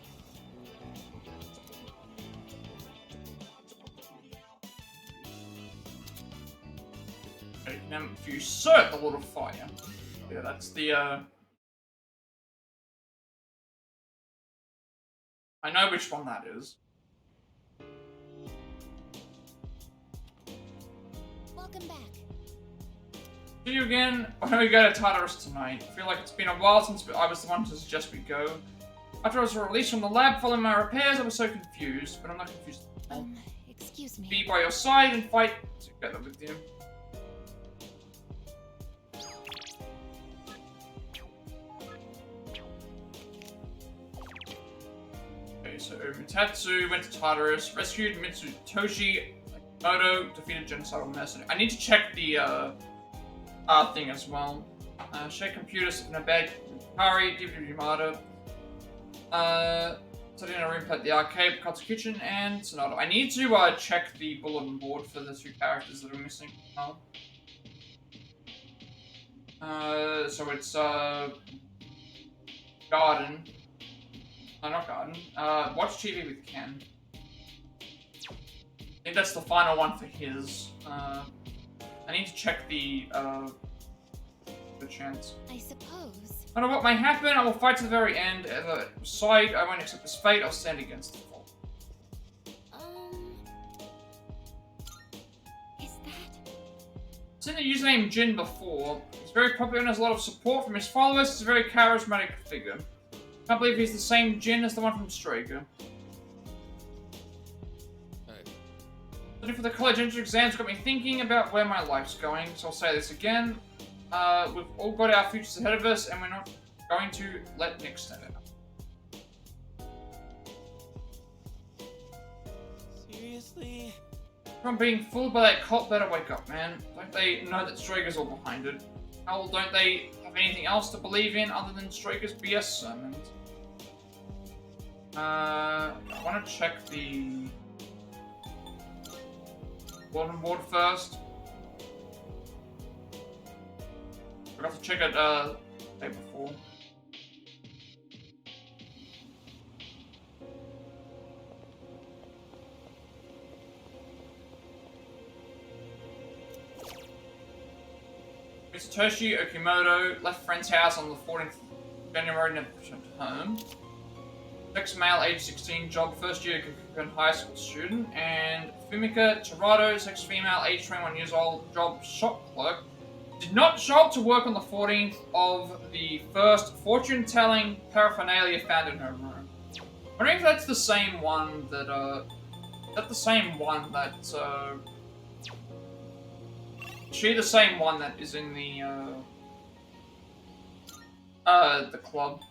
S1: Now, if you insert the Lord of Fire. Yeah, that's the, I know which one that is.
S4: Welcome back.
S1: See you again. I know we go to Tartarus tonight. I feel like it's been a while since I was the one to suggest we go. After I was released from the lab following my repairs, I was so confused, but I'm not confused.
S4: Excuse me.
S1: Be by your side and fight together with you. Okay, so Mutatsu went to Tartarus, rescued Mitsutoshi Moto, defeated genocidal mercenary. I need to check the thing as well. Share computers in a bed. Kari, DVD Yamato. Studying in a room at the arcade, Katsu Kitchen, and Sonata. I need to check the bulletin board for the two characters that are missing. So it's Garden. No, not Garden. Watch TV with Ken. I think that's the final one for his. I need to check the chance.
S4: I suppose.
S1: No matter what may happen, I will fight to the very end. As a side, I won't accept this fate. I'll stand against the fall.
S4: Is that?
S1: I've seen the username Jin before. He's very popular and has a lot of support from his followers. He's a very charismatic figure. Can't believe he's the same Jin as the one from Strager. Studying for the college entrance exams got me thinking about where my life's going, so I'll say this again. We've all got our futures ahead of us, and we're not going to let Nick stand it.
S3: Seriously?
S1: If I'm being fooled by that cult, better wake up, man. Don't they know that Strager's all behind it? Hell, don't they have anything else to believe in other than Strager's BS sermons? I want to check the bulletin board first. Forgot to check it the day before. Satoshi Okimoto left friend's house on the 14th of January, never returned home. Sex male, age 16, job first year Gakukan high school student. And Fumika Terato, sex female, age 21 years old, job shop clerk. Did not show up to work on the 14th of the first fortune-telling paraphernalia found in her room. I wonder if that's the same one that, is that the same one that, is she the same one that is in the club?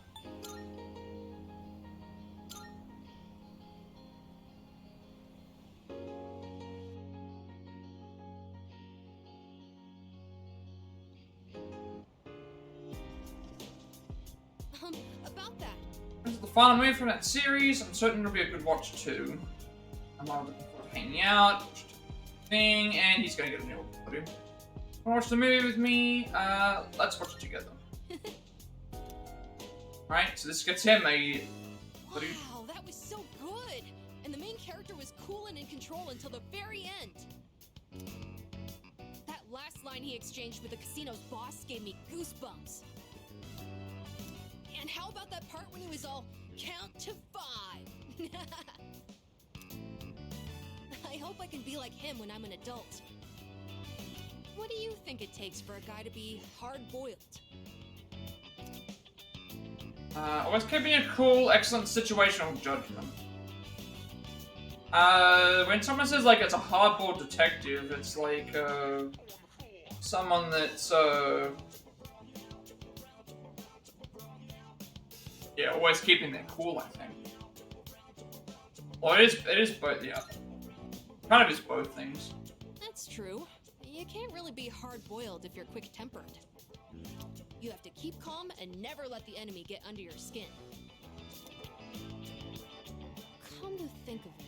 S7: About that.
S1: This is the final movie from that series. I'm certain it'll be a good watch too. I'm not looking forward to hanging out, thing, and he's gonna get a new one. Wanna watch the movie with me? Let's watch it together. Right, so this gets him a.
S7: Wow, that was so good! And the main character was cool and in control until the very end. That last line line he exchanged with the casino's boss gave me goosebumps. And how about that part when he was all, count to 5? I hope I can be like him when I'm an adult. What do you think it takes for a guy to be hard-boiled?
S1: Always keeping a cool, excellent situational judgment. When someone says, like, it's a hardboiled detective, it's like, someone that's, yeah, always keeping their cool, I think. Well, it is both, yeah. Kind of is both things.
S7: That's true. You can't really be hard-boiled if you're quick-tempered. You have to keep calm and never let the enemy get under your skin. Come to think of it,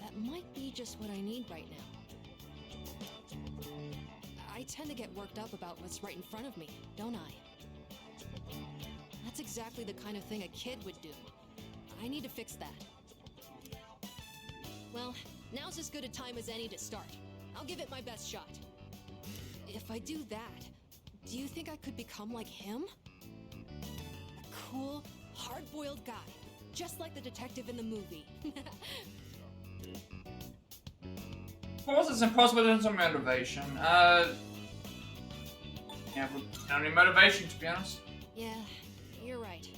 S7: that might be just what I need right now. I tend to get worked up about what's right in front of me, don't I? That's exactly the kind of thing a kid would do. I need to fix that. Well, now's as good a time as any to start. I'll give it my best shot. If I do that, do you think I could become like him? A cool, hard-boiled guy, just like the detective in the movie.
S1: Of course, it's impossible to have some motivation. Yeah, but not any motivation, to be honest.
S7: Yeah, you're right.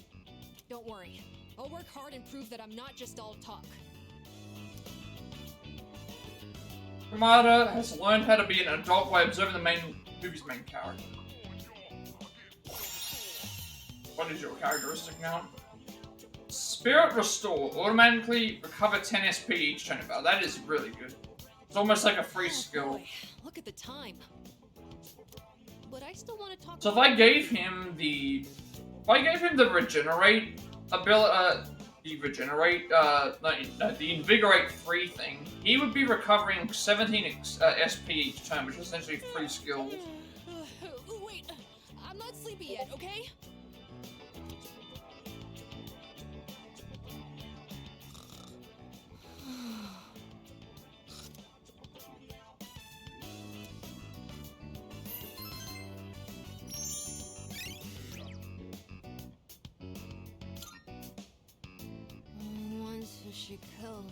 S7: Don't worry. I'll work hard and prove that I'm not just all talk.
S1: Ramada has learned how to be an adult by observing the movie's main character. What is your characteristic now? Spirit Restore. Automatically recover 10 SP each turn about. That is really good. It's almost like a free skill.
S7: Boy, look at the time. But I still want to talk.
S1: So if I gave him the regenerate ability, the invigorate 3 thing, he would be recovering 17 SP each turn, which is essentially free skills.
S7: Wait, I'm not sleepy yet, okay? Once she kill,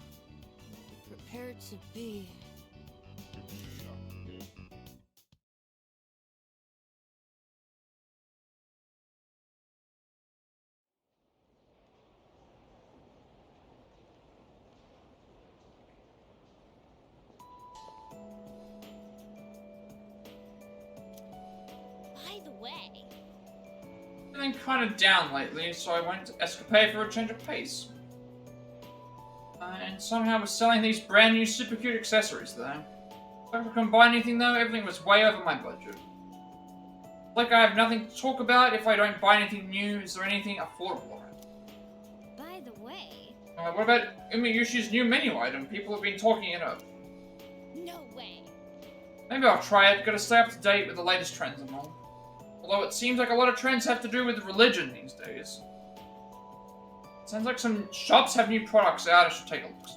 S7: prepare to be.
S13: By the way,
S1: Feeling kind of down lately, so I went to Escapade for a change of pace. And somehow was selling these brand new super cute accessories there. If I could buy anything though, everything was way over my budget. Like I have nothing to talk about if I don't buy anything new. Is there anything affordable?
S13: by the way,
S1: What about Umiyushi's new menu item? People have been talking it up.
S13: no way.
S1: Maybe I'll try it. Gotta stay up to date with the latest trends and all. Although it seems like a lot of trends have to do with religion these days. Sounds like some shops have new products out. I should take a look.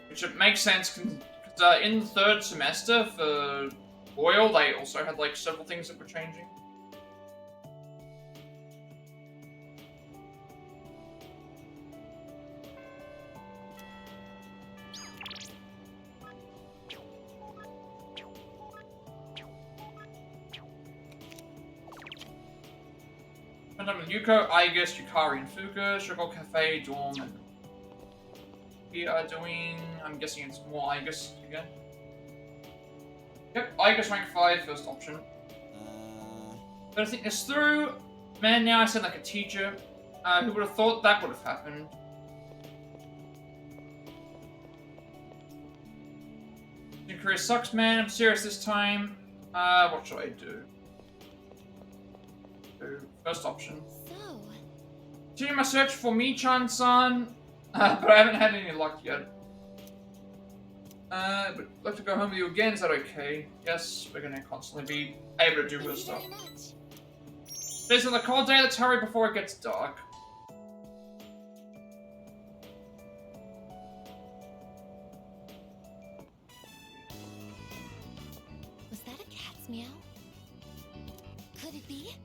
S1: Which it makes sense, because in the 3rd semester for oil, they also had like several things that were changing. Spent time with Yuko, Aigis, Yukari, and Fuka, Shoko Cafe, Dorm, and we are doing, I'm guessing it's more Aigis again. Yep, Aigis rank 5, first option. But I think this through. Man, now I sound like a teacher. Who would have thought that would have happened? Your career sucks, man. I'm serious this time. What should I do? First option.
S4: So,
S1: Continue my search for Michan-san, but I haven't had any luck yet. But I'd like to go home with you again, is that okay? Yes, we're gonna constantly be able to do her stuff. There's another cold day, let's hurry before it gets dark.
S4: was meow? Could it be?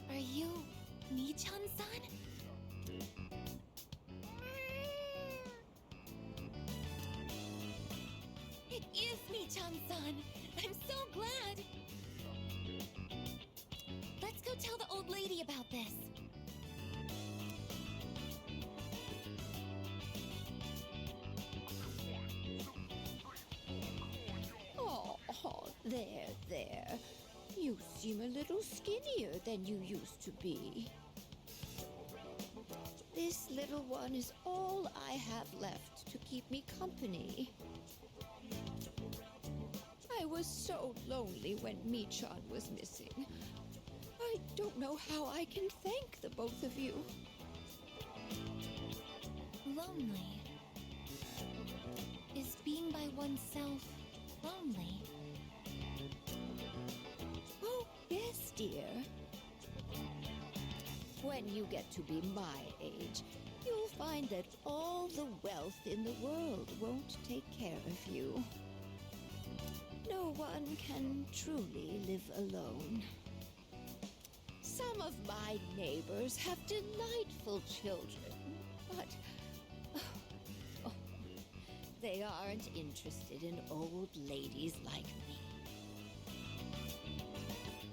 S4: Are you Mii-chan-san? It is Mii-chan-san! I'm so glad! Let's go tell the old lady about this.
S6: Oh, there. You seem a little skinnier than you used to be. This little one is all I have left to keep me company. I was so lonely when Mii-chan was missing. I don't know how I can thank the both of you.
S4: Lonely? Is being by oneself lonely?
S6: Oh, yes, dear. When you get to be my age, you'll find that all the wealth in the world won't take care of you. No one can truly live alone. Some of my neighbors have delightful children, but they aren't interested in old ladies like me.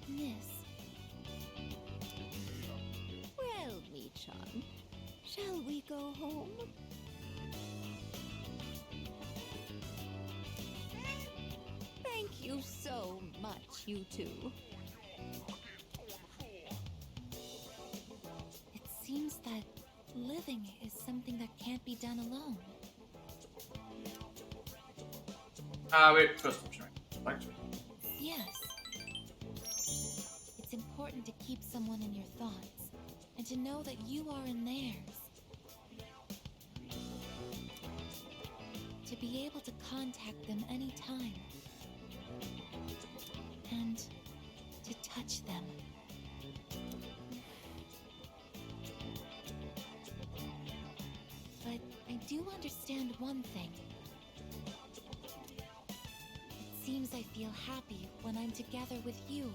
S4: Miss.
S6: Well, Mii-chan, shall we go home? Thank you so much, you two.
S4: It seems that living is something that can't be done alone.
S1: Wait, first option. Like to.
S4: Yes. It's important to keep someone in your thoughts, and to know that you are in theirs. To be able to contact them anytime. And to touch them. But I do understand one thing. It seems I feel happy when I'm together with you.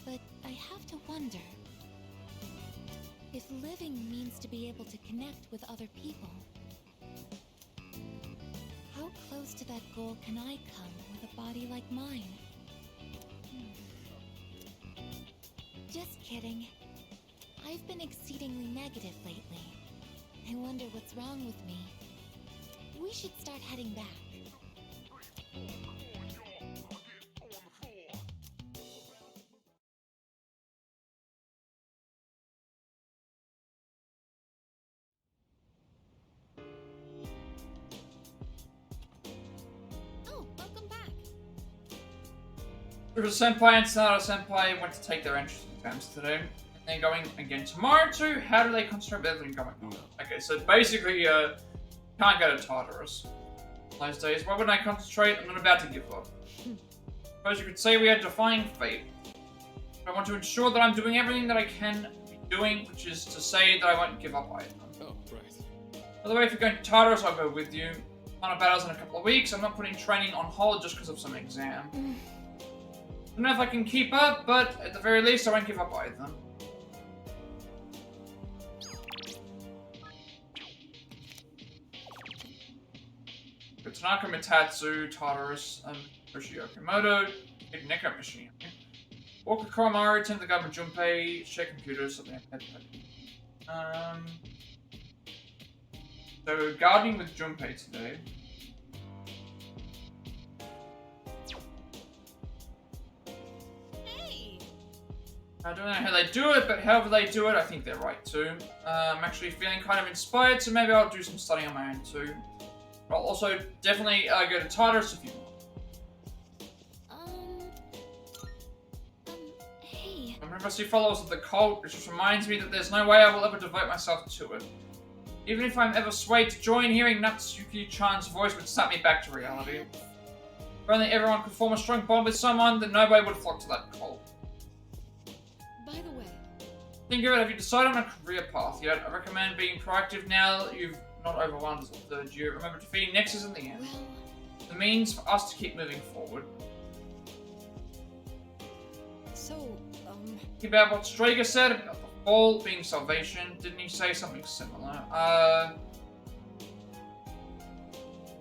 S4: But I have to wonder if living means to be able to connect with other people. How close to that goal can I come with a body like mine? Just kidding. I've been exceedingly negative lately. I wonder what's wrong with me. We should start heading back.
S7: Oh, welcome back.
S1: Senpai and Sonata Senpai went to take their entrance exams today. And they're going again tomorrow too. How do they concentrate with everything going on? Okay, so basically, can't go to Tartarus those days. Why wouldn't I concentrate? I'm not about to give up. Suppose you could say we are defying fate. But I want to ensure that I'm doing everything that I can be doing, which is to say that I won't give up either.
S5: Oh, right.
S1: By the way, if you're going to Tartarus, I'll go with you. Final battles in a couple of weeks. I'm not putting training on hold just because of some exam. I don't know if I can keep up, but at the very least, I won't give up either. Tanaka Mitatsu, Tartarus, Yoshi Okamoto, Neko Machine. Walker Koromaru, Tim the Government Junpei, Share Computers, something like that. So, gardening with Junpei today.
S7: Hey!
S1: I don't know how they do it, but however they do it, I think they're right too. I'm actually feeling kind of inspired, so maybe I'll do some studying on my own too. I'll also definitely go to Tartarus if you want.
S4: Hey.
S1: I remember I see followers of the cult, which just reminds me that there's no way I will ever devote myself to it. Even if I'm ever swayed to join, hearing Natsuki-chan's voice would snap me back to reality. If only everyone could form a strong bond with someone, then nobody would flock to that cult.
S7: By the way,
S1: Think of it, have you decided on a career path yet? I recommend being proactive now that you've not overwhelmed us the third year. Remember, defeating Nexus in the end.
S7: well,
S1: The means for us to keep moving forward.
S7: so,
S1: Think about what Strager said about the fall being salvation. Didn't he say something similar?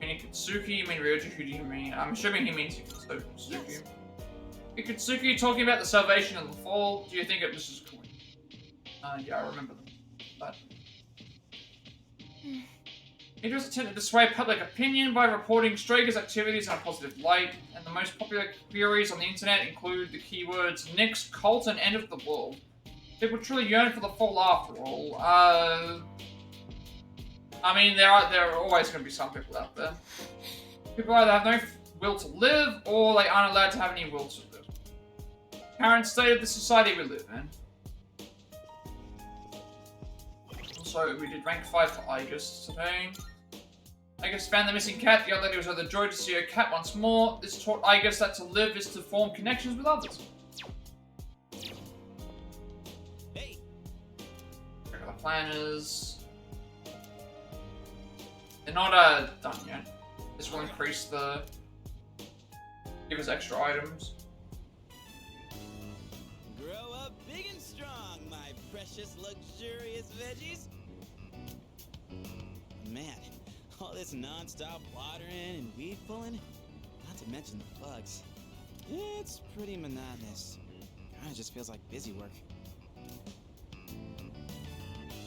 S1: Meaning Ikutsuki, you mean Ryoji, who do you mean? I'm assuming he means Ikutsuki.
S7: yes.
S1: Ikutsuki talking about the salvation and the fall. Do you think it was just cool? Yeah, I remember that. It was attempted to sway public opinion by reporting Strager's activities in a positive light, and the most popular queries on the internet include the keywords Nyx, cult, and end of the world. People truly yearn for the fall after all. I mean, there are always going to be some people out there. People either have no will to live, or they aren't allowed to have any will to live. Current state of the society we live in. Also, we did rank 5 for Aegis today. Aegis found the missing cat. The other lady was overjoyed to see her cat once more. This taught Aegis that to live is to form connections with others.
S3: Hey.
S1: Check out the planners. They're not done yet. This will increase the... give us extra items.
S3: Grow up big and strong, my precious, luxurious veggies. Man, all this non-stop watering and weed pulling, not to mention the bugs. It's pretty monotonous. Kinda just feels like busy work.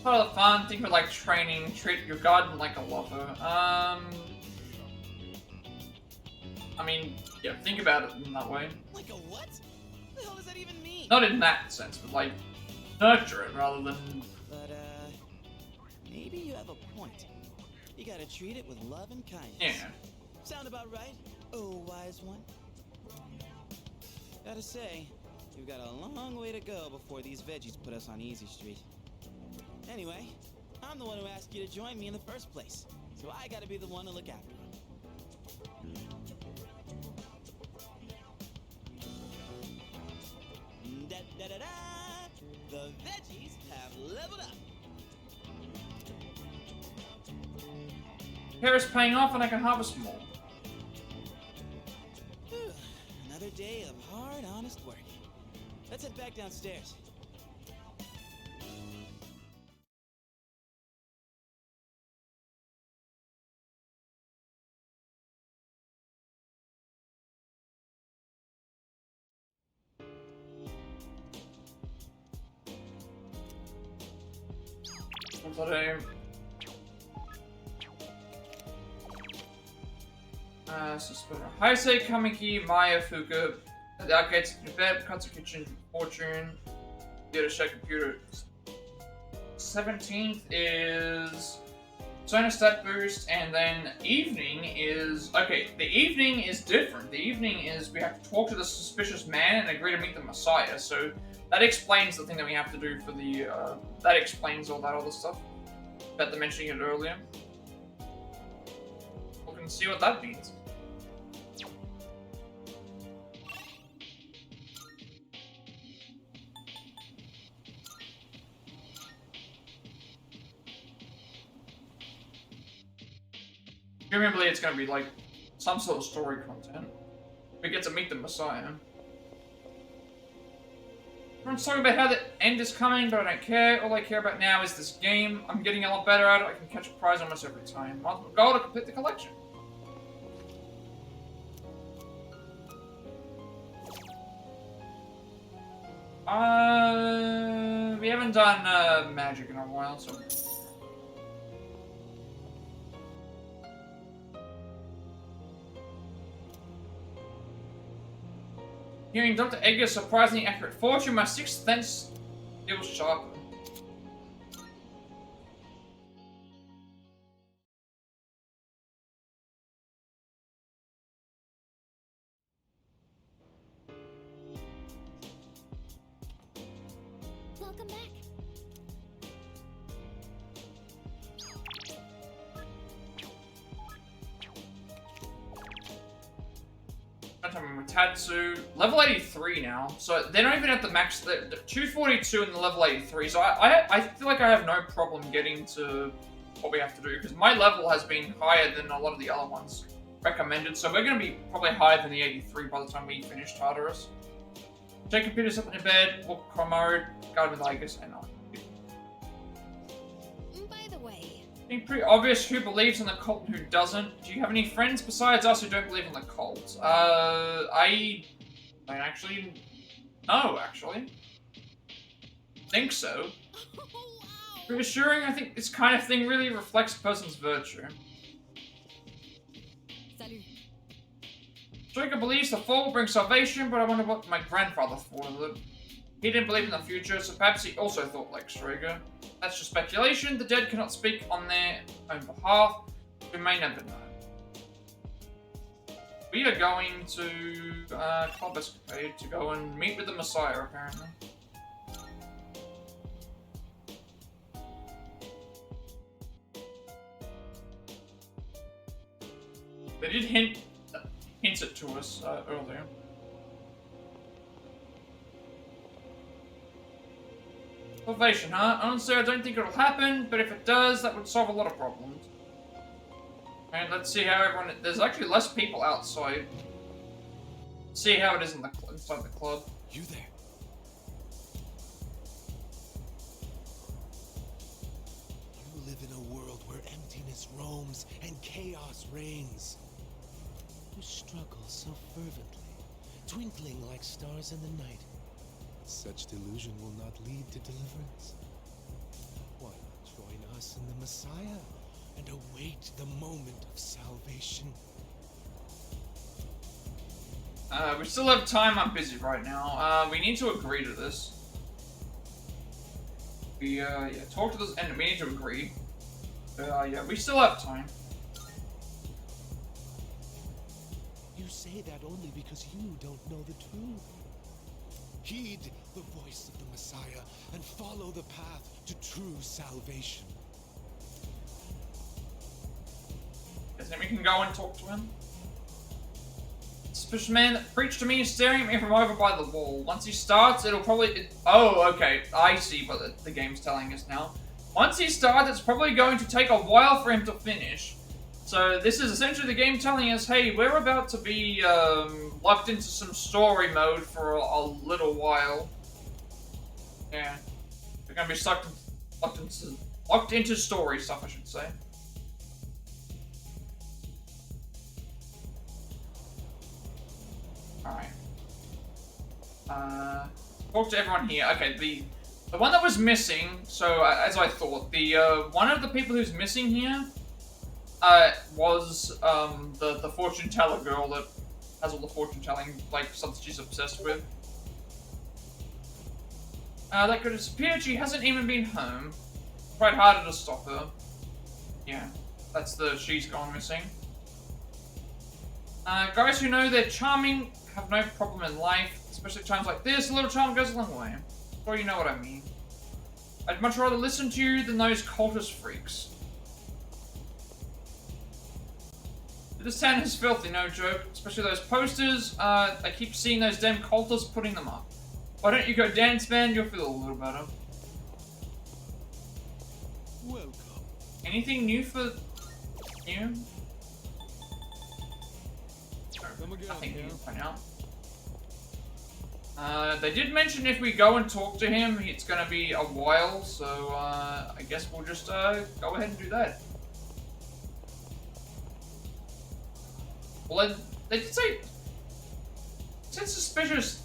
S1: Part of the fun, think of it like training, treat your garden like a lover. I mean, yeah, think about it in that way.
S3: Like a what? The hell does that even mean?
S1: Not in that sense, but like, nurture it rather than...
S3: But, maybe you have a point. You gotta treat it with love and kindness.
S1: Yeah.
S3: Sound about right? Oh, wise one. Gotta say, we've got a long way to go before these veggies put us on Easy Street. Anyway, I'm the one who asked you to join me in the first place, so I gotta be the one to look after them. Da-da-da-da! The veggies have leveled up!
S1: Hair is paying off and I can harvest more.
S3: Another day of hard, honest work. Let's head back downstairs.
S1: Suspender. Heisei, Kamiki, Maya, Fuka. The arcades, bed, Katsu Kitchen, Fortune. Theater, Shack, Computer. 17th is Sona Stat Boost, and then evening is... Okay, the evening is different. The evening is we have to talk to the suspicious man and agree to meet the Messiah, so that explains the thing that we have to do for the... that explains all that other stuff. About the mentioning it earlier. We can see what that means. Presumably it's going to be like some sort of story content. We get to meet the Messiah. Everyone's talking about how the end is coming, but I don't care. All I care about now is this game. I'm getting a lot better at it. I can catch a prize almost every time. Multiple goal to complete the collection. We haven't done magic in a while, so... Hearing Dr. Edgar's surprisingly accurate fortune, my sixth sense feels sharper.
S4: Welcome back.
S1: I'm with Tatsu. Level 83 now. So they're not even at the max. They're 242 and the level 83. So I feel like I have no problem getting to what we have to do. Because my level has been higher than a lot of the other ones recommended. So we're going to be probably higher than the 83 by the time we finish Tartarus. Take computers up in your bed. Look mode. Guard with Aegis and on.
S2: By the way,
S1: It's pretty obvious who believes in the cult and who doesn't. Do you have any friends besides us who don't believe in the cult? I don't actually know, actually. Think so. Reassuring, I think this kind of thing really reflects a person's virtue.
S7: Salut.
S1: Striker believes the fall will bring salvation, but I wonder what my grandfather thought of it. He didn't believe in the future, so perhaps he also thought like Striker. That's just speculation. The dead cannot speak on their own behalf. We may never know. We are going to Club Escapade to go and meet with the Messiah, apparently. They did hint it to us earlier. Salvation, huh? Honestly, I don't think it'll happen, but if it does, that would solve a lot of problems. And let's see how everyone... There's actually less people outside. See how it is in inside the club.
S3: You there?
S14: You live in a world where emptiness roams and chaos reigns. You struggle so fervently, twinkling like stars in the night. Such delusion will not lead to deliverance. Why not join us in the Messiah and await the moment of salvation?
S1: We still have time. I'm busy right now. We need to agree to this. We, yeah, talk to this, and we need to agree. Yeah, we still have time.
S14: You say that only because you don't know the truth. Heed the voice of the Messiah and follow the path to true salvation.
S1: Isn't it we can go and talk to him? Suspicious man that preached to me is staring at me from over by the wall. Once he starts, it'll probably... Oh, okay. I see what the game's telling us now. Once he starts, it's probably going to take a while for him to finish. So this is essentially the game telling us, hey, we're about to be locked into some story mode for a little while. Yeah. We're going to be locked into story stuff, I should say. Alright. Talk to everyone here. Okay, the one that was missing, so as I thought, the one of the people who's missing here was the fortune teller girl that has all the fortune telling, like, something she's obsessed with. That could have disappeared. She hasn't even been home. Quite harder to stop her. Yeah, that's the she's gone missing. Guys who know they're charming have no problem in life, especially at times like this. A little charm goes a long way. Sure, you know what I mean. I'd much rather listen to you than those cultist freaks. This town is filthy, no joke. Especially those posters. I keep seeing those damn cultists putting them up. Why don't you go dance, man? You'll feel a little better.
S14: Welcome.
S1: Anything new for you? Nothing new for now. They did mention if we go and talk to him, it's gonna be a while, so I guess we'll just go ahead and do that. Well, they did say... It said suspicious...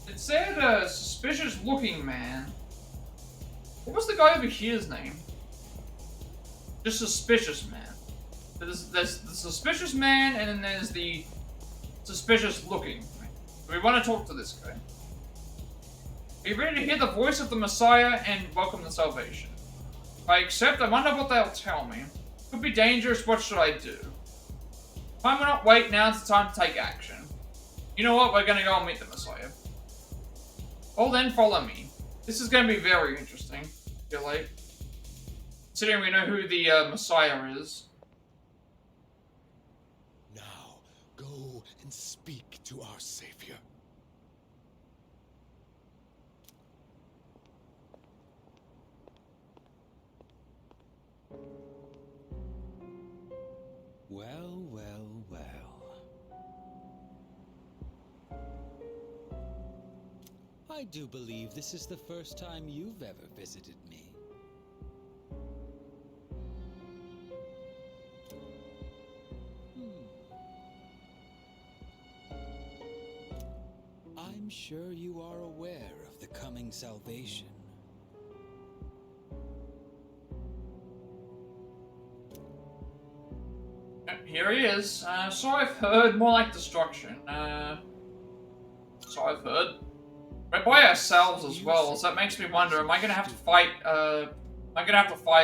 S1: It said suspicious looking man. What was the guy over here's name? Just suspicious man. There's the suspicious man, and then there's the suspicious looking man. We want to talk to this guy. Are you ready to hear the voice of the Messiah and welcome the salvation? If I accept, I wonder what they'll tell me. Could be dangerous, what should I do? Time will not wait, now's the time to take action. You know what, we're gonna go and meet the Messiah. Well then, follow me. This is gonna be very interesting, I feel like. Considering we know who the Messiah is.
S14: Now, go
S11: speak to our savior.
S15: Well, well, well. I do believe this is the first time you've ever visited me. I'm sure you are aware of the coming salvation.
S1: Here he is. So I've heard, more like destruction. So I've heard. We're by ourselves as well, so that makes me wonder, am I gonna have to fight,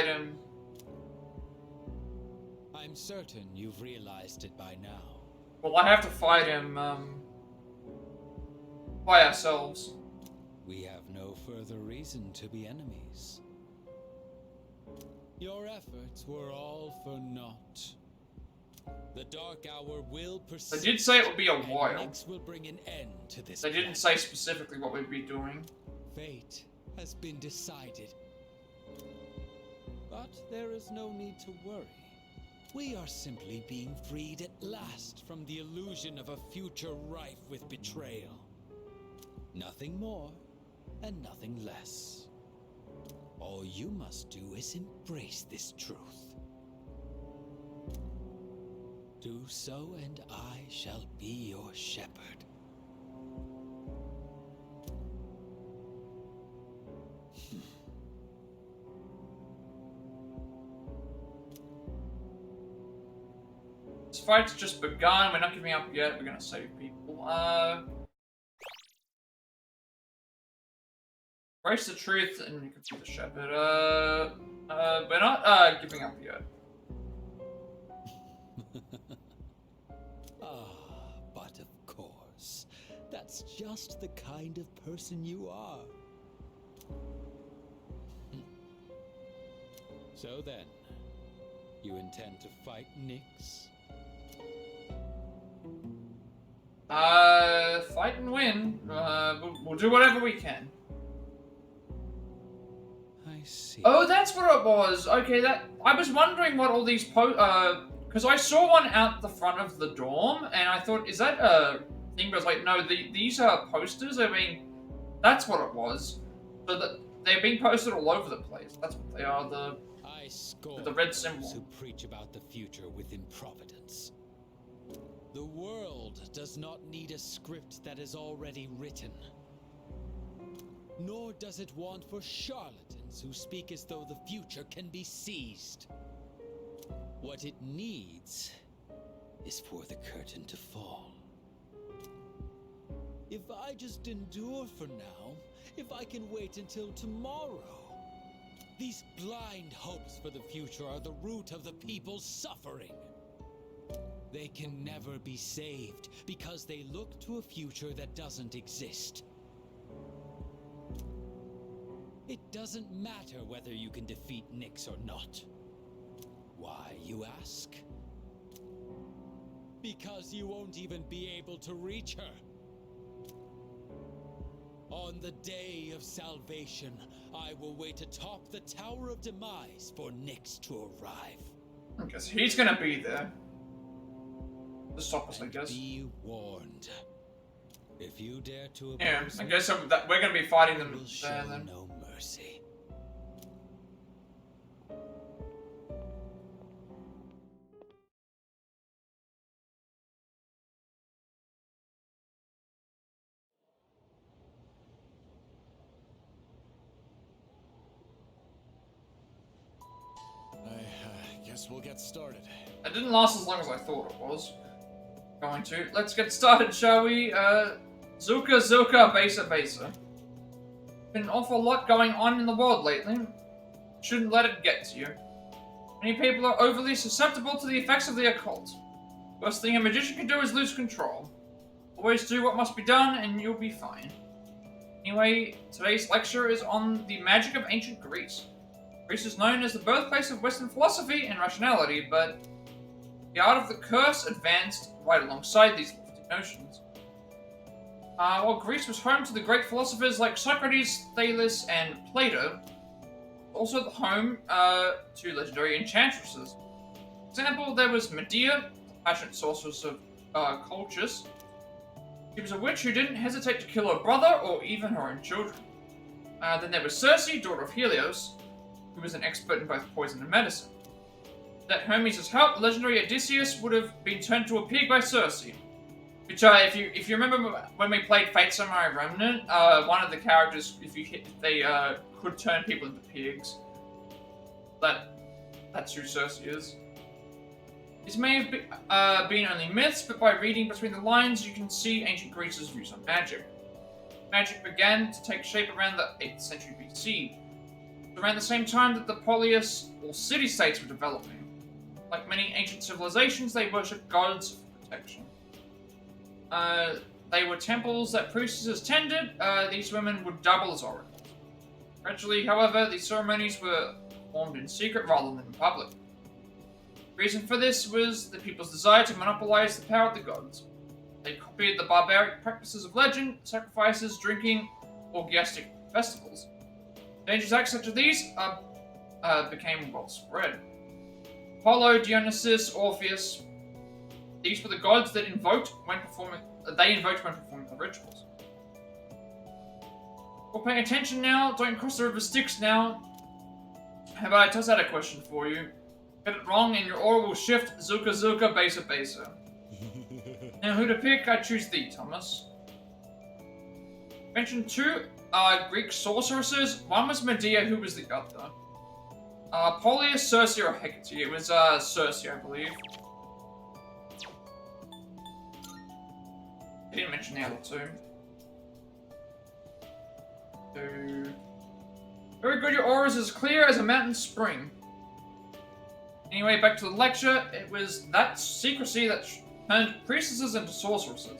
S1: him?
S15: I'm certain you've realized it by now.
S1: Well, I have to fight him, by ourselves.
S15: We have no further reason to be enemies. Your efforts were all for naught. The dark hour will persist.
S1: They did say it would be a while.
S15: Nyx will bring an end to this.
S1: They didn't say specifically what we'd be doing.
S15: Fate has been decided. But there is no need to worry. We are simply being freed at last from the illusion of a future rife with betrayal. Nothing more and nothing less. All you must do is embrace this truth. Do so, and I shall be your shepherd.
S1: This fight's just begun. We're not giving up yet. We're gonna save people. Embrace the truth, and you can be the shepherd. We're not giving up yet.
S15: But of course, that's just the kind of person you are. So then, you intend to fight Nyx?
S1: Fight and win. We'll do whatever we can.
S15: I see.
S1: Oh, that's what it was. Okay, I was wondering what all these because I saw one out the front of the dorm, and I thought, is that a thing? But I was like, no, these are posters. I mean, that's what it was. So that they're being posted all over the place. That's what they are. The red symbol.
S15: Who preach about the future with improvidence. The world does not need a script that is already written. Nor does it want for charlatans who speak as though the future can be seized. What it needs is for the curtain to fall. If I just endure for now, if I can wait until tomorrow, these blind hopes for the future are the root of the people's suffering. They can never be saved because they look to a future that doesn't exist. It doesn't matter whether you can defeat Nyx or not. Why, you ask? Because you won't even be able to reach her. On the day of salvation, I will wait atop the Tower of Demise for Nyx to arrive.
S1: Okay, so he's gonna be there. To stop us, I guess.
S15: Be warned. If you dare to oppose
S1: yeah, I guess we're gonna be fighting them there then.
S15: No mercy.
S12: I guess we'll get started.
S1: It didn't last as long as I thought it was going to. Let's get started, shall we? Zuka, Besa. Been an awful lot going on in the world lately. Shouldn't let it get to you. Many people are overly susceptible to the effects of the occult. Worst thing a magician can do is lose control. Always do what must be done, and you'll be fine. Anyway, today's lecture is on the magic of ancient Greece. Greece is known as the birthplace of Western philosophy and rationality, but the art of the curse advanced right alongside these lofty notions. While Greece was home to the great philosophers like Socrates, Thales, and Plato, also the home to legendary enchantresses. For example, there was Medea, the passionate sorceress of Colchis. She was a witch who didn't hesitate to kill her brother or even her own children. Then there was Circe, daughter of Helios, who was an expert in both poison and medicine. That Hermes' help, legendary Odysseus would have been turned to a pig by Circe. Which, if you remember when we played Fate Samurai Remnant, one of the characters, they could turn people into pigs. That's who Circe is. These may have been only myths, but by reading between the lines, you can see ancient Greece's views on magic. Magic began to take shape around the 8th century BC, around the same time that the polis, or city-states, were developing. Like many ancient civilizations, they worshipped gods for protection. They were temples that priestesses tended. These women would double as oracles. Gradually, however, these ceremonies were performed in secret rather than in public. The reason for this was the people's desire to monopolize the power of the gods. They copied the barbaric practices of legend, sacrifices, drinking, orgiastic festivals. Dangerous acts such as these became well spread. Apollo, Dionysus, Orpheus, these were the gods that invoked when performing the rituals. Well, pay attention now. Don't cross the river Styx now. How about I toss out a question for you? Get it wrong and your aura will shift. Zuka Zuka, Besa Besa. Now, who to pick? I choose thee, Thomas. Mentioned two Greek sorceresses. One was Medea, who was the other? Polius, Circe, or Hecate. It was Circe, I believe. I didn't mention the other two. Very good, your aura is as clear as a mountain spring. Anyway, back to the lecture. It was that secrecy that turned priestesses into sorceresses.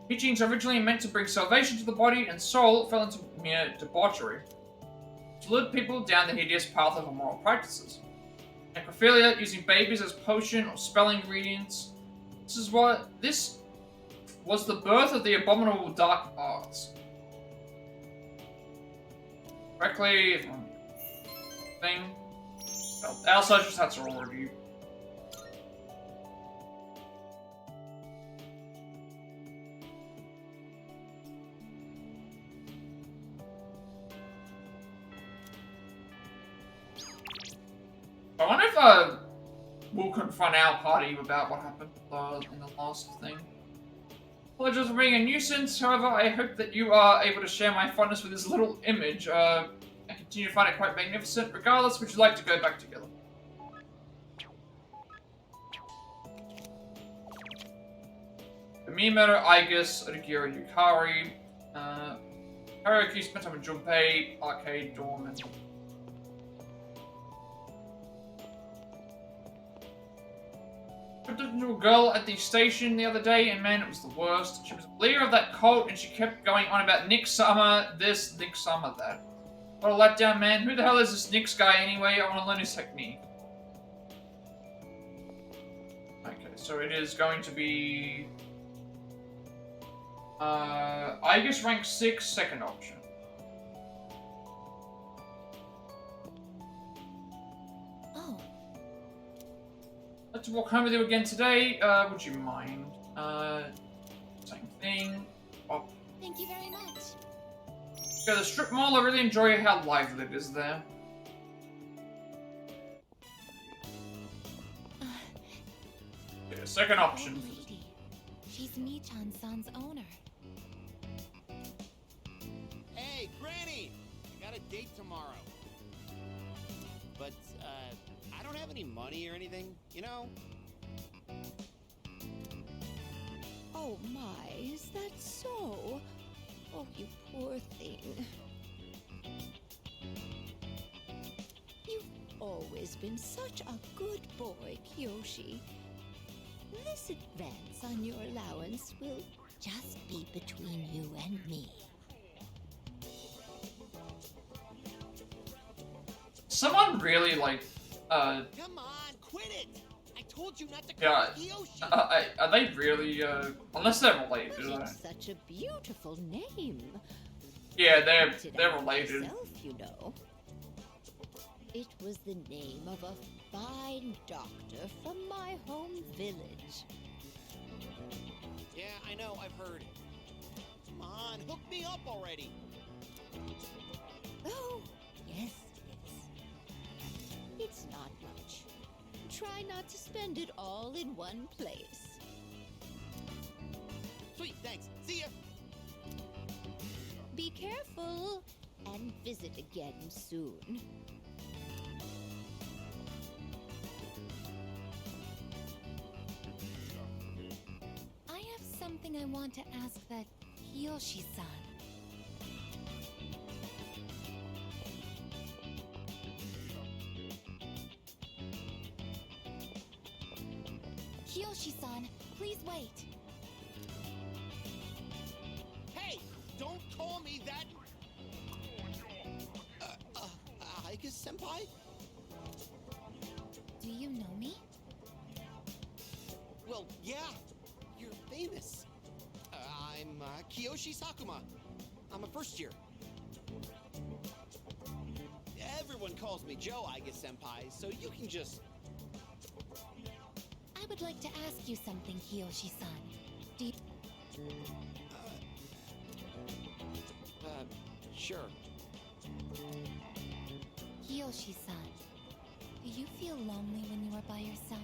S1: Teachings originally meant to bring salvation to the body and soul fell into mere debauchery, to lead people down the hideous path of immoral practices. Necrophilia, using babies as potion or spell ingredients. This was the birth of the abominable dark arts. Correctly, thing. Our social stats are already. I wonder if we'll confront our party about what happened in the last thing. Apologies for being a nuisance, however, I hope that you are able to share my fondness with this little image. I continue to find it quite magnificent. Regardless, would you like to go back together? Mimaru, Aegis, Odagira, Yukari, Karaoke, spent time in Junpei, Arcade, Dorm, and... I talked to a girl at the station the other day, and man, it was the worst. She was a leader of that cult, and she kept going on about Nick Summer this, Nick Summer that. What a letdown, man. Who the hell is this Nick's guy anyway? I want to learn his technique. Okay, so it is going to be... Aegis rank 6, second option.
S4: Oh.
S1: Let's walk home with you again today. Would you mind? Same thing. Oh.
S4: Thank you very much.
S1: Go to the strip mall. I really enjoy how lively it is there. Okay, second option.
S4: Lady. She's Michan-san's owner.
S9: Hey, Granny! I got a date tomorrow. But, I don't have any money or anything, you know?
S6: Oh my, is that so? Oh, you poor thing. You've always been such a good boy, Kyoshi. This advance on your allowance will just be between you and me.
S1: Someone really, like,
S9: Come on, quit it! I told you not to
S1: Yeah,
S9: call me Kiyoshi.
S1: are they really, unless they're related,
S6: But
S1: right?
S6: it's such a beautiful name.
S1: Yeah,
S6: Picked it
S1: they're
S6: out
S1: related.
S6: myself, you know. It was the name of a fine doctor from my home village.
S9: Yeah, I know, I've heard. Come on, hook me up already.
S6: Oh, yes, yes. It's not much. Try not to spend it all in one place.
S9: Sweet, thanks. See ya.
S6: Be careful and visit again soon.
S10: I have something I want to ask that Kiyoshi-san. Kiyoshi-san, please wait.
S9: Hey, don't call me that. Aika senpai?
S10: Do you know me?
S9: Well, yeah, you're famous. I'm Kiyoshi Sakuma. I'm a first year. Everyone calls me Joe, Aika senpai, so you can just.
S10: I would like to ask you something, Kiyoshi-san. Do you...
S9: Sure.
S10: Kiyoshi-san, do you feel lonely when you are by yourself?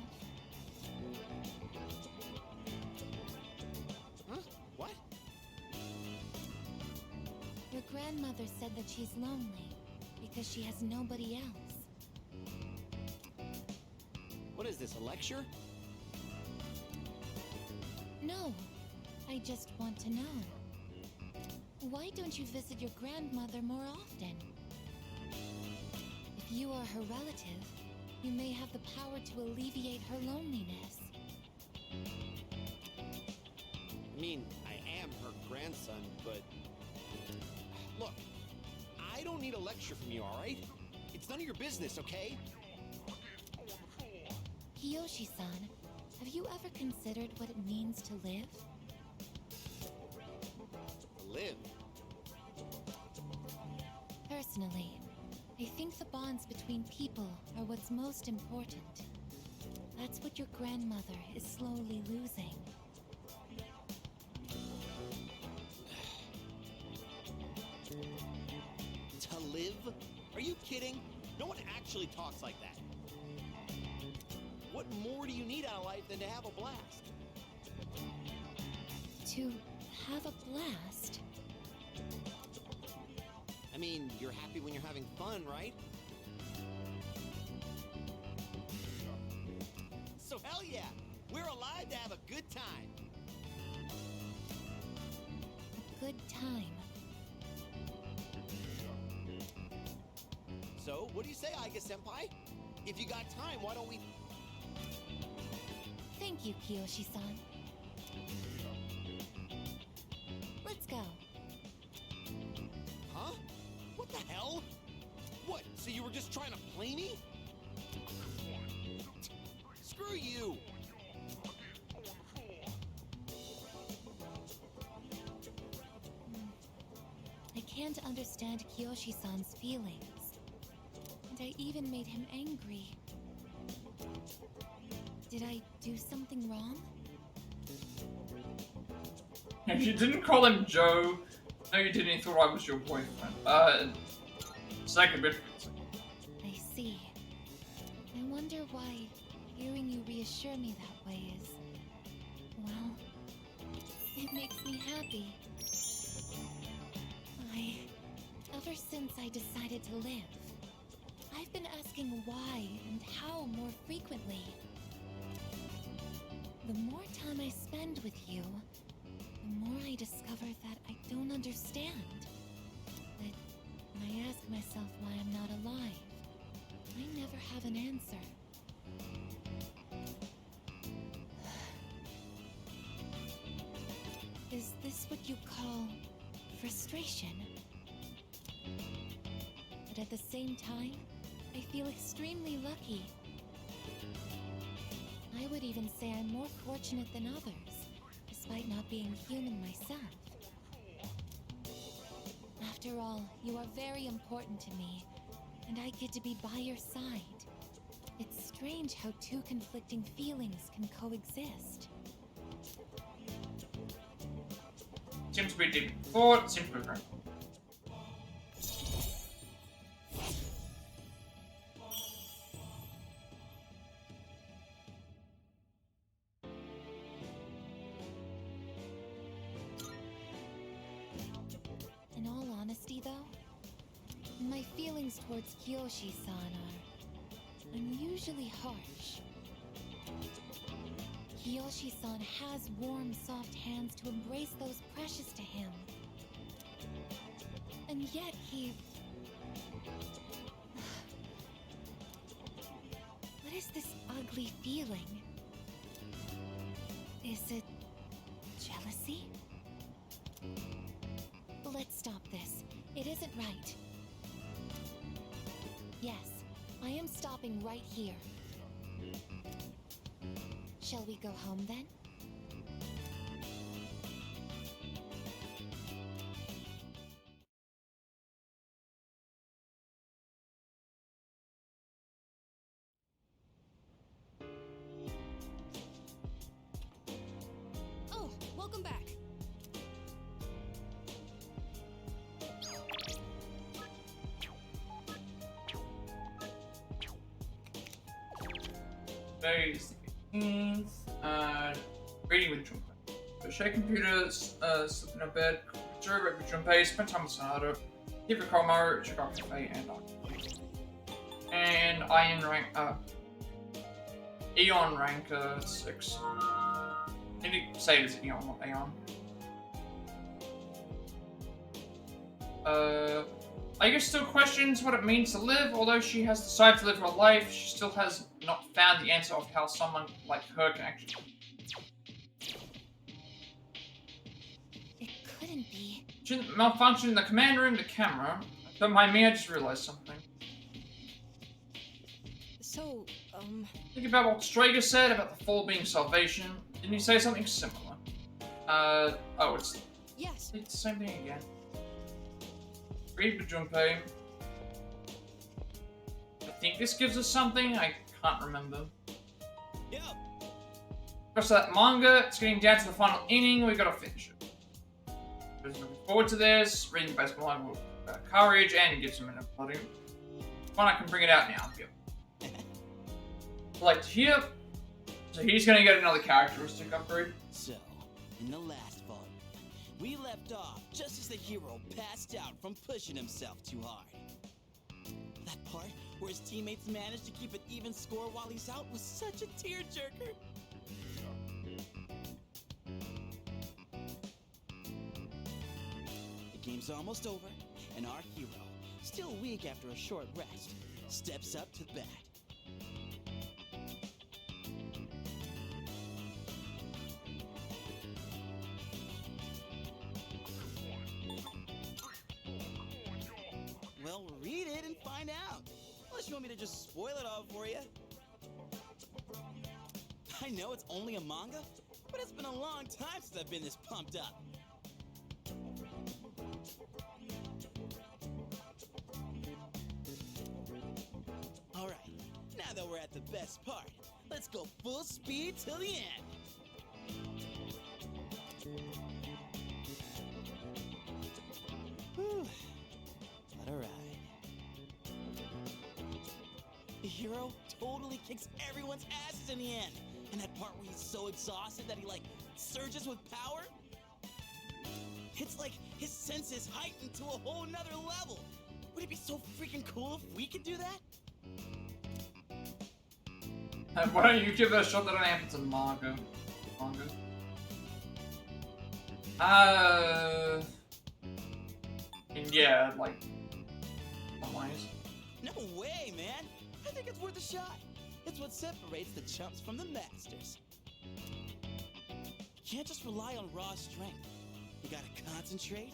S9: Huh? What?
S10: Your grandmother said that she's lonely because she has nobody else.
S9: What is this, a lecture?
S10: No, I just want to know. Why don't you visit your grandmother more often? If you are her relative, you may have the power to alleviate her loneliness.
S9: I mean, I am her grandson, but... Look, I don't need a lecture from you, alright? It's none of your business, okay?
S10: Kiyoshi-san, have you ever considered what it means to live?
S9: Live.
S10: Personally, I think the bonds between people are what's most important. That's what your grandmother is slowly losing.
S9: To live? Are you kidding? No one actually talks like that. What more do you need out of life than to have a blast?
S10: To have a blast?
S9: I mean, you're happy when you're having fun, right? So hell yeah, we're alive to have a good time.
S10: A good time.
S9: So, what do you say, Aika senpai? If you got time, why don't we...
S10: Thank you, Kiyoshi-san. Let's go.
S9: Huh? What the hell? What, so you were just trying to play me? Screw you!
S10: I can't understand Kiyoshi-san's feelings. And I even made him angry. Did I do something wrong?
S1: If you didn't call him Joe, no you didn't, he thought I was your boyfriend. Second bit.
S10: I see. I wonder why hearing you reassure me that way is... well, it makes me happy. Ever since I decided to live, I've been asking why and how more frequently. The more time I spend with you, the more I discover that I don't understand. That when I ask myself why I'm not alive, I never have an answer. Is this what you call frustration? But at the same time, I feel extremely lucky. I would even say I'm more fortunate than others, despite not being human myself. After all, you are very important to me, and I get to be by your side. It's strange how two conflicting feelings can coexist.
S1: Seems to be deep thought, seems to be right.
S10: In all honesty, though, my feelings towards Kyoshi-san are unusually harsh. Kyoshi-san has warm, soft hands to embrace those precious to him. And yet he... What is this ugly feeling? Is it jealousy? Let's stop this. It isn't right. Yes, I am stopping right here. Shall we go home then?
S7: Oh, welcome back.
S1: Today is the 18th. Reading with Junpei. So share computers, sleep in a bed, read with Junpei, spend time with Sonata, keep your Komaru, check out Cafe, and Iron rank, Eon rank 6. Did you say it's Eon, not Aeon? Aiga still questions what it means to live. Although she has decided to live her life, she still has not found the answer of how someone like her can actually...
S10: It couldn't be.
S1: She didn't malfunction in the command room, the camera. Don't mind me, I just realized something.
S7: So,
S1: Think about what Strager said about the fall being salvation. Didn't he say something similar? Oh, it's...
S7: Yes.
S1: It's the same thing again. Read for Junpei. I think this gives us something, I can't remember.
S9: Yeah.
S1: Rest of that manga, it's getting down to the final inning, we gotta finish it. Just looking forward to this, reading the best manga with courage, and get some minute plotting. Fun, I can bring it out now. Yep. Like to hear. So he's gonna get another characteristic upgrade.
S3: So, in the last volume, we left off just as the hero passed out from pushing himself too hard. That part where his teammates managed to keep an even score while he's out was such a tearjerker. The game's almost over, and our hero, still weak after a short rest, steps up to the bat. Well, read it and find out. Unless you want me to just spoil it all for you. I know it's only a manga, but it's been a long time since I've been this pumped up. Alright, now that we're at the best part, let's go full speed till the end. Whew. What a ride. The hero totally kicks everyone's asses in the end. And that part where he's so exhausted that he, like, surges with power? It's like his senses heightened to a whole nother level. Would it be so freaking cool if we could do that?
S1: Why don't you give it a shot that only happens in manga? And yeah, like, some ways.
S3: No way, man. I think it's worth a shot. It's what separates the chumps from the masters. You can't just rely on raw strength. You gotta concentrate,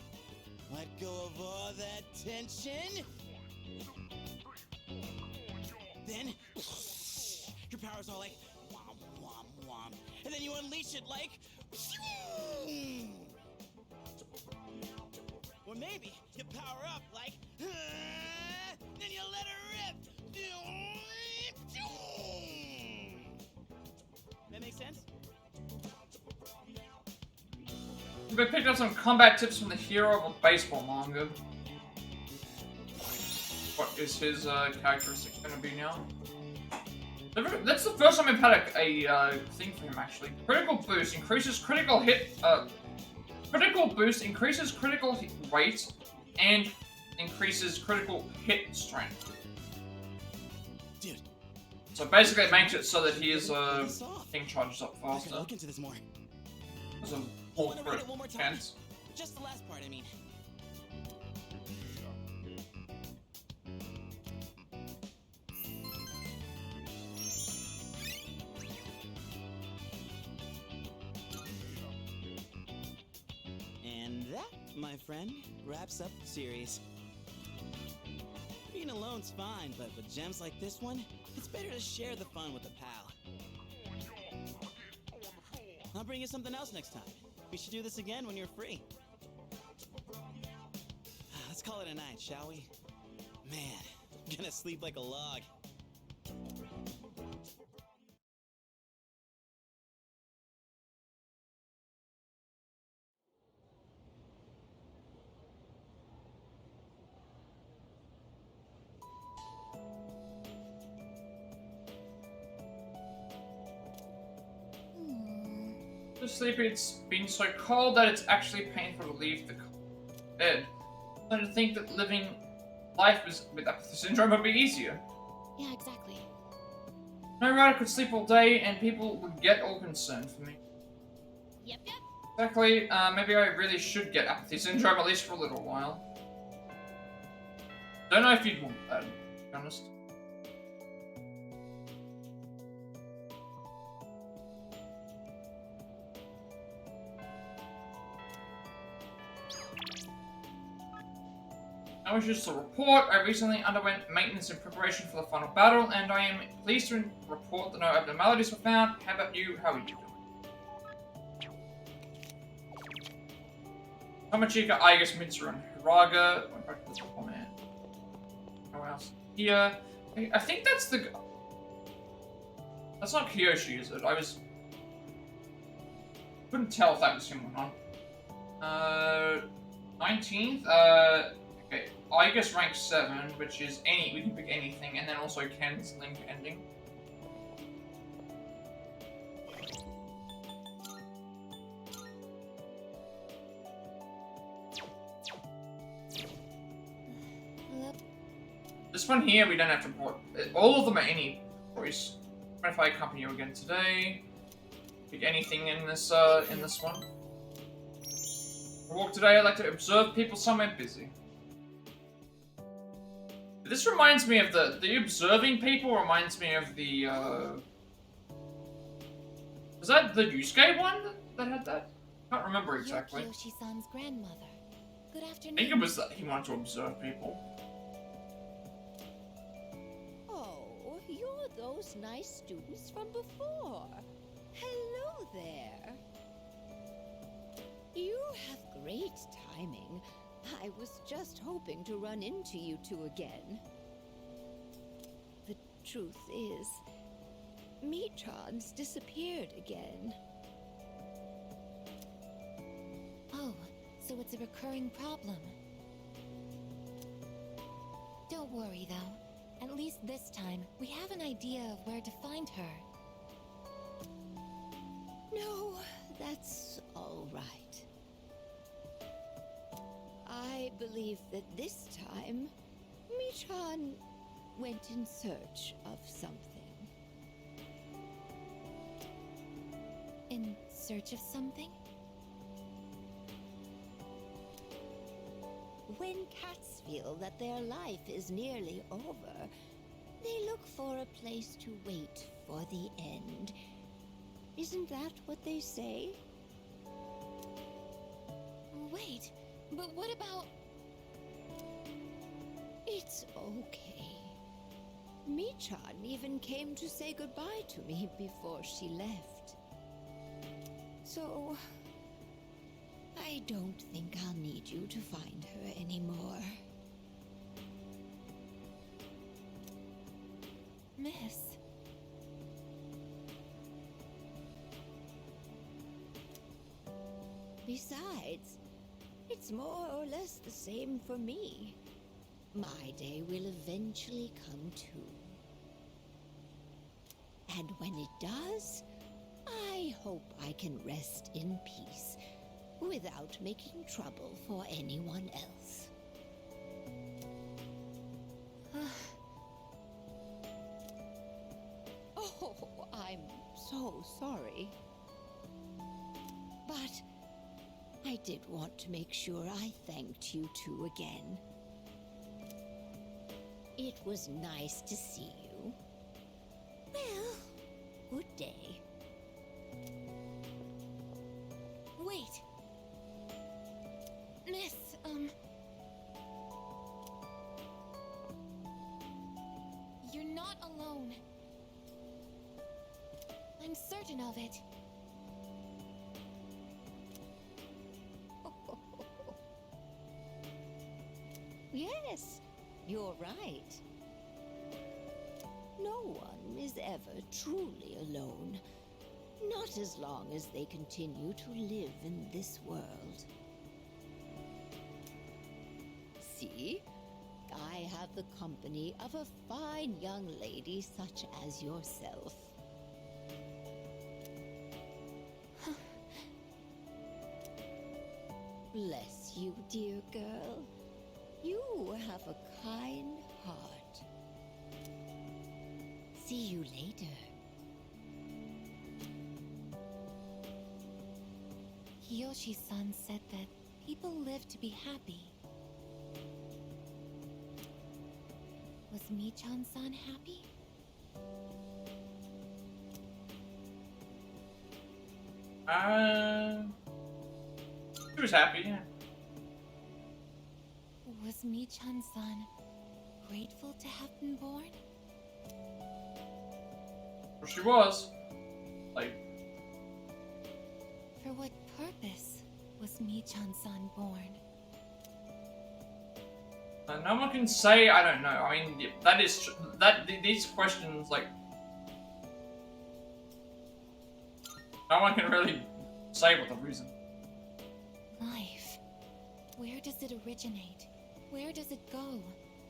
S3: let go of all that tension. Then, your power's all like, womp, womp, bomb, and then you unleash it like... Or maybe you power up like... Then you let it rip! That makes sense?
S1: We picked up some combat tips from the hero of a baseball manga. What is his characteristic gonna be now? That's the first time I've had a thing for him, actually. Critical boost increases critical hit. Critical boost increases critical hit rate and increases critical hit strength.
S3: Dude.
S1: So basically, it makes it so that his thing charges up faster.
S3: Look into this more.
S1: There's a
S3: You wanna read it one more time?
S1: chance.
S3: Just the last part, I mean. And that, my friend, wraps up the series. Being alone's fine, but with gems like this one, it's better to share the fun with a pal. I'll bring you something else next time. We should do this again when you're free. Let's call it a night, shall we? Man, I'm gonna sleep like a log.
S1: Sleepy, it's been so cold that it's actually painful to leave the bed. I don't think that living life with apathy syndrome would be easier.
S10: Yeah, exactly.
S1: No writer could sleep all day and people would get all concerned for me.
S7: Yep.
S1: Exactly, maybe I really should get apathy syndrome at least for a little while. Don't know if you'd want that, to be honest. I was just a report. I recently underwent maintenance in preparation for the final battle, and I am pleased to report that no abnormalities were found. How about you? How are you doing? Tomachika, Igus, Mitsuru, and Hiraga. Oh man. No one else here. I think that's the... That's not Kyoshi, is it? Couldn't tell if that was him or not. 19th, okay, Igus rank 7, which is we can pick anything, and then also Ken's link ending. This one here, we don't have to report. All of them are any choice. What if I accompany you again today? Pick anything in this one. For walk today, I like to observe people somewhere busy. This reminds me of the observing people reminds me of the was that the Yusuke one that had that? I can't remember exactly.
S10: Kyoshi-san's grandmother. Good afternoon.
S1: I think it was that he wanted to observe people.
S6: Oh, you're those nice students from before. Hello there. You have great timing. I was just hoping to run into you two again. The truth is, Michan's disappeared again.
S10: Oh, so it's a recurring problem. Don't worry, though. At least this time, we have an idea of where to find her.
S6: No, that's all right. I believe that this time, Michan went in search of something.
S10: In search of something?
S6: When cats feel that their life is nearly over, they look for a place to wait for the end. Isn't that what they say?
S10: Wait, but what about...
S6: It's okay. Michan even came to say goodbye to me before she left. So, I don't think I'll need you to find her anymore.
S10: Miss.
S6: Besides, it's more or less the same for me. My day will eventually come too. And when it does, I hope I can rest in peace without making trouble for anyone else. Oh, I'm so sorry. But I did want to make sure I thanked you two again. It was nice to see you. Well, good day.
S10: Wait. Miss, You're not alone. I'm certain of it.
S6: Yes, you're right. No one is ever truly alone. Not as long as they continue to live in this world. See? I have the company of a fine young lady such as yourself. Bless you, dear girl. You have a kind heart. See you later.
S10: Hiyoshi-san said that people live to be happy. Was Michan-san happy?
S1: She was happy, yeah.
S10: Was Michan-san grateful to have been born?
S1: Well, she was. Like,
S10: For what purpose was Michan-san born?
S1: no one can say. I don't know. I mean, that is these questions, like, no one can really say what the reason.
S10: Life. Where does it originate? Where does it go?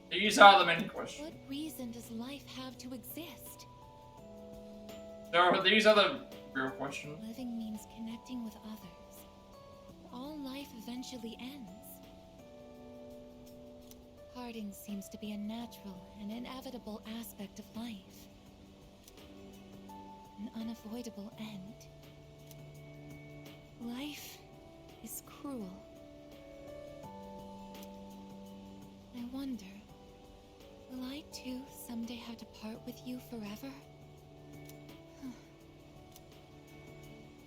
S1: These are the many questions.
S10: What reason does life have to exist?
S1: These are the real questions.
S10: Living means connecting with others. All life eventually ends. Parting seems to be a natural and inevitable aspect of life. An unavoidable end. Life is cruel. I wonder, will I too someday have to part with you forever?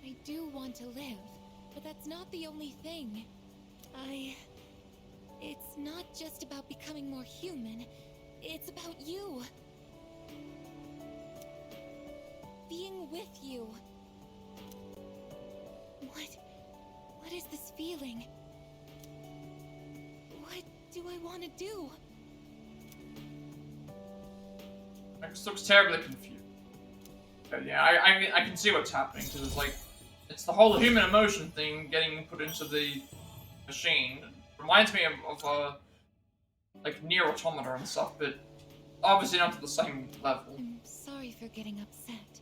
S10: I do want to live, but that's not the only thing. It's not just about becoming more human, it's about you. Being with you. What is this feeling? What do I want to do?
S1: Max looks terribly confused. But yeah, I can see what's happening, because it's like, it's the whole human emotion thing getting put into the machine. Reminds me of like Nier Automata and stuff, but obviously not to the same level.
S10: I'm sorry for getting upset.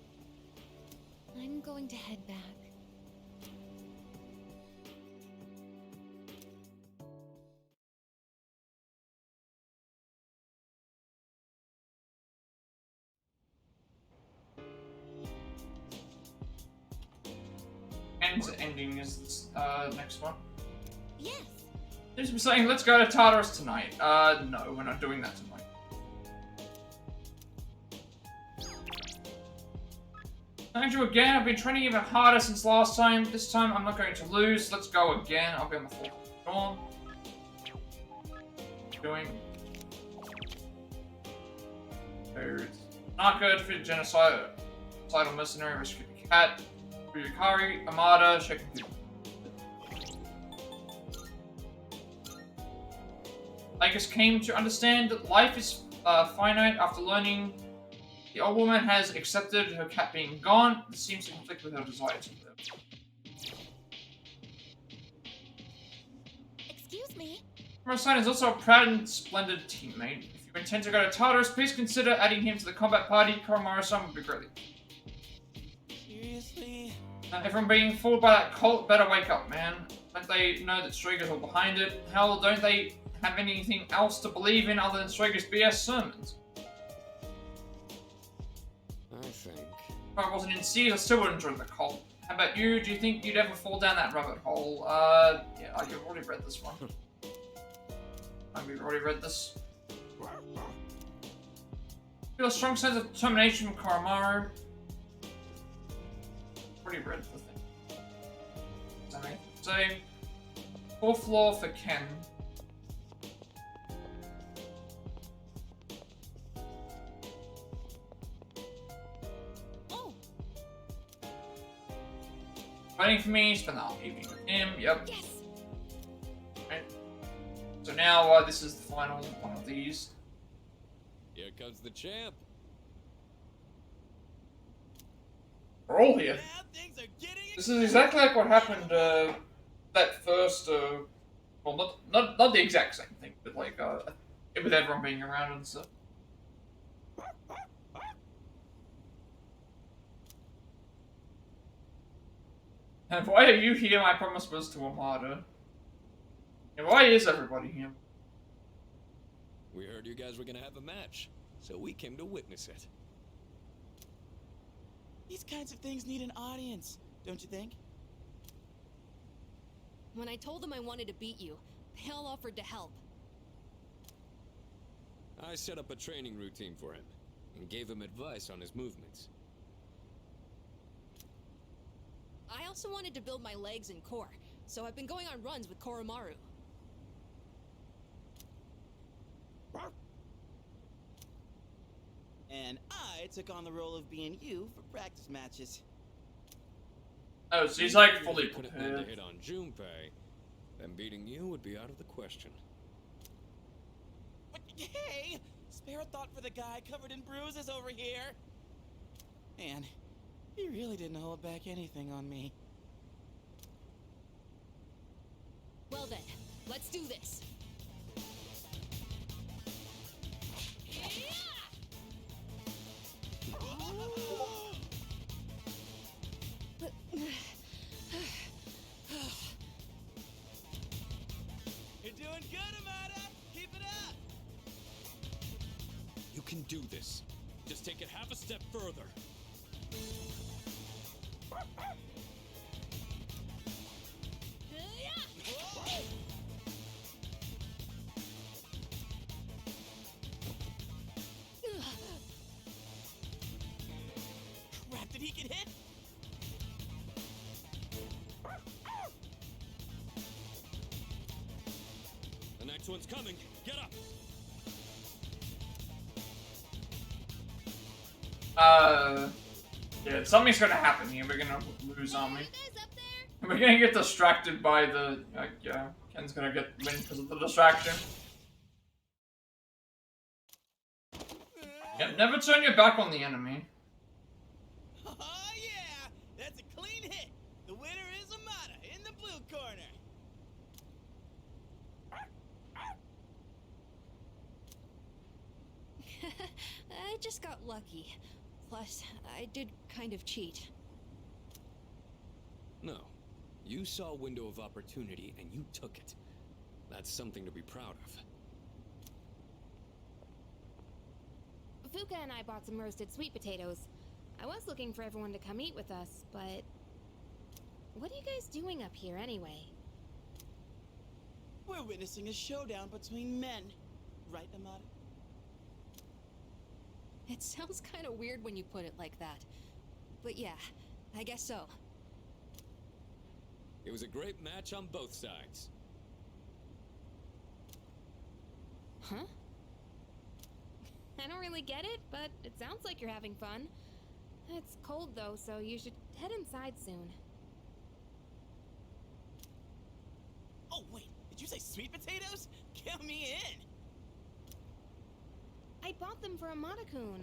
S10: I'm going to head back.
S1: And ending is this next one.
S10: Yes.
S1: Seems to be saying, let's go to Tartarus tonight. No, we're not doing that tonight. Thank you again. I've been training even harder since last time. This time I'm not going to lose. Let's go again. I'll be on the fourth storm. Doing. There's Narco, defeat genocidal mercenary, rescue the cat. Yukari, Amada, Shekaku. I just came to understand that life is finite after learning the old woman has accepted her cat being gone. This seems to conflict with her desire to live.
S10: Excuse me?
S1: Murasan is also a proud and splendid teammate. If you intend to go to Tartarus, please consider adding him to the combat party. Koromaru-san would be greatly.
S3: Seriously?
S1: Everyone being fooled by that cult better wake up, man. Don't they know that Strigger's all behind it? Hell, don't they have anything else to believe in other than Strigger's BS sermons?
S5: I think.
S1: If I wasn't in Seas, I still wouldn't join the cult. How about you? Do you think you'd ever fall down that rabbit hole? Yeah, you've already read this one. We've already read this. Feel a strong sense of determination from Koromaru. Already read the thing. Sorry. Say, fourth floor for Ken.
S7: Oh.
S1: Waiting for me. Spend the whole evening with him. Yep.
S7: Yes.
S1: Right. So now this is the final one of these.
S5: Here comes the champ.
S1: We're all here. This is exactly like what happened that first. Well, not the exact same thing, but like with everyone being around and stuff. And why are you here? My promise was to Amada. And why is everybody here?
S5: We heard you guys were gonna have a match, so we came to witness it.
S3: These kinds of things need an audience, don't you think?
S7: When I told them I wanted to beat you, they all offered to help.
S5: I set up a training routine for him, and gave him advice on his movements.
S7: I also wanted to build my legs and core, so I've been going on runs with Koromaru.
S3: And I took on the role of being you for practice matches.
S1: Oh, so he's like fully
S5: Couldn't land a
S1: prepared.
S5: hit on Junpei, then beating you would be out of the question.
S3: But hey, spare a thought for the guy covered in bruises over here. Man, he really didn't hold back anything on me.
S7: Well then, let's do this.
S3: You're doing good, Amada. Keep it up.
S5: You can do this. Just take it half a step further.
S3: Crap, did he get hit?
S5: The next one's coming. Get up.
S1: Yeah, something's gonna happen here. We're gonna lose army. We're gonna get distracted by the, yeah, Ken's gonna win because of the distraction. Yep, never turn your back on the enemy.
S3: Oh yeah, that's a clean hit. The winner is Amada in the blue corner.
S7: I just got lucky. Plus, I did kind of cheat.
S5: No. You saw a window of opportunity and you took it. That's something to be proud of.
S2: Fuka and I bought some roasted sweet potatoes. I was looking for everyone to come eat with us, but... What are you guys doing up here anyway?
S3: We're witnessing a showdown between men. Right, Amada?
S7: It sounds kind of weird when you put it like that. But yeah, I guess so.
S5: It was a great match on both sides.
S2: Huh? I don't really get it, but it sounds like you're having fun. It's cold though, so you should head inside soon.
S3: Oh, wait, did you say sweet potatoes? Count me in!
S2: I bought them for a Monokun.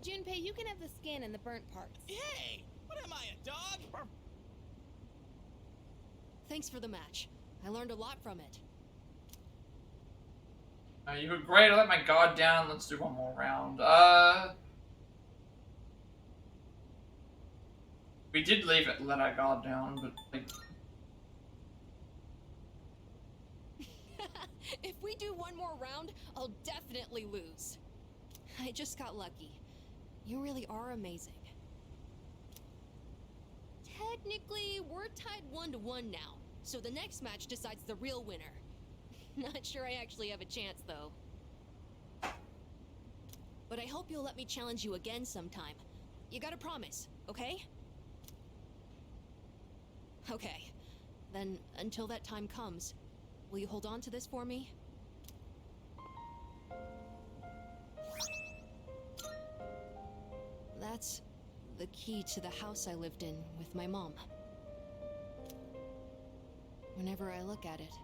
S2: Junpei, you can have the skin and the burnt parts.
S3: Hey! What am I, a dog?
S7: Thanks for the match. I learned a lot from it.
S1: You were great. I let my guard down. Let's do one more round. We did leave it, let our guard down, but like.
S7: If we do one more round, I'll definitely lose. I just got lucky. You really are amazing. Technically, we're tied 1-1 now, so the next match decides the real winner. Not sure I actually have a chance, though. But I hope you'll let me challenge you again sometime. You gotta promise, okay? Okay. Then, until that time comes, will you hold on to this for me? That's the key to the house I lived in with my mom. Whenever I look at it,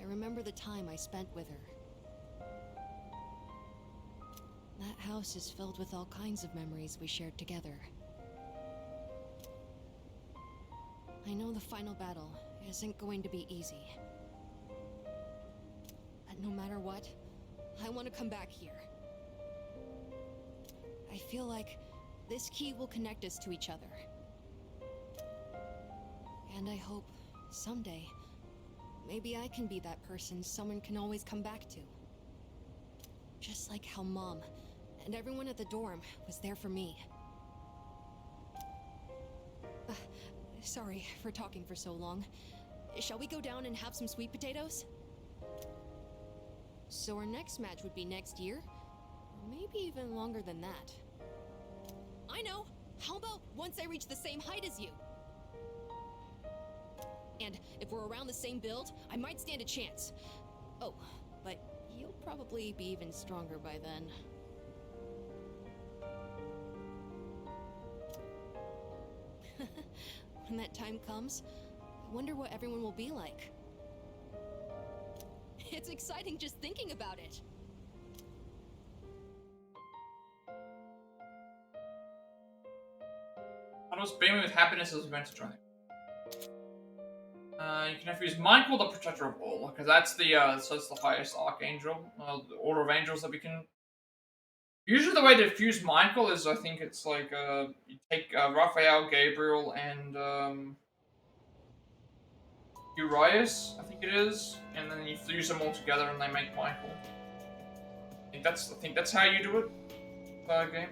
S7: I remember the time I spent with her. That house is filled with all kinds of memories we shared together. I know the final battle isn't going to be easy. But no matter what, I want to come back here. I feel like this key will connect us to each other. And I hope, someday, maybe I can be that person someone can always come back to. Just like how Mom and everyone at the dorm was there for me. Sorry for talking for so long. Shall we go down and have some sweet potatoes? So our next match would be next year? Or maybe even longer than that. I know! How about once I reach the same height as you? And if we're around the same build, I might stand a chance. Oh, but you'll probably be even stronger by then. When that time comes, I wonder what everyone will be like. It's exciting just thinking about it.
S1: I was beaming with happiness as we went to join it. You can have to use Michael, the Protector of All, because that's the highest Archangel, the Order of Angels that we can. Usually, the way to fuse Michael is, I think it's like you take Raphael, Gabriel, and Urias, I think it is, and then you fuse them all together and they make Michael. I think that's how you do it. Game.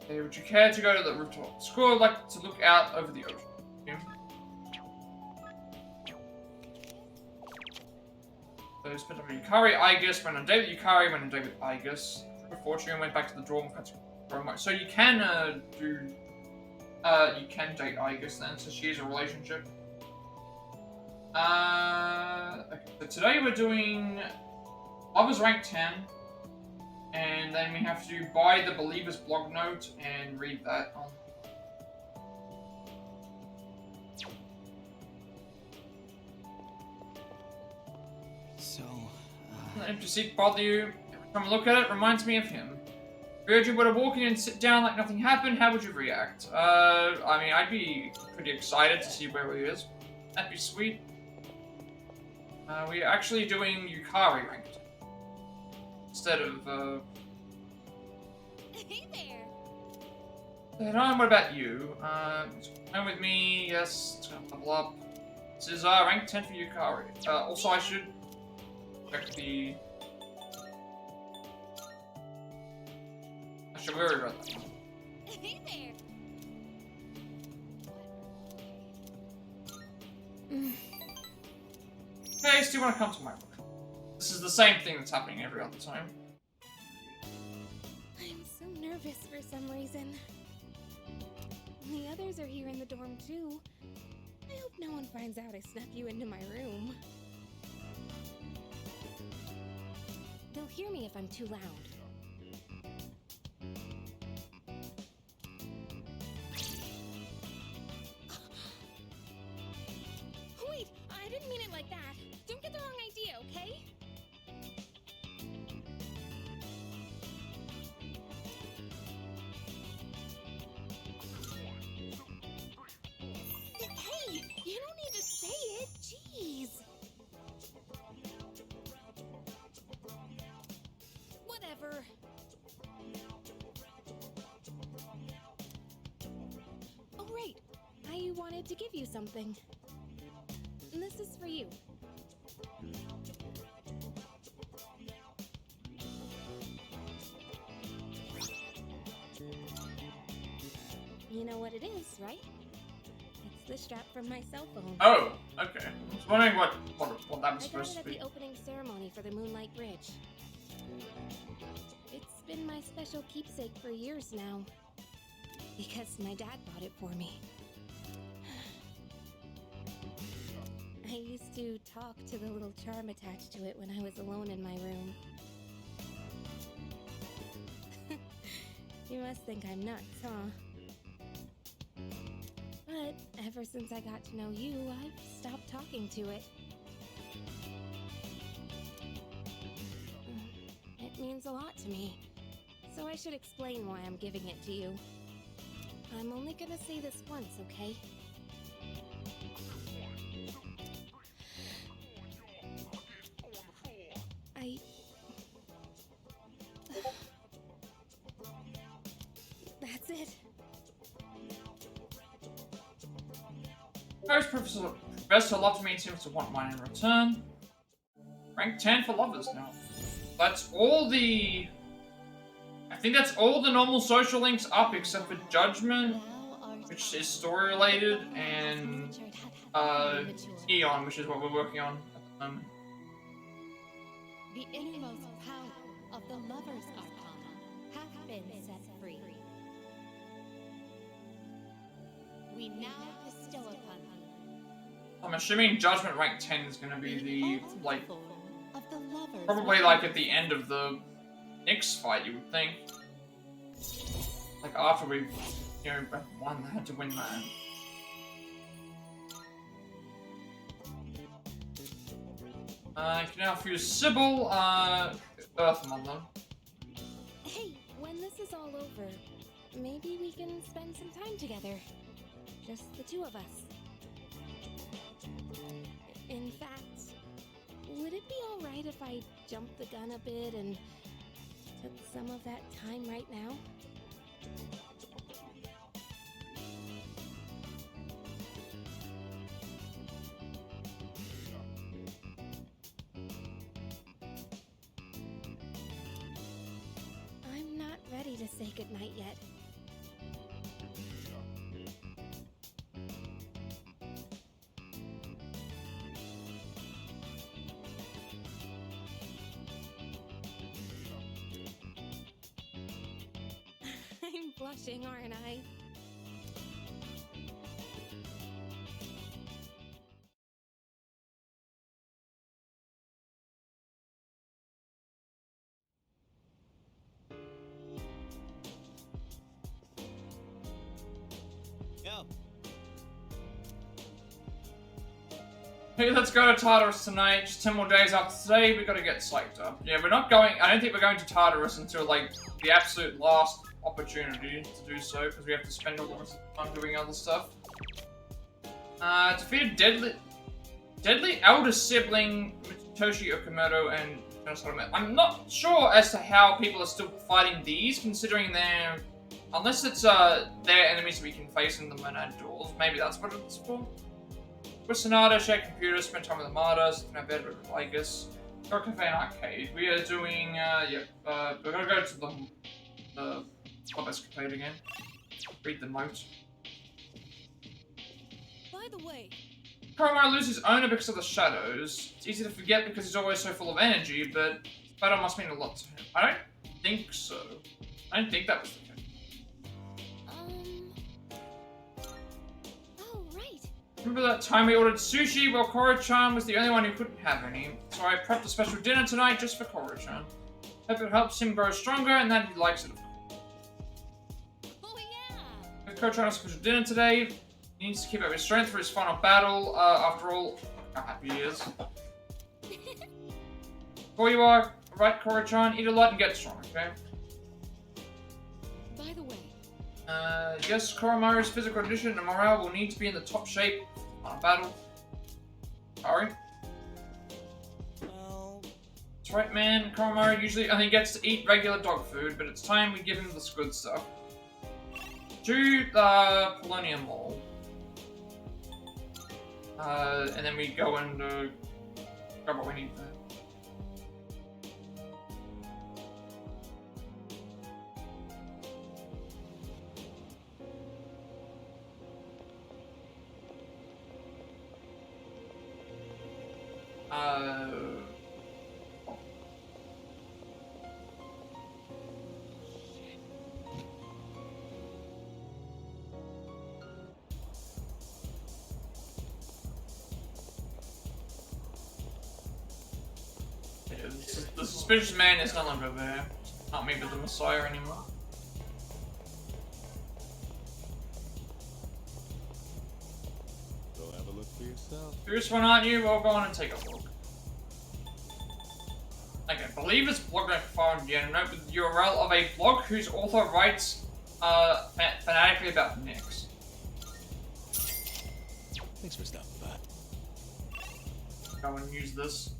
S1: Okay, would you care to go to the rooftop? School would like to look out over the ocean. Yeah. So spent up with Yukari, Igus, went on a date with Yukari, went on a date with Igus. Good fortune, went back to the dorm. So you can you can date Igus then, so she is a relationship. Okay, so today we're doing Lovers rank 10. And then we have to buy the Believer's blog note and read that on.
S3: So,
S1: The empty seat bother you? Every time I look at it, reminds me of him. Ryoji were to walk in and sit down like nothing happened, how would you react? I mean, I'd be pretty excited to see where he is. That'd be sweet. We're actually doing Yukari ranked. Instead of,
S2: Hey there!
S1: Ryan, what about you? Come with me, yes, it's gonna level up. This is, rank 10 for Yukari. Also I should check the... I should worry about that.
S2: Hey there!
S1: Hey, do you want to come to my room? This is the same thing that's happening every other time.
S2: I'm so nervous for some reason. The others are here in the dorm too. I hope no one finds out I snuck you into my room. They'll hear me if I'm too loud. Wait, I didn't mean it like that. Don't get the wrong idea, okay? Hey, you don't need to say it. Jeez. Whatever. Oh, right. I wanted to give you something. This is for you. You know what it is, right? It's the strap from my cell phone.
S1: Oh, okay. I was wondering what that was
S2: I got
S1: supposed
S2: it
S1: to
S2: at
S1: be.
S2: the opening ceremony for the Moonlight Bridge. It's been my special keepsake for years now. Because my dad bought it for me. I used to talk to the little charm attached to it when I was alone in my room. You must think I'm nuts, huh? But ever since I got to know you, I've stopped talking to it. It means a lot to me, so I should explain why I'm giving it to you. I'm only gonna say this once, okay? That's it.
S1: Professor loved me and seems to want mine in return. Rank 10 for lovers now. That's all the... I think that's all the normal social links up except for Judgment, which is story related, and Eon, which is what we're working on at the moment.
S4: The innermost power of the Lover's Arcana hath been set free. We now bestow upon you.
S1: I'm assuming Judgment rank 10 is going to be the, like,
S4: of the Lover's
S1: probably like at the end of the next fight, you would think. Like after we've, you know, won, had to win that. You can now fuse Sybil, Earth Mother.
S2: Hey, when this is all over, maybe we can spend some time together. Just the two of us. In fact, would it be alright if I jumped the gun a bit and took some of that time right now? I'm not ready to say goodnight yet. I'm blushing, aren't I?
S3: Yo.
S1: Hey, let's go to Tartarus tonight. Just 10 more days after today, we gotta get psyched up. Yeah, we're not going... I don't think we're going to Tartarus until, like, the absolute last opportunity to do so, because we have to spend all the rest of the time doing other stuff. Defeated Deadly elder sibling Toshi Okamoto and... I'm not sure as to how people are still fighting these, considering they're... Unless it's, their enemies we can face in the Monad Duels. Maybe that's what it's for. With Sonata, share computers, spend time with the martyrs, no bed with Lycus, go cafe and arcade. We are doing, we're gonna go to the Club Escapade again. Read the note.
S7: By the way,
S1: Koromaru loses his owner because of the shadows. It's easy to forget because he's always so full of energy, but battle must mean a lot to him. I don't think so. I don't think that was the case.
S2: Oh, right.
S1: Remember that time we ordered sushi? Well, Koro-chan was the only one who couldn't have any. So I prepped a special dinner tonight just for Koro-chan. Hope it helps him grow stronger and that he likes it.
S7: Oh yeah!
S1: If Coach on a special dinner today, he needs to keep up his strength for his final battle. After all, how happy he is. Before you are, right, Korichan, eat a lot and get strong, okay?
S7: By the way,
S1: yes, Koromaru's physical condition and morale will need to be in the top shape on a battle. Sorry.
S3: Well,
S1: That's right, man. Koromaru usually only gets to eat regular dog food, but it's time we give him this good stuff. To the Polonium Mall. And then we go and grab what we need there. The suspicious man is no longer there. Not maybe the Messiah anymore.
S5: Go have a look for yourself.
S1: Curious one, aren't you? Well, go on and take a look. Okay, believe it's blog that found yet. Note with the URL of a blog whose author writes fanatically about Nyx.
S14: Thanks for stopping by.
S1: Go and use this.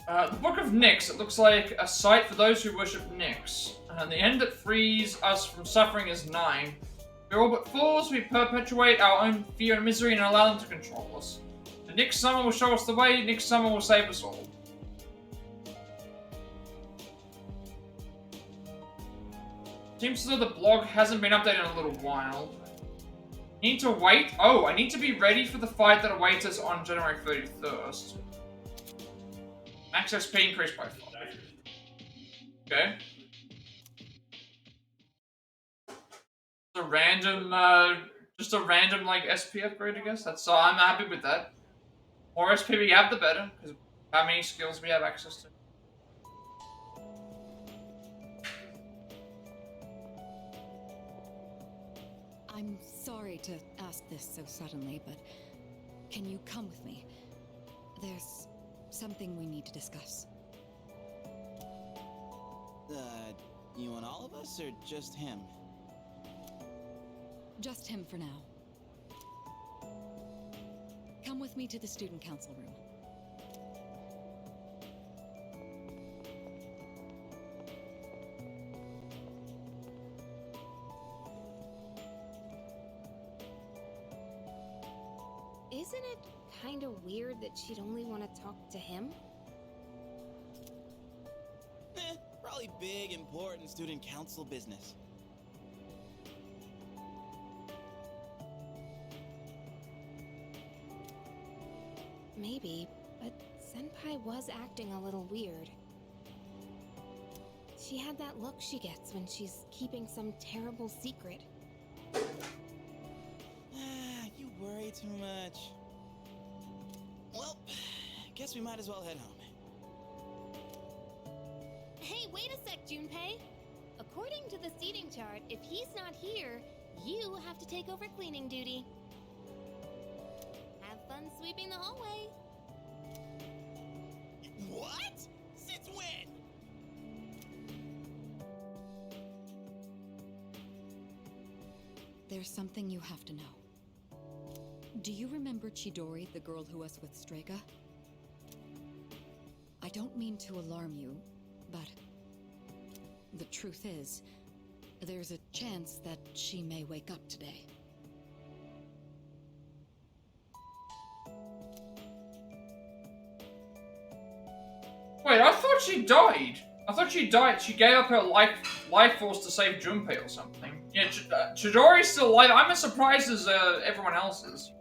S1: The Book of Nyx, it looks like a site for those who worship Nyx. The end that frees us from suffering is 9. We're all but fools, we perpetuate our own fear and misery and allow them to control us. The Nyx Summer will show us the way, Nyx Summer will save us all. Seems as though the blog hasn't been updated in a little while. Need to wait? Oh, I need to be ready for the fight that awaits us on January 31st. Max XP increased by 5. Okay. Just a random like SP upgrade, I guess. That's so I'm happy with that. More SP we have, the better, because how many skills we have access to.
S16: I'm sorry to ask this so suddenly, but can you come with me? There's something we need to discuss.
S3: You want all of us or just him?
S16: Just him for now. Come with me to the student council room.
S2: Isn't it kind of weird that she'd only want to talk to him?
S3: Probably big, important student council business.
S2: Maybe, but Senpai was acting a little weird. She had that look she gets when she's keeping some terrible secret.
S3: You worry too much. Well, guess we might as well head home.
S13: Hey, wait a sec, Junpei. According to the seating chart, if he's not here, you have to take over cleaning duty. Have fun sweeping the hallway.
S3: What? Since when?
S16: There's something you have to know. Do you remember Chidori, the girl who was with Strega? I don't mean to alarm you, but the truth is, there's a chance that she may wake up today.
S1: Wait, I thought she died. I thought she died. She gave up her life force to save Junpei or something. Yeah, Chidori's still alive. I'm as surprised as everyone else is.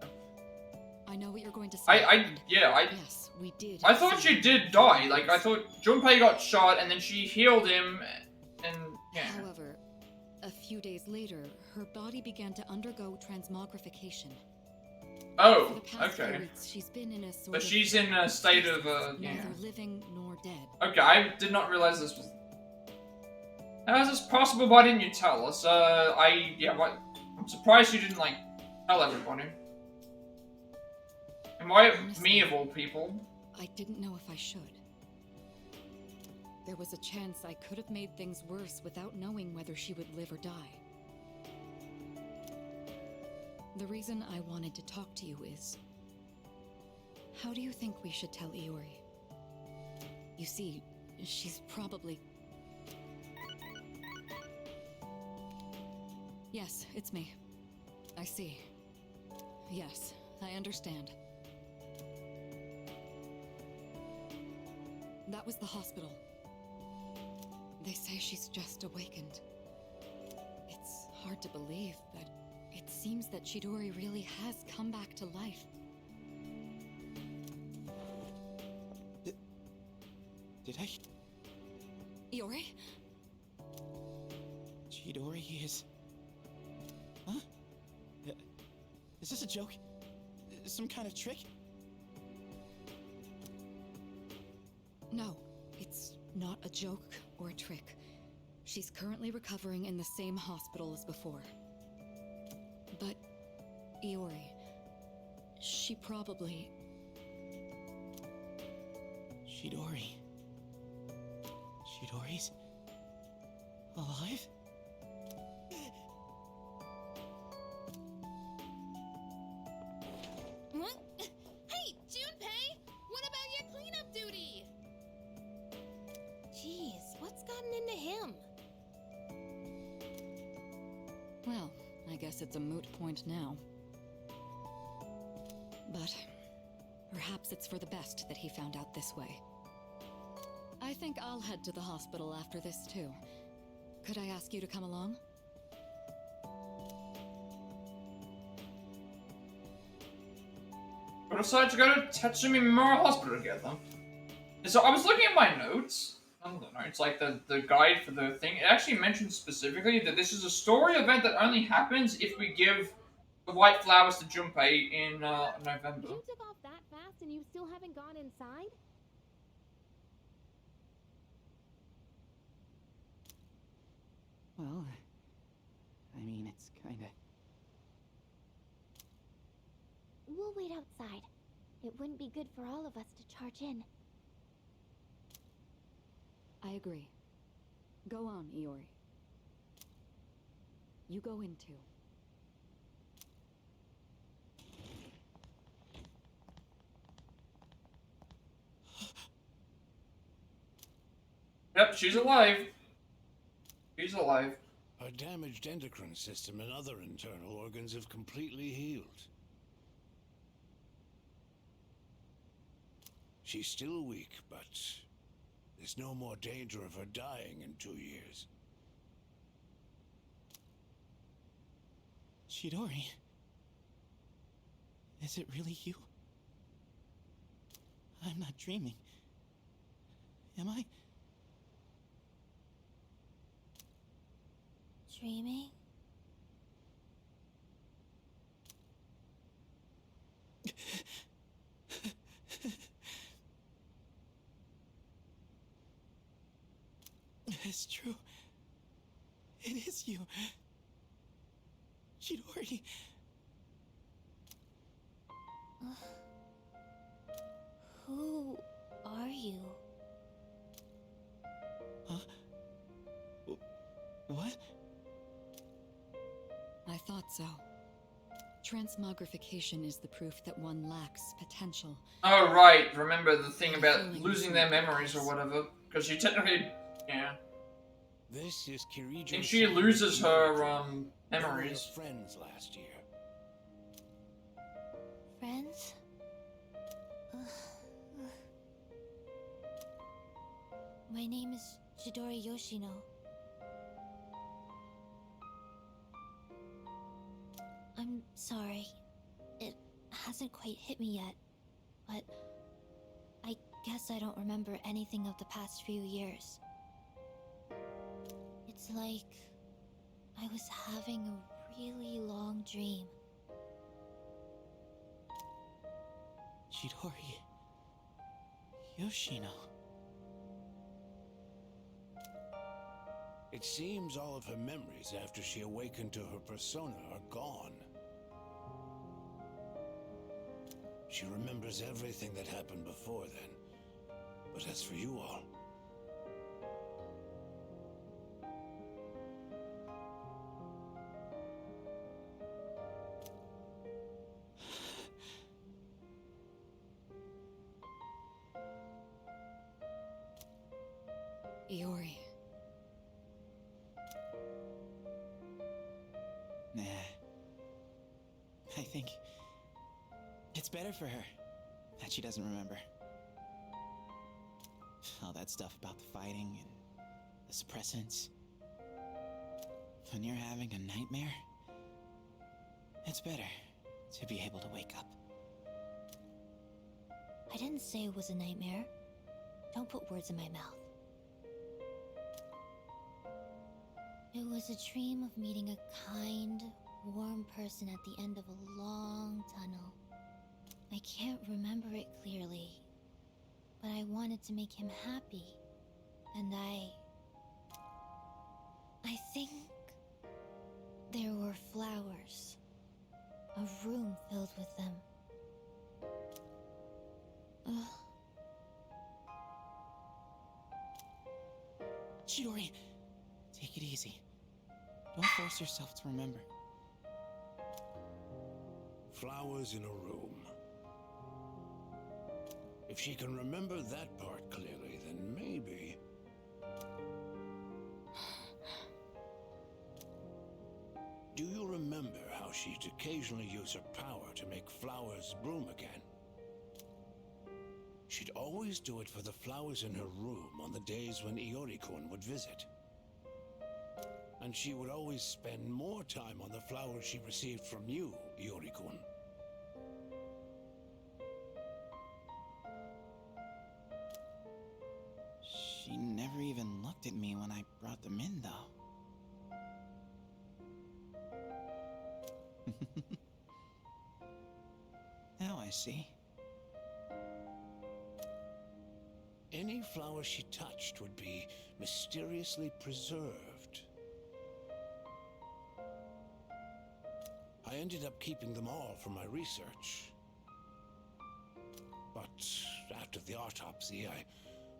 S16: I know what you're going to say. Yes, we did.
S1: I thought she did die. Like, I thought Junpei got shot and then she healed him, and yeah.
S16: However, a few days later, her body began to undergo transmogrification.
S1: Oh,
S16: For the past
S1: okay.
S16: few weeks, she's been in a sort
S1: But
S16: of
S1: she's in a state of, yeah.
S16: neither living nor dead.
S1: Okay, I did not realize this was... How is this possible? Why didn't you tell us? I'm surprised you didn't, like, tell everybody. And why me of all people?
S16: I didn't know if I should. There was a chance I could have made things worse without knowing whether she would live or die. The reason I wanted to talk to you is... How do you think we should tell Iori? You see, she's probably... Yes, it's me. I see. Yes, I understand. That was the hospital. They say she's just awakened. It's hard to believe, but it seems that Chidori really has come back to life.
S3: Did I?
S16: Iori?
S3: Chidori is... Huh? Is this a joke? Some kind of trick?
S16: No, it's not a joke or a trick. She's currently recovering in the same hospital as before. But Iori, she probably...
S3: Chidori. Chidori's alive?
S7: What? Hey, Junpei! What about your cleanup duty?
S2: Jeez, what's gotten into him?
S16: Well, I guess it's a moot point now. But perhaps it's for the best that he found out this way. I think I'll head to the hospital after this too. Could I ask you to come along?
S1: We decided to go to Tatsumi Memorial Hospital together. And so I was looking at my notes. It's like the guide for the thing. It actually mentions specifically that this is a story event that only happens if we give the white flowers to Junpei in November.
S13: You took off that fast and you still haven't gone inside?
S3: Well, I mean, it's kinda...
S13: We'll wait outside. It wouldn't be good for all of us to charge in.
S16: I agree. Go on, Iori. You go in too.
S1: Yep, she's alive. She's alive.
S17: Her damaged endocrine system and other internal organs have completely healed. She's still weak, but there's no more danger of her dying in 2 years.
S3: Chidori? Is it really you? I'm not dreaming. Am I?
S2: Dreaming?
S3: It's true. It is you. Chidori.
S2: Who are you?
S3: Huh? What?
S16: I thought so. Transmogrification is the proof that one lacks potential.
S1: Oh, right. Remember the thing about losing their memories or whatever? Because she technically... Yeah.
S17: This is Kirijo.
S1: I think she loses her, memories.
S17: Friends last year.
S2: Friends? My name is Chidori Yoshino.
S10: Sorry. It hasn't quite hit me yet, but I guess I don't remember anything of the past few years. It's like I was having a really long dream.
S3: Chidori. Yoshino.
S17: It seems all of her memories after she awakened to her persona are gone. She remembers everything that happened before then. But as for you all...
S16: Iori.
S3: Nah. I think it's better for her that she doesn't remember. All that stuff about the fighting and the suppressants. When you're having a nightmare, it's better to be able to wake up.
S10: I didn't say it was a nightmare. Don't put words in my mouth. It was a dream of meeting a kind, warm person at the end of a long tunnel. I can't remember it clearly, but I wanted to make him happy, and I think there were flowers, a room filled with them.
S3: Chidori, take it easy. Don't force yourself to remember.
S17: Flowers in a room. If she can remember that part clearly, then maybe... Do you remember how she'd occasionally use her power to make flowers bloom again? She'd always do it for the flowers in her room on the days when Iori-kun would visit. And she would always spend more time on the flowers she received from you, Iori-kun.
S3: She never even looked at me when I brought them in, though. Now I see.
S17: Any flower she touched would be mysteriously preserved. I ended up keeping them all for my research. But after the autopsy, I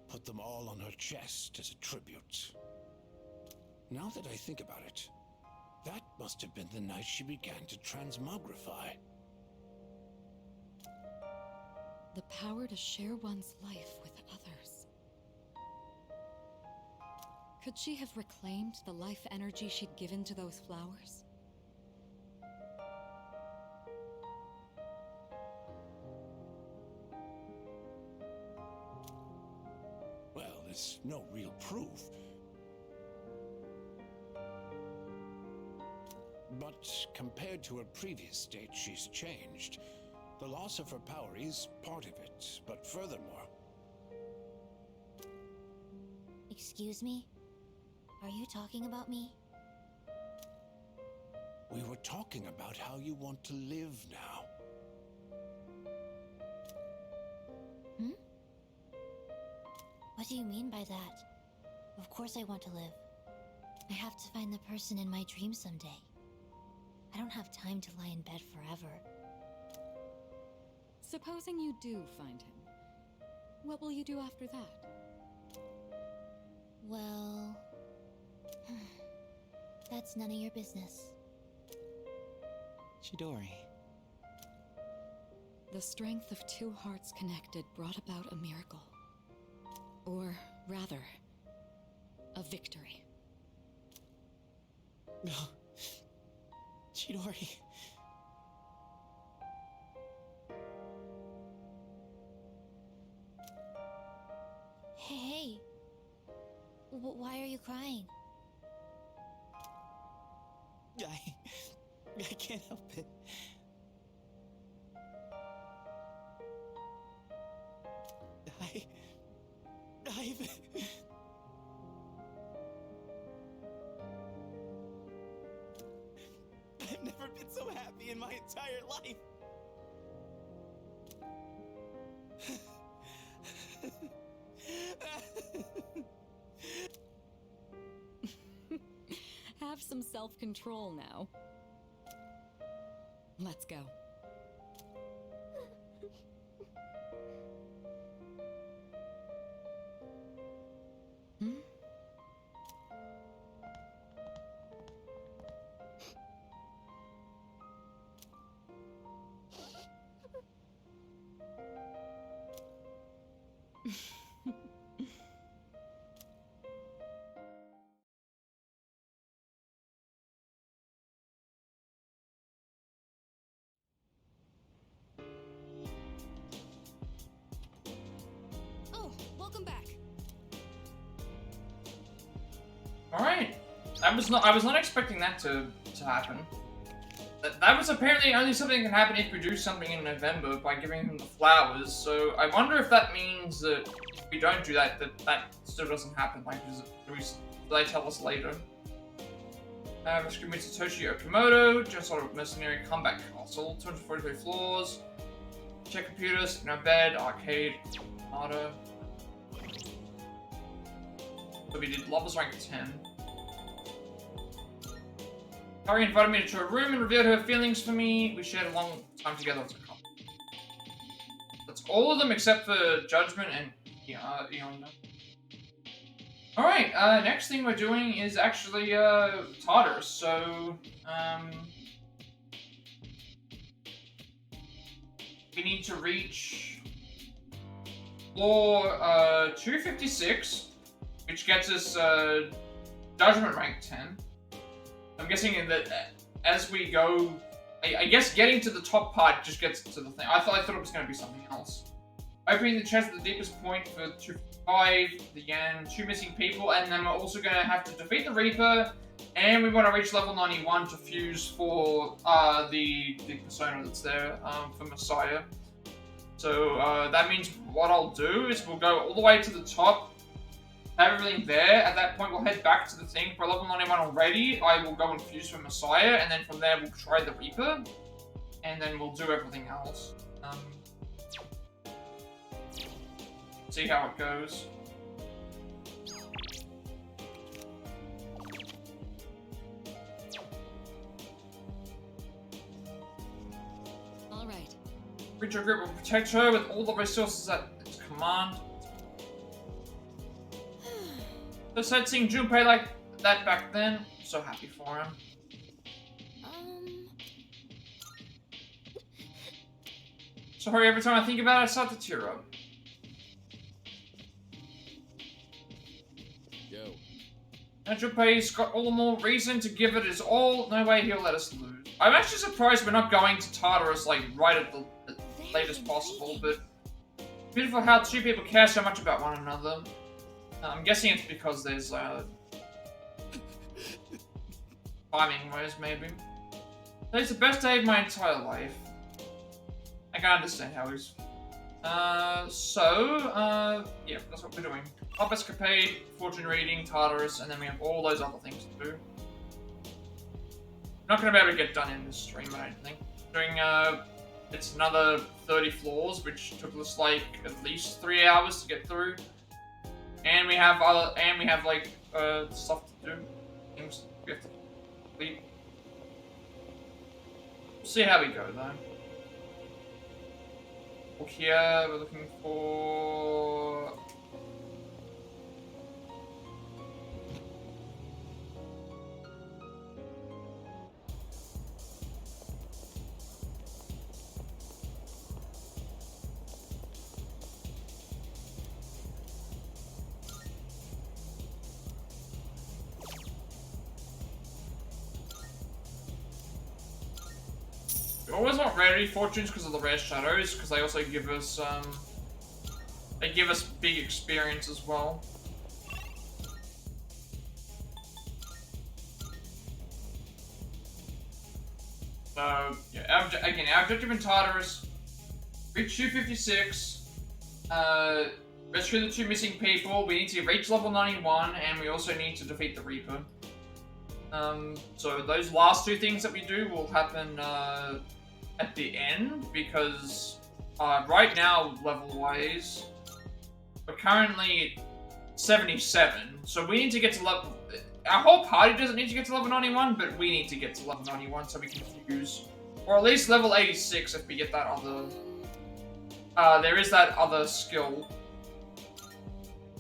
S17: put them all on her chest as a tribute. Now that I think about it, that must have been the night she began to transmogrify.
S16: The power to share one's life with others. Could she have reclaimed the life energy she'd given to those flowers?
S17: Well, there's no real proof. But compared to her previous state, she's changed. The loss of her power is part of it, but furthermore...
S10: Excuse me? Are you talking about me?
S17: We were talking about how you want to live now.
S10: What do you mean by that? Of course I want to live. I have to find the person in my dream someday. I don't have time to lie in bed forever.
S16: Supposing you do find him, what will you do after that?
S10: Well... that's none of your business.
S3: Chidori.
S16: The strength of two hearts connected brought about a miracle. Or rather, a victory.
S3: No. Chidori.
S10: Hey. Why are you crying?
S3: I can't help it. I've never been so happy in my entire life.
S16: Have some self-control now. Let's go. Hmm?
S7: Oh, welcome back.
S1: Alright. I was not expecting that to happen. That was apparently only something that can happen if we do something in November by giving him the flowers, so I wonder if that means that if we don't do that, that still doesn't happen, like, do they tell us later? Rescue Mitsutoshi Okamoto, Genocide Mercenary Combat Castle, 243 floors, check computers, in our bed, arcade, auto. So we did Lovers Rank 10. Kari invited me to her room and revealed her feelings for me. We shared a long time together as a couple. That's all of them except for Judgment and Yonda. Alright, next thing we're doing is actually Tartarus, so we need to reach floor 256, which gets us Judgment rank 10. I'm guessing that as we go, I guess getting to the top part just gets to the thing. I thought it was going to be something else. Opening the chest at the deepest point for 255, the yen, 2 missing people, and then we're also going to have to defeat the Reaper, and we want to reach level 91 to fuse for the persona that's there for Messiah. So that means what I'll do is we'll go all the way to the top, have everything there. At that point, we'll head back to the thing. For level 91 already, I will go and fuse for Messiah, and then from there, we'll try the Reaper, and then we'll do everything else. See how it goes.
S16: All right.
S1: Creature group will protect her with all the resources at its command. So sad seeing Junpei like that back then. I'm so happy for him. Sorry, every time I think about it, I start to tear up.
S5: Yo.
S1: And Junpei's got all the more reason to give it his all. No way he'll let us lose. I'm actually surprised we're not going to Tartarus like right at the latest possible, but beautiful how two people care so much about one another. I'm guessing it's because there's timing wise, maybe. Today's the best day of my entire life. I can understand how he's. Yeah, that's what we're doing. Pop Escapade, Fortune Reading, Tartarus, and then we have all those other things to do. Not gonna be able to get done in this stream, I don't think. Doing it's another 30 floors, which took us like at least 3 hours to get through. And we have like stuff to do. Things we have to complete. We'll see how we go though. Well, here we're looking for. We always want rarity fortunes because of the rare shadows, because they also give us big experience as well. So, yeah, again, our objective in Tartarus, reach 256, rescue the 2 missing people, we need to reach level 91, and we also need to defeat the Reaper. So those last 2 things that we do will happen, at the end, because, right now, level-wise, we're currently 77, so we need to get to level... Our whole party doesn't need to get to level 91, but we need to get to level 91 so we can use... Or at least level 86 if we get that other... there is that other skill.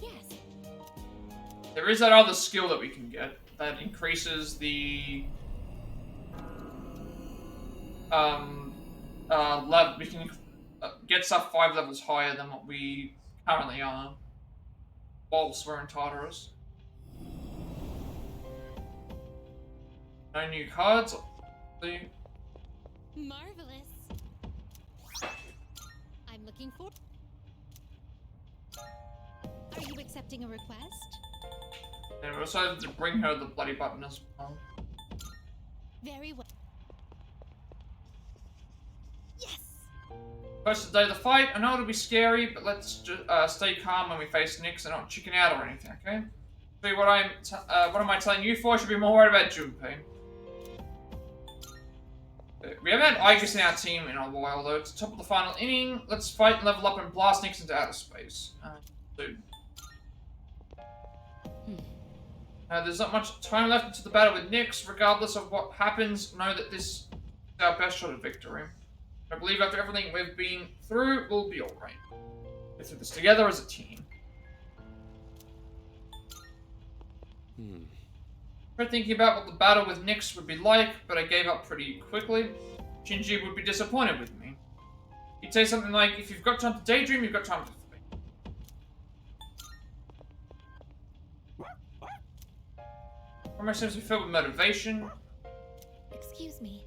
S10: Yes.
S1: There is that other skill that we can get that increases the... we can get stuff 5 levels higher than what we currently are. Whilst we're in Tartarus. No new cards.
S13: Marvelous. I'm looking for... Are you accepting a request?
S1: And we also had to bring her the bloody button as well.
S13: Very well. Yes!
S1: First day of the fight. I know it'll be scary, but let's just stay calm when we face Nyx and not chicken out or anything, okay? See what am I telling you for? I should be more worried about Junpei. We haven't had Aegis in our team in a while, though. It's the top of the final inning. Let's fight and level up and blast Nyx into outer space. Dude. There's not much time left until the battle with Nyx. Regardless of what happens, know that this is our best shot at victory. I believe after everything we've been through, we'll be alright. Get through this together as a team. I tried thinking about what the battle with Nyx would be like, but I gave up pretty quickly. Shinji would be disappointed with me. He'd say something like, if you've got time to daydream, you've got time to think. Homer seems to be filled with motivation.
S10: Excuse me.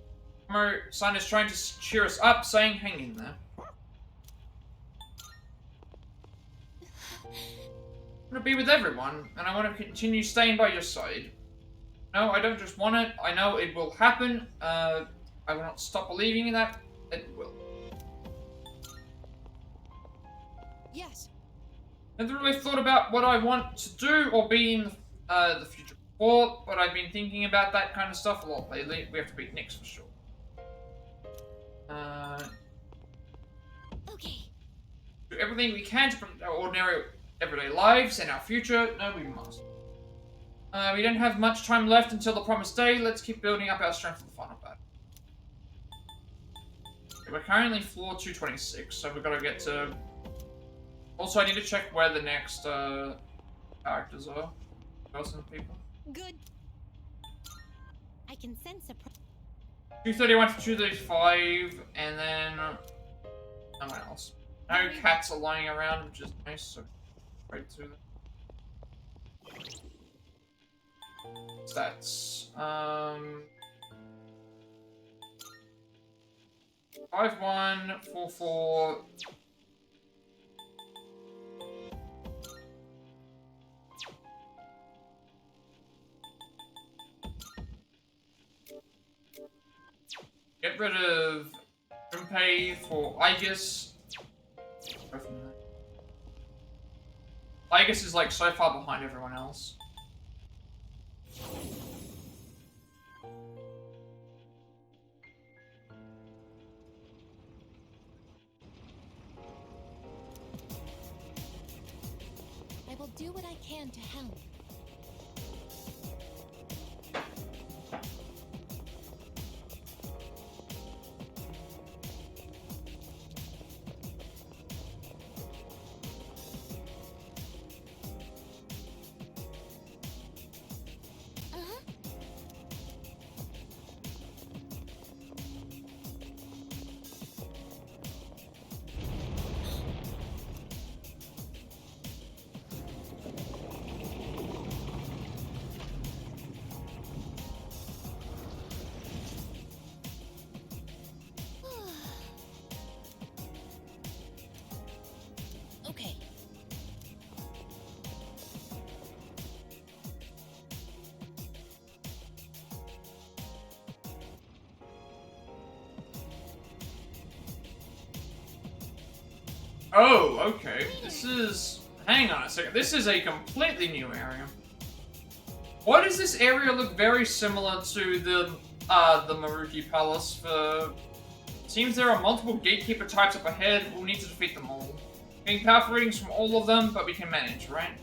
S1: Homer-san is trying to cheer us up, saying, hang in there. I want to be with everyone, and I want to continue staying by your side. No, I don't just want it. I know it will happen. I will not stop believing in that. It will.
S7: Yes.
S1: Never really thought about what I want to do or be in the future before, but I've been thinking about that kind of stuff a lot lately. We have to beat Nyx for sure.
S10: Okay.
S1: Do everything we can to protect our ordinary everyday lives and our future. No, we must. We don't have much time left until the promised day. Let's keep building up our strength for the final battle. Okay, we're currently floor 226, so we've got to get to... Also, I need to check where the next characters are. Person people.
S13: Good. I can sense a...
S1: 231 to 235, and then... no one else. No cats are lying around, which is nice, so... right through them. Stats. 5144. Get rid of Junpei for Aegis. Go from there. Aegis is like so far behind everyone else.
S10: I will do what I can to help.
S1: Oh, okay. This is... Hang on a second. This is a completely new area. Why does this area look very similar to the Maruki Palace for... Seems there are multiple gatekeeper types up ahead. We'll need to defeat them all. Getting powerful readings from all of them, but we can manage, right?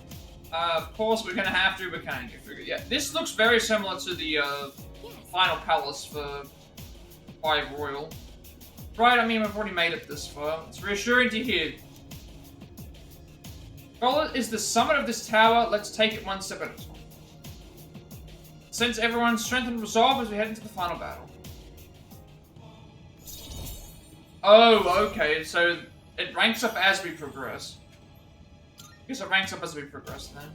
S1: Of course, we're gonna have to, but can you figure? Yeah, this looks very similar to the final palace for 5 Royal. Right, I mean, we've already made it this far. It's reassuring to hear. Goal is the summit of this tower. Let's take it one step at a time. Sense everyone's strength and resolve as we head into the final battle. Oh, okay, so it ranks up as we progress. I guess it ranks up as we progress then.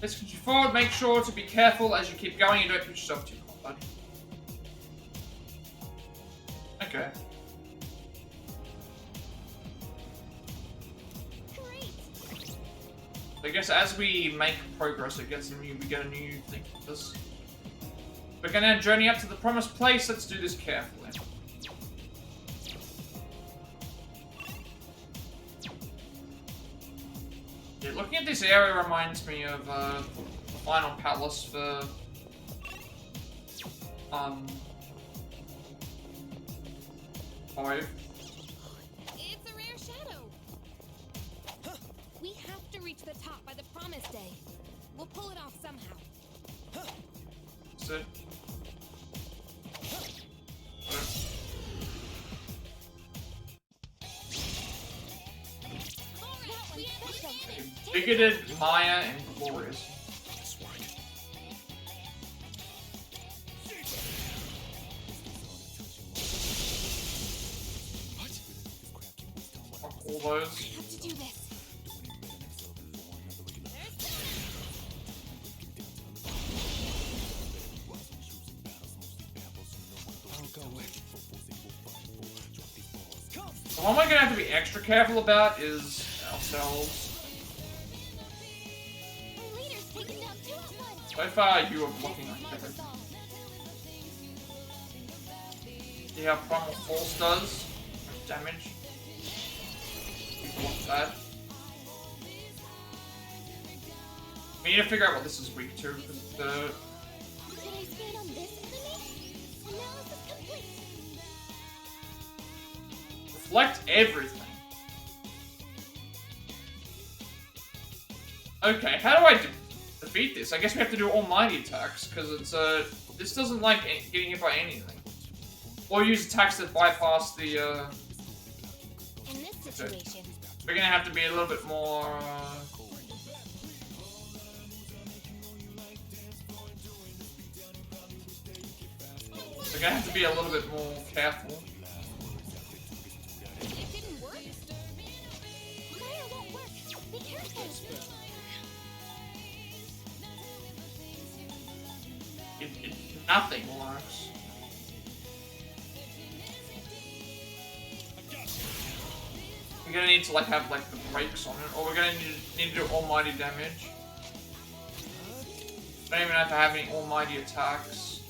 S1: Let's continue forward. Make sure to be careful as you keep going and don't put yourself too hard. Okay. I guess as we make progress, we get a new thing for this. We're gonna journey up to the promised place. Let's do this carefully. Yeah, looking at this area reminds me of the final palace for 5.
S2: It's a rare shadow. We have to reach the top by the promised day. We'll pull it off somehow.
S1: Sit. Bigoted, Maya, and Glorious. All those.
S2: I have to do this.
S1: The one we're gonna have to be extra careful about is ourselves. So far, you are blocking like everything. See how Primal Force does? Damage. You block that. We need to figure out what this is weak to, because the... Reflect everything. Okay, how do I defeat this? I guess we have to do almighty attacks, because it's, this doesn't like getting hit by anything. Or use attacks that bypass the,
S2: In this situation,
S1: we're gonna have to be a little bit more, we're gonna have to be a little bit more careful.
S2: it didn't work. Fire won't work. Be careful.
S1: Nothing works. We're gonna need to like have like the brakes on it, or we're gonna need to do almighty damage. I don't even know if I have any almighty attacks.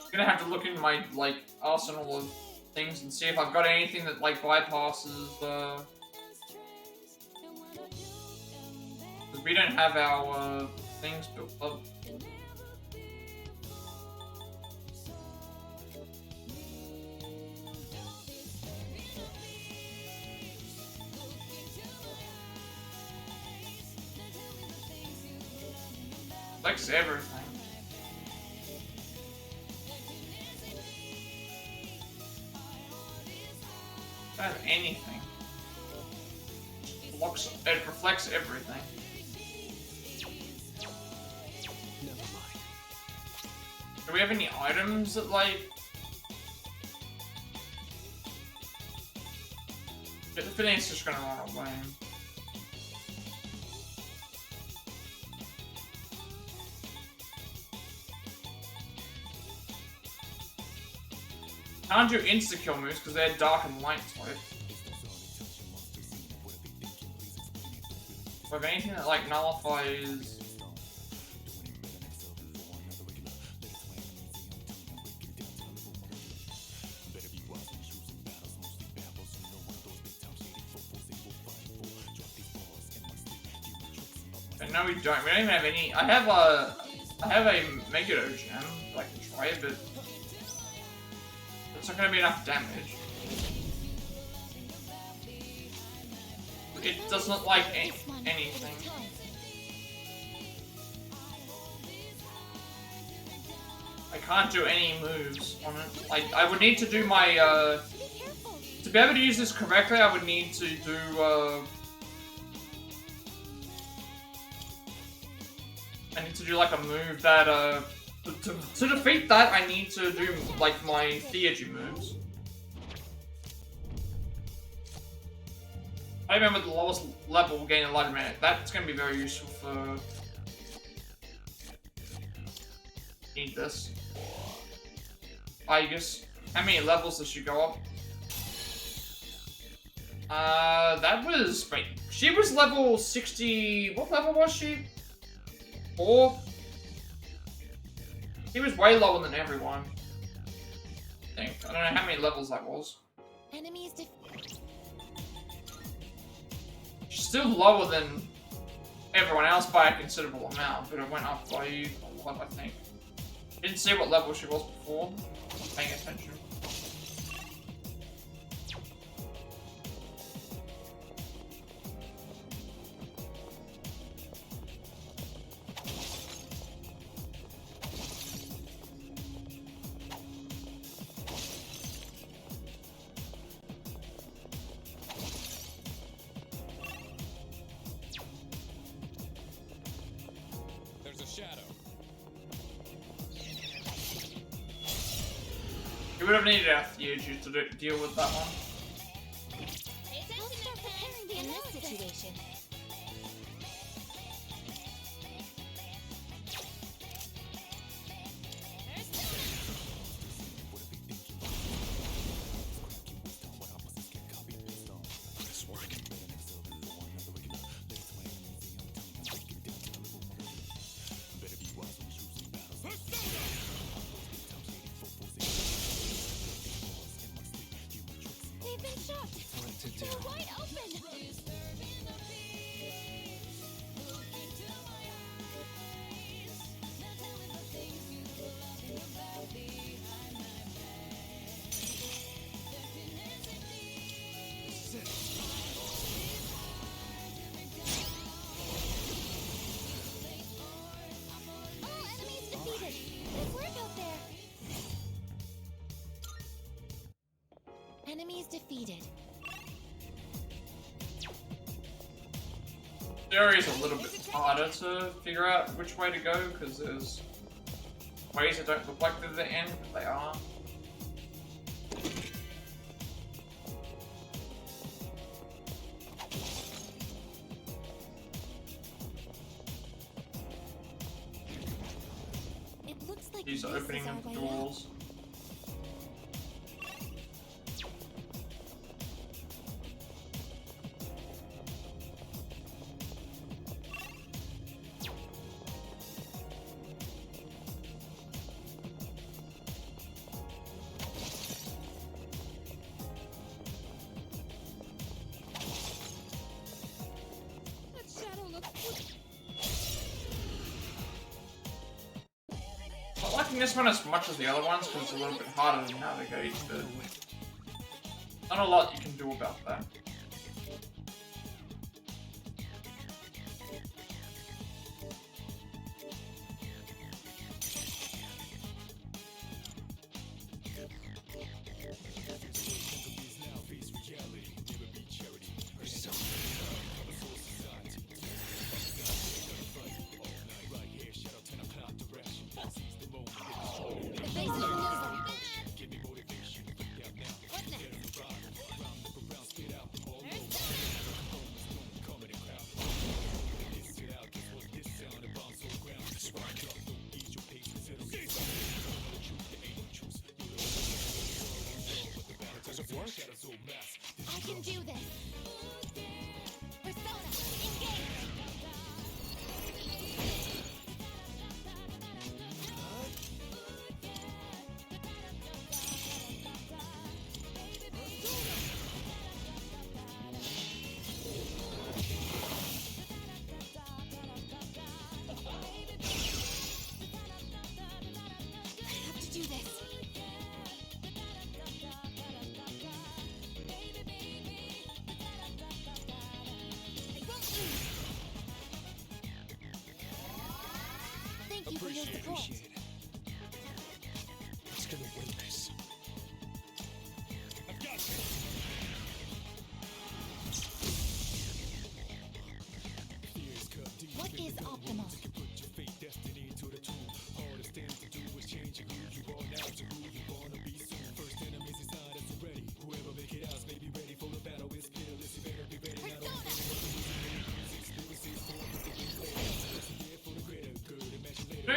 S1: I'm gonna have to look in my like arsenal of things and see if I've got anything that like bypasses we don't have our things built up. Likes everything. Don't have anything. It reflects everything. Do we have any items that, like... The Finance just gonna run away. Can't do insta-kill moves because they're dark and light type. Do I have anything that, like, nullifies... And no, we don't. We don't even have any. I have a Megiddo gem that I can try, but it's not going to be enough damage. It does not like anything. I can't do any moves on it. Like, I would need to do my, to be able to use this correctly, I would need to do, I need to do, like, a move that, to defeat that, I need to do, like, my Theurgy moves. I remember the lowest level will gain a light minute. That's going to be very useful for... Need this. I guess. How many levels does she go up? That was... Wait, she was level 60... What level was she? 4? She was way lower than everyone. I think. I don't know how many levels that was.
S10: Enemies
S1: She's still lower than everyone else by a considerable amount, but it went up by a lot, I think. Didn't see what level she was before. Paying attention.
S5: There's a shadow.
S1: You would have needed a Ryoji to deal with that one.
S10: I'll start preparing the analysis situation. They've been shot. They're wide open. All enemies defeated. Good work out there. Enemies defeated.
S1: The area is a little bit harder to figure out which way to go, because there's ways that don't look like they're the end, but they are.
S10: It looks like
S1: These are opening
S10: our way
S1: doors.
S10: That shadow looks.
S1: Not liking this one as much as the other ones, because it's a little bit harder to navigate, but not a lot you can do about that.
S10: The base of the maneuver. What next? I can do this. Persona, engage.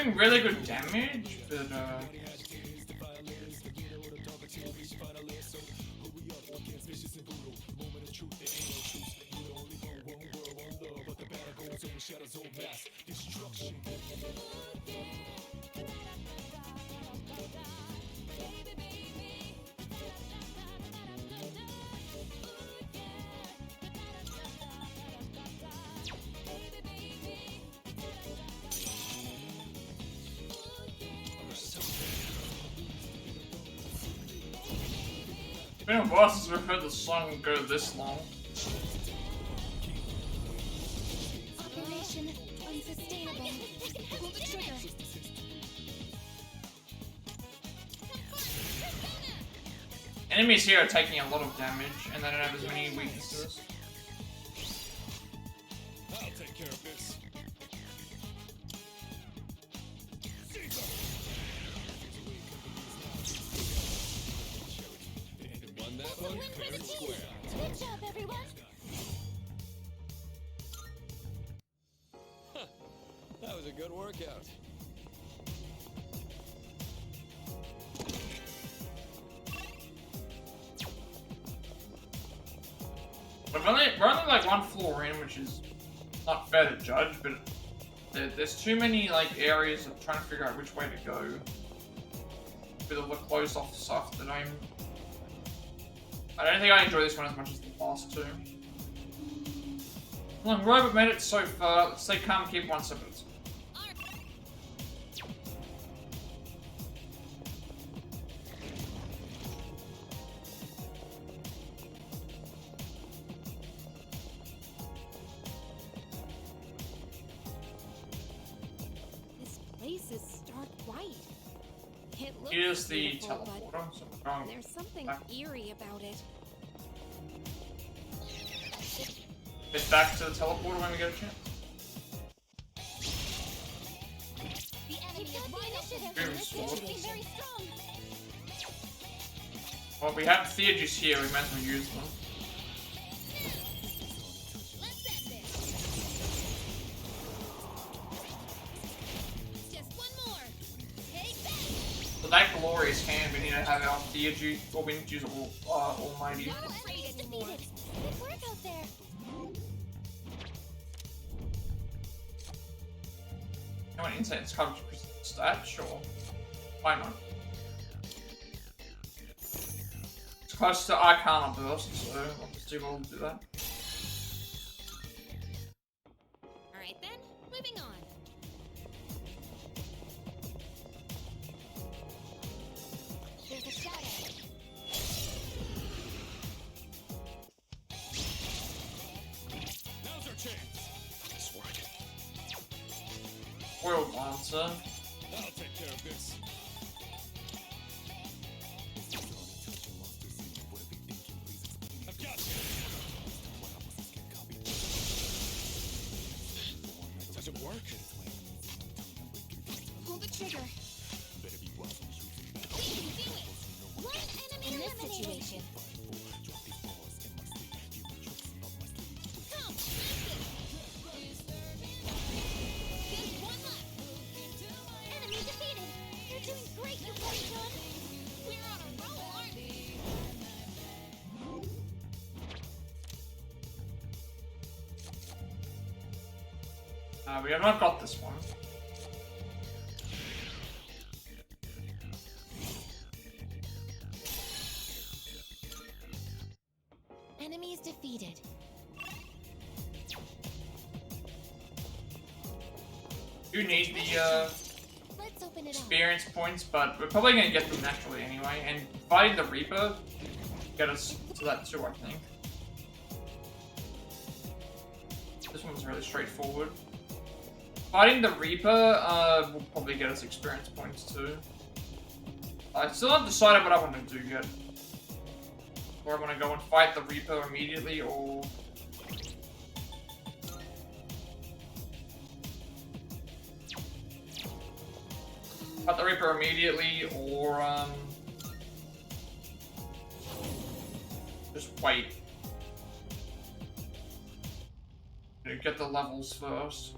S1: doing really good damage, but it's been a while since we've heard the song go this long.
S10: Operation unsustainable. Pull the trigger.
S1: Enemies here are taking a lot of damage, and they don't have as many weaknesses.
S17: I'll take care of this. Won that one fair and square.
S10: Good job, everyone.
S5: That was a good workout.
S1: We're only like one floor in, which is not fair to judge, but there's too many like areas of trying to figure out which way to go. With all the closed off stuff that I don't think I enjoy this one as much as the last two. Long robot made it so far. Let's stay calm, keep one step at a time.
S2: This place is stark white. It looks
S1: Here's the
S2: beautiful,
S1: teleporter.
S2: but
S1: So we're going
S2: there's something
S1: back.
S2: eerie about it.
S1: Head back to the teleporter when we get a chance.
S10: The enemy is wide open.
S1: Boom,
S10: This
S1: sword.
S10: seems very strong.
S1: Well, we have Theurges here, we might as well use them.
S10: Let's end this. Just one more. Take that.
S1: So that glorious hand, we need to have our Theurges, or we need to use Almighty.
S10: Not afraid anymore. Good work out there.
S1: You want insight coverage stat? Sure. Why not? It's close to Arcana Burst, so I'll just do well to do that.
S2: Alright then, moving on.
S10: There's a shadow.
S17: Now's our chance. Nice work.
S1: Foiled Lancer.
S17: I'll take care of this. I've got you. Does it work?
S10: Pull the trigger. We can do it. One enemy in this situation. Come, just one left. Enemy defeated. You're doing great, you Porygon. We're on a roll, aren't we?
S1: We have not got this one.
S10: Enemies defeated.
S1: You need the
S10: Let's open it up.
S1: experience points, but we're probably gonna get them naturally anyway. And fighting the Reaper get us to that too, I think. This one's really straightforward. Fighting the Reaper will probably get us experience points too. I still haven't decided what I want to do yet. Or I want to go and fight the Reaper immediately, or... Fight the Reaper immediately, or just wait. Get the levels first.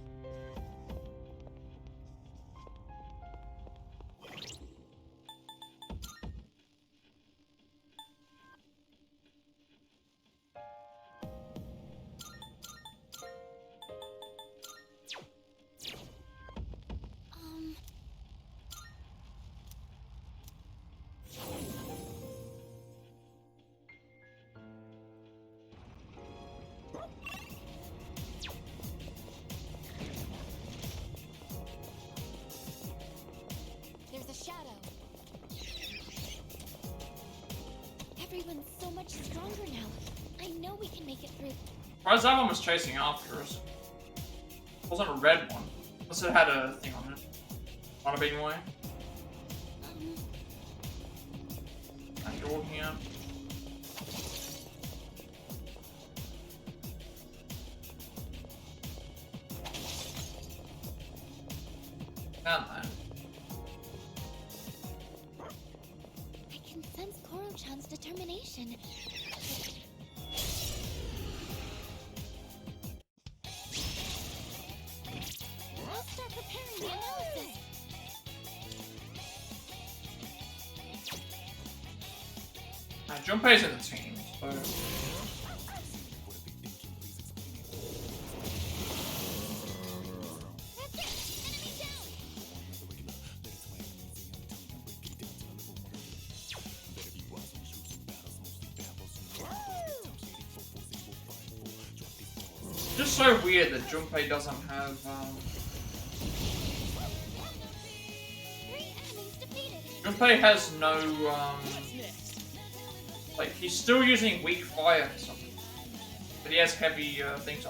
S10: Everyone's so much stronger now. I know we can make it through.
S1: Surprised that one was chasing after us. It wasn't a red one. Unless it had a thing on it. Not a being way. That door here. Found that.
S10: I can sense Koro-chan's determination. I'll start preparing the analysis.
S1: Junpei's in the team, so... Just so weird that Junpei doesn't have, Junpei has no, like, he's still using weak fire or something. But he has heavy, things.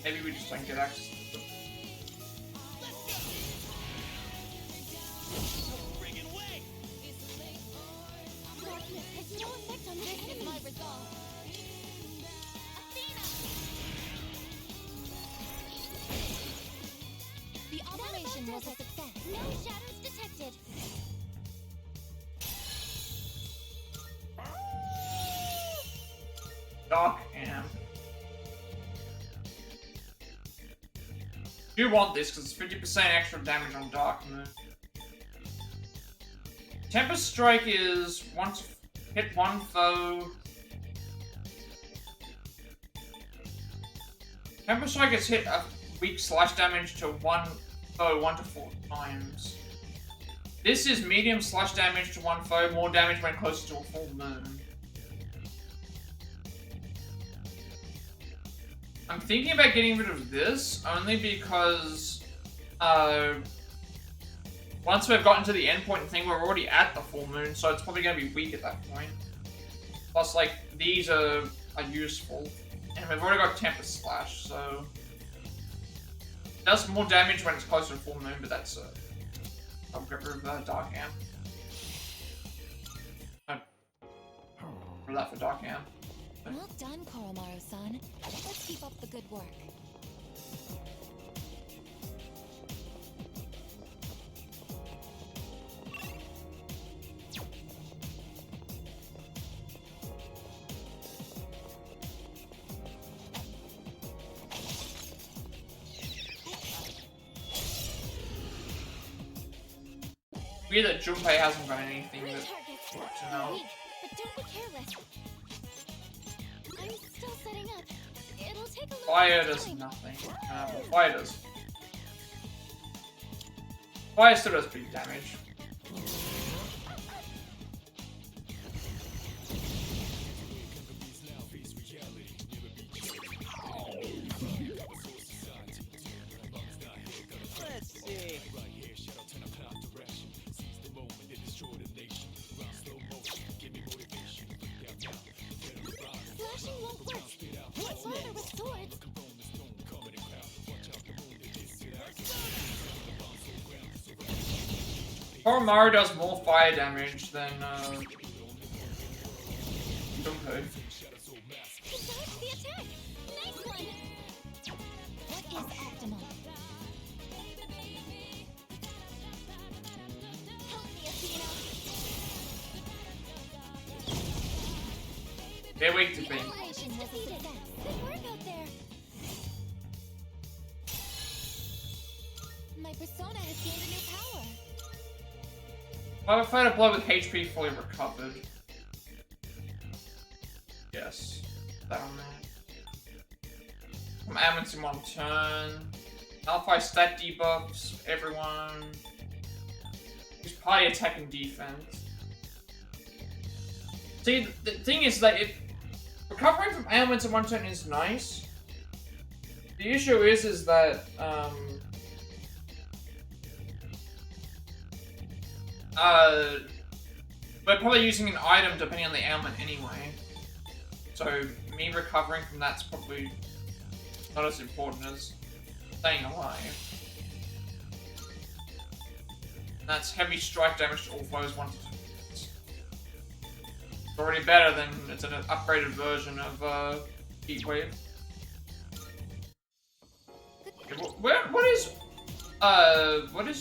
S1: Maybe we just don't get access to it.
S10: The operation was a success. No shadows detected.
S1: Dark Amp. You want this because it's 50% extra damage on Dark Moon. Tempest Strike is once hit one foe. Tempest Strike is hit a weak slash damage to one foe 1 to 4 times. This is medium slash damage to one foe, more damage when closer to a full moon. I'm thinking about getting rid of this only because once we've gotten to the end point thing, we're already at the full moon, so it's probably going to be weak at that point. Plus, like, these are useful. And we've already got Tempest Slash, so... It does more damage when it's closer to full moon, but that's I'll get rid of Dark Amp. For that for Dark Amp.
S10: Well done, Koromaru-san. Let's keep up the good work.
S1: Weird that Junpei hasn't got anything that to know.
S10: But don't be careless. I'm still setting up. It'll take a little
S1: Fire does nothing. Well, fire does. Fire still does big damage.
S9: Let's see.
S10: Flashing won't work. What's harder with swords?
S1: Koromaru does more fire damage than Junpei.
S10: He dodged the attack. Nice one. What is optimal? Help me, Athena.
S1: They're weak to
S10: The
S1: beam.
S10: operation was a success. Good work out there. My persona has gained a new power.
S1: I have a fighter blow with HP fully recovered. Yes. That on there. From Ammons in one turn. Nullify stat debuffs, everyone. Use party attack and defense. See, the thing is that recovering from ailments in one turn is nice. The issue is that We're probably using an item depending on the ailment anyway. So me recovering from that's probably not as important as staying alive. And that's heavy strike damage to all foes once. It's already better than it's an upgraded version of Heat Wave. Okay, what is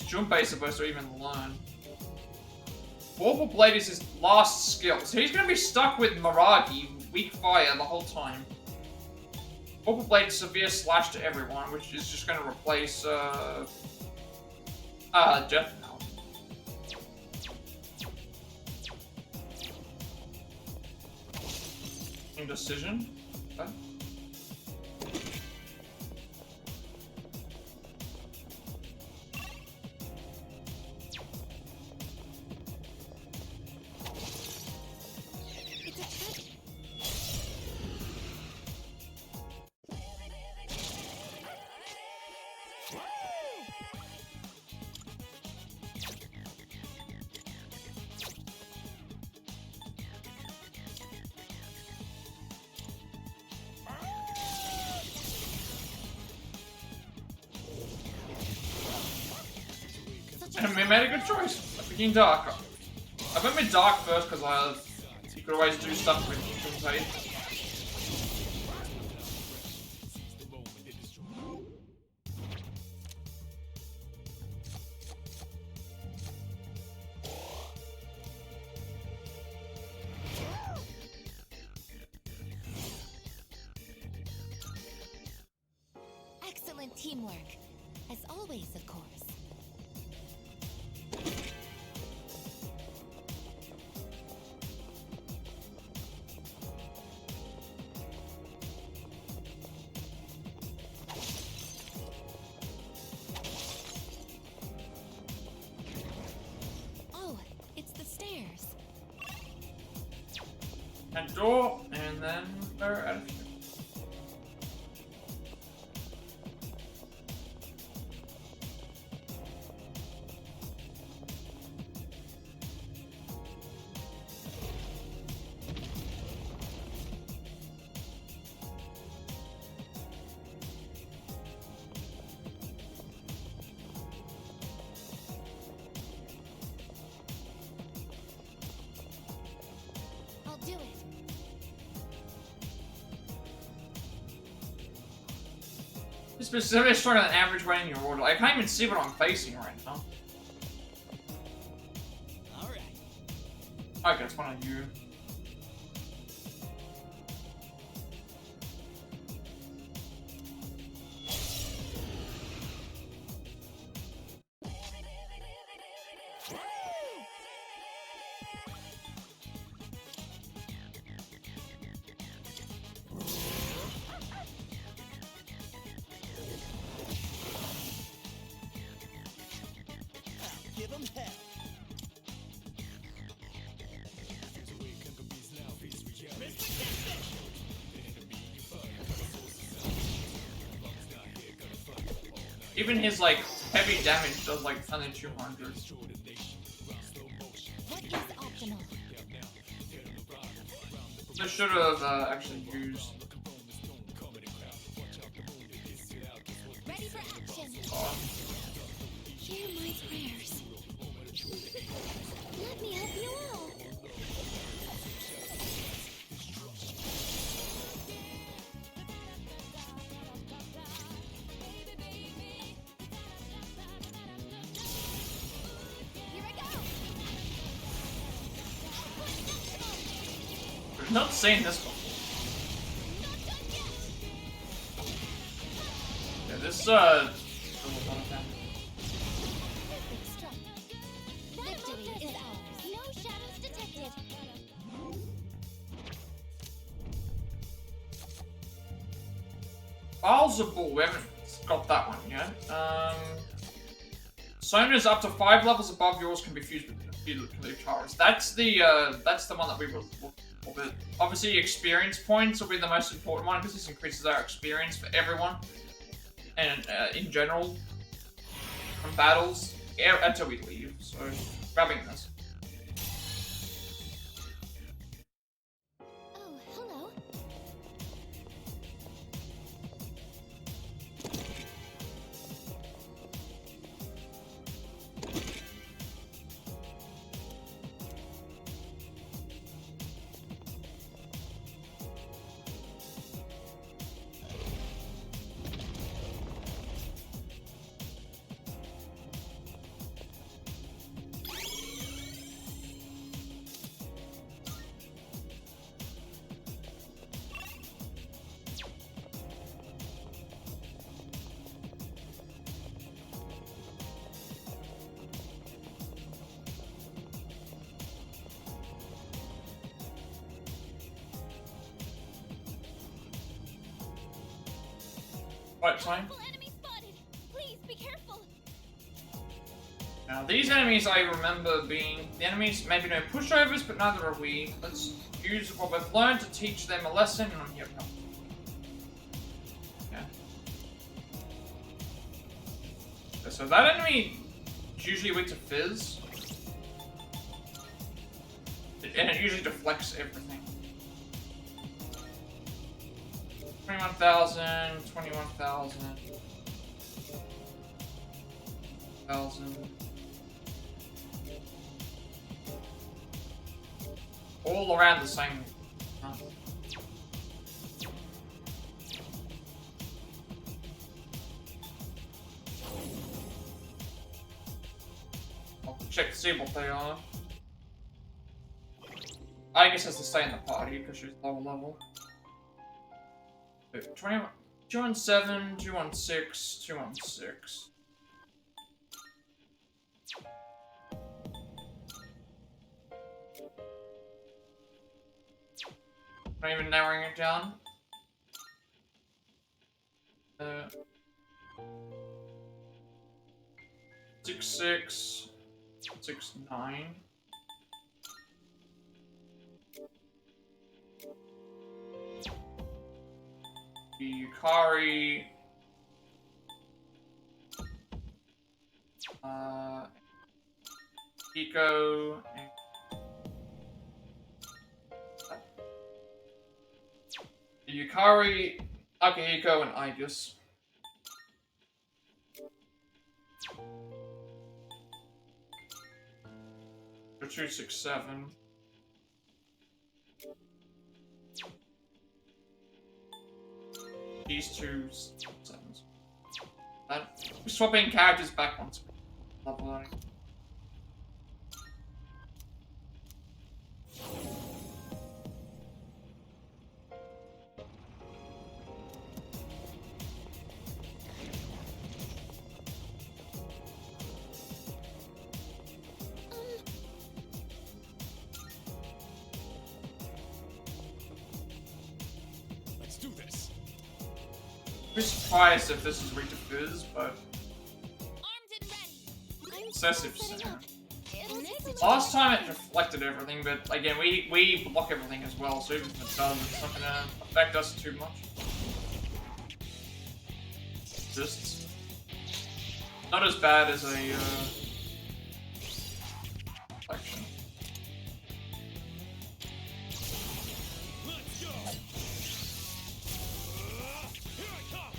S1: Junpei supposed to even learn? Warble Blade is his last skill, so he's gonna be stuck with Miragi, weak fire, the whole time. Warble Blade severe slash to everyone, which is just gonna replace Death Knell. Indecision? Okay. And we made a good choice. I begin Dark. I went with Dark first because you could always do stuff with Junpei.
S10: Excellent teamwork. As always, of course.
S1: And door, and then we're out of here. Specifically stronger than average weight in your order. I can't even see what I'm facing right now.
S3: Alright.
S1: Okay, it's one of you.
S3: Give 'em hell.
S1: Even his like heavy damage does like only 200.
S10: What is optimal?
S1: I should have actually used.
S10: Ready for action.
S6: Hear my prayers. Let me help you all.
S10: Here I go.
S1: I've not seen this before. Yeah, this
S10: Victory is ours. No shadows detected.
S1: Files of Bull, we haven't got that one yet. Sona's up to 5 levels above yours can be fused with Tartarus. That's the one that we will look for. But obviously experience points will be the most important one because this increases our experience for everyone. And in general, from battles, until we leave. So, grabbing this. Right, fine.
S4: Enemy spotted. Please be careful.
S1: Now, these enemies I remember being the enemies, maybe no pushovers, but neither are we. Let's use what we've learned to teach them a lesson. Oh, yep, no. Yeah. So that enemy is usually weak to fizz. And it usually deflects everything. 21,000, 21,000. 1,000. All around the same. Huh? I'll check to see what they are. I guess has to stay in the party because she's lower level. 21, 217, 216, 216. Not even narrowing it down. 6, 6, 9. The Yukari. Hiko. The Yukari, Akihiko, and Aegis. For 267. These two sevens. We're swapping characters back once. Leveling.
S5: Let's do this.
S1: I'm surprised if this is weak to fizz, but excessive sound. Last time it deflected everything, but again, we block everything as well, so even if it does, it's not gonna affect us too much. Just not as bad as a deflection.
S5: Let's go. Here I come.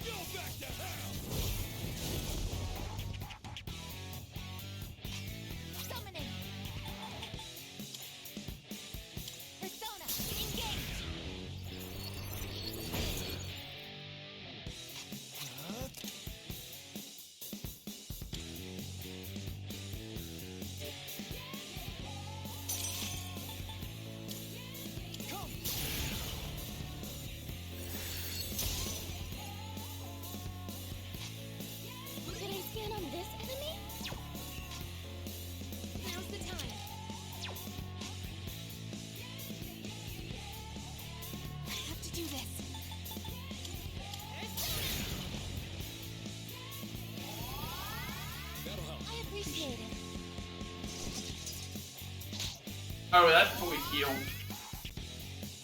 S5: Go back to hell.
S4: Summoning. Persona, engage. Should I scan on this enemy? Now's the time. I have to do this.
S5: That'll help.
S4: I appreciate it.
S1: Oh, that fully healed.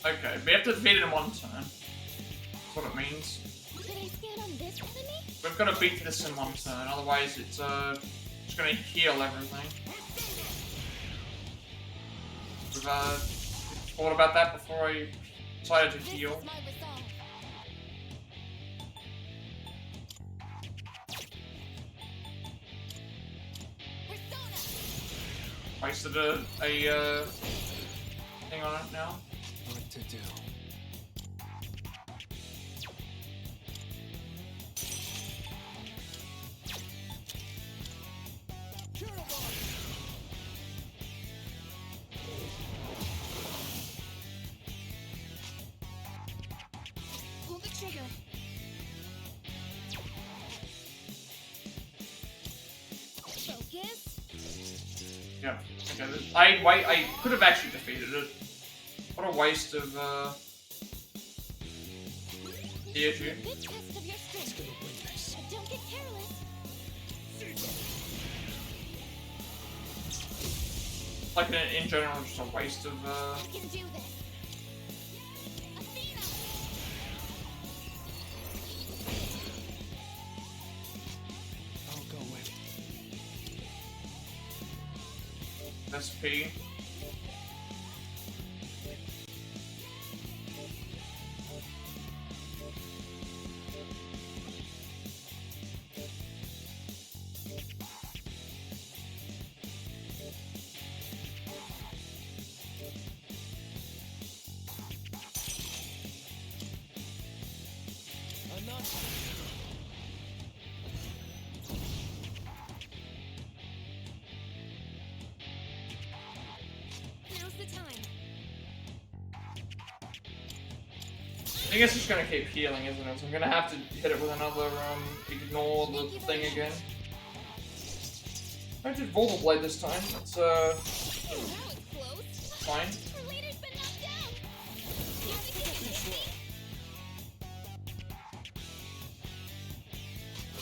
S1: Okay, we have to defeat it in one turn. That's what it means.
S4: Should I scan on this enemy?
S1: We've got to beat this in one turn, otherwise it's just gonna heal everything. We've thought about that before I decided to heal.
S4: This is my resolve. Persona.
S1: Wasted a thing on it now.
S12: What to do?
S4: Pull the trigger. Focus.
S1: Yeah. Okay. I could have actually defeated it. What a waste of The issue.
S4: Good test of your strength. But don't get careless.
S1: Like in general, just a waste of.
S4: I can do this. Athena.
S17: I'll go with.
S1: SP.
S2: Now's the time.
S1: I guess it's gonna keep healing, isn't it? So I'm gonna have to hit it with another, ignore the thing again. I did Volta Blade this time. That's, fine.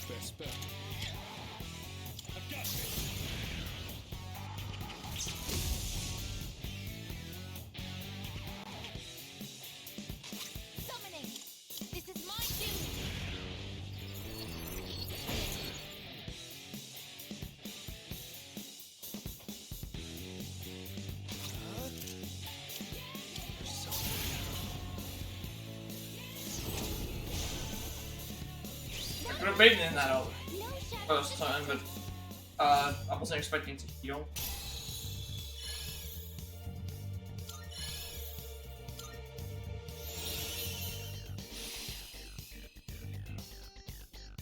S5: Best bet.
S17: I've got this.
S4: Summoning. This is my duty.
S1: I could have beaten in that first time, but I wasn't expecting to heal.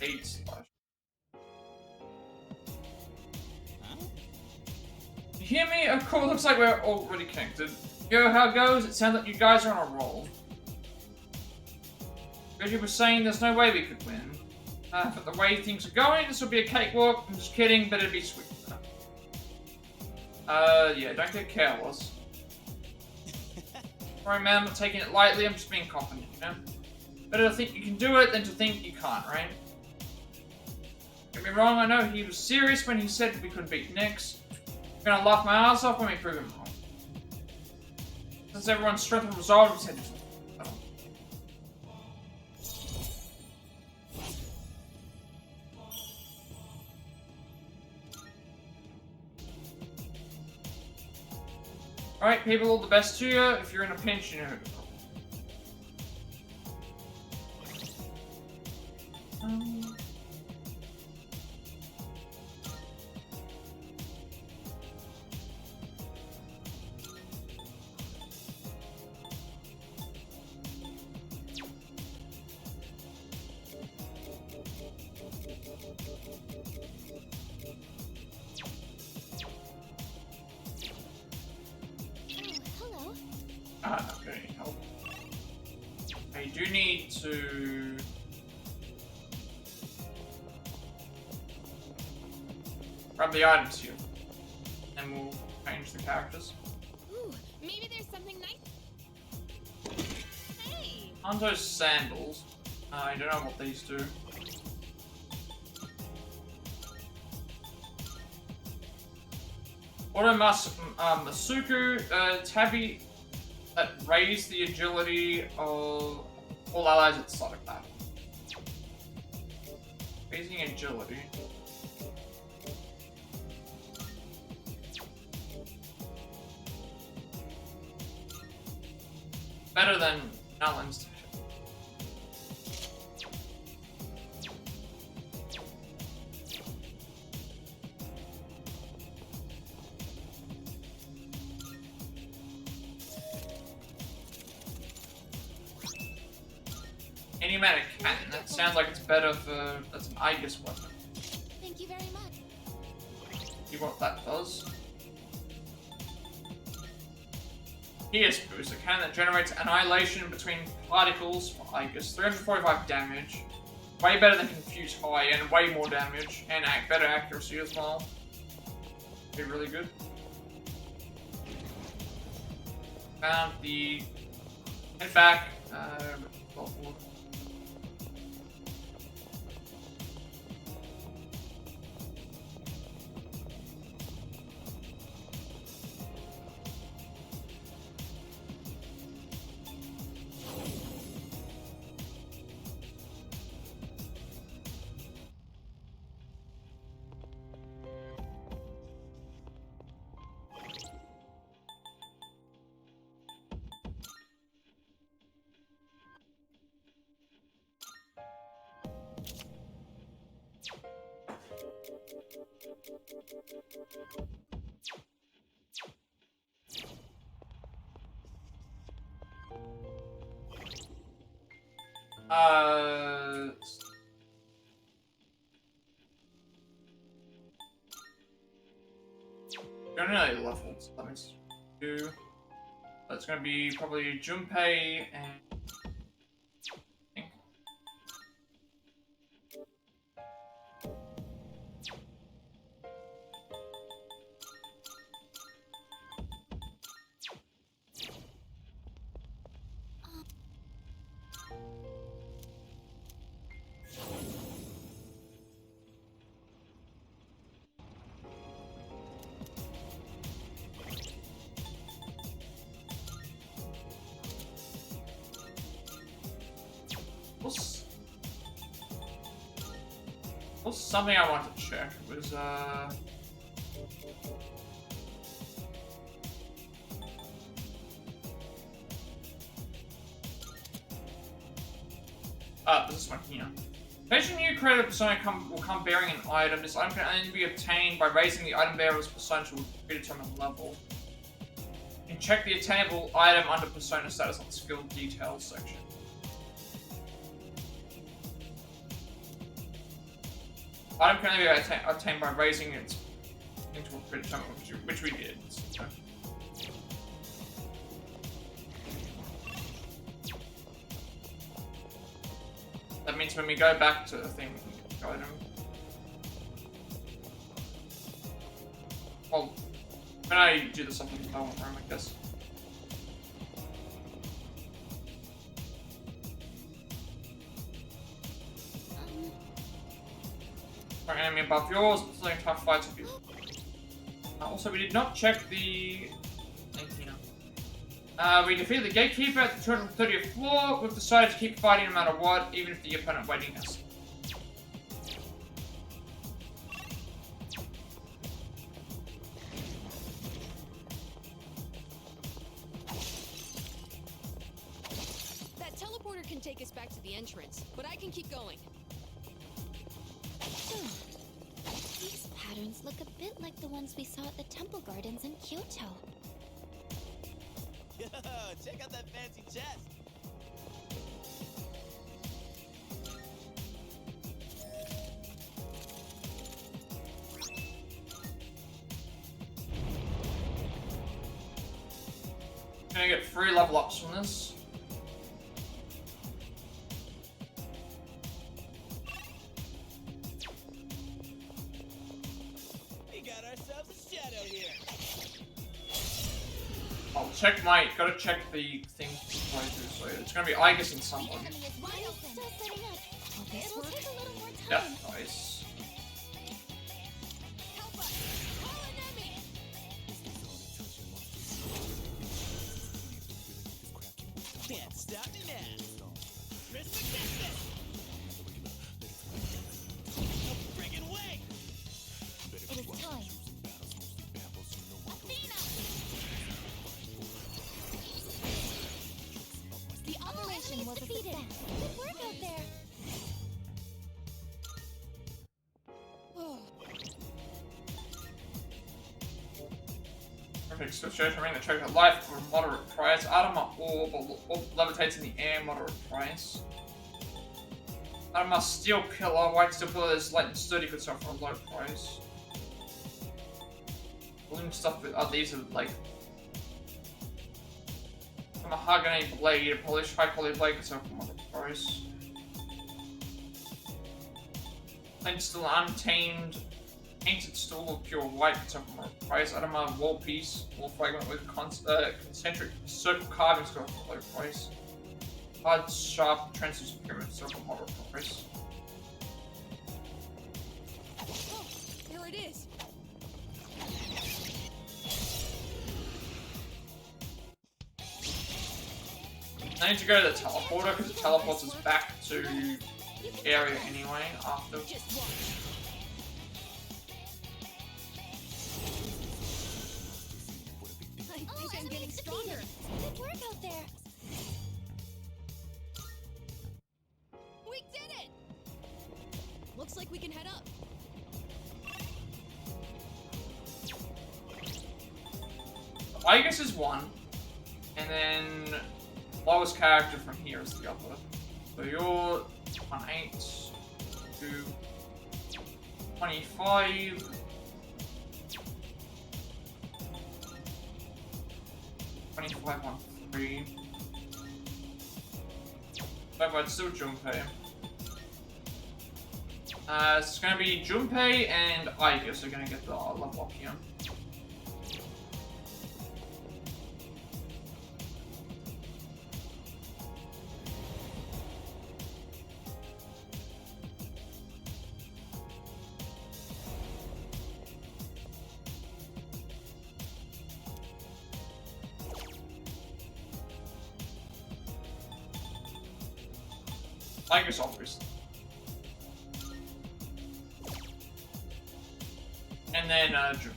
S1: Eight slash. You hear me? Oh, cool. Looks like we're already connected. Yo, how it goes? It sounds like you guys are on a roll. Ryoji was saying there's no way we could win. But the way things are going, this will be a cakewalk. I'm just kidding, but it'd be sweet. Yeah, don't get careless. Sorry, man, I'm not taking it lightly. I'm just being confident, you know? Better to think you can do it than to think you can't, right? Don't get me wrong, I know he was serious when he said we couldn't beat Nyx. I'm gonna laugh my ass off when we prove him wrong. Since everyone's strength and resolve is headed. Alright, people, all the best to you. If you're in a pinch, you know who to call. Not gonna help. I do need to grab the items here, and we'll change the characters.
S2: Ooh, maybe there's something nice. Hey!
S1: On those sandals. I don't know what these do. Masuku, Tabi that raise the agility of all allies at the start of battle. Raising agility. Better than Nullins. Enigmatic cannon. That sounds like it's better for. That's an Aegis weapon.
S4: Thank you very much.
S1: See what that does. Pierce boost. A cannon that generates annihilation between particles for Aegis. 345 damage. Way better than Confuse High and way more damage. And better accuracy as well. Be really good. Found the. Head back. You're nearly leveled, so that means 2. That's gonna be probably Junpei and... What's something I wanted to check was this one here. Each new created persona will come bearing an item. This item can only be obtained by raising the item bearer's persona to a predetermined level. You can check the attainable item under persona status on the skill details section. Item can only be obtained by raising it into a predetermined, which we did. So. That means when we go back to the thing, we can get the item. Well, when I do the something development room, I guess. Enemy above yours, selling tough fights with you. Also, we did not check the... we defeated the gatekeeper at the 230th floor. We've decided to keep fighting no matter what, even if the opponent waiting us.
S7: That teleporter can take us back to the entrance, but I can keep going.
S10: These patterns look a bit like the ones we saw at the temple gardens in Kyoto.
S3: Yo, check out that fancy chest.
S1: Gonna get 3 level ups from this. Check my, gotta check the thing playthrough, so it's gonna be I guess in someone. Yeah, nice.
S3: Can't stop now. Friggin' way!
S10: It is time. Was defeated. Good work out there.
S1: Perfect situation. Ring the check of life for a moderate price. Armor orb levitates in the air, moderate price. Armor steel pillar, white steel pillar is light and sturdy, could sell for a low price. Balloon stuff with these are like a mahogany blade, a polished high quality blade could sell for moderate price. And still untamed painted stool of pure white could sell for moderate price. Adama wall piece, wall fragment with concentric circle carvings could sell for low price. Hard, sharp, translucent pyramid sell for moderate price.
S7: Oh, there it is.
S1: I need to go to the teleporter because it teleports us back to area anyway after.
S7: I think I'm getting stronger.
S10: Good work out there.
S7: We did it! Looks like we can head up.
S1: I guess is one, and then lowest character from here is the other. So you're 18 to 25. 25 on 3. But it's still Junpei. So it's gonna be Junpei and Aigis are gonna get the level up here. Aigis obviously. And then Jun.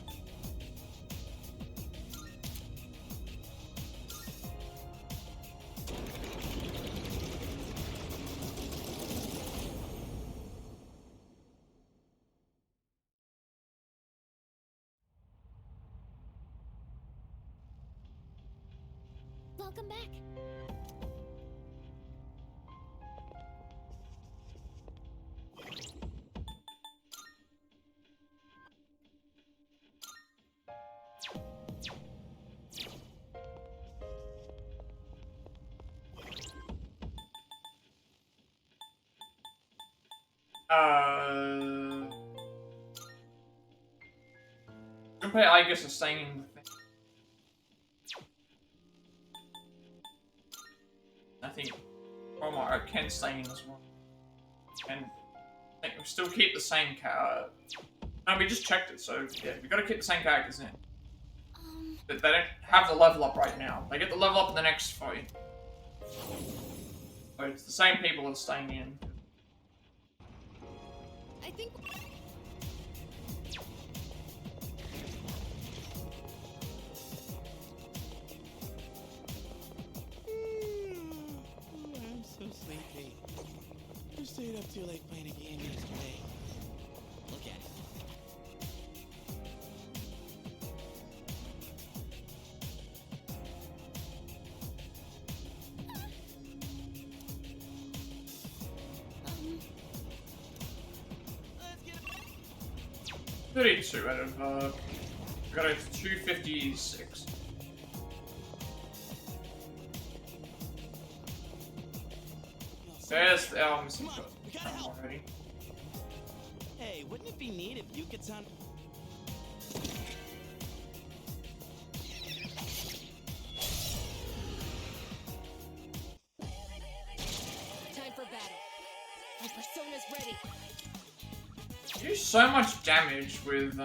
S10: Welcome back.
S1: Junpei, Aigis are staying in the thing. I think Omar can stay in as well. And I think we still keep the same car. No, we just checked it, so yeah, we gotta keep the same characters in. But they don't have the level up right now. They get the level up in the next fight. So it's the same people that are staying in.
S7: I think.
S3: I'm so sleepy. I stayed up too late playing a game yesterday. Look at it.
S10: Let's get it.
S1: 32 out of, I got a 256. There's the missing shot already.
S3: Hey, wouldn't it be neat if you could sound...
S7: Time for battle. My persona's ready.
S1: You do so much damage with,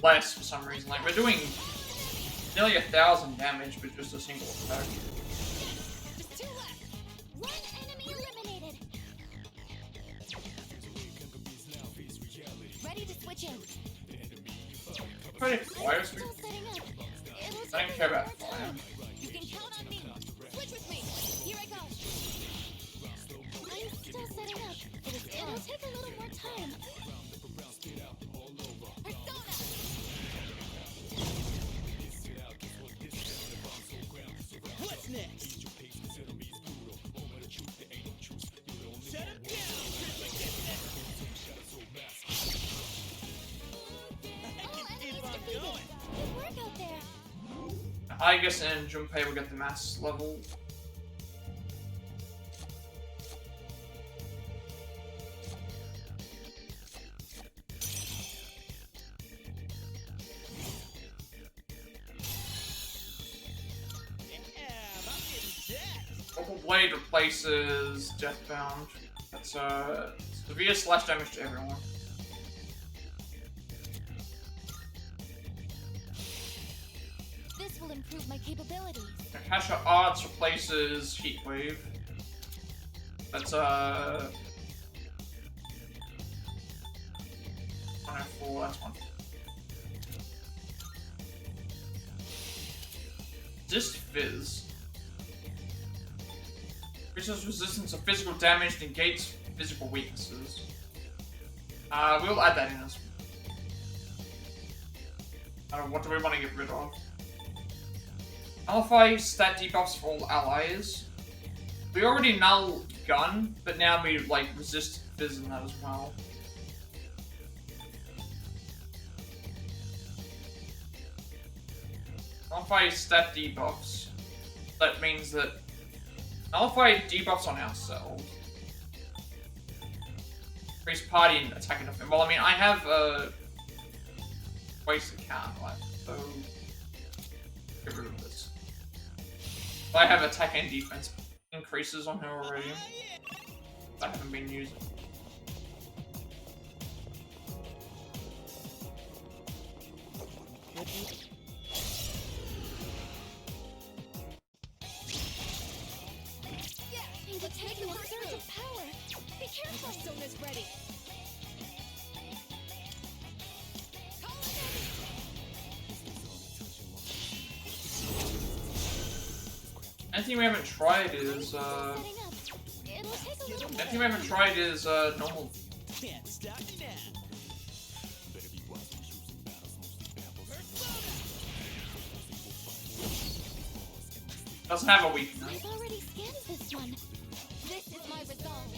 S1: less for some reason. Like, we're doing nearly 1,000 damage with just a single attack.
S10: Just 2 left. 1 enemy eliminated. Ready to switch in.
S1: Pretty fire sweep.
S10: Still setting up. It'll
S1: I don't
S10: take
S1: care
S10: a
S1: about
S10: little more
S1: fire.
S10: time. You can count on me. Switch with me. Here I go. I'm still setting up. It'll take a little more time. Persona!
S3: What's next? Shut him down,
S10: All enemies defeated. Good work out there.
S1: Aigis and Junpei will get the mass level. Opal Blade replaces Deathbound. That's severe slash damage to everyone.
S10: This will improve my capabilities.
S1: Akasha Arts replaces Heatwave. That's 104, that's one. Just Fizz. Increases resistance to physical damage, negates physical weaknesses. We'll add that in as well. What do we want to get rid of? Nullify stat debuffs for all allies. We already null gun, but now we like resist fizz in that as well. Nullify stat debuffs. That means that nullify debuffs on ourselves. Increase party and attack and defense. Well, I mean, I have wasted count, like, so get rid of this. I have attack and defense increases on her already. I haven't been using.
S4: It's taking a surge of power. Be careful. Persona's ready.
S1: Anything we haven't tried is normal.
S3: Can't stop me now.
S1: Doesn't have a weakness.
S4: I've already scanned this one. This is my resolve.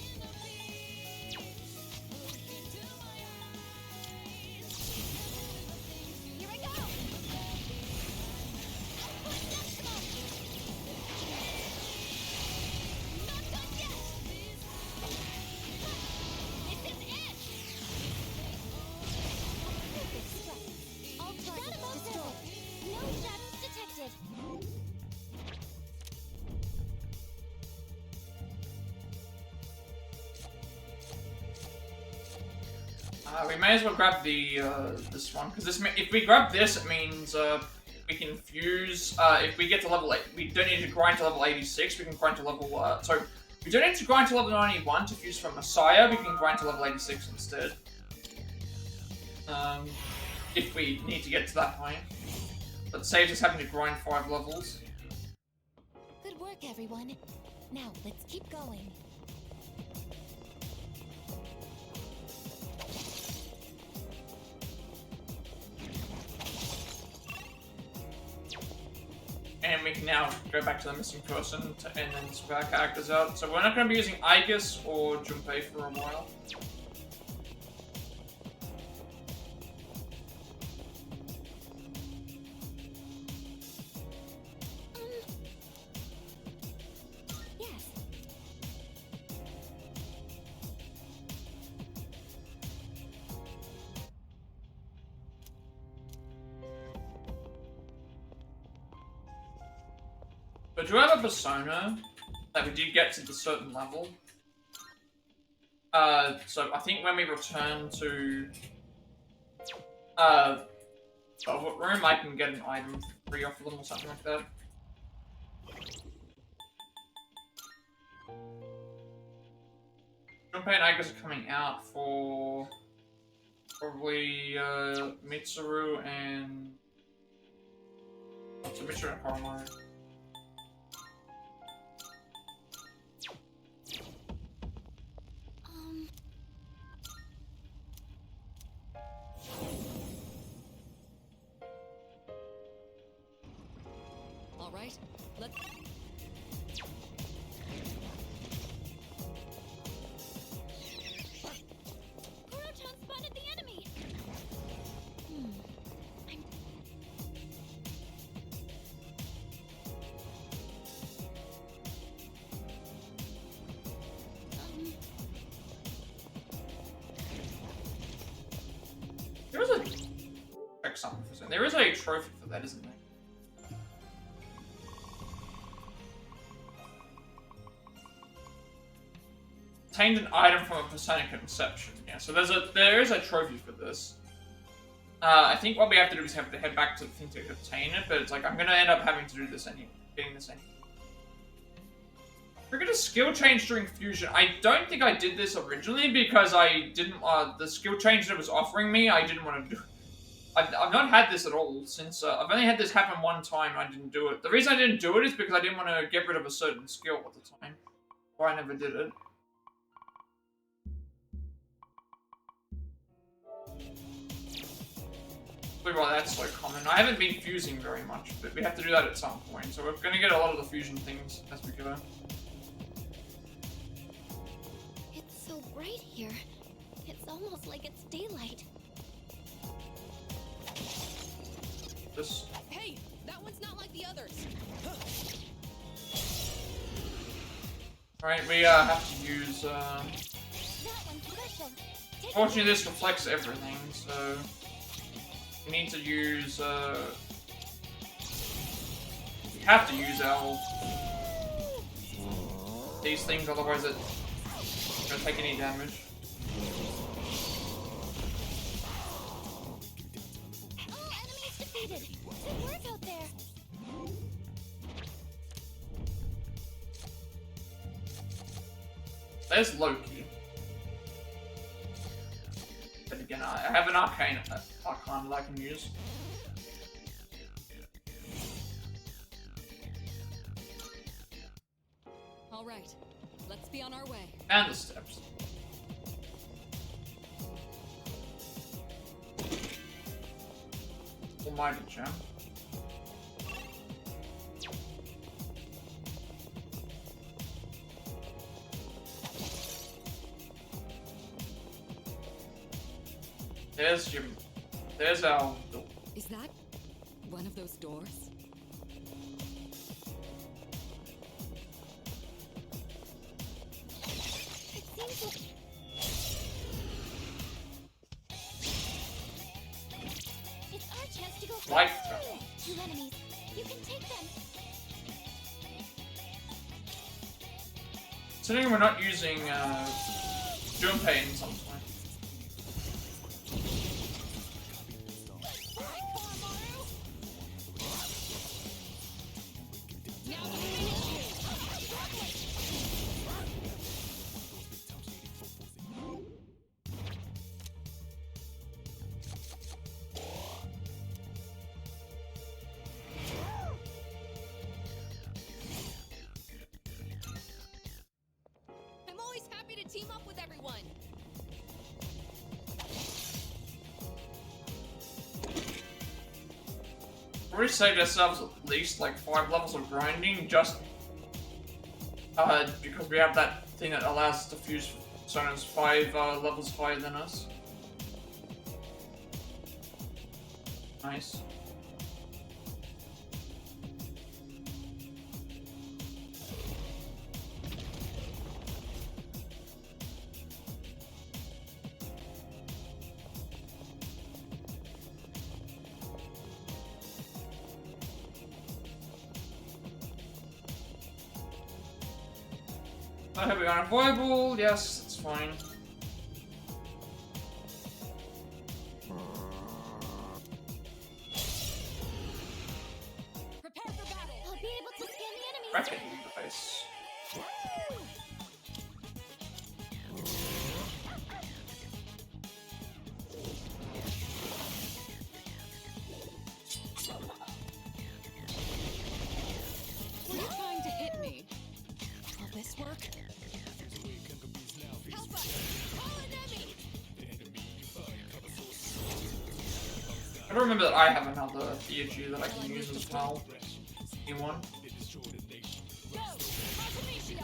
S4: Here I go. Not done yet. This is it. Perfect strike. All targets destroyed. No shadows detected.
S1: We may as well grab the this one because if we grab this, it means we can fuse. If we get to level 8, we don't need to grind to level 86. We can grind to level. So we don't need to grind to level 91 to fuse from Messiah. We can grind to level 86 instead. If we need to get to that point, but saves us having to grind 5 levels.
S4: Good work, everyone. Now let's keep going.
S1: And we can now go back to the missing person and then swap our characters out. So we're not going to be using Aegis or Junpei for a while.
S4: Yes.
S1: But do you have a persona that we did get to the certain level? So I think when we return to Velvet Room, I can get an item free off of them or something like that. Junpei and Aegis are coming out for probably Mitsuru and Mitsuru and Koromaru.
S7: All right, let's.
S4: Proton spun at the enemy.
S1: There is a check something for that. There is a trophy for that, isn't there? Obtained an item from a Persona Conception. Yeah, so there is a trophy for this. I think what we have to do is have to head back to the thing to obtain it, but it's like I'm gonna end up having to do this anyway, getting this anyway. We're gonna skill change during fusion. I don't think I did this originally because I didn't. The skill change that it was offering me, I didn't want to do. I've not had this at all since. I've only had this happen one time. And I didn't do it. The reason I didn't do it is because I didn't want to get rid of a certain skill at the time. So I never did it. Why that's so common. I haven't been fusing very much, but we have to do that at some point. So we're going to get a lot of the fusion things as we go.
S10: bright here. It's almost like it's daylight.
S1: This.
S7: Hey, that one's not like the others.
S1: Alright, we have to use
S10: That one's special.
S1: Fortunately this reflects everything, so we need to use we have to use our these things, otherwise it don't take any damage.
S10: All enemies defeated. Good work out there.
S1: There's Loki. But again, I have an arcane that I can use.
S7: All right, let's be on our way.
S1: And the steps. Almighty Gem. There's our door.
S16: Is that one of those doors?
S10: It seems like... It's our chance to go
S1: Life
S10: first. Two enemies. You can take them.
S1: Considering we're not using Junpei in some way.
S7: I'm always happy to team up with everyone.
S1: We saved ourselves at least like 5 levels of grinding just because we have that thing that allows us to fuse Sona's 5 levels higher than us. Nice. I hope we are unavoidable. Yes, it's fine.
S10: Prepare for battle. I'll be able to scan the enemies.
S1: Bracket device.
S16: Were you trying to hit me? Will this work?
S10: Help us. Call an enemy.
S1: I don't remember that I have another Ryoji that I can use as well. New one.
S10: Go. Ultimation.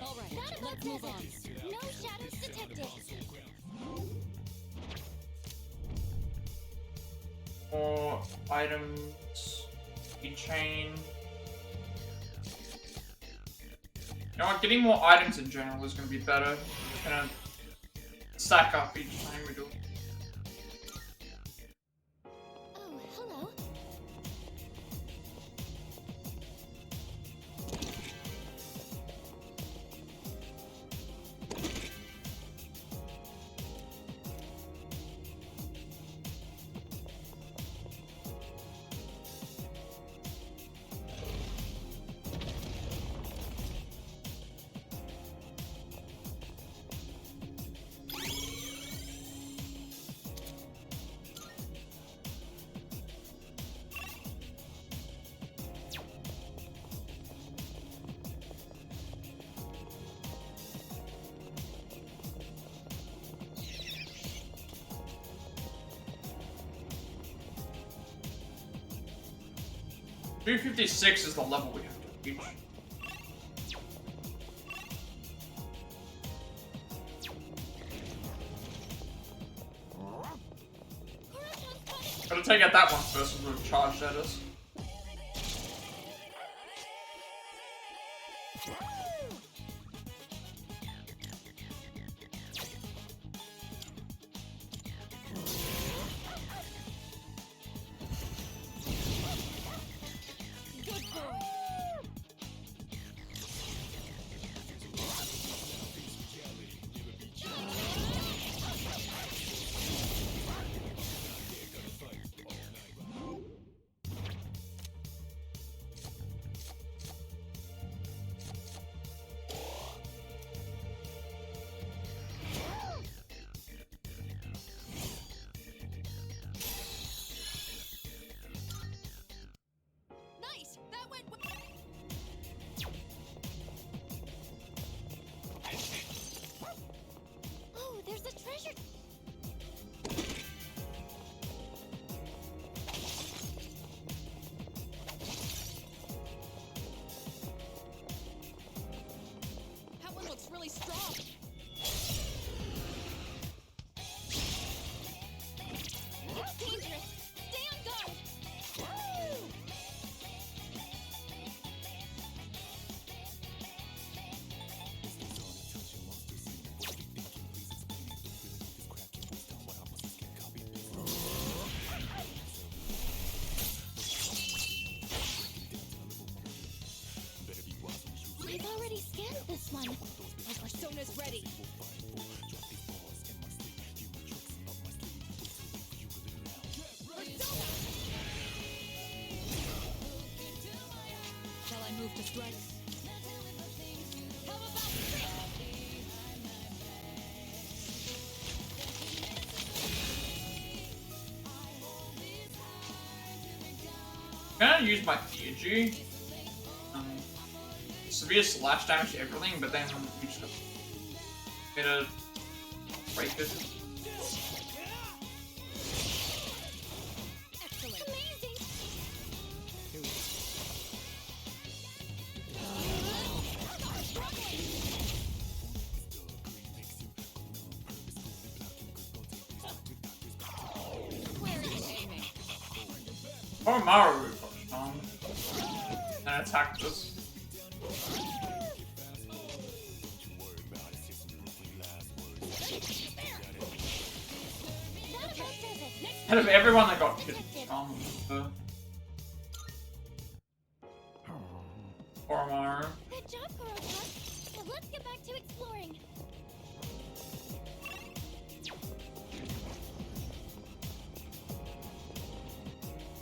S7: All right,
S10: Not a
S7: let's move on.
S10: No shadows detected.
S1: More items. Keychain. You know what? Getting more items in general is going to be better. It's going to stack up each time we do it.
S10: Oh, hello.
S1: 256 is the level we have to reach. Gotta take out that one first as we've charged at us.
S7: Really strong. It's dangerous. Stay on guard.
S4: I've already scanned this one.
S7: My persona's ready.
S16: Shall I move to strike?
S7: How about trick?
S1: I'm gonna use my Ryoji. Severe slash damage to everything, but then we just gonna break it.
S4: Excellent. Amazing.
S7: Where are you aiming?
S1: Oromaru pushed on and attacked us. Out of everyone that got hit from the Oromaru.
S4: Good job, Kuroka. Now let's get back to exploring.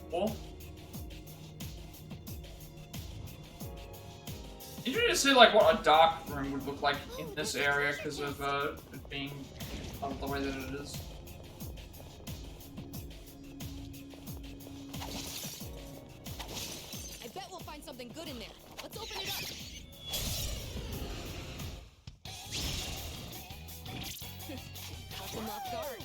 S1: Cool. Interesting to see like what a dark room would look like in this area because of it being the way that it is.
S7: I bet we'll find something good in there. Let's open it up. Caught them off guard.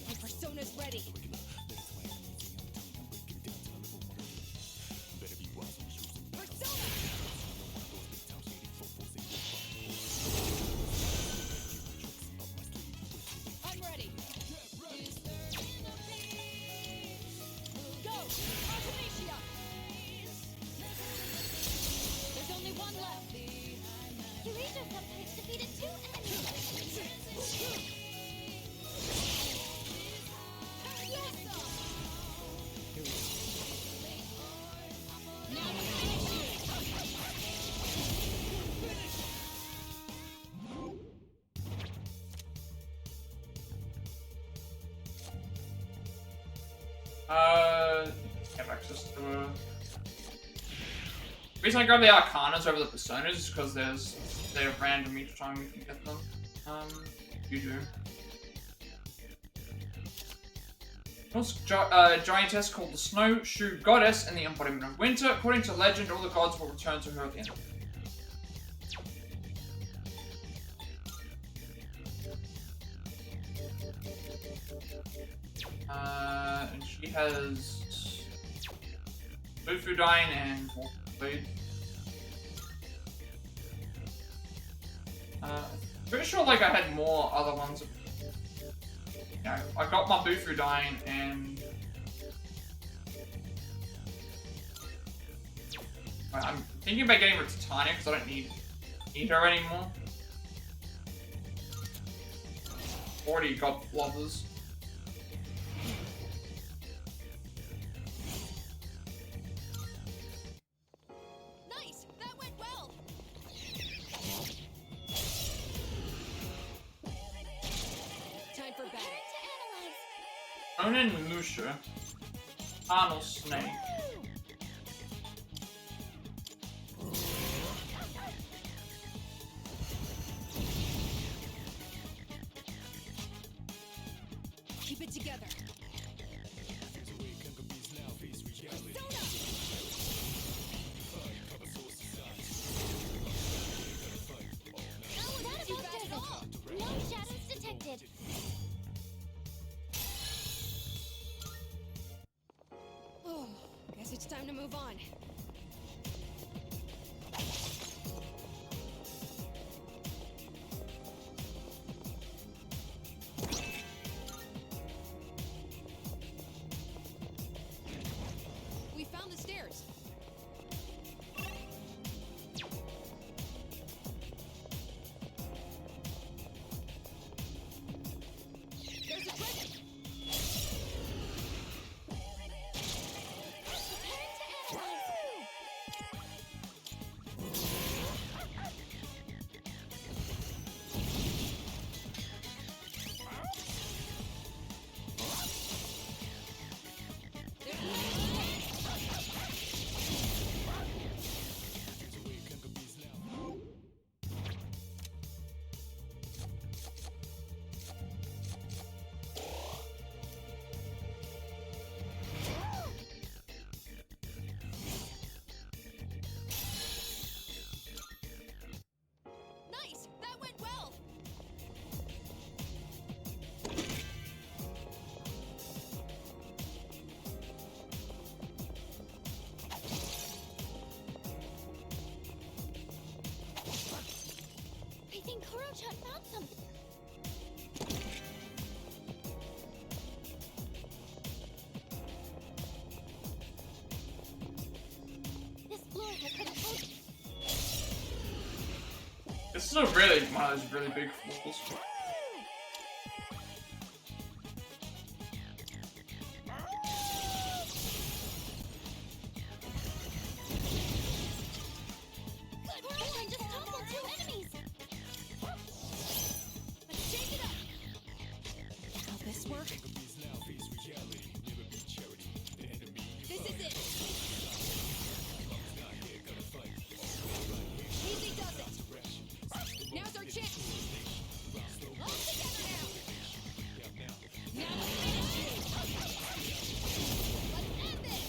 S7: My persona's ready. I'm ready. Go! Artemisia! There's only one left.
S4: Eureka sometimes defeated 2 enemies.
S7: Now to finish you!
S1: Have access to a... The reason I grab the Arcanas over the Personas is because they're random each time you can get them. You do. Giantess called the Snowshoe Goddess and the embodiment of winter. According to legend, all the gods will return to her at the end of the year. And she has Bufudine and Blade. Pretty sure like I had more other ones. Yeah, I got my Bufudine and I'm thinking about getting rid of Titania because I don't need her anymore. Already got Lovers.
S7: Nice! That went well! Time for battle.
S1: Onin Musha. Arnold Snake.
S7: Keep it together.
S10: No shadows detected.
S7: Oh, guess it's time to move on. We found the stairs. There's a treasure. Nice! That went well!
S10: I think Kurochan found something. This floor has been opened.
S1: This is a really one of those really big floors.
S10: Kurochan just toppled 2 enemies.
S7: Let's shake it up!
S16: Will this work?
S7: This is it! Easy does it! Now's our chance! All together now! Now let's finish you! Let's end this!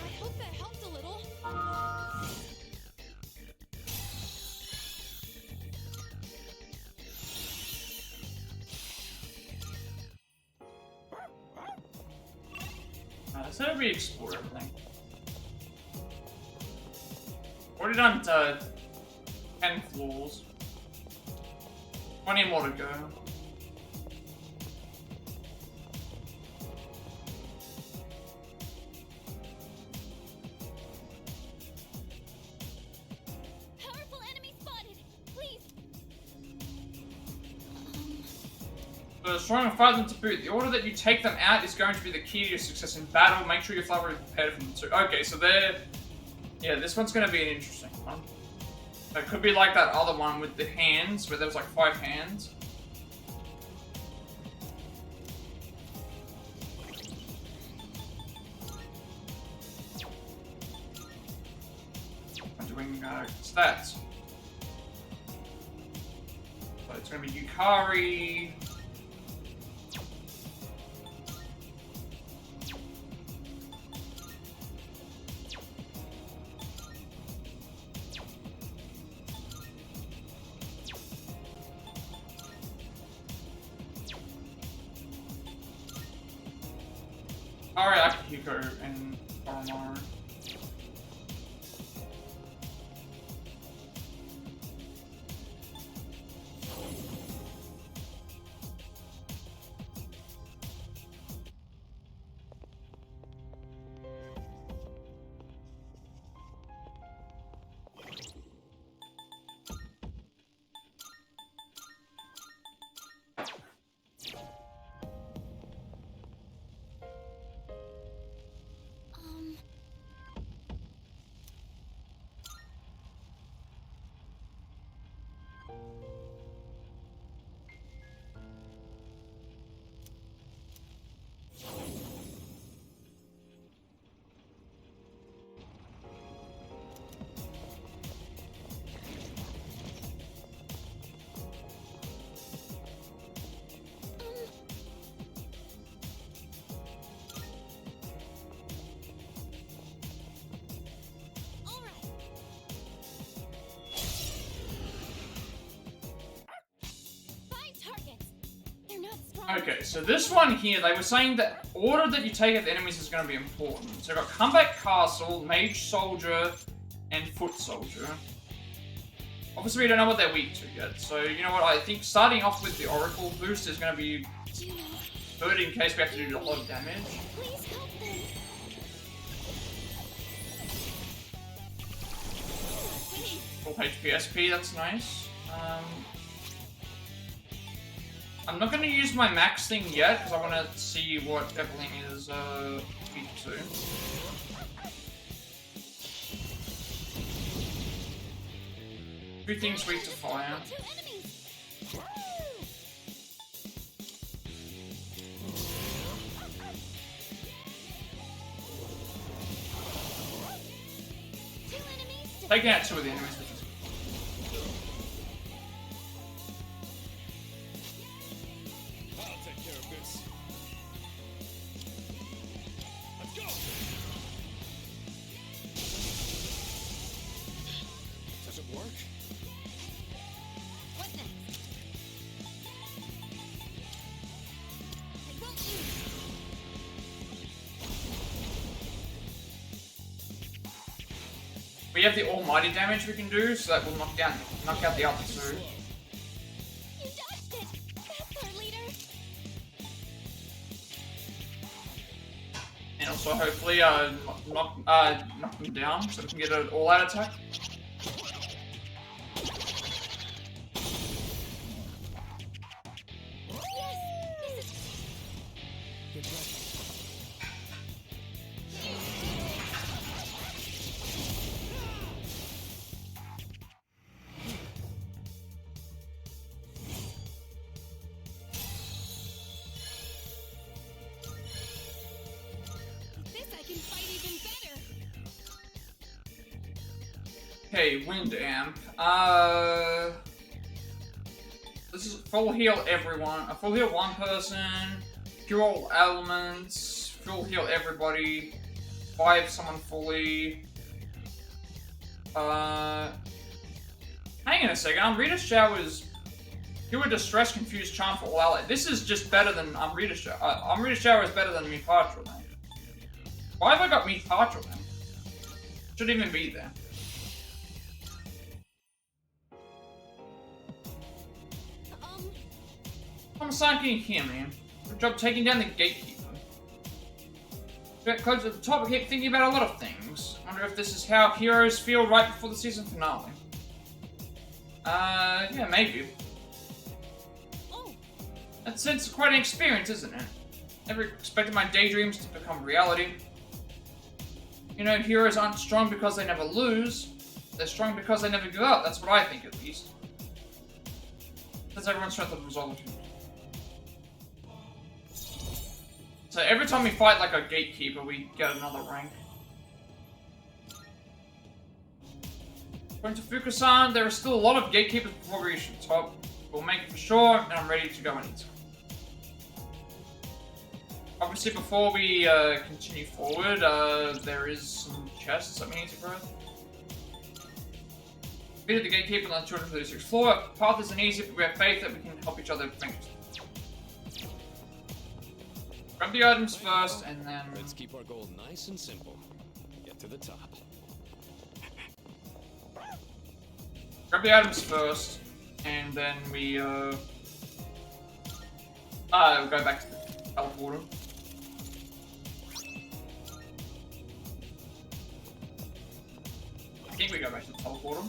S7: I hope that helped a little.
S1: So we explore everything. Already done 10 floors. 20 more to go.
S10: Powerful enemy spotted. Please.
S1: So destroying and fight them to boot. The order that you take them out is going to be the key to your success in battle. Make sure you're thoroughly prepared for them too. Okay, so they're... Yeah, this one's going to be an interesting one. It could be like that other one with the hands, where there was like 5 hands. I'm doing some stats. So it's gonna be Yukari. Alright, Akihiko and Oromaru. Okay, so this one here, they were saying that order that you take out the enemies is going to be important. So we've got Combat Castle, Mage Soldier, and Foot Soldier. Obviously, we don't know what they're weak to yet. So, you know what, I think starting off with the Oracle boost is going to be good in case we have to do a lot of damage. Full HP SP, that's nice. I'm not going to use my max thing yet, because I want to see what everything is weak to. Everything's weak to fire. Taking out 2 of the enemies, which is we have the almighty damage we can do, so that will knock out the other 2.
S10: You dodged it! That's our leader!
S1: And also hopefully knock them down so we can get an all-out attack. Okay, Wind Amp. This is full heal everyone. Full heal one person. Cure all elements. Full heal everybody. 5 someone fully. Hang on a second. Amrita Shower's Cure Distress Confused Charm for all allies. This is just better than Amrita Shower. Amrita Shower is better than Mipatra then. Why have I got Mipatra then? Shouldn't even be there. Tom-san, can you hear me? Good job taking down the gatekeeper. Get close to the top, I keep thinking about a lot of things. Wonder if this is how heroes feel right before the season finale. Yeah, maybe. That's quite an experience, isn't it? Never expected my daydreams to become reality. You know, heroes aren't strong because they never lose. They're strong because they never give up. That's what I think, at least. That's everyone's strength of resolve. So every time we fight like a gatekeeper, we get another rank. Going to Fukusan, there are still a lot of gatekeepers before we reach the top. We'll make it for sure, and I'm ready to go anytime. Obviously, before we continue forward, there is some chests that we need to grab. Defeated the gatekeeper on the 236th floor. The path isn't easy, but we have faith that we can help each other finish. Grab the items first, and then...
S5: Let's keep our goal nice and simple. Get to the top.
S1: Grab the items first, and then we, we'll go back to the teleporter. I think we go back to the teleporter.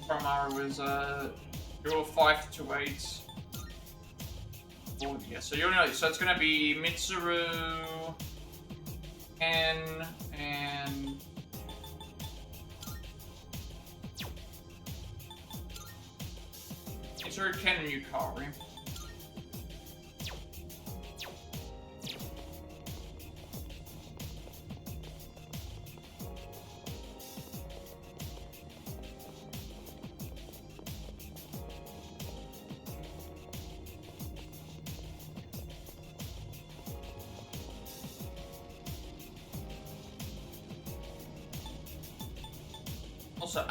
S1: Promaro is, 528. Oh, yeah, so you're know, so it's gonna be Mitsuru, Ken, and Mitsuru, Ken, and Yukari. Also,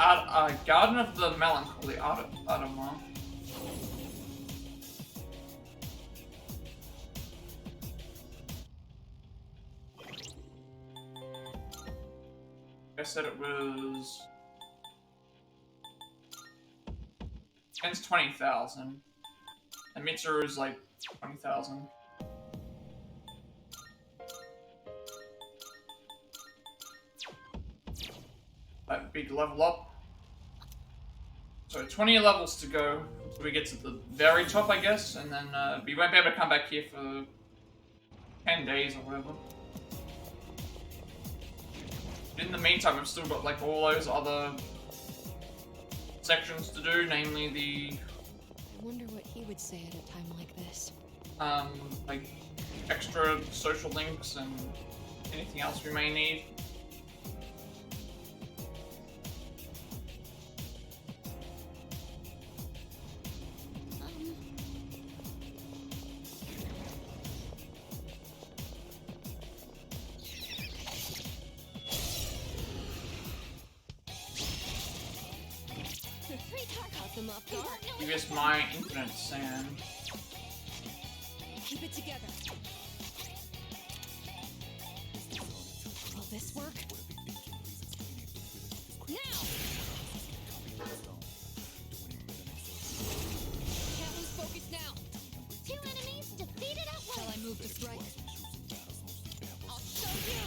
S1: Garden of the Melancholy, Adama. I said it was... Ken's 20,000. And Mitsuru is like 20,000. That big level up. So 20 levels to go until we get to the very top, I guess, and then we won't be able to come back here for 10 days or whatever. In the meantime, we've still got like all those other sections to do, namely the...
S7: I wonder what he would say at a time like this.
S1: Like extra social links and anything else we may need. You missed my infinite sand.
S7: Keep it together. Will this work? Now! Can't lose focus now.
S13: 2 enemies defeated at once.
S7: Shall I move to strike? I'll show you!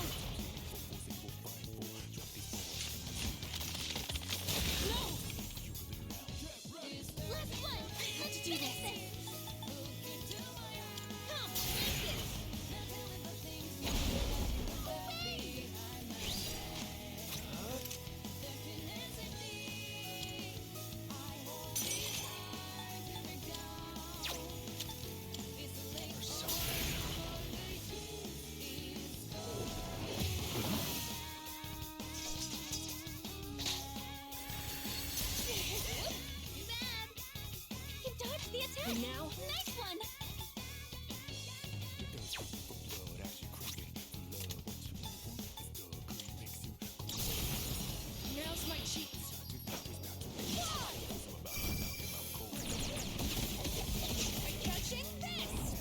S13: Let's do this.
S7: And now,
S13: nice one.
S7: now's my cheats.
S13: Catching this.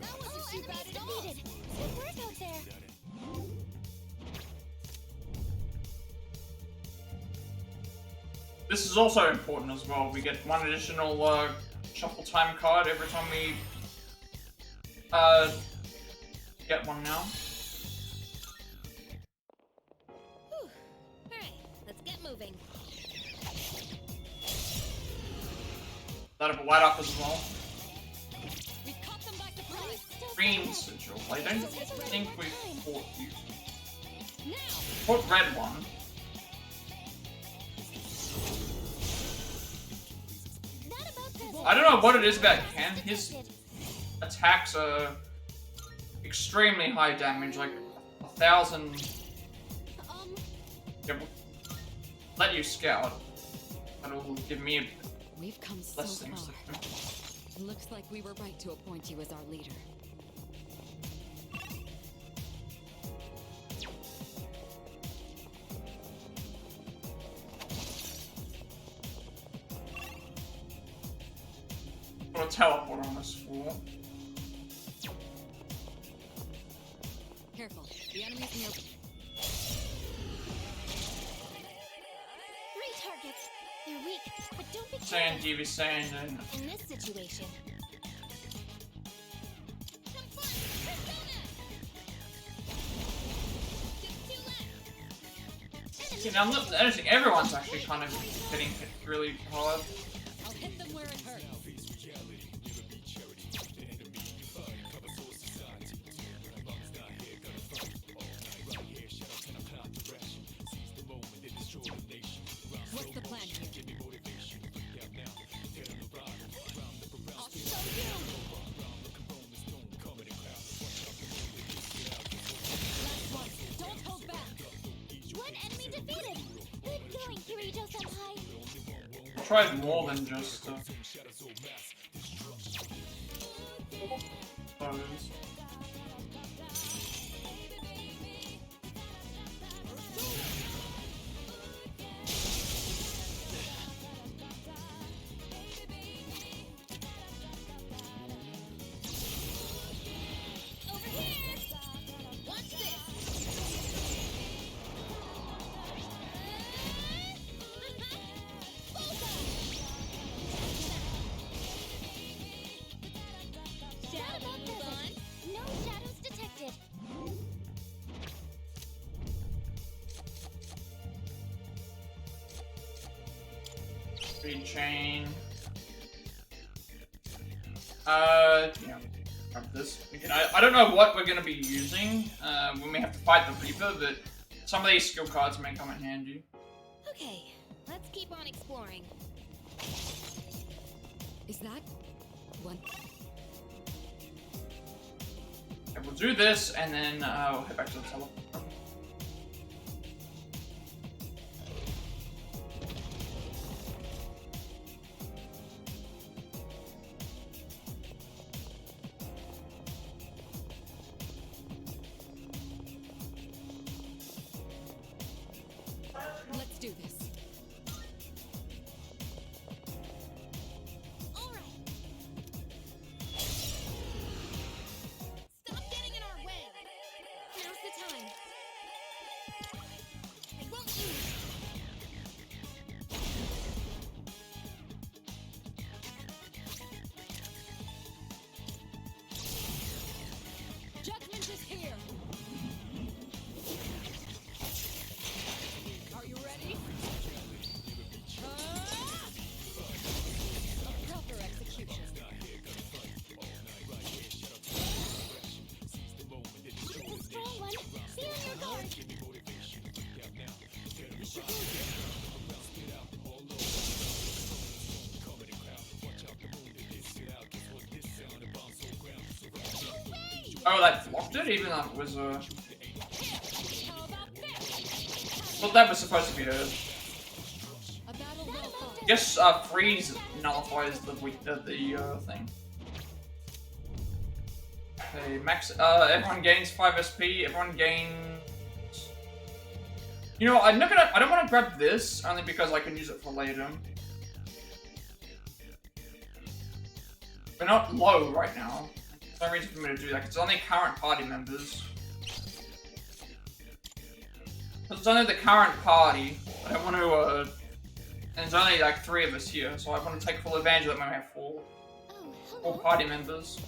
S13: That wasn't too bad at all. Good work out there.
S1: This is also important as well. We get one additional shuffle time card every time we get one now.
S13: Alright, let's get moving.
S1: That'll light up as well.
S7: We caught them by surprise.
S1: Green sigil. I don't think we fought you.
S7: Now.
S1: Fought red one. I don't know what it is about Ken. His attacks are extremely high damage, like 1,000. Yeah, we'll let you scout. That'll give me a
S16: We've come so
S1: less things
S16: far.
S1: to do.
S16: Looks like we were right to appoint you as our leader.
S1: Put a teleport on this fool.
S16: Careful, the enemy's near.
S13: 3 targets. They're weak, but don't be
S1: Saying
S13: careless.
S1: TV saying
S13: In this situation.
S1: see, now look, anything, everyone's actually kind of getting hit really hard.
S16: I'll hit them where it hurts. What's the plan here?
S13: I'll show you.
S16: Last one. Don't hold back.
S13: One enemy defeated. Good going, Kirito-senpai.
S1: I tried more than just those.
S13: Over here. Watch this. Shadow move on. No shadows detected.
S1: Speed chain. Yeah. Grab this. I don't know what we're gonna be using when we have to fight the Reaper, but some of these skill cards may come in handy.
S2: Okay, let's keep on exploring.
S16: Is that one?
S1: Okay, we'll do this and then we'll head back to the teleport.
S16: Let's do this.
S13: All right. Stop getting in our way. Now's the time. I won't lose.
S16: Judgment is here. Are you ready? A proper execution.
S13: This is a strong one. Be on your guard.
S1: Oh, that blocked it, even though it was
S13: How about this?
S1: well, that was supposed to be a.
S16: A battle well fought.
S1: Guess freeze nullifies the thing. Okay, max. Everyone gains 5 SP. Everyone gains. You know, I'm not gonna. I don't want to grab this only because I can use it for later. We're not low right now. There's no reason for me to do that. 'Cause it's only current party members. It's only the current party. I don't want to. And there's only like 3 of us here, so I want to take full advantage of that when we have 4
S13: Oh, hello.
S1: party members.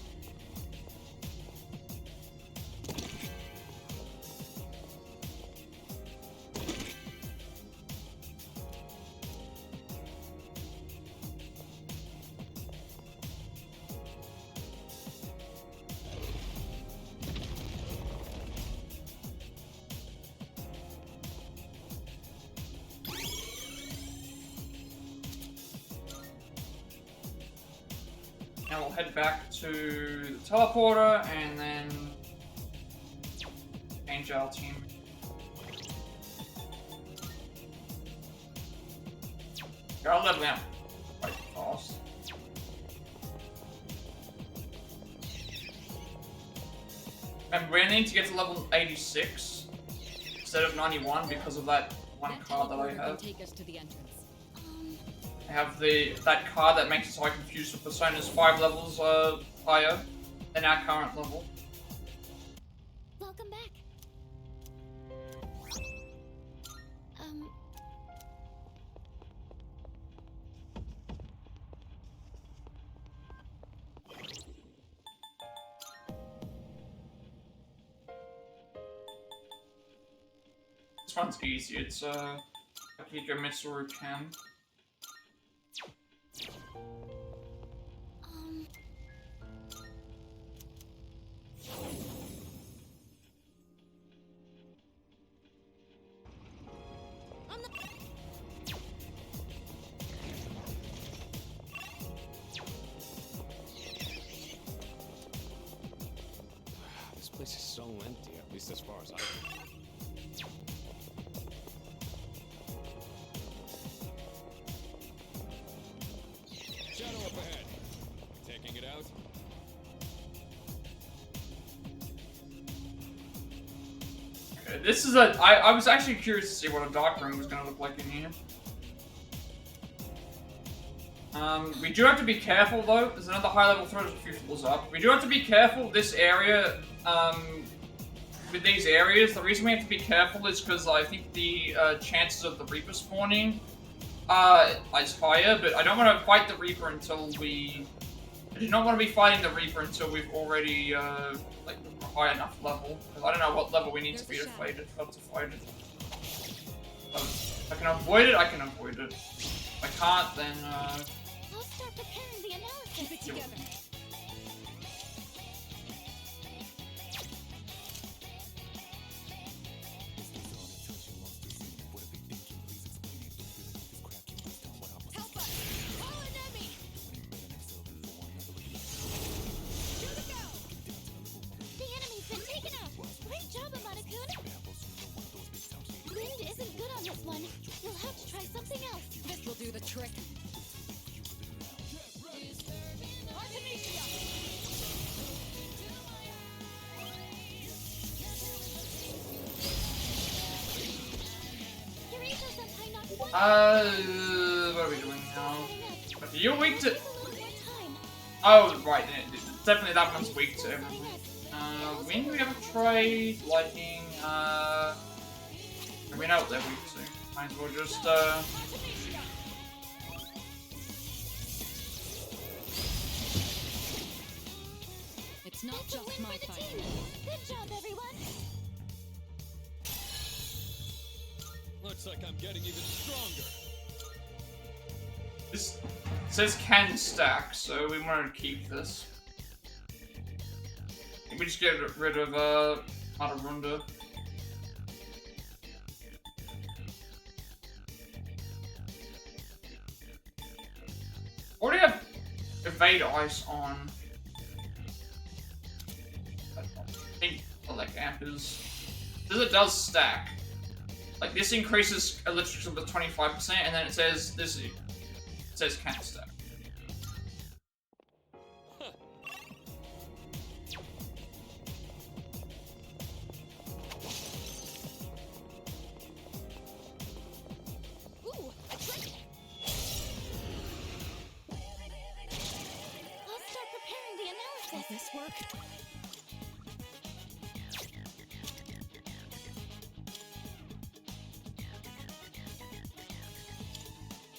S1: Now we'll head back to the teleporter and then change our team. I'll level out quite fast. And we need to get to level 86 instead of 91 because of that one card that I have.
S16: Take us to the entrance.
S1: I have that card that makes it so I can fuse with personas 5 levels higher than our current level.
S10: Welcome back.
S1: This one's easy. It's Akiko Mitsuru Ken.
S5: This place is so empty, at least as far as I can. Shadow up ahead. Taking it out.
S1: Okay, this is I was actually curious to see what a dark room was going to look like in here. We do have to be careful though. There's another high level threat a few floors up. We do have to be careful. This area, with these areas, the reason we have to be careful is because I think the chances of the Reaper spawning is higher. But I don't want to fight the Reaper until we. I do not want to be fighting the Reaper until we've already like a high enough level. Because I don't know what level we need to be to fight it. If I can avoid it, I can avoid it. If I can't, then
S10: I'll start preparing the analysis. Keep it together.
S4: Help us! Call an enemy! Here we go!
S10: The enemy's been taken out. Great job, Amada-kun. Wind isn't good on this one. You'll have to try something else.
S16: This will do the trick.
S1: what are we doing now? You're weak to. Oh, right. Definitely that one's weak to everything. When do we ever try lighting? We know what they're weak to. Might as well just
S16: It's not just my fight.
S10: Good job, everyone.
S5: Looks like I'm getting even stronger.
S1: This says can stack, so we want to keep this. We just get rid of Matarunda. Already have evade ice on. I think like amp is. It does stack. Like this increases electrical with 25%, and then it says this. It says can't stack.
S10: Ooh, a trick. I'll start preparing the analysis.
S16: Will this work?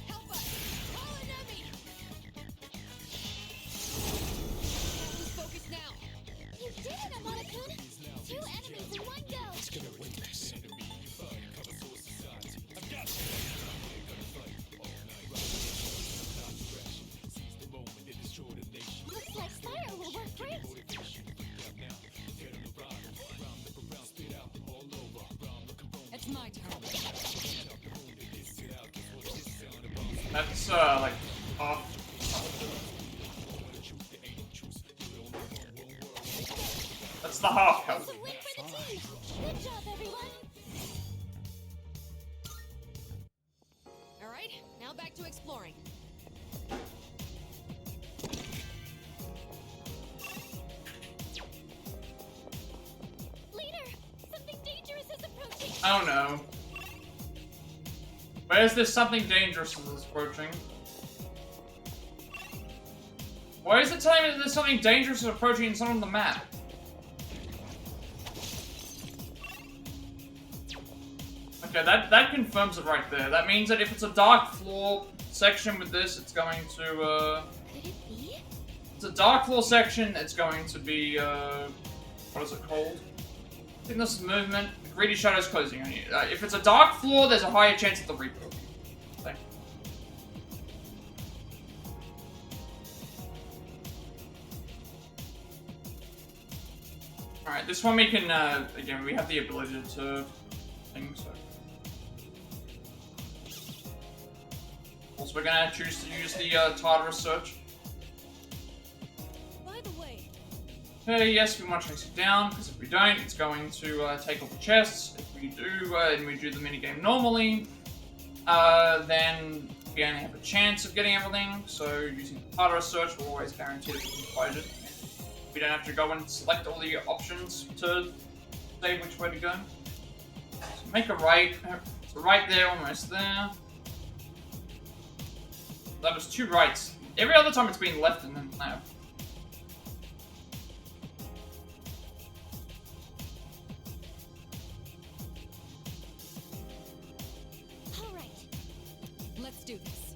S4: Help us! Call an enemy! Lose focus now!
S10: You did it, Amada-kun. 2 enemies in one go.
S17: Let's get a witness. I've got it.
S10: Looks like fire will work great.
S16: It's my turn.
S1: That's like off. That's the half health.
S4: Good job, everyone.
S7: All right, now back to exploring.
S4: Leader, something dangerous is approaching.
S1: Oh no. Where's this something dangerous is approaching? Why is it telling me that there's something dangerous is approaching in some of the map? Okay, that confirms it right there. That means that if it's a dark floor section with this, it's going to,
S4: Could it be?
S1: it's a dark floor section, it's going to be, what is it called? Thickness of movement. Greedy shadows closing on you. If it's a dark floor, there's a higher chance of the Reaper. Okay. Alright, this one we can, again, we have the ability to thing, so. Also, we're gonna choose to use the Tartarus search.
S7: By the way,
S1: Okay, yes, we want to chase it down, because if we don't, it's going to take all the chests. If we do, and we do the minigame normally, then we only have a chance of getting everything, so using the Tartarus search will always guarantee that we can fight it. We don't have to go and select all the options to say which way to go. So make a right. So right there, almost there. That was 2 rights. Every other time it's been left and then left.
S7: all right, let's do this.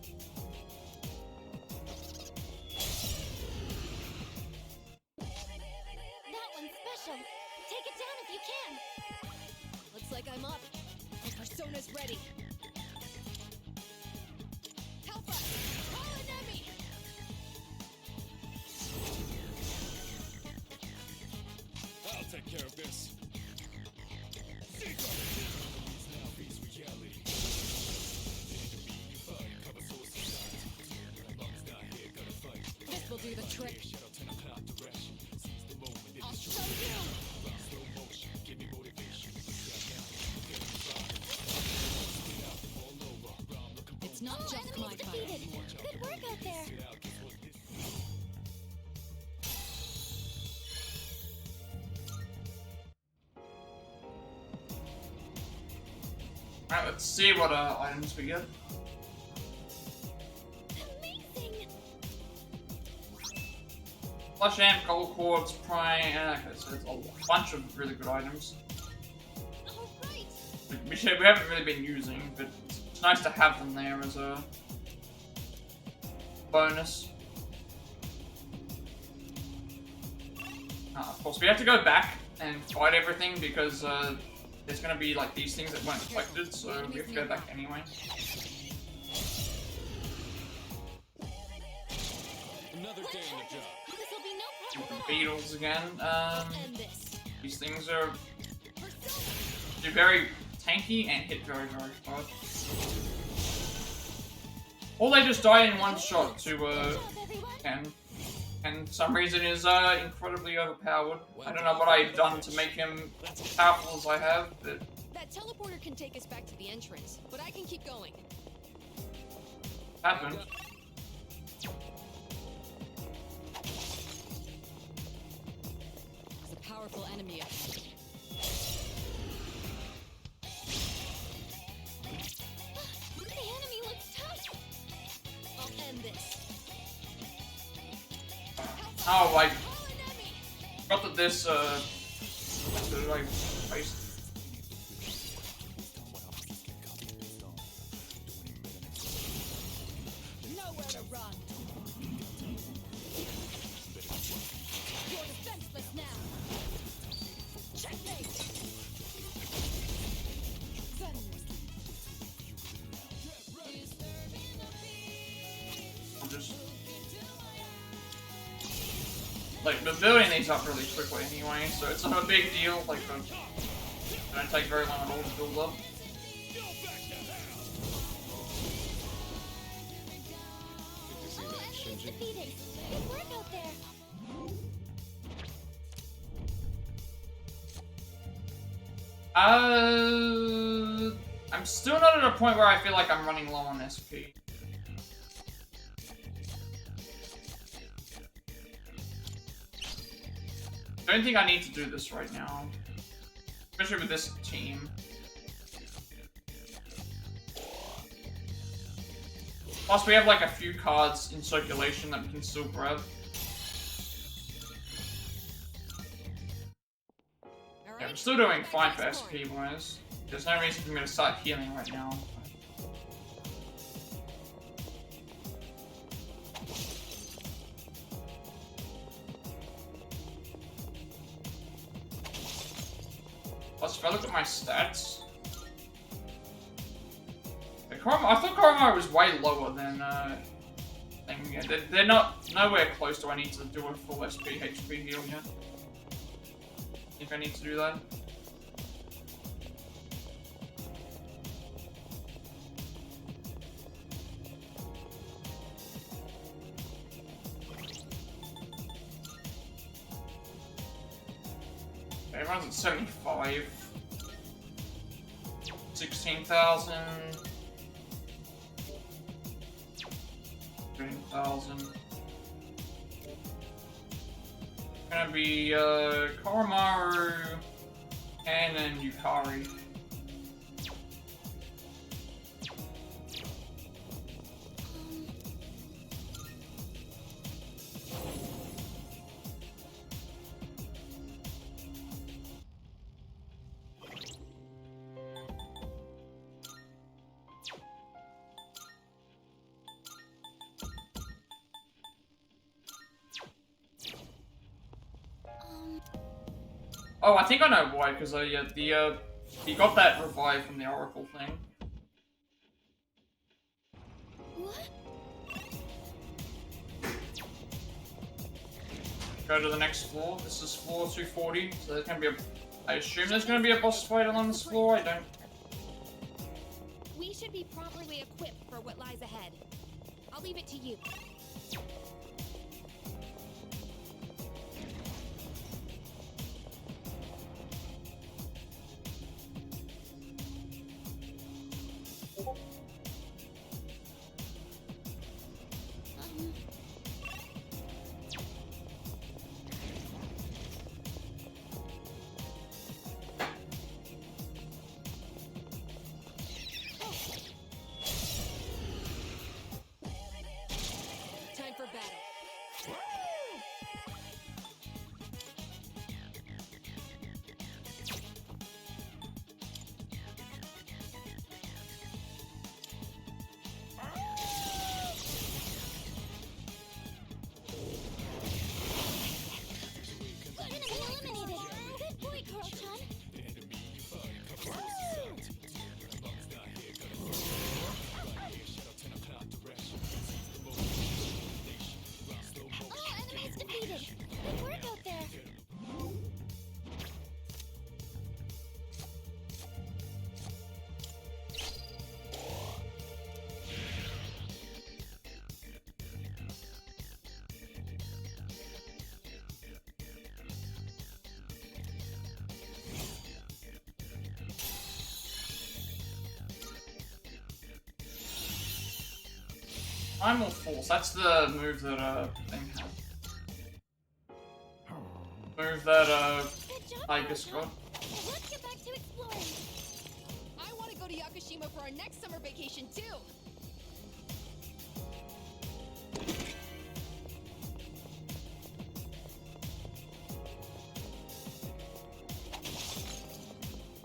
S4: That one's special. Take it down if you can.
S7: Looks like I'm up. My persona's ready. Help us! Call an enemy!
S5: I'll take care of this.
S7: This will do the trick. I'll show you! It's not just my fire.
S4: Defeated. Good work out there.
S1: Alright, let's see what items we get.
S4: Amazing.
S1: Flush amp, gold quartz, prime. Okay, so it's a bunch of really good items.
S4: All right.
S1: We haven't really been using, but it's nice to have them there as a bonus. Of course, we have to go back and fight everything because there's going to be like these things that weren't collected, so we have to go back anyway.
S5: Another day in the job.
S4: This will be no problem.
S1: The beetles again.
S4: And this.
S1: These things are they're very tanky and hit very, very hard. Or they just die in one shot to and for some reason is incredibly overpowered. I don't know what I've done to make him as powerful as I have, but
S7: That teleporter can take us back to the entrance, but I can keep going.
S1: happened.
S7: It's a powerful enemy.
S4: The enemy looks tough.
S7: I'll end this.
S1: Oh, I forgot that this, did I waste?
S4: Nowhere to run. You're defenseless now. Checkmate.
S1: I'm just like we're building these up really quickly anyway, so it's not a big deal. Like, it don't take very long at all to build up.
S4: Defeated. Good work out there.
S1: I'm still not at a point where I feel like I'm running low on SP. I don't think I need to do this right now. Especially with this team. Plus, we have like a few cards in circulation that we can still grab. Yeah, I'm still doing fine for SP wise. There's no reason for me to start healing right now. Plus, if I look at my stats, I thought Koromaru was way lower than thing. Yeah, they're not nowhere close to I need to do a full SP HP heal yet. If I need to do that. Okay, everyone's at 75. 16,000. 13,000. Gonna be Koromaru and then Yukari. Oh, I think I know why, because he got that revive from the Oracle thing.
S10: What?
S1: Go to the next floor. This is floor 240, so there's gonna be a... I assume there's gonna be a boss fight on this floor, I don't...
S2: We should be properly equipped for what lies ahead. I'll leave it to you.
S7: Time for battle.
S10: Enemy eliminated! Good boy, Koro-chan! All enemies defeated! Good work out there!
S1: Primal Force, that's the move that, thing had. Move that, Tigus got.
S10: Let's get back to exploring!
S7: I want to go to Yakushima for our next summer vacation too.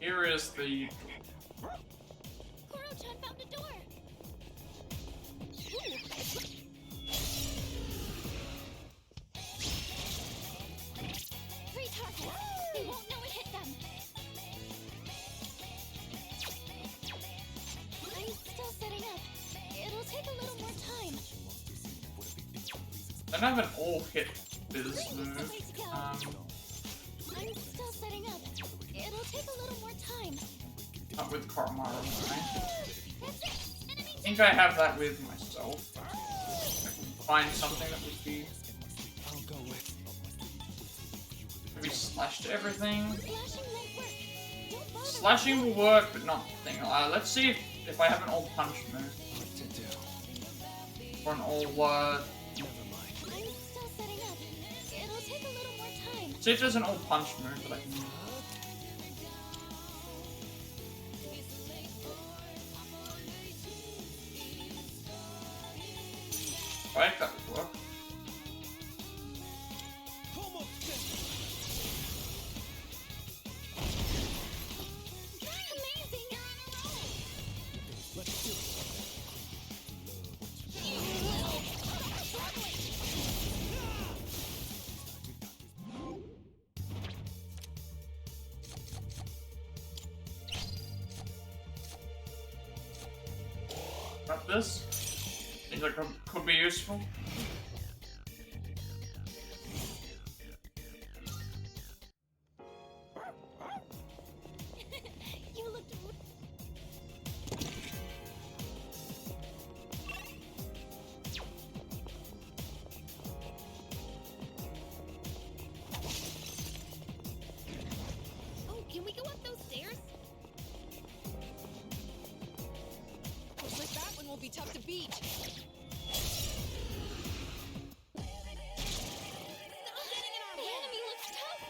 S1: Here is the...
S10: Koro-chan found a door! Three targets! They won't know it hit them! I'm still setting up. It'll take a little more time.
S1: I don't have an all-hit Biz move.
S10: I'm still setting up. It'll take a little more time.
S1: Not with Koromaru, right?
S10: That's it! Enemy
S1: I think I have that with myself. I can find something that would be... Maybe slash to everything.
S10: slashing might work. Don't bother
S1: Slashing will work, but not thing. Let's see if I have an old punch move. Or an old,
S4: I'm still setting up. It'll take a little more time.
S1: see if there's an old punch move that I can use. Right, that would work. Got this. Think that could be useful.
S4: You looked.
S7: Oh, can we go up those stairs? Looks like that one will be tough to beat.
S4: The enemy looks tough.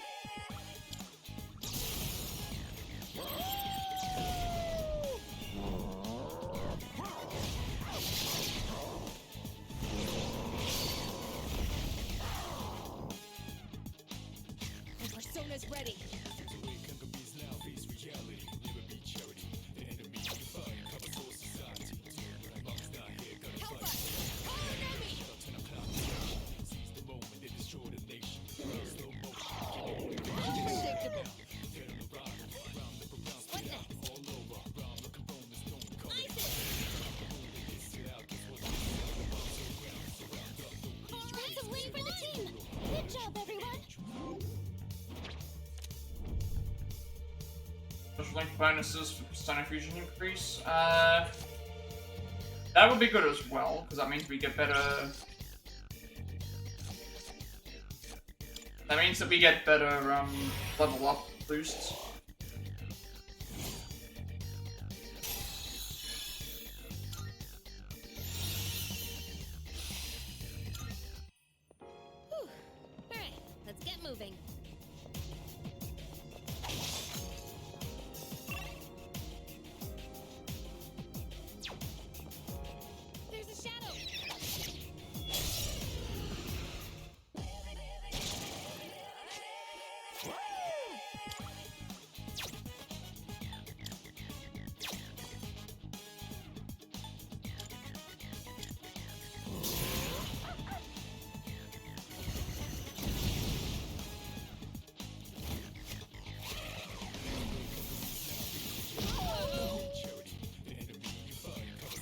S7: My persona's ready.
S4: Lots of win for the team. Good job, everyone.
S1: Special link bonuses for Persona Fusion increase. That would be good as well, because that means we get better. That means that we get better level up boosts.
S7: Alright, let's get moving. There's a shadow!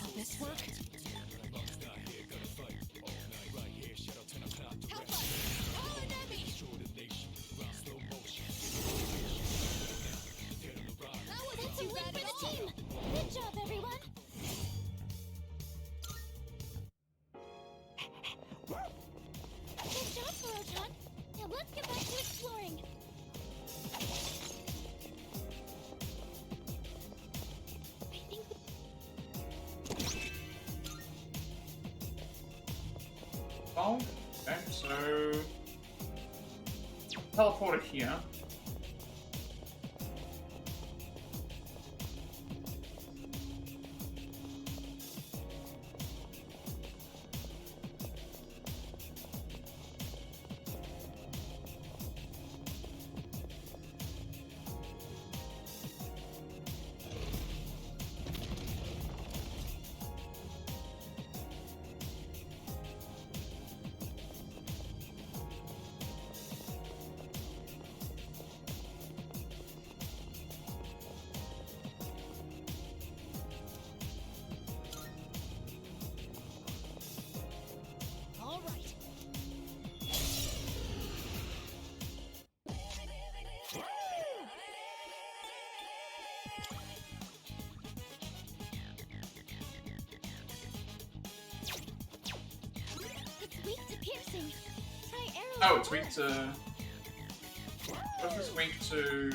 S7: Will this work? Help us! Call an enemy! That wasn't too bad at all!
S4: Team. Good job, everyone. Good job, Hierophant. Now let's get back to exploring. I think
S1: Oh, okay, so teleported here.
S7: All right.
S4: it's weak to piercing. Try arrow.
S1: Oh, it's weak to. What if it's weak to?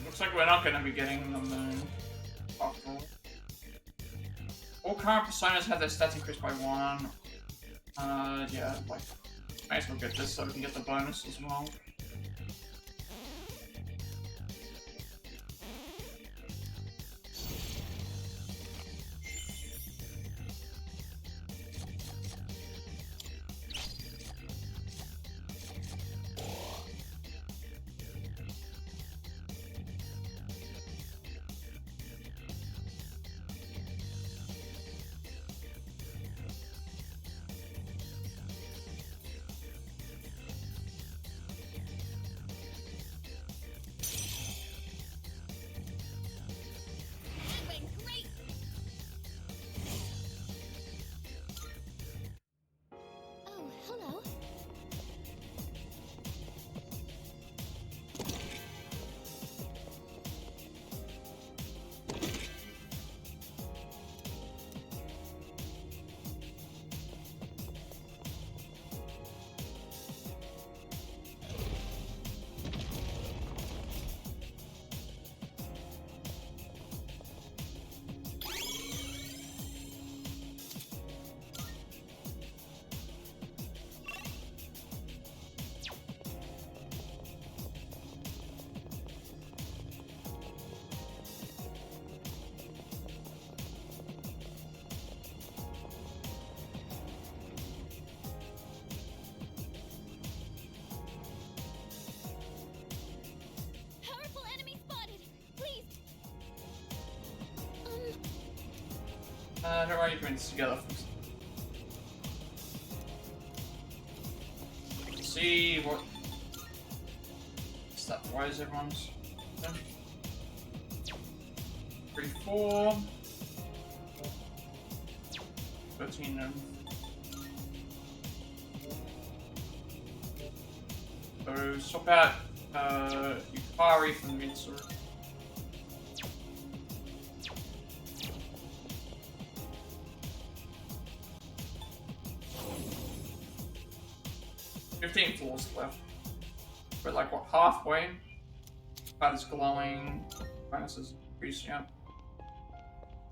S1: Looks like we're not going to be getting the moon. After all. All current personas have their stats increased by 1. Yeah, like, might as well get this so we can get the bonus as well.
S10: Oh, hello. Powerful enemy spotted. Please.
S1: Don't worry, you put this together first. See what stat wise everyone's 34 13 so swap out Yukari from Mitsuru. Floors left. We're like, what, halfway? That is glowing. Bonuses increase, yeah.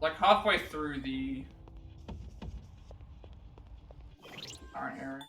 S1: Like halfway through the current area.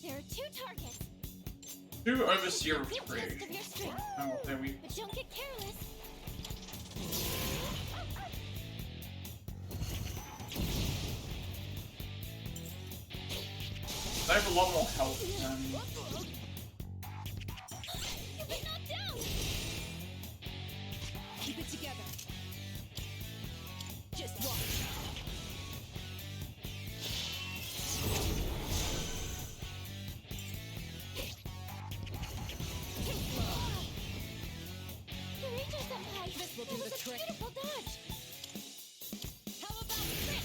S10: There are 2 targets.
S1: 2 overseer of
S10: Good
S1: creation.
S10: test of your strength.
S1: Oh, there we.
S10: But don't get careless.
S1: They have a lot more health than.
S10: You've been knocked down. Keep it together. Just watch. This will do the trick. Beautiful dodge. How about trip?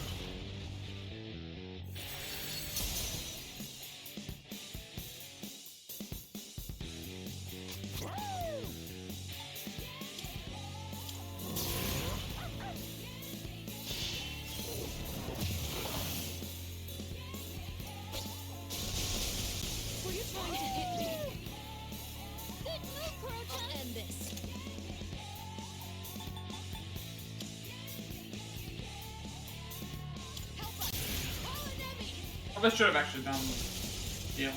S1: I should have actually done healing.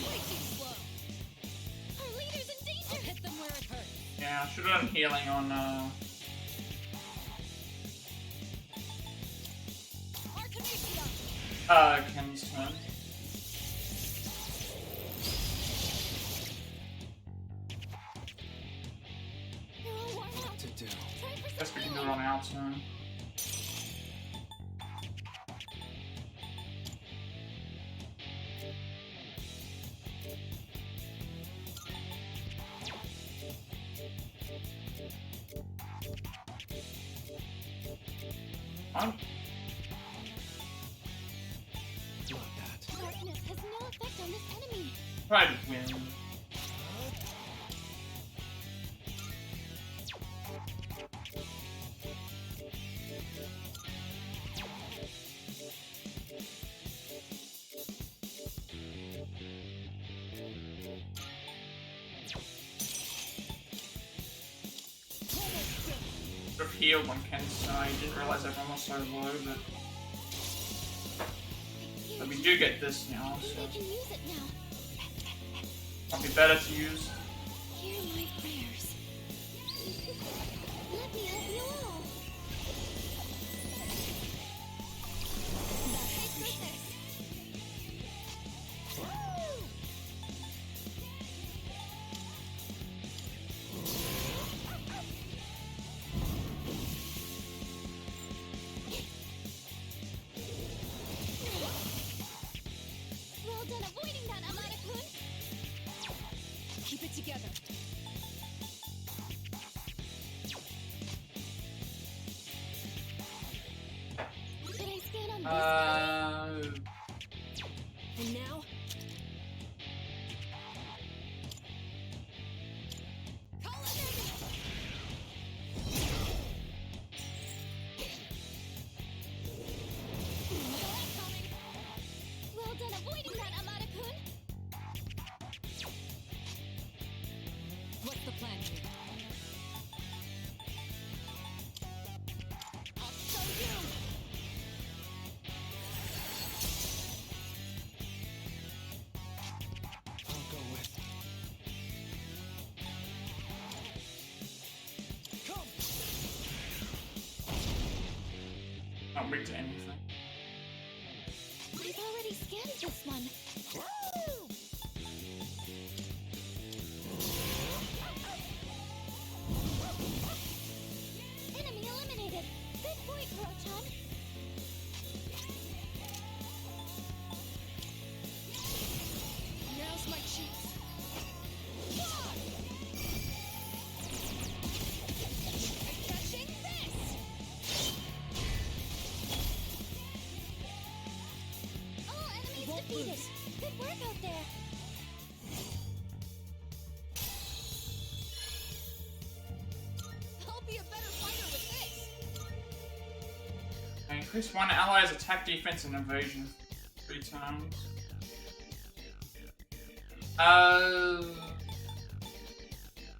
S7: Way too slow. Our leader's in danger. I'll hit them where it hurts.
S1: Yeah, I should have done healing on Ken's turn.
S5: What to do?
S1: Guess we can do it on our turn. On.
S4: Darkness has no effect on this enemy.
S1: Try to win. Sort of healed when Ken's I didn't realize everyone was so low, but we do get this now, so
S4: I can use it now.
S1: it'll be better to use.
S4: Hear my prayers. Let me help you all. Well done avoiding that, Amada-kun.
S7: Keep it together.
S4: Should I stand on this
S1: Uh,
S7: And now, call it in.
S4: Well done avoiding that, Amada-kun.
S16: What's the plan here?
S4: I'll show you.
S14: I'll go with. Come!
S1: not weak to anything.
S4: I've already scanned this one. Woo! Enemy eliminated. Good point, Kuro-chan.
S7: Now's my chance.
S4: Catching this! All enemies defeated. Good work out there.
S7: I'll be a better fighter with this.
S1: I increase one ally's attack, defense, and evasion 3 times.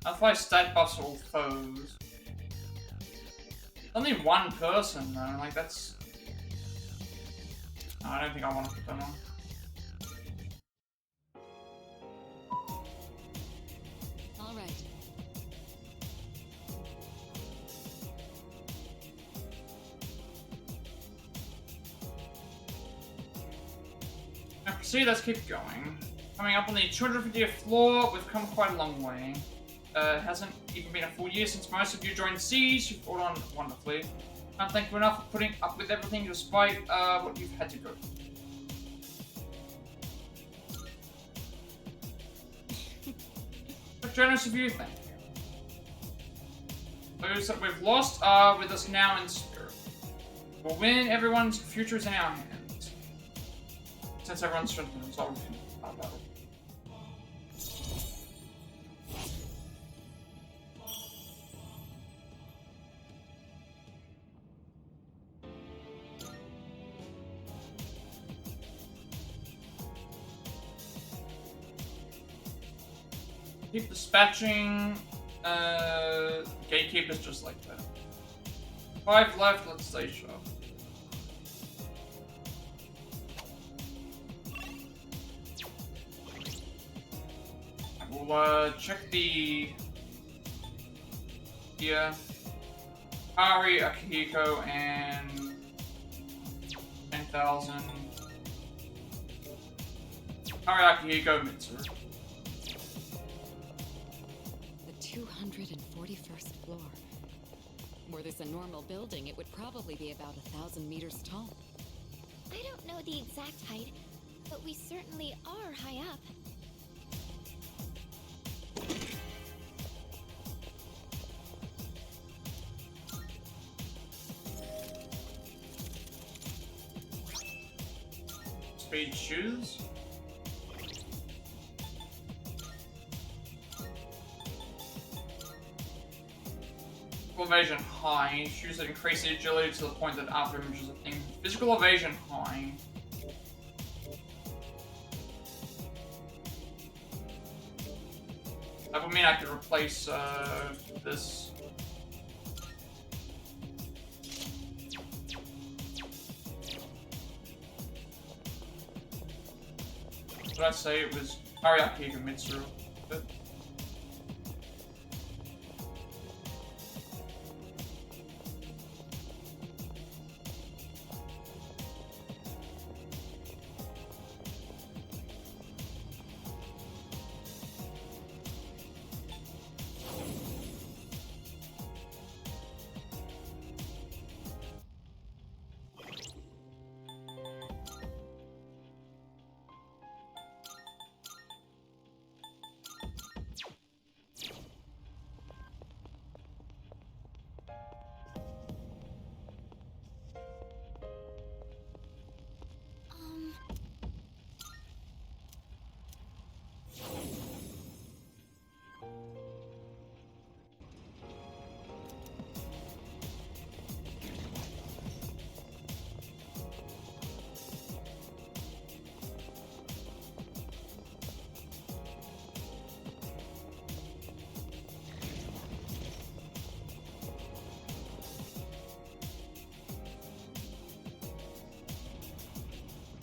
S1: Apply stat buffs to all foes. Only one person though, like that's. No, I don't think I want to put that on.
S16: All right.
S1: Now proceed, let's keep going. Coming up on the 250th floor, we've come quite a long way. Hasn't even been a full year since most of you joined Siege. You've fought on wonderfully. Can't thank you enough for putting up with everything despite what you've had to go through. So generous of you, thank you. Those that we've lost are with us now in spirit. We'll win, everyone's future is in our hands. Since everyone's strengthened themselves in our battle. Keep dispatching gatekeepers just like that. 5 left, let's stay sharp. We'll check the here. Ari, Akihiko, and 10,000. Ari, Akihiko, Mitsuru.
S16: The 241st floor. Were this a normal building, it would probably be about 1,000 meters tall.
S13: I don't know the exact height, but we certainly are high up.
S1: Speed shoes. Evasion high. Shoes that increase the agility to the point that after images of things. Physical evasion high. That would mean I could replace this. What did I say? It was Ariaki and Mitsuru.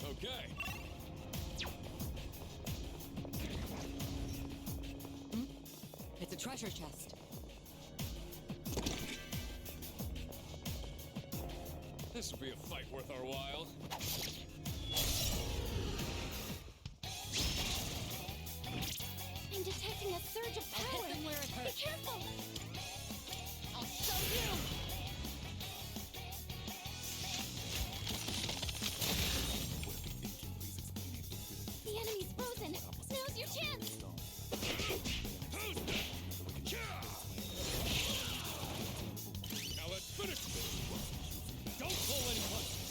S5: Okay.
S16: It's a treasure chest.
S5: This will be a fight worth our while.
S13: I'm detecting a surge of power.
S7: I'll hit them where it hurts.
S13: Be careful!
S7: I'll show you!
S13: The enemy's frozen. Now's your chance.
S5: Now let's finish this. Don't pull any punches.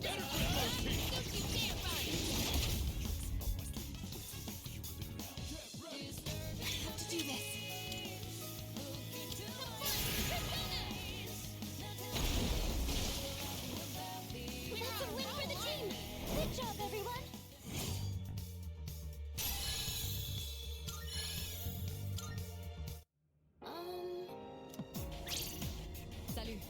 S5: Better grip those teeth.
S13: Don't you dare run! I have to do this. That's a win for the team. Good job, everyone.
S16: Salut.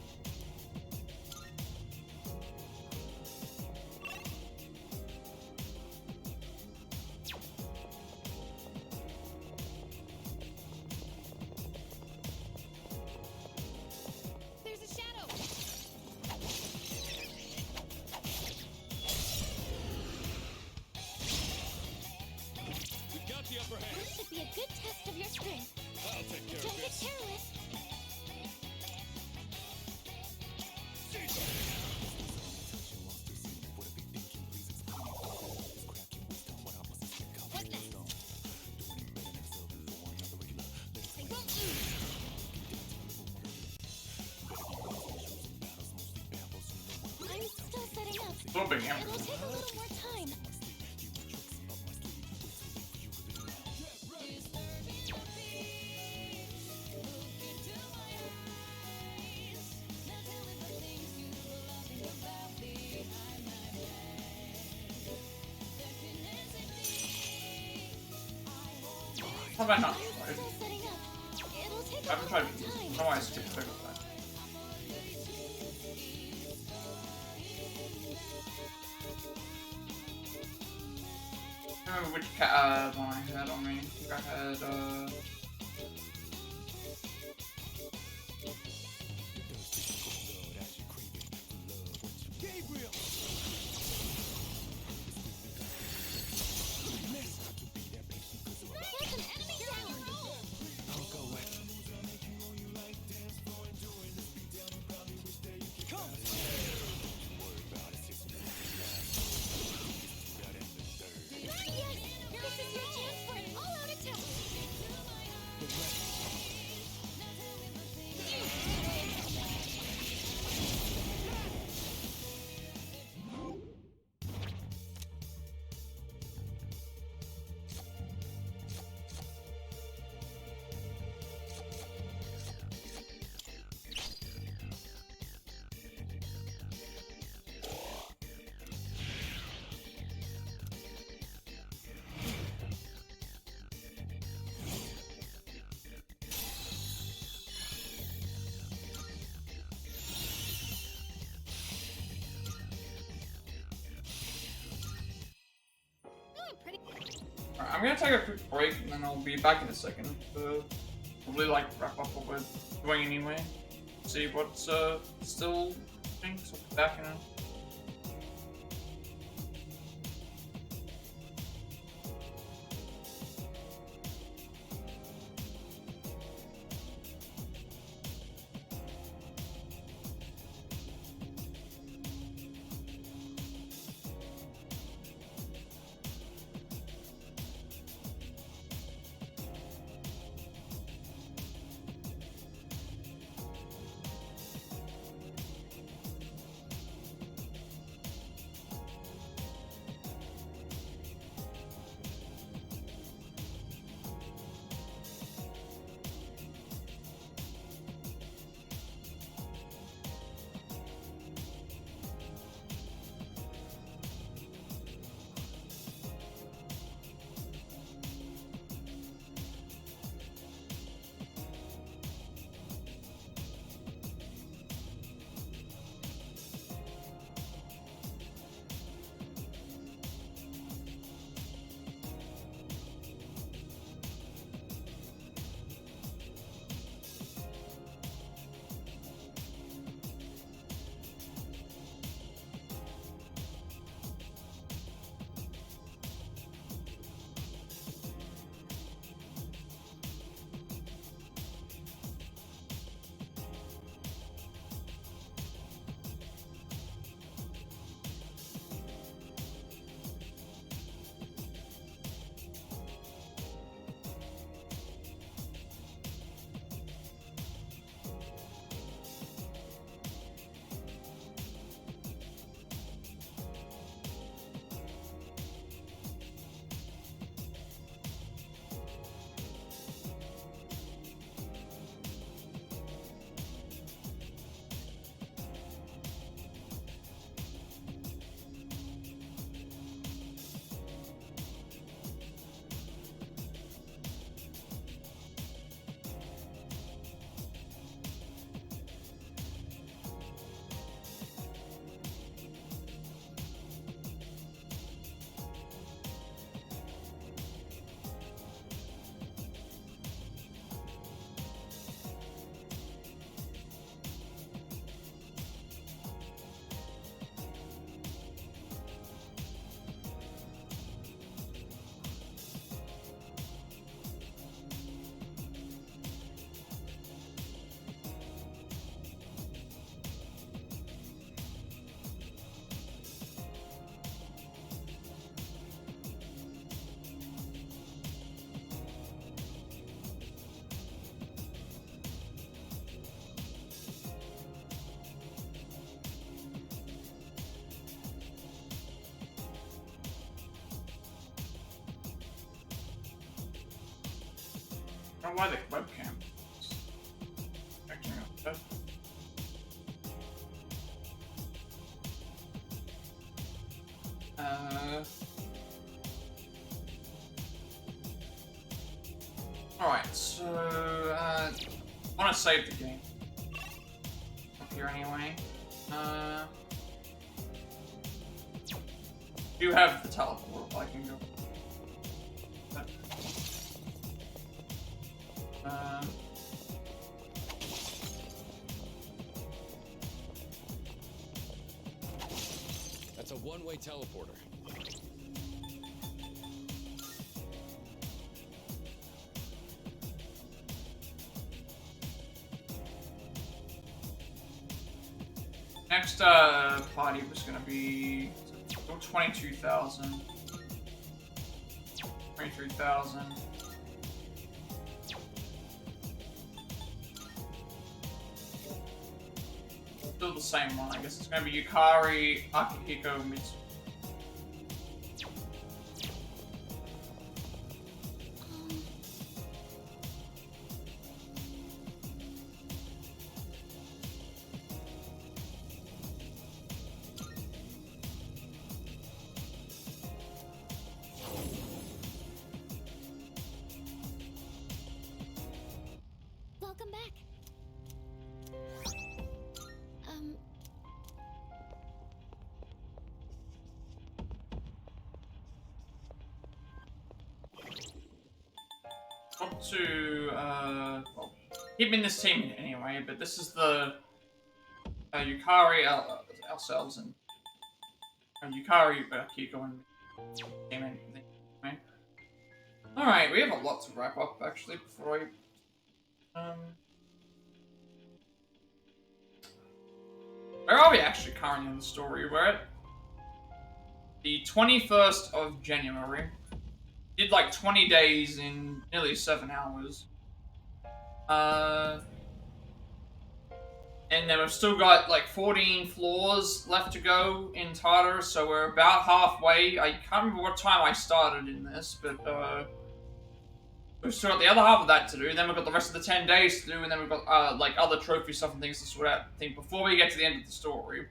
S13: There's a shadow.
S5: We've got the upper hand.
S13: This should be a good test of your strength.
S5: I'll take care
S13: Don't
S5: of
S13: get
S5: this.
S13: careless. What next? They won't lose. I'm still setting up.
S1: Flipping him.
S13: It'll take a little more time.
S1: How have I not
S13: I'm
S1: tried?
S13: still setting up. It'll take
S1: I
S13: a
S1: haven't
S13: little
S1: tried.
S13: more time.
S1: No, I skipped over that. I don't remember which one I had on me. I think I had, Alright, I'm gonna take a quick break and then I'll be back in a second to probably like wrap up what we're doing anyway. See what's still thing, so I'll be back in a I don't know why the webcam is acting up. Alright, so I want to save the game. Up here anyway. Do have the teleport, I can go.
S5: That's a one-way teleporter.
S1: Next party was gonna be 22,000. 23,000. Still the same one, I guess. It's gonna be Yukari, Akihiko, Mitsu.
S10: Welcome back.
S1: Up to, well, keep in this team anyway, but this is the Yukari ourselves and Yukari, Kiko, and team and everything. Right? Alright, we have a lot to wrap up actually before I. Where are we actually currently in the story? We're at the 21st of January. Did like 20 days in nearly 7 hours. And then we've still got like 14 floors left to go in Tartarus, so we're about halfway. I can't remember what time I started in this, but we've still got the other half of that to do. Then we've got the rest of the 10 days to do, and then we've got like other trophy stuff and things to sort out, I think, before we get to the end of the story.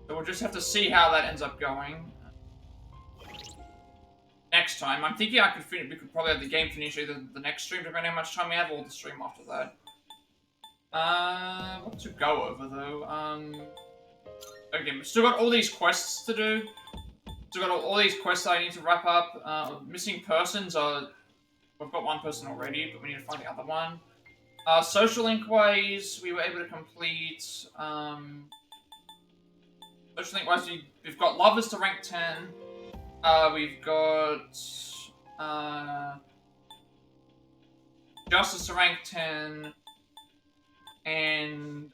S1: So we'll just have to see how that ends up going. Next time, I'm thinking I could finish. We could probably have the game finish either the next stream, depending on how much time we have, or the stream after that. What to go over though? Again, we've still got all these quests to do. Still got all these quests that I need to wrap up. Missing persons are. We've got one person already, but we need to find the other one. Social inquiries we were able to complete. Social inquiries we've got lovers to rank 10. We've got Justice to rank 10, and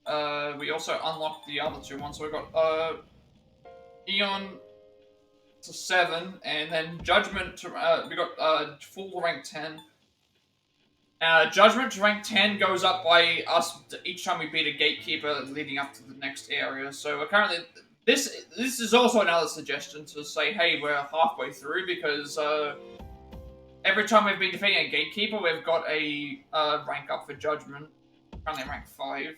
S1: we also unlocked the other two ones. So we've got Eon to 7, and then Judgment to we got Full to rank 10. Judgment to rank 10 goes up by us each time we beat a gatekeeper leading up to the next area. So we're currently. This is also another suggestion to say, hey, we're halfway through, because every time we've been defeating a gatekeeper, we've got a rank up for Judgment. Currently rank 5.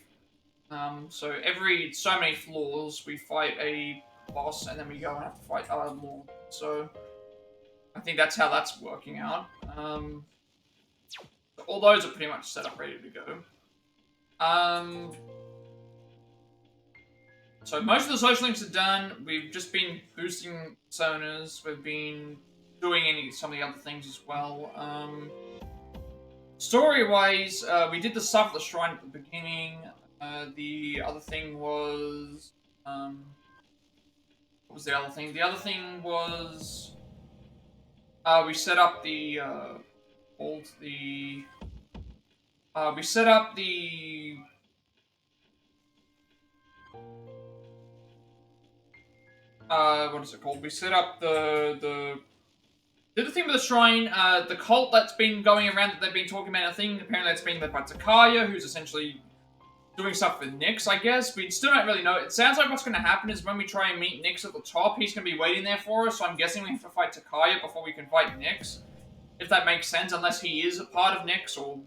S1: So every so many floors, we fight a boss, and then we go and have to fight more. So I think that's how that's working out. All those are pretty much set up, ready to go. So most of the social links are done. We've just been boosting personas. We've been doing some of the other things as well. Story-wise, we did the stuff at the shrine at the beginning. The other thing was... what was the other thing? The other thing was... we set up the... we set up the... what is it called? We set up the thing with the shrine, the cult that's been going around that they've been talking about a thing, apparently it's been led by Takaya, who's essentially doing stuff with Nyx, I guess. We still don't really know. It sounds like what's going to happen is when we try and meet Nyx at the top, he's going to be waiting there for us, so I'm guessing we have to fight Takaya before we can fight Nyx. If that makes sense, unless he is a part of Nyx or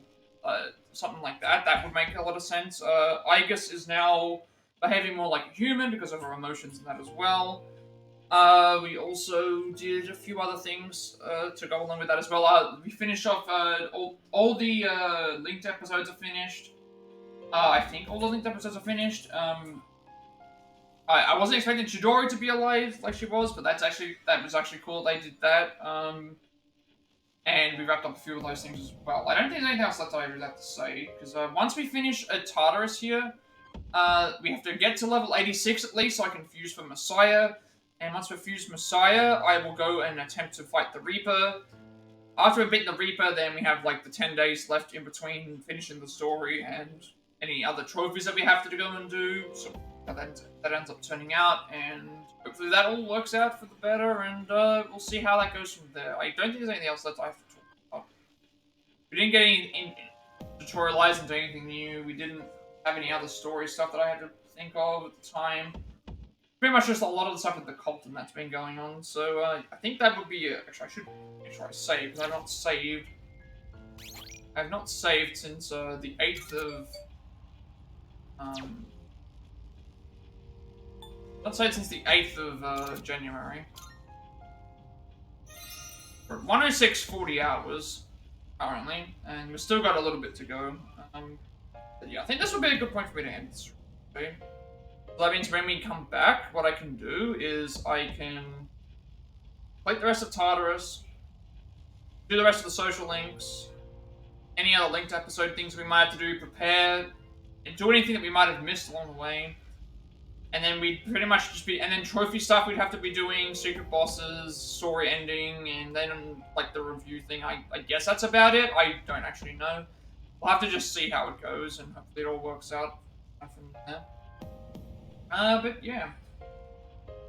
S1: something like that. That would make a lot of sense. Igus is now behaving more like a human because of her emotions and that as well. We also did a few other things to go along with that as well. We finished off all the linked episodes are finished. I think all the linked episodes are finished. I wasn't expecting Chidori to be alive like she was, but that was actually cool. They did that. And we wrapped up a few of those things as well. I don't think there's anything else that I really have to say, because once we finish a Tartarus here, we have to get to level 86 at least, so I can fuse for Messiah. And once we've fused Messiah, I will go and attempt to fight the Reaper. After we've beaten the Reaper, then we have like the 10 days left in between finishing the story and any other trophies that we have to go and do. So that ends up turning out, and hopefully that all works out for the better, and we'll see how that goes from there. I don't think there's anything else that I have to talk about. We didn't get any tutorialized into anything new. We didn't have any other story stuff that I had to think of at the time. Pretty much just a lot of the stuff with the cult and that's been going on. So I think that would be it. Actually, I should make sure I save, because I've not saved. I have not saved since the 8th of... Not saved since the 8th of January. We're at 106.40 hours, currently, and we've still got a little bit to go. But yeah, I think this would be a good point for me to end this. Okay? So that means when we come back, what I can do is I can play the rest of Tartarus, do the rest of the social links, any other linked episode things we might have to do, prepare, and do anything that we might have missed along the way. And then we'd pretty much just be, and then trophy stuff we'd have to be doing, secret bosses, story ending, and then like the review thing. I guess that's about it. I don't actually know. We'll have to just see how it goes, and hopefully it all works out from there. But yeah,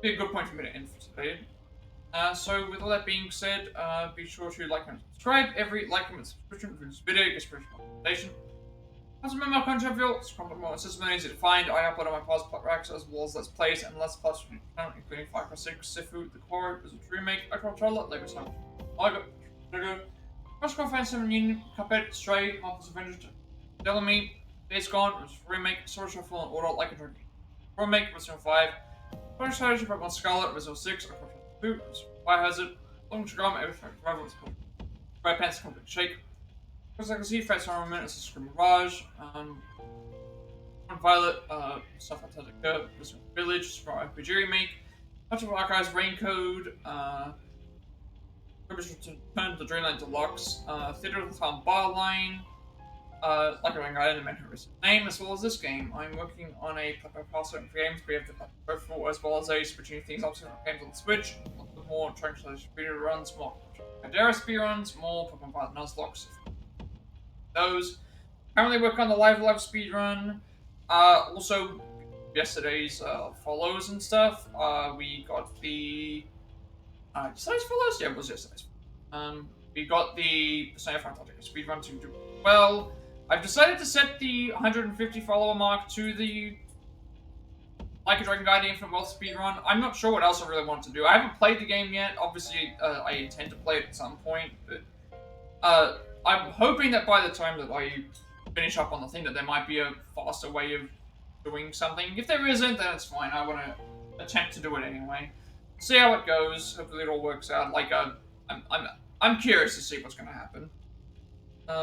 S1: be a good point for me to end for today. So with all that being said, be sure to like and subscribe. Every like, comment, subscription for this video gets special recommendation. As a member of content reveal, it's more system easy to find. I upload on my past Plat racks as well as Let's Plays and Let's Plus including 5x6, Sifu, The Core, is a remake, I control it, Lego Time. Lego, Crosscore Fan 7 Union, Cuphead, Stray, Marvel's Avengers, Delamy, Days Gone, remake, Sword Shuffle, and Order, like a Dragon. Remake, Resident 5, Punish Strategy, Pokemon Scarlet, Resident 6, I control 2, Biohazard, Long Shigama, Everything, Rival, Red Pants, Complete Shake. As I can see, Face Armament, Assassin's Creed Mirage, Violet, Stuff Antarctica, Village, Super RPG Remake, Touch of Archives, Raincode, Return to Dreamland Deluxe, Theater of the Town Barline, like a ring guide and mention name, as well as this game. I'm working on a past certain games, we have to go for, as well as a switching things up to games on the Switch, more trying to speed runs, more Tartarus speedruns, more Pokemon Violet Nuzlocke. Those. Currently working on the live speedrun. Also, yesterday's follows and stuff. We got the yesterday's follows. Yeah, it was yesterday's. We got the Persona 5 Antarctica speedrun to do well. I've decided to set the 150 follower mark to the Like a Dragon Guide Infinite Wealth speedrun. I'm not sure what else I really want to do. I haven't played the game yet. Obviously, I intend to play it at some point, but I'm hoping that by the time that I finish up on the thing that there might be a faster way of doing something. If there isn't, then it's fine. I want to attempt to do it anyway. See how it goes. Hopefully it all works out. Like, I'm curious to see what's going to happen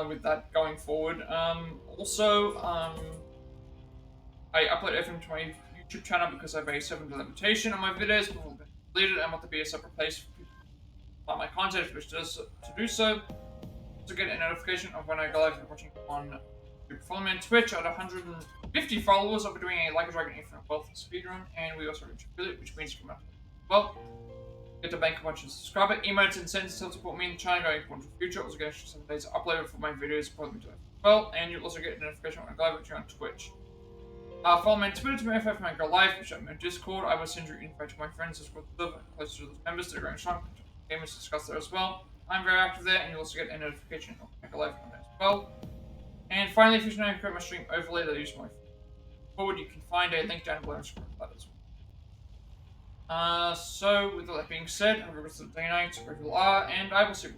S1: with that going forward. Also, I upload everything to my YouTube channel because I have a 7-day limitation on my videos before they're deleted and want to be a separate place for people to find my content if wish to do so. To get a notification of when I go live and watching on YouTube. Follow me on Twitch at 150 followers. I'll be doing a Like a Dragon Infinite Wealth speedrun, and we also reach affiliate, which means you come out well. Get to bank a bunch of subscriber emotes and incentives to support me in the channel going forward to the future. Also get extra 7 days to upload for my videos, support me to it as well, and you'll also get a notification when I go live with you on Twitch. Follow me on Twitter to my FF when I go live, which I'm in Discord. I will send you an invite to my friends Discord server, closer to those members that are growing strong. Gamers discuss there as well. I'm very active there, and you'll also get a notification of my live content as well. And finally, if you want to create my stream overlay that I use my forward, you can find a link down below in the that as well. So, with all that being said, have a good rest of the day, night, wherever you are, and I will see you.